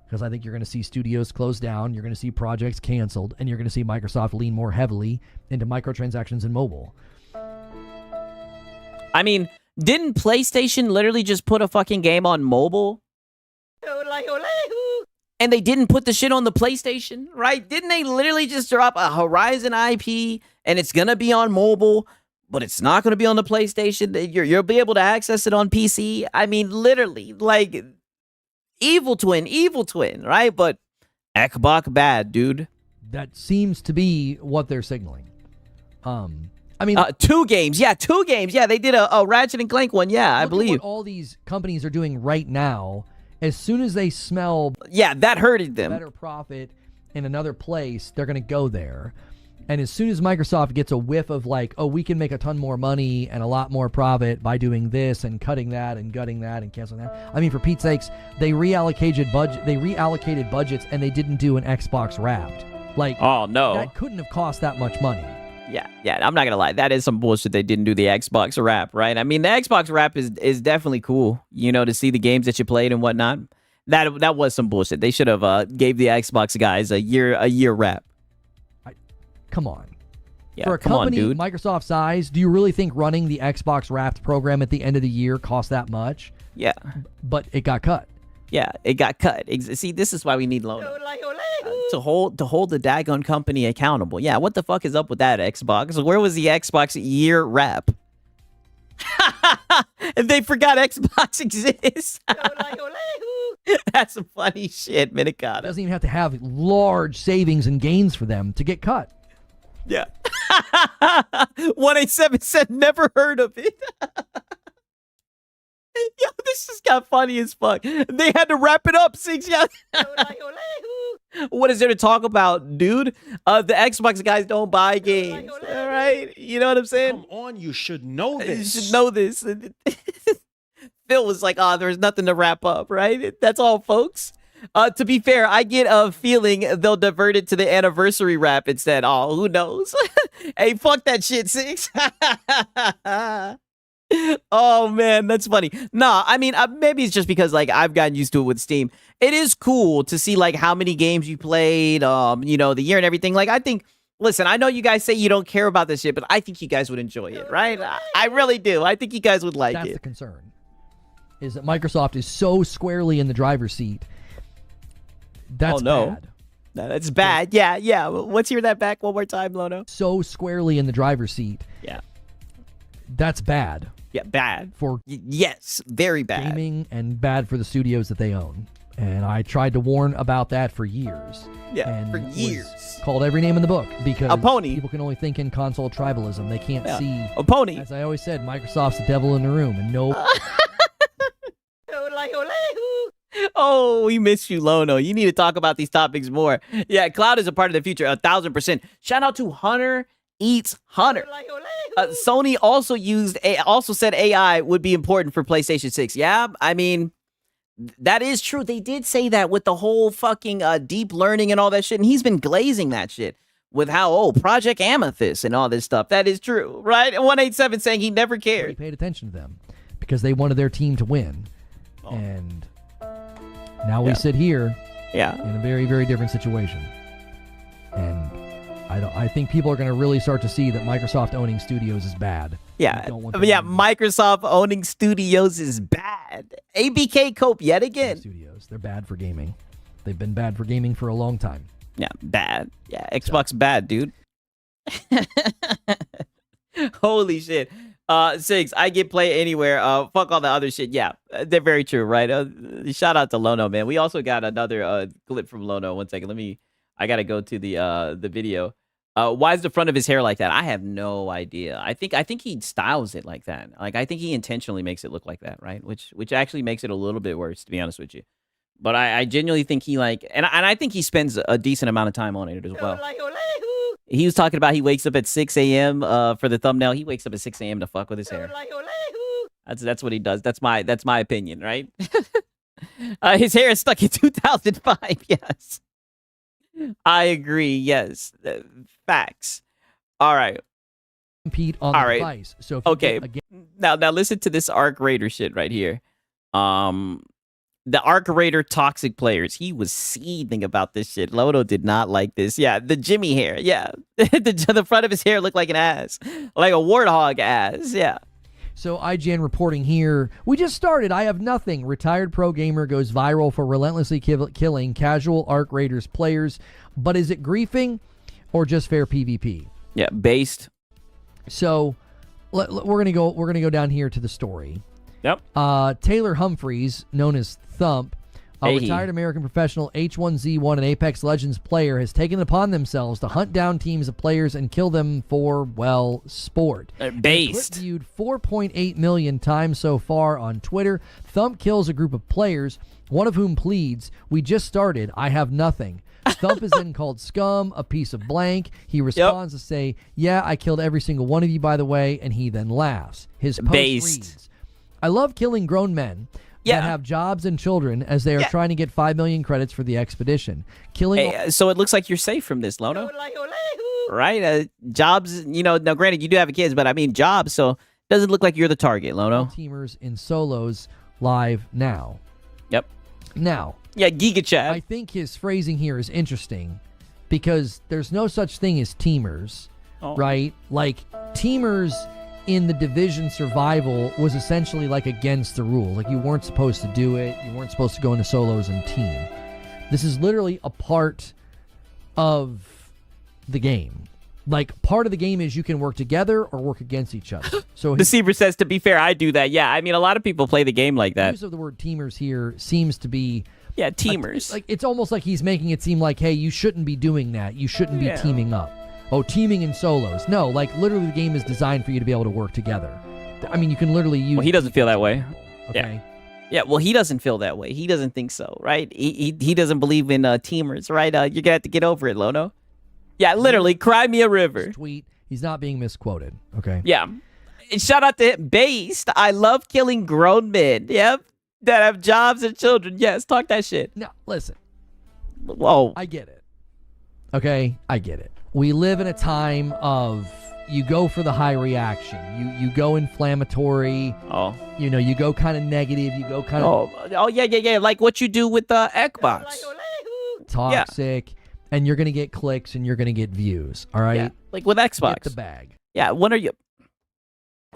because I think you're going to see studios close down, you're going to see projects canceled, and you're going to see Microsoft lean more heavily into microtransactions and mobile. I mean, didn't PlayStation literally just put a fucking game on mobile? And they didn't put the shit on the PlayStation, right? Didn't they literally just drop a Horizon IP and it's going to be on mobile, but it's not going to be on the PlayStation? You'll be able to access it on PC. I mean, literally, like, Evil twin, right? But Xbox bad, dude. That seems to be what they're signaling. I mean, 2 games. Yeah, 2 games. Yeah, they did a Ratchet and Clank one. Yeah, I look at believe. what all these companies are doing right now. As soon as they smell that hurted them. better profit in another place, they're going to go there. And as soon as Microsoft gets a whiff of like, oh, we can make a ton more money and a lot more profit by doing this and cutting that and gutting that and canceling that. I mean, for Pete's sakes, they reallocated budgets and they didn't do an Xbox Wrapped. Like, oh no, that couldn't have cost that much money. Yeah, I'm not gonna lie. That is some bullshit. They didn't do the Xbox Wrap, right? I mean, the Xbox Wrap is definitely cool. You know, to see the games that you played and whatnot. That was some bullshit. They should have gave the Xbox guys a year wrap. Come on. Yeah, for a come on, company dude. Microsoft size, do you really think running the Xbox Wrapped program at the end of the year cost that much? Yeah, but it got cut. Yeah, it got cut. See, this is why we need Lono. To hold the daggone company accountable. Yeah, what the fuck is up with that, Xbox? Where was the Xbox year wrap? And they forgot Xbox exists. That's some funny shit, Minikata. It doesn't even have to have large savings and gains for them to get cut. Yeah. 187 said never heard of it. Yo, this just got funny as fuck. They had to wrap it up, 6. Yeah. What is there to talk about, dude? The Xbox guys don't buy games. All right? You know what I'm saying? Come on, you should know this. You should know this. Phil was like, there's nothing to wrap up, right? That's all, folks. To be fair, I get a feeling they'll divert it to the anniversary wrap instead. Oh, who knows? Hey, fuck that shit, 6. Oh man, that's funny. Nah, I mean, maybe it's just because like I've gotten used to it with Steam. It is cool to see like how many games you played, you know, the year and everything. Like I think, listen, I know you guys say you don't care about this shit, but I think you guys would enjoy it, right? I really do. I think you guys would like it. That's the concern. Is that Microsoft is so squarely in the driver's seat. That's bad. No, that's bad. Yeah. Let's hear that back one more time, Lono. So squarely in the driver's seat. Yeah. That's bad. Yeah, bad. For yes, very bad. Gaming and bad for the studios that they own. And I tried to warn about that for years. Yeah, and for years. Called every name in the book because a pony. People can only think in console tribalism. They can't see a pony. As I always said, Microsoft's the devil in the room, and no. Oh, we miss you, Lono. You need to talk about these topics more. Yeah, cloud is a part of the future, 1,000%. Shout out to Hunter Eats Hunter. Sony also said AI would be important for PlayStation 6. Yeah, I mean, that is true. They did say that with the whole fucking deep learning and all that shit, and he's been glazing that shit with how, Project Amethyst and all this stuff. That is true, right? 187 saying he never cared. He paid attention to them because they wanted their team to win. And now we sit here in a very, very different situation. And I think people are going to really start to see that Microsoft owning studios is bad. Yeah, Microsoft owning studios is bad. ABK Cope yet again. Studios, they're bad for gaming. They've been bad for gaming for a long time. Yeah, bad. Yeah, Xbox bad, dude. Holy shit. 6, I get play anywhere. Fuck all the other shit. Yeah, they're very true, right? Shout out to Lono, man. We also got another clip from Lono. 1 second. I gotta go to the video. Why is the front of his hair like that? I have no idea. I think he styles it like that. Like I think he intentionally makes it look like that, right? Which actually makes it a little bit worse, to be honest with you. But I genuinely think he and I think he spends a decent amount of time on it as well. He was talking about he wakes up at 6 a.m. For the thumbnail. He wakes up at 6 a.m. to fuck with his hair. That's what he does. That's my opinion, right? His hair is stuck in 2005. Yes. I agree. Yes. Facts. All right. Compete on the device. So okay. Now listen to this Arc Raider shit right here. The Arc Raider toxic players. He was seething about this shit. Lono did not like this. Yeah, the Jimmy hair. Yeah, the front of his hair looked like an ass, like a warthog ass. Yeah. So IGN reporting here, we just started. I have nothing. Retired pro gamer goes viral for relentlessly killing casual Arc Raiders players. But is it griefing or just fair PvP? Yeah, based. So we're gonna go down here to the story. Yep. Taylor Humphreys, known as Thump, A Hey. retired American professional H1Z1 and Apex Legends player has taken it upon themselves to hunt down teams of players and kill them for, well, sport. Based. Clip viewed 4.8 million times so far on Twitter. Thump kills a group of players, one of whom pleads, "We just started. I have nothing." Thump is then called scum, a piece of blank. He responds to say, "Yeah, I killed every single one of you, by the way," and he then laughs. His post reads, "I love killing grown men that have jobs and children as they are trying to get 5 million credits for the expedition. Killing." Hey, so it looks like you're safe from this, Lono. Right? Jobs, now granted, you do have kids, but I mean jobs, so doesn't look like you're the target, Lono. Teamers in solos live now. Yep. Now. Yeah, Giga Chad. I think his phrasing here is interesting because there's no such thing as teamers, right? Like, teamers in the Division survival was essentially like against the rule. Like, you weren't supposed to do it. You weren't supposed to go into solos and team. This is literally a part of the game. Like, part of the game is you can work together or work against each other. So Deceiver says, to be fair, I do that. Yeah, I mean, a lot of people play the game like the that. use of the word teamers here seems to be... Yeah, teamers. Like, it's almost like he's making it seem like, hey, you shouldn't be doing that. You shouldn't be teaming up. Oh, teaming in solos. No, like, literally the game is designed for you to be able to work together. I mean, you can literally use... Well, he doesn't feel that way. Okay. Yeah, well, he doesn't feel that way. He doesn't think so, right? He doesn't believe in teamers, right? You're going to have to get over it, Lono. Yeah, literally, cry me a river. Tweet. He's not being misquoted, okay? Yeah. And shout out to him. Based. I love killing grown men. Yep. That have jobs and children. Yes, talk that shit. Now, listen. Whoa. I get it. Okay? I get it. We live in a time of you go for the high reaction. You go inflammatory. Oh. You go kind of negative. You go kind of... Oh, yeah. Like what you do with Xbox. Toxic. And you're going to get clicks and you're going to get views. All right? Yeah. Like with Xbox. Get the bag. Yeah, when are you...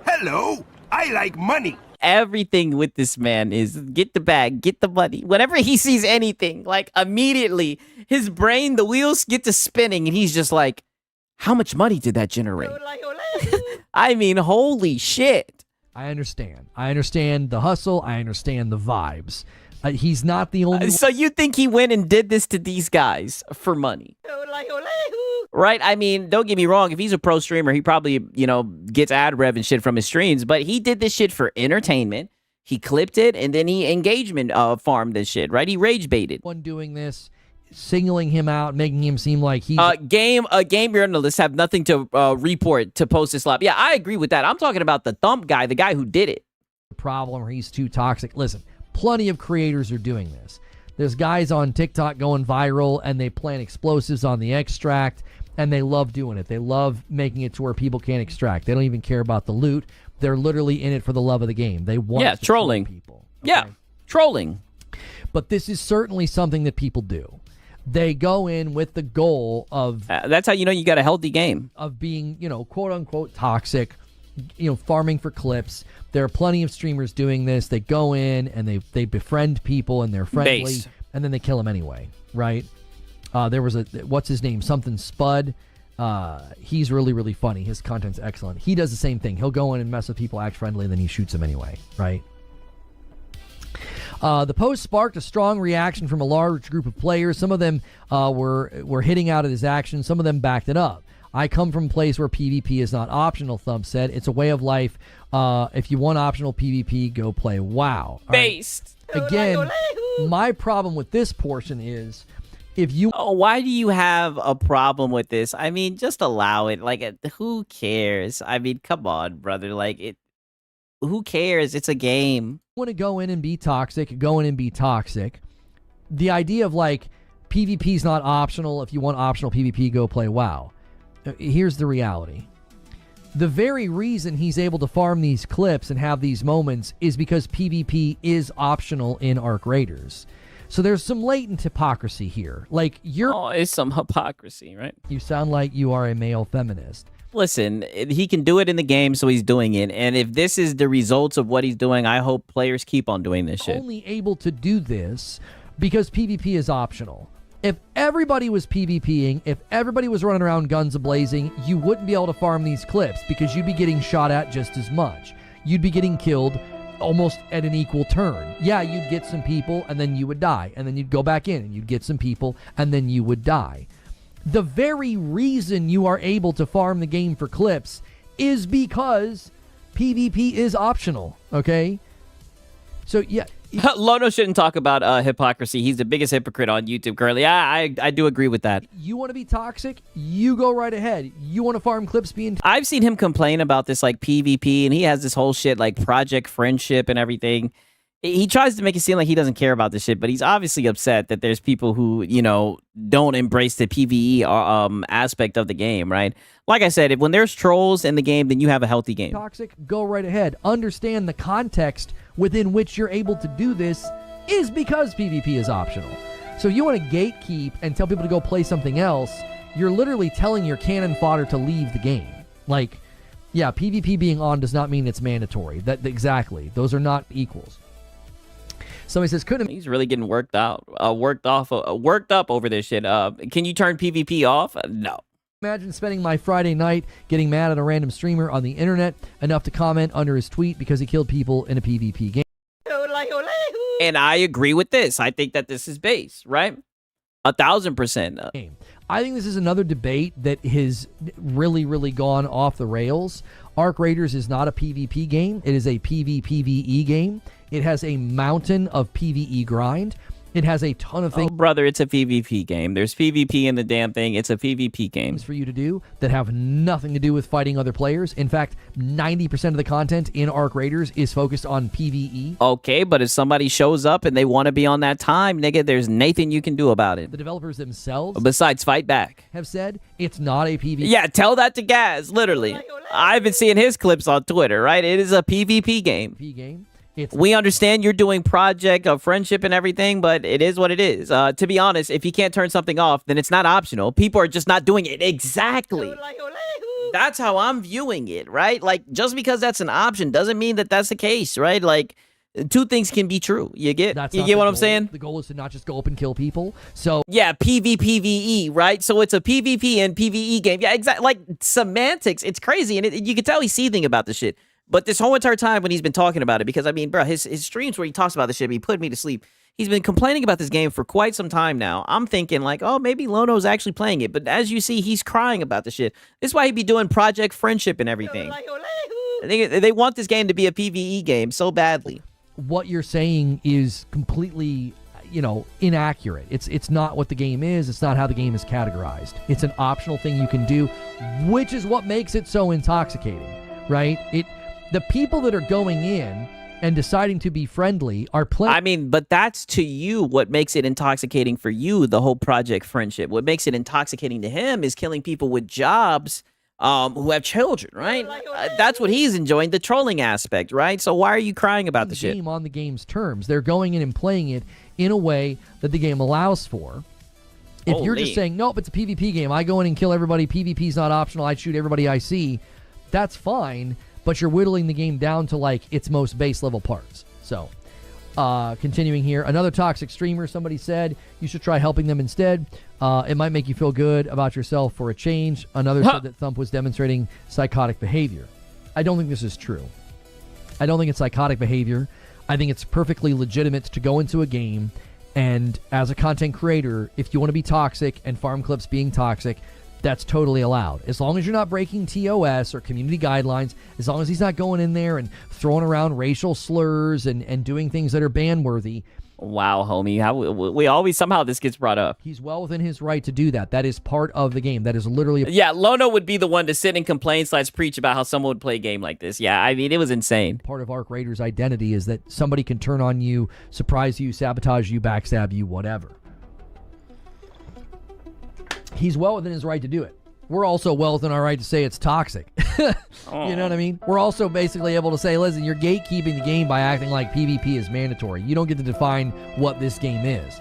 Hello, I like money. Everything with this man is get the bag, get the money. Whenever he sees anything, like immediately, his brain, the wheels get to spinning, and he's just like, how much money did that generate? I mean, holy shit. I understand. I understand the hustle. I understand the vibes. He's not the only So you think he went and did this to these guys for money? Right? I mean, don't get me wrong. If he's a pro streamer, he probably, gets ad rev and shit from his streams. But he did this shit for entertainment. He clipped it, and then he engagement farmed this shit, right? He rage baited. One doing this, singling him out, making him seem like he's... game journalists have nothing to report to post this live. Yeah, I agree with that. I'm talking about the Thump guy, the guy who did it. Problem where he's too toxic. Listen, plenty of creators are doing this. There's guys on TikTok going viral, and they plant explosives on the extract, and they love doing it. They love making it to where people can't extract. They don't even care about the loot. They're literally in it for the love of the game. They want to trolling troll people. Okay? Yeah, trolling. But this is certainly something that people do. They go in with the goal of... that's how you know you got a healthy game. Of being, quote-unquote toxic, farming for clips. There are plenty of streamers doing this. They go in and they befriend people and they're friendly. Based. And then they kill them anyway, right? There was what's his name? Something Spud. He's really, really funny. His content's excellent. He does the same thing. He'll go in and mess with people, act friendly, and then he shoots them anyway, right? The post sparked a strong reaction from a large group of players. Some of them were hitting out at his action. Some of them backed it up. I come from a place where PvP is not optional, Thump said. It's a way of life. If you want optional PvP, go play WoW. Based. Right. Again, my problem with this portion is if you... why do you have a problem with this? I mean, just allow it. Like, who cares? I mean, come on, brother. Like, who cares? It's a game. Want to go in and be toxic, go in and be toxic. The idea of, like, PvP is not optional. If you want optional PvP, go play WoW. Here's the reality. The very reason he's able to farm these clips and have these moments is because PvP is optional in Arc Raiders. So there's some latent hypocrisy here. Like, it's some hypocrisy, right? You sound like you are a male feminist. Listen, he can do it in the game, so he's doing it. And if this is the results of what he's doing, I hope players keep on doing this shit. Only able to do this because PvP is optional. If everybody was PvPing, if everybody was running around guns a-blazing, you wouldn't be able to farm these clips because you'd be getting shot at just as much. You'd be getting killed almost at an equal turn. Yeah, you'd get some people and then you would die, and then you'd go back in and you'd get some people and then you would die. The very reason you are able to farm the game for clips is because PvP is optional, okay? So, yeah. Lono shouldn't talk about hypocrisy. He's the biggest hypocrite on YouTube currently. I do agree with that. You want to be toxic? You go right ahead. You want to farm clips being I've seen him complain about this like PvP, and he has this whole shit like Project Friendship and everything. He tries to make it seem like he doesn't care about this shit, but he's obviously upset that there's people who, you know, don't embrace the PvE aspect of the game, right? Like I said, when there's trolls in the game, then you have a healthy game. Toxic, go right ahead. Understand the context within which you're able to do this is because PvP is optional. So you want to gatekeep and tell people to go play something else, you're literally telling your cannon fodder to leave the game. Like, yeah, PvP being on does not mean it's mandatory. That exactly. Those are not equals. Somebody says, couldn't... He's really getting worked up over this shit. Can you turn PvP off? No. Imagine spending my Friday night getting mad at a random streamer on the internet enough to comment under his tweet because he killed people in a PvP game. And I agree with this. I think that this is base, right? 1,000%. I think this is another debate that has really gone off the rails. Arc Raiders is not a PvP game. It is a PvPvE game. It has a mountain of PvE grind. It has a ton of things. Oh, brother, it's a PvP game. There's PvP in the damn thing. It's a PvP game. For you to do that have nothing to do with fighting other players. In fact, 90% of the content in Arc Raiders is focused on PvE. Okay, but if somebody shows up and they want to be on that time, nigga, there's nothing you can do about it. The developers themselves, besides fight back, have said it's not a PvP. Yeah, tell that to Gaz, literally. I've been seeing his clips on Twitter, right? It is a PvP game. We understand you're doing Project of Friendship and everything, but it is what it is. To be honest, if you can't turn something off, then it's not optional. People are just not doing it. Exactly. That's how I'm viewing it, right? Like, just because that's an option doesn't mean that that's the case, right? Like, two things can be true. You get what I'm saying? The goal is to not just go up and kill people. So yeah, PvPvE, right? So it's a PvP and PvE game. Yeah, exactly. Like semantics, it's crazy, and you can tell he's seething about the shit. But this whole entire time when he's been talking about it, because, I mean, bro, his streams where he talks about this shit, he put me to sleep. He's been complaining about this game for quite some time now. I'm thinking, like, oh, maybe Lono's actually playing it. But as you see, he's crying about the shit. This is why he'd be doing Project Friendship and everything. They want this game to be a PvE game so badly. What you're saying is completely, you know, inaccurate. It's not what the game is. It's not how the game is categorized. It's an optional thing you can do, which is what makes it so intoxicating, right? The people that are going in and deciding to be friendly are playing. I mean, but that's to you what makes it intoxicating for you, the whole Project Friendship. What makes it intoxicating to him is killing people with jobs who have children, right? That's what he's enjoying, the trolling aspect, right? So why are you crying about the shit? Game on the game's terms. They're going in and playing it in a way that the game allows for. If you're just saying, nope, it's a PvP game, I go in and kill everybody, PvP's not optional, I shoot everybody I see, that's fine. But you're whittling the game down to, like, its most base level parts. So, continuing here. Another toxic streamer, somebody said, you should try helping them instead. It might make you feel good about yourself for a change. Another said that Thump was demonstrating psychotic behavior. I don't think this is true. I don't think it's psychotic behavior. I think it's perfectly legitimate to go into a game, and as a content creator, if you want to be toxic and farm clips being toxic, that's totally allowed. As long as you're not breaking TOS or community guidelines, as long as he's not going in there and throwing around racial slurs and doing things that are ban-worthy. Wow, homie. We always, somehow this gets brought up. He's well within his right to do that. That is part of the game. That is literally... Yeah, Lono would be the one to sit and complain / preach about how someone would play a game like this. Yeah, I mean, it was insane. Part of Arc Raiders' identity is that somebody can turn on you, surprise you, sabotage you, backstab you, whatever. He's well within his right to do it. We're also well within our right to say it's toxic. You know what I mean? We're also basically able to say, listen, you're gatekeeping the game by acting like PvP is mandatory. You don't get to define what this game is.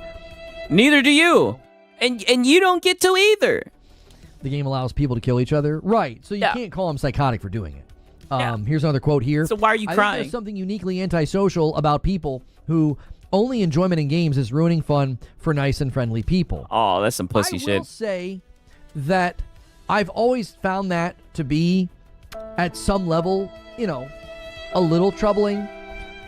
Neither do you. And you don't get to either. The game allows people to kill each other. Right. So you can't call him psychotic for doing it. Here's another quote here. So why are you crying? I think there's something uniquely antisocial about people who... only enjoyment in games is ruining fun for nice and friendly people. Oh, that's some pussy shit. I will say that I've always found that to be, at some level, you know, a little troubling.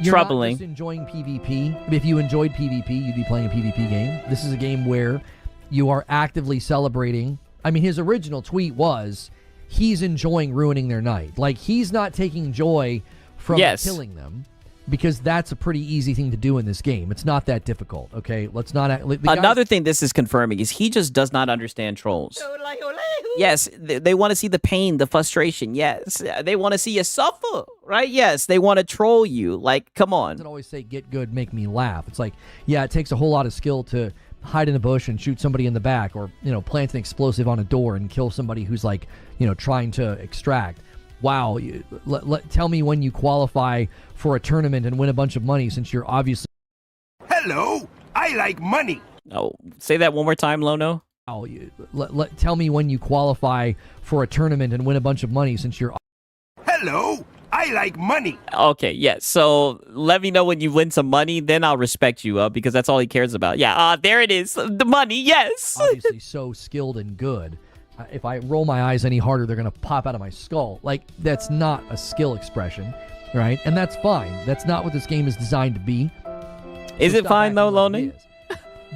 You're troubling. not just enjoying PvP. If you enjoyed PvP, you'd be playing a PvP game. This is a game where you are actively celebrating. I mean, his original tweet was he's enjoying ruining their night. Like, he's not taking joy from killing them, because that's a pretty easy thing to do in this game. It's not that difficult, okay? Let's not act... Another thing this is confirming is he just does not understand trolls. Yes, they want to see the pain, the frustration. Yes, they want to see you suffer, right? Yes, they want to troll you. Like, come on. I always say, get good, make me laugh. It's like, yeah, it takes a whole lot of skill to hide in a bush and shoot somebody in the back, or, you know, plant an explosive on a door and kill somebody who's, like, you know, trying to extract. Wow, tell me when you qualify for a tournament and win a bunch of money, since you're obviously... Hello, I like money. Oh, say that one more time, Lono. Oh, tell me when you qualify for a tournament and win a bunch of money, since you're... Hello, I like money. Okay, yes. So let me know when you win some money, then I'll respect you, because that's all he cares about. Yeah, there it is. The money, yes. Obviously so skilled and good. If I roll my eyes any harder, they're going to pop out of my skull. Like, that's not a skill expression, right? And that's fine. That's not what this game is designed to be. Is it fine, though, Lono?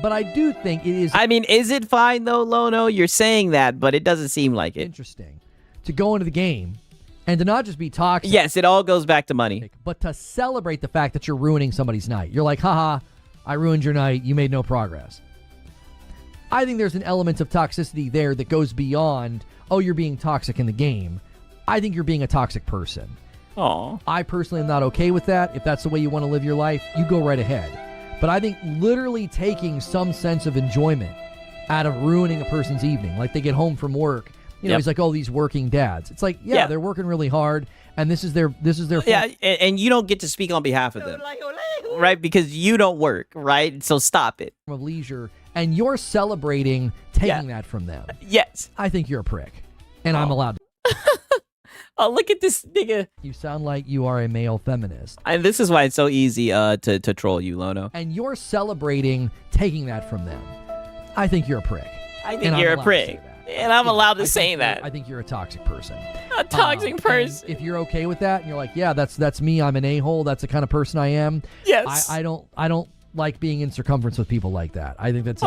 But I do think it is... I mean, is it fine, though, Lono? You're saying that, but it doesn't seem like it. Interesting. To go into the game and to not just be toxic... Yes, it all goes back to money. But to celebrate the fact that you're ruining somebody's night. You're like, haha, I ruined your night. You made no progress. I think there's an element of toxicity there that goes beyond, oh, you're being toxic in the game. I think you're being a toxic person. Aw. I personally am not okay with that. If that's the way you want to live your life, you go right ahead. But I think literally taking some sense of enjoyment out of ruining a person's evening, like they get home from work, you know, he's like, oh, these working dads. It's like, yeah, they're working really hard, and this is their yeah, and you don't get to speak on behalf of them, right? Because you don't work, right? So stop it. Of leisure, and you're celebrating taking that from them. Yes. I think you're a prick, and I'm allowed to. Oh, look at this nigga. You sound like you are a male feminist. And this is why it's so easy to troll you, Lono. And you're celebrating taking that from them. I think you're a prick. I think you're a prick. And I'm allowed to say that. I think you're a toxic person. A toxic person. If you're okay with that, and you're like, yeah, that's me. I'm an a-hole. That's the kind of person I am. Yes. I don't like being in circumference with people like that. I think that's...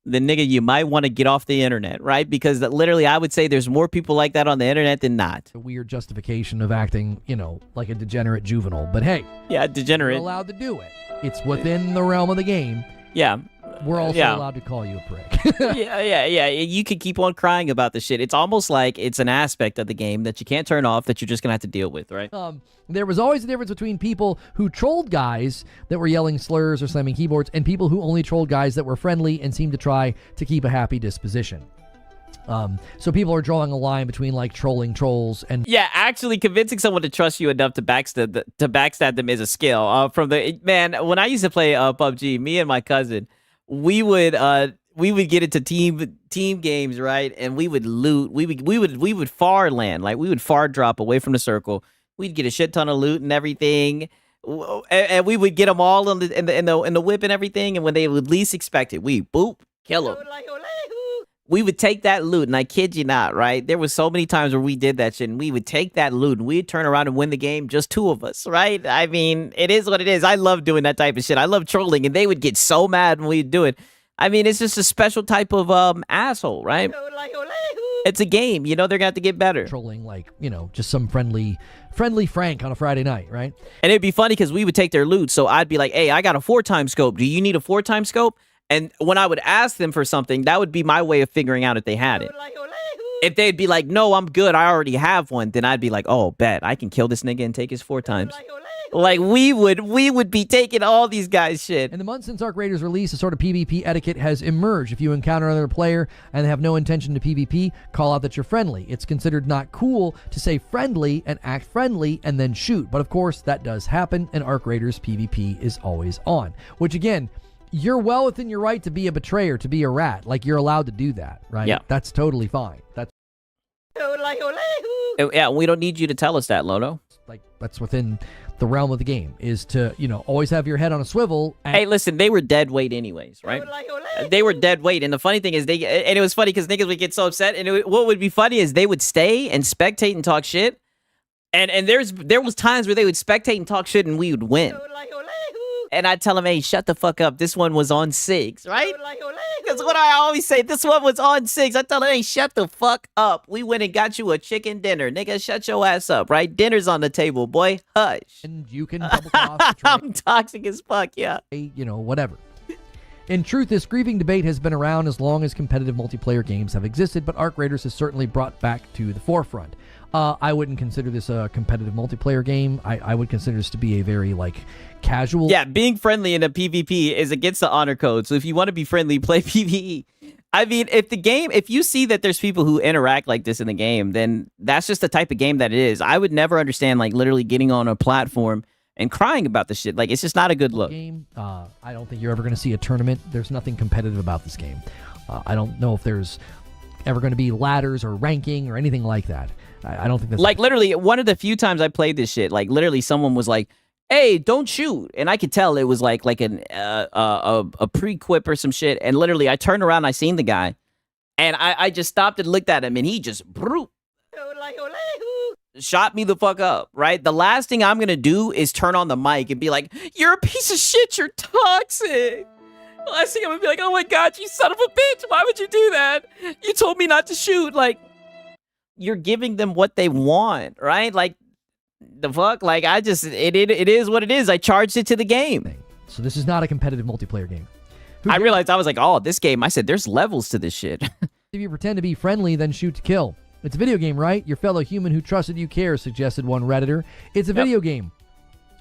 Then, nigga, you might want to get off the internet, right? Because literally, I would say there's more people like that on the internet than not. A weird justification of acting, you know, like a degenerate juvenile. But hey, yeah, degenerate. You're allowed to do it. It's within the realm of the game. Yeah. We're also allowed to call you a prick. yeah. You could keep on crying about the shit. It's almost like it's an aspect of the game that you can't turn off, that you're just gonna have to deal with, right? There was always a difference between people who trolled guys that were yelling slurs or slamming keyboards, and people who only trolled guys that were friendly and seemed to try to keep a happy disposition. So people are drawing a line between like trolling trolls and actually convincing someone to trust you enough to backstab them is a skill. When I used to play PUBG, me and my cousin, we would get into team games, right? And we would loot. We would far land, like we would far drop away from the circle. We'd get a shit ton of loot and everything, and we would get them all in the whip and everything. And when they would least expect it, we boop kill them. We would take that loot, and I kid you not, right? There was so many times where we did that shit, and we would take that loot, and we'd turn around and win the game, just two of us, right? I mean, it is what it is. I love doing that type of shit. I love trolling, and they would get so mad when we'd do it. I mean, it's just a special type of asshole, right? It's a game. You know, they're going to have to get better. Trolling, like, you know, just some friendly Frank on a Friday night, right? And it'd be funny because we would take their loot, so I'd be like, hey, I got a 4x scope. Do you need a 4x scope? And when I would ask them for something, that would be my way of figuring out if they had it. If they'd be like, no, I'm good, I already have one, then I'd be like, oh, bet, I can kill this nigga and take his 4x. Like, we would be taking all these guys' shit. In the months since Arc Raiders release, a sort of PvP etiquette has emerged. If you encounter another player and they have no intention to PvP, call out that you're friendly. It's considered not cool to say friendly and act friendly and then shoot. But of course, that does happen, and Arc Raiders PvP is always on. Which, again, you're well within your right to be a betrayer, to be a rat. Like, you're allowed to do that, right? Yeah. That's totally fine. Yeah, we don't need you to tell us that, Lono. Like, that's within the realm of the game, is to, you know, always have your head on a swivel. Hey, listen, they were dead weight anyways, right? They were dead weight. And the funny thing is, and it was funny because niggas would get so upset. And what would be funny is they would stay and spectate and talk shit. And there was times where they would spectate and talk shit and we would win. And I'd tell them, hey, shut the fuck up. This one was on 6, right? Because what I always say, this one was on 6. I tell them, hey, shut the fuck up. We went and got you a chicken dinner. Nigga, shut your ass up, right? Dinner's on the table, boy. Hush. And you can double cross. I'm toxic as fuck, yeah. You know, whatever. In truth, this grieving debate has been around as long as competitive multiplayer games have existed, but Arc Raiders has certainly brought back to the forefront. I wouldn't consider this a competitive multiplayer game. I would consider this to be a very, like, casual... Yeah, being friendly in a PvP is against the honor code, so if you want to be friendly, play PvE. I mean, if you see that there's people who interact like this in the game, then that's just the type of game that it is. I would never understand, like, literally getting on a platform and crying about the shit. Like, it's just not a good look. Game, I don't think you're ever going to see a tournament. There's nothing competitive about this game. I don't know if there's ever going to be ladders or ranking or anything like that. I don't think that's... Like, literally, one of the few times I played this shit, like, literally someone was like, hey, don't shoot. And I could tell it was like a pre-quip or some shit. And literally, I turned around, I seen the guy, and I just stopped and looked at him, and he just shot me the fuck up, right? The last thing I'm going to do is turn on the mic and be like, you're a piece of shit, you're toxic. The last thing I'm going to be like, oh my God, you son of a bitch, why would you do that? You told me not to shoot. Like, you're giving them what they want, right? Like, the fuck? Like, it is what it is. I charged it to the game. So this is not a competitive multiplayer game. I realized, I was like, oh, this game, I said, there's levels to this shit. If you pretend to be friendly, then shoot to kill. It's a video game, right? Your fellow human who trusted you cares, suggested one Redditor. It's a video game.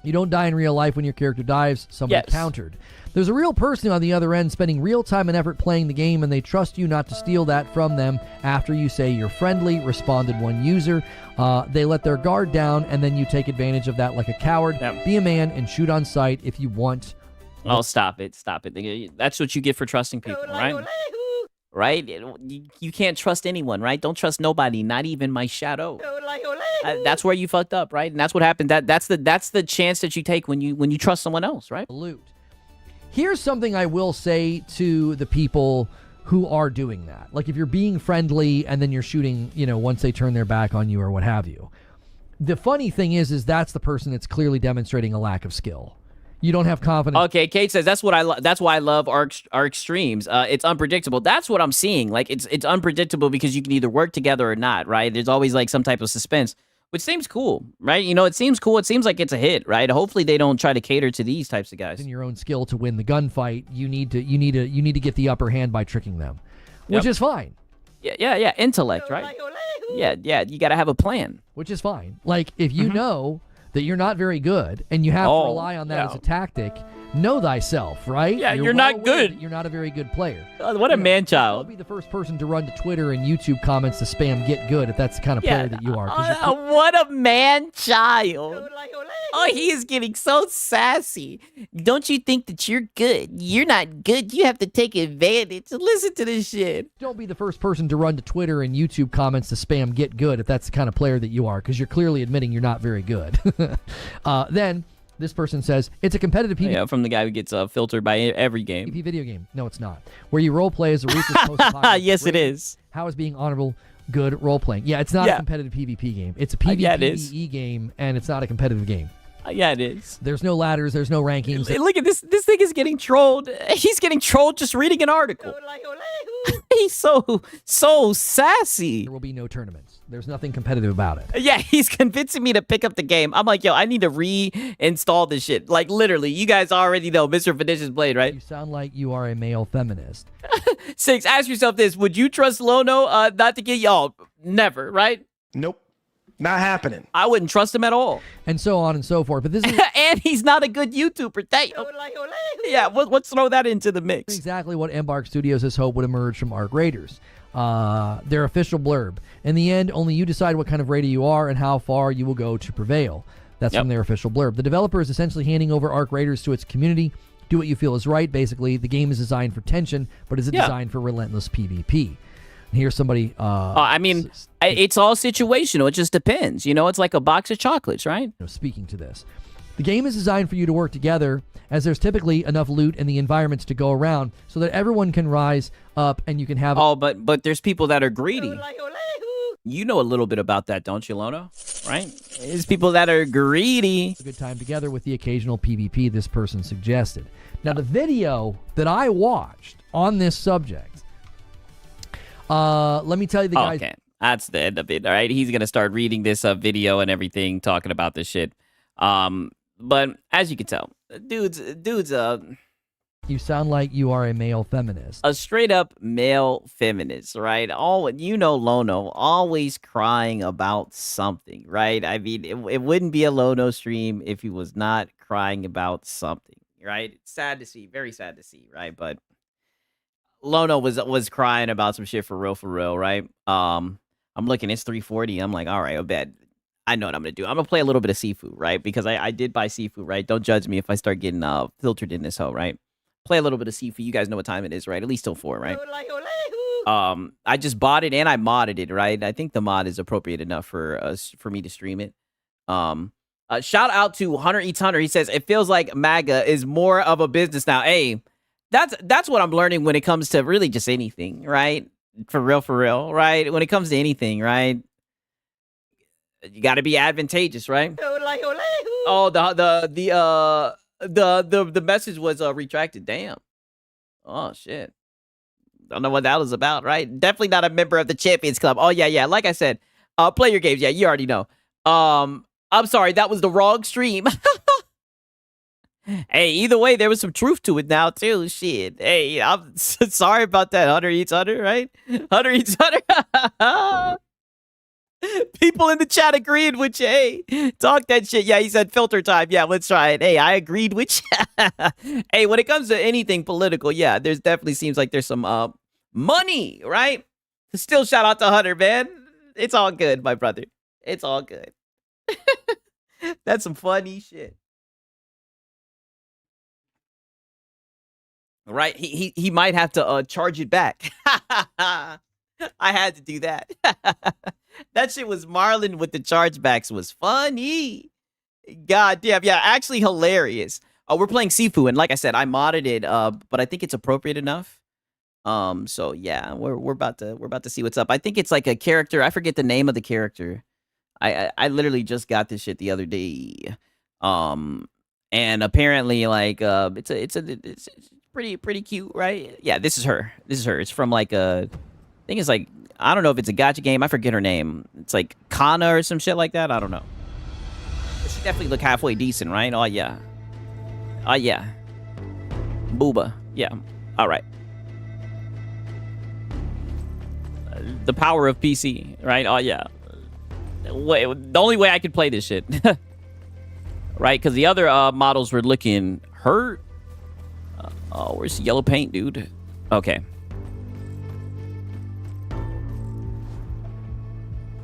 You don't die in real life when your character dies, someone countered. There's a real person on the other end spending real time and effort playing the game, and they trust you not to steal that from them after you say you're friendly, responded one user. They let their guard down, and then you take advantage of that like a coward. Be a man and shoot on sight if you want. Oh, stop it. Stop it. That's what you get for trusting people, right? Right? You can't trust anyone, right? Don't trust nobody, not even my shadow. That's where you fucked up, right? And that's what happened. That's the chance that you take when you trust someone else, right? Loot. Here's something I will say to the people who are doing that. Like, if you're being friendly and then you're shooting, you know, once they turn their back on you or what have you. The funny thing is that's the person that's clearly demonstrating a lack of skill. You don't have confidence. Okay, Kate says that's why I love Arc streams. It's unpredictable. That's what I'm seeing. Like, it's unpredictable because you can either work together or not, right? There's always like some type of suspense, which seems cool, right? You know, it seems cool. It seems like it's a hit, right? Hopefully they don't try to cater to these types of guys. In your own skill to win the gunfight, you need to get the upper hand by tricking them, which is fine. Yeah. Intellect, right? Yeah. You got to have a plan, which is fine. Like, if you know that you're not very good and you have to rely on that as a tactic, know thyself, right? Yeah, you're not good. You're not a very good player. What a man-child. Don't be the first person to run to Twitter and YouTube comments to spam "get good" if that's the kind of player that you are. What a man-child. Oh, he is getting so sassy. Don't you think that you're good? You're not good. You have to take advantage. Listen to this shit. Don't be the first person to run to Twitter and YouTube comments to spam "get good" if that's the kind of player that you are, because you're clearly admitting you're not very good. Then this person says, it's a competitive PvP. Yeah, from the guy who gets filtered by every game. PvP video game. No, it's not. Where you role play as a ruthless post-apocalyptic. Yes, it is. How is being honorable good role playing? Yeah, it's not a competitive PvP game. It's a PvPvE game, and it's not a competitive game. Yeah, it is. There's no ladders. There's no rankings. Look at this. This thing is getting trolled. He's getting trolled just reading an article. He's so sassy. There will be no tournaments. There's nothing competitive about it. Yeah, he's convincing me to pick up the game. I'm like, yo, I need to reinstall this shit. Like, literally, you guys already know Mr. Fedicious played, right? You sound like you are a male feminist. 6, ask yourself this. Would you trust Lono not to get y'all? Never, right? Nope. Not happening. I wouldn't trust him at all. And so on and so forth. But this is and he's not a good YouTuber. Yeah, let's throw that into the mix. Exactly what Embark Studios has hoped would emerge from Arc Raiders. Their official blurb. In the end, only you decide what kind of raider you are and how far you will go to prevail. That's from their official blurb. The developer is essentially handing over Arc Raiders to its community. Do what you feel is right, basically. The game is designed for tension, but is it designed for relentless PvP? Here's somebody... I mean, it's all situational. It just depends. You know, it's like a box of chocolates, right? Speaking to this. The game is designed for you to work together, as there's typically enough loot in the environments to go around so that everyone can rise up and you can have... Oh, but there's people that are greedy. You know a little bit about that, don't you, Lono? Right? It's people that are greedy. A good time together with the occasional PvP this person suggested. Now, the video that I watched on this subject, let me tell you the guys. Okay, that's the end of it. All right, he's gonna start reading this video and everything, talking about this shit. But as you can tell, dude's You sound like you are a male feminist. a straight up male feminist, right? Lono always crying about something, right? I mean, it wouldn't be a Lono stream if he was not crying about something, right? It's sad to see, very sad to see, right? But Lono was crying about some shit for real, right? I'm looking, it's 340. I'm like, all right, I bet. I know what I'm gonna do. I'm gonna play a little bit of Sifu, right? Because I did buy Sifu, right? Don't judge me if I start getting filtered in this hoe, right? Play a little bit of Sifu. You guys know what time it is, right? At least till 4, right? I just bought it and I modded it, right? I think the mod is appropriate enough for me to stream it. Shout out to Hunter Eats Hunter. He says it feels like MAGA is more of a business now. Hey, that's what I'm learning when it comes to really just anything, right? For real, right? When it comes to anything, right? You got to be advantageous, right? Oh, the message was retracted. Damn. Oh shit. Don't know what that was about, right? Definitely not a member of the Champions Club. Oh yeah. Like I said, play your games. Yeah, you already know. I'm sorry, that was the wrong stream. Hey, either way, there was some truth to it now too. Shit. Hey, I'm sorry about that. Hunter Eats Hunter, right? Hunter Eats Hunter. People in the chat agreed with you. Hey, talk that shit. Yeah, he said filter time. Yeah, let's try it. Hey, I agreed with you. Hey, when it comes to anything political, yeah, there's definitely seems like there's some money, right? Still shout out to Hunter, man. It's all good, my brother. It's all good. That's some funny shit. Right? He might have to charge it back. I had to do that. That shit was Marlon with the chargebacks was funny. God damn, yeah, actually hilarious. We're playing Sifu, and like I said, I modded it, but I think it's appropriate enough. So yeah, we're about to see what's up. I think it's like a character. I forget the name of the character. I literally just got this shit the other day. And apparently like it's pretty cute, right? Yeah, this is her. It's from like I think it's like, I don't know if it's a gacha game. I forget her name. It's like Kana or some shit like that. I don't know. But she definitely look halfway decent, right? Oh yeah. Oh yeah. Booba. Yeah. All right. The power of PC, right? Oh yeah. The only way I could play this shit. Right? Because the other models were looking hurt. Oh, where's the yellow paint, dude? Okay.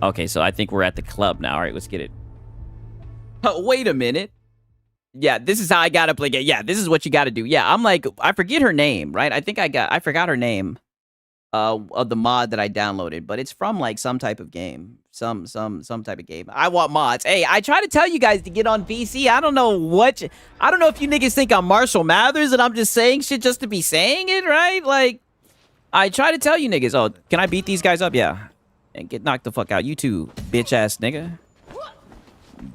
Okay, so I think we're at the club now. All right, let's get it. Oh, wait a minute. Yeah, this is how I gotta play it. Yeah, this is what you gotta do. Yeah, I'm like, I forget her name, right? I forgot her name of the mod that I downloaded, but it's from like some type of game. Some type of game. I want mods. Hey, I try to tell you guys to get on PC. I don't know if you niggas think I'm Marshall Mathers and I'm just saying shit just to be saying it, right? Like, I try to tell you niggas, oh, can I beat these guys up? Yeah. And get knocked the fuck out. You too, bitch ass nigga.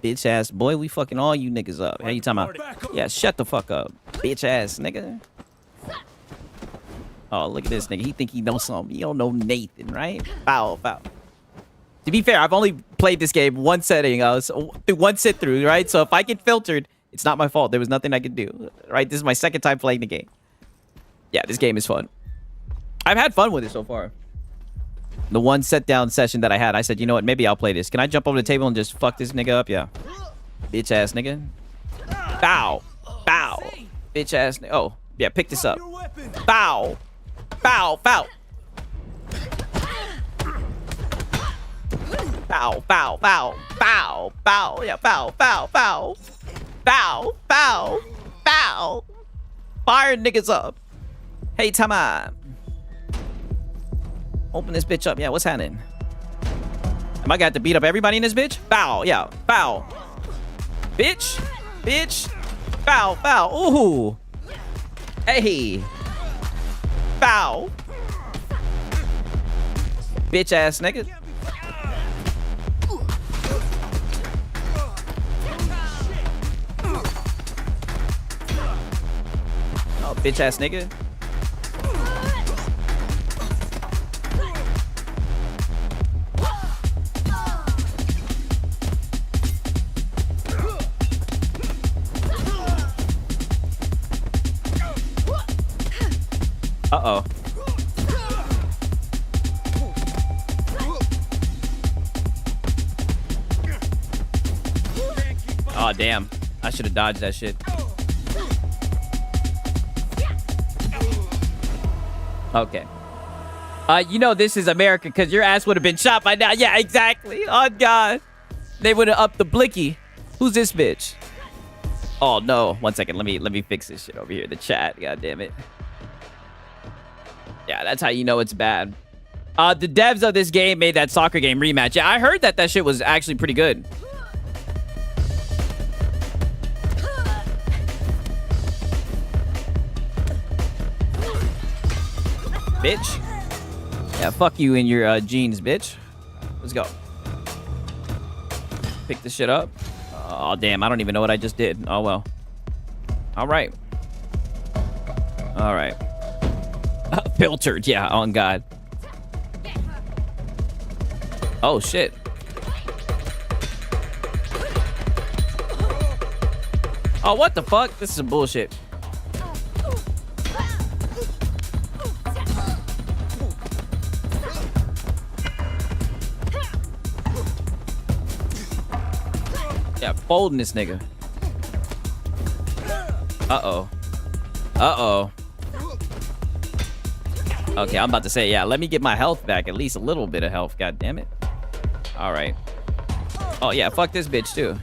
Bitch ass boy, we fucking all you niggas up. How you talking about? Yeah, shut the fuck up, bitch ass nigga. Oh, look at this nigga. He think he knows something. He don't know Nathan, right? Foul. To be fair, I've only played this game one setting. I was through one sit through, right? So if I get filtered, it's not my fault. There was nothing I could do, right? This is my second time playing the game. Yeah, this game is fun. I've had fun with it so far. The one set down session that I had, I said, you know what? Maybe I'll play this. Can I jump over the table and just fuck this nigga up? Yeah. Bitch ass nigga. Bow. Bitch ass nigga. Oh, yeah, pick this up. Bow. Bow. Bow. Yeah, bow. Fire niggas up. Hey, Tama. Open this bitch up. Yeah, what's happening? Am I got to beat up everybody in this bitch? Bow. Yeah, bow. Bitch. Bow. Ooh. Hey. Bow. Bitch ass nigga. Bitch ass nigga. Uh-oh. Oh, damn. I should have dodged that shit. Okay. You know this is America because your ass would have been shot by now. Yeah, exactly. Oh, God. They would have upped the blicky. Who's this bitch? Oh, no. 1 second. Let me fix this shit over here. The chat. God damn it. Yeah, that's how you know it's bad. The devs of this game made that soccer game rematch. Yeah, I heard that shit was actually pretty good. Bitch. Yeah, fuck you and your jeans, bitch. Let's go. Pick this shit up. Oh, damn. I don't even know what I just did. Oh, well. All right. All right. Filtered. Yeah, on God. Oh, shit. Oh, what the fuck? This is some bullshit. Yeah, folding this nigga. Uh-oh. Uh-oh. Okay, I'm about to say, yeah, let me get my health back. At least a little bit of health, god damn it. All right. Oh, yeah, fuck this bitch, too.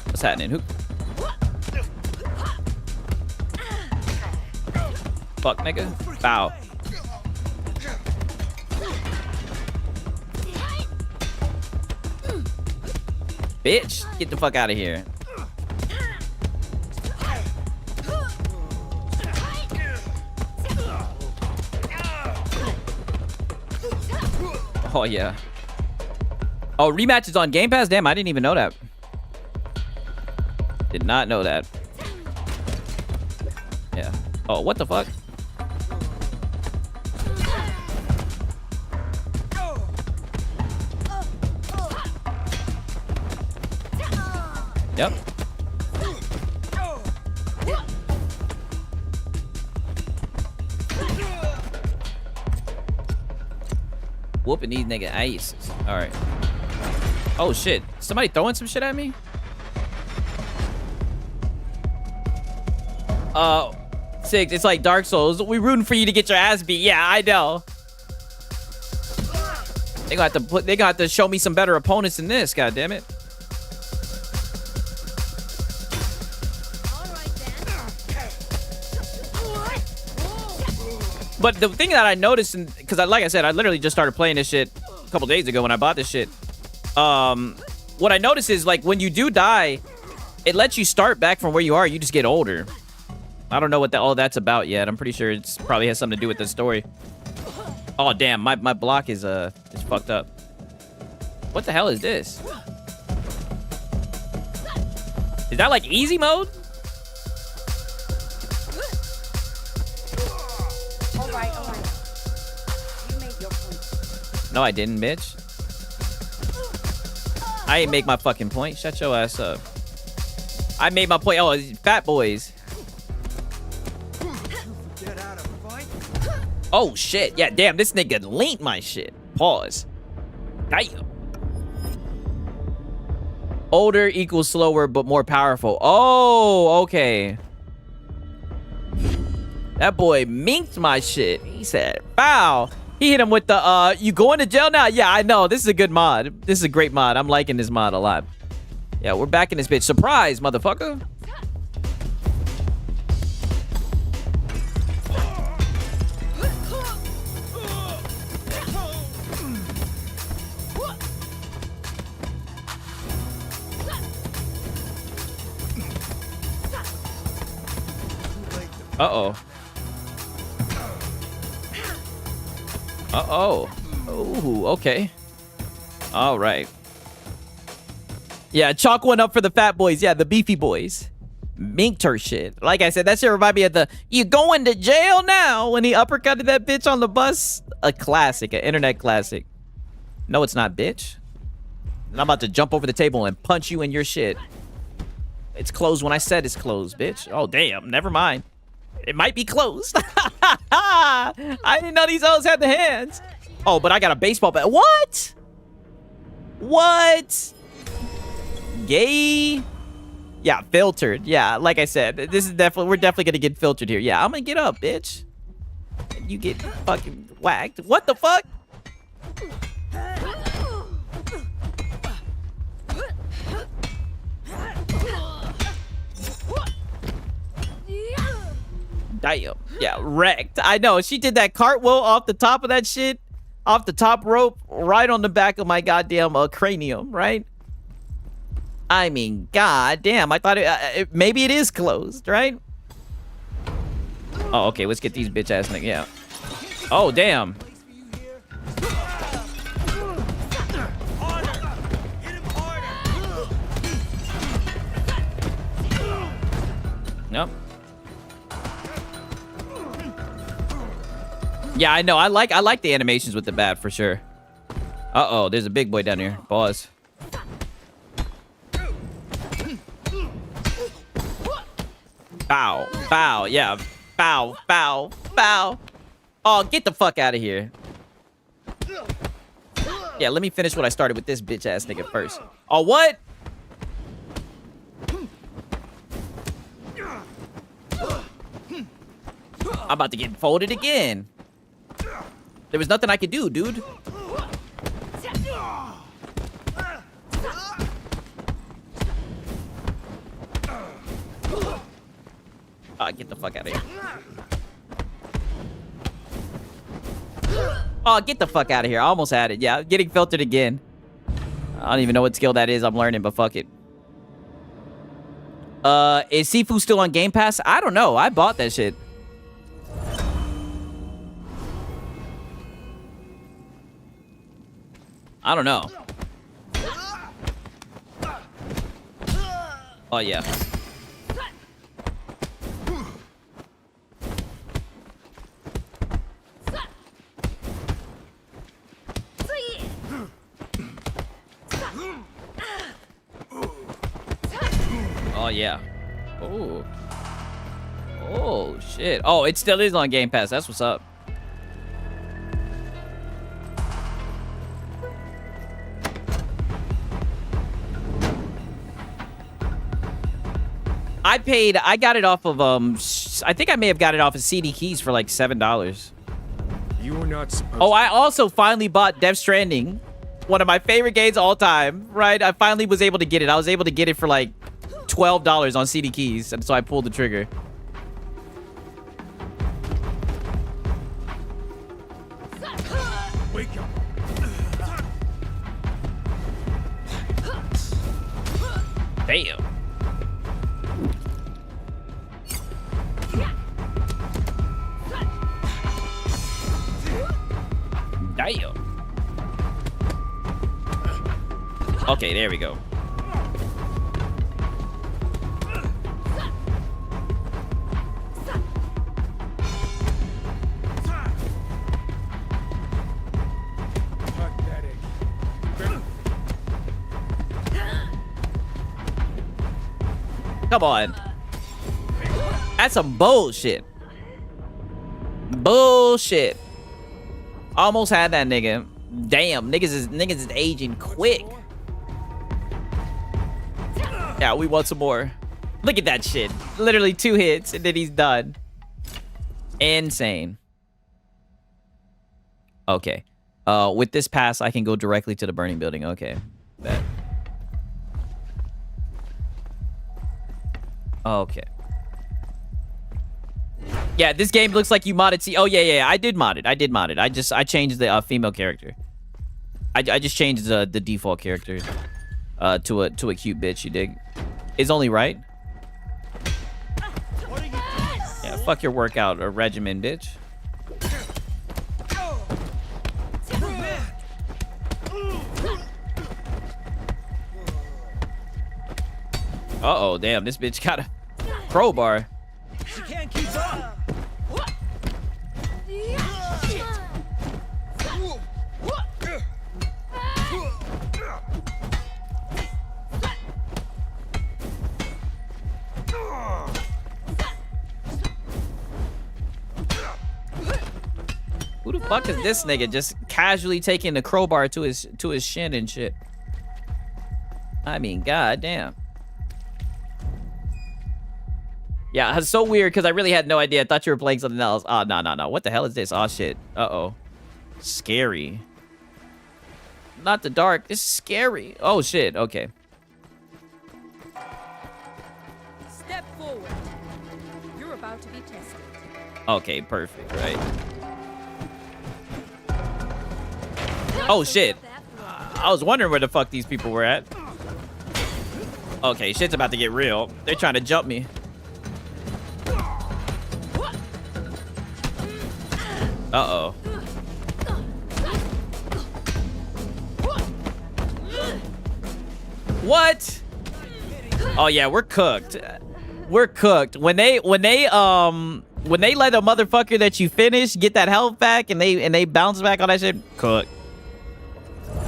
What's happening? Who? Fuck, nigga. Bow. Bitch, get the fuck out of here. Oh, yeah. Oh, rematch is on Game Pass? Damn, I didn't even know that. Did not know that. Yeah. Oh, what the fuck? Yep. Whooping these nigga aces. Alright. Oh shit. Somebody throwing some shit at me? Six, it's like Dark Souls. We rooting for you to get your ass beat. Yeah, I know. They gonna have to show me some better opponents than this, god damn it. But the thing that I noticed, because like I said, I literally just started playing this shit a couple days ago when I bought this shit. What I noticed is, like, when you do die, it lets you start back from where you are. You just get older. I don't know what all that's about yet. I'm pretty sure it's probably has something to do with the story. Oh, damn. My block is fucked up. What the hell is this? Is that, like, easy mode? No, I didn't, bitch. I ain't make my fucking point. Shut your ass up. I made my point. Oh, Fat Boys. Oh, shit. Yeah, damn. This nigga linked my shit. Pause. Damn. Older equals slower, but more powerful. Oh, okay. That boy minked my shit. He said, "Bow." He hit him with the, you going to jail now? Yeah, I know. This is a good mod. This is a great mod. I'm liking this mod a lot. Yeah, we're back in this bitch. Surprise, motherfucker. Uh-oh. Uh-oh. Oh, okay. All right. Yeah, chalk one up for the Fat Boys. Yeah, the beefy boys. Minkter shit. Like I said, that shit remind me of the "you going to jail now" when he uppercutted that bitch on the bus. A classic, an internet classic. No, it's not, bitch. And I'm about to jump over the table and punch you in your shit. It's closed when I said it's closed, bitch. Oh, damn. Never mind. It might be closed. I didn't know these hoes had the hands. Oh, but I got a baseball bat. What? What? Gay? Yeah, filtered. Yeah, like I said, this is definitely, we're definitely gonna get filtered here. Yeah, I'm gonna get up, bitch. And you get fucking whacked. What the fuck? Damn. Yeah, wrecked. I know. She did that cartwheel off the top of that shit. Off the top rope. Right on the back of my goddamn cranium, right? I mean, goddamn. I thought maybe it is closed, right? Oh, okay. Let's get these bitch ass niggas. Yeah. Oh, damn. Nope. Yeah, I know. I like the animations with the bat for sure. Uh-oh, there's a big boy down here. Pause. Bow. Bow. Yeah. Bow. Bow. Bow. Oh, get the fuck out of here. Yeah, let me finish what I started with this bitch ass nigga first. Oh, what? I'm about to get folded again. There was nothing I could do, dude. Get the fuck out of here. Oh, get the fuck out of here. I almost had it. Yeah, getting filtered again. I don't even know what skill that is. I'm learning, but fuck it. Is Sifu still on Game Pass? I don't know. I bought that shit. I don't know. Oh, yeah. Oh, yeah. Oh. Oh, shit. Oh, it still is on Game Pass. That's what's up. I got it off of, I think I may have got it off of CD Keys for like $7. You are not supposed Oh, I also finally bought Death Stranding. One of my favorite games of all time, right? I finally was able to get it. I was able to get it for like $12 on CD Keys, and so I pulled the trigger. Wake up. Damn. Damn. Okay, there we go. Come on. That's some bullshit. Bullshit. Almost had that nigga. Damn, niggas is aging quick. Yeah, we want some more. Look at that shit. Literally 2 hits and then he's done. Insane. Okay. With this pass, I can go directly to the burning building. Okay. Bet. Okay. Yeah, this game looks like you modded C. Oh, yeah. I did mod it. I changed the female character. I just changed the default character to a cute bitch, you dig? It's only right. Yeah, fuck your workout or regimen, bitch. Uh-oh, damn, this bitch got a... Crowbar. She can't keep up. Who the fuck is this nigga just casually taking the crowbar to his shin and shit? I mean, goddamn. Yeah, it's so weird because I really had no idea. I thought you were playing something else. Oh, no. What the hell is this? Oh, shit. Uh-oh. Scary. Not the dark. This is scary. Oh, shit. Okay. Step forward. You're about to be tested. Okay, perfect, right? Oh, shit. I was wondering where the fuck these people were at. Okay, shit's about to get real. They're trying to jump me. Uh-oh. What? Oh yeah, we're cooked. We're cooked. When they let a motherfucker that you finish get that health back and they bounce back on that shit, cooked.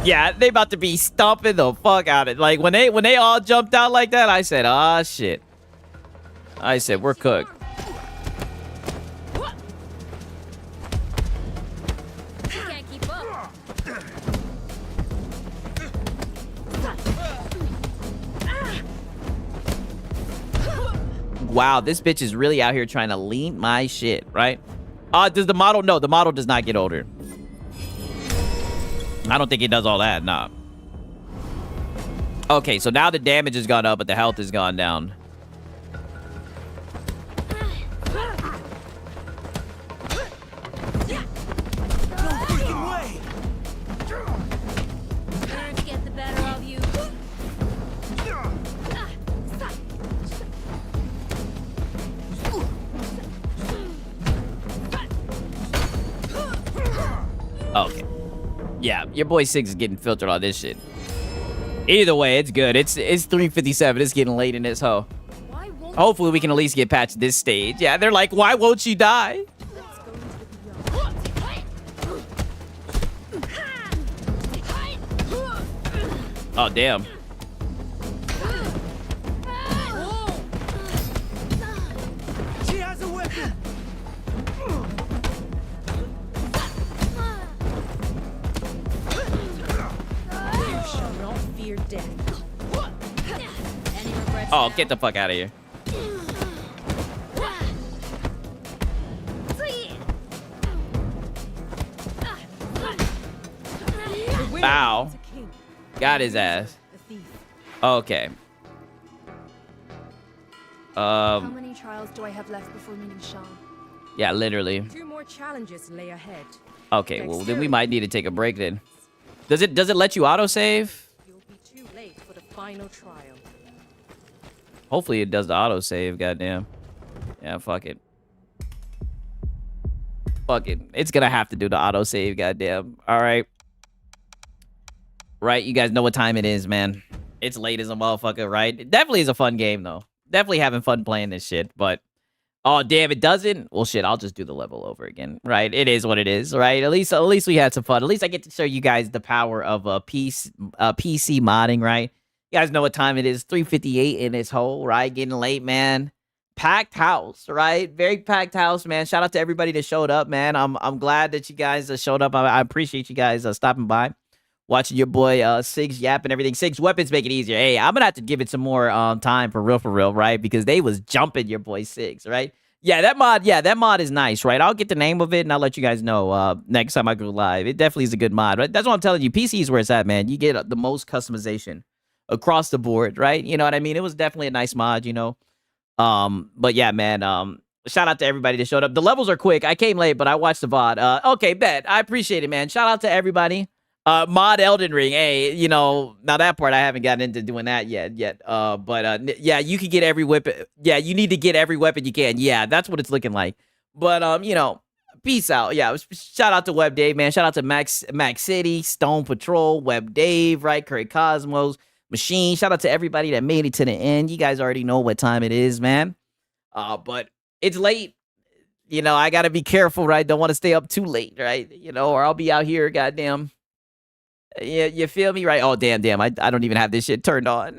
Yeah, they about to be stomping the fuck out of it. Like when they all jumped out like that, I said, "Ah, shit." I said, "We're cooked." Wow, this bitch is really out here trying to lean my shit, right? Does the model? No, the model does not get older. I don't think it does all that, nah. Okay, so now the damage has gone up, but the health has gone down. Okay. Yeah, your boy Six is getting filtered on this shit. Either way, it's good. It's 3:57. It's getting late in this hoe. Hopefully, we can at least get past this stage. Yeah, they're like, why won't you die? Oh, damn. She has a weapon. Fear death. Oh, get the fuck out of here. Bow. Got his ass. Okay. How many trials do I have left before meeting Sean? Yeah, literally. 2 more challenges lay ahead. Okay, well then we might need to take a break then. Does it let you autosave? You'll be too late for the final trial. Hopefully it does the autosave, goddamn. Yeah, fuck it. Fuck it. It's gonna have to do the autosave, goddamn. Alright. Right, you guys know what time it is, man. It's late as a motherfucker, right? It definitely is a fun game, though. Definitely having fun playing this shit, but... Oh, damn, it doesn't? Well, shit, I'll just do the level over again, right? It is what it is, right? At least we had some fun. At least I get to show you guys the power of PC modding, right? You guys know what time it is. 3:58 in this hole, right? Getting late, man. Packed house, right? Very packed house, man. Shout out to everybody that showed up, man. I'm glad that you guys showed up. I appreciate you guys stopping by. Watching your boy Sigs yap and everything. Sigs weapons make it easier. Hey, I'm gonna have to give it some more time for real, right? Because they was jumping your boy Sigs, right? Yeah, that mod is nice, right? I'll get the name of it and I'll let you guys know next time I go live. It definitely is a good mod, right? That's what I'm telling you. PC is where it's at, man. You get the most customization across the board, right? You know what I mean? It was definitely a nice mod, you know. But yeah, man. Shout out to everybody that showed up. The levels are quick. I came late, but I watched the VOD. Okay, bet. I appreciate it, man. Shout out to everybody. Mod Elden Ring. Hey, you know, now that part I haven't gotten into doing that yet. Yeah, you can get every weapon. Yeah, you need to get every weapon you can. Yeah, that's what it's looking like. But you know, peace out. Yeah, shout out to Web Dave, man. Shout out to Max City, Stone Patrol, Web Dave, right? Curry Cosmos, Machine. Shout out to everybody that made it to the end. You guys already know what time it is, man. But it's late. You know, I gotta be careful, right? Don't want to stay up too late, right? You know, or I'll be out here, goddamn. Yeah, you feel me, right? Oh, damn. I don't even have this shit turned on.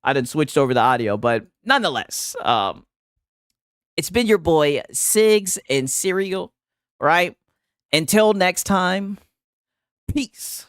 I done switched over the audio, but nonetheless, it's been your boy Sigs and Cereal, right? Until next time, peace.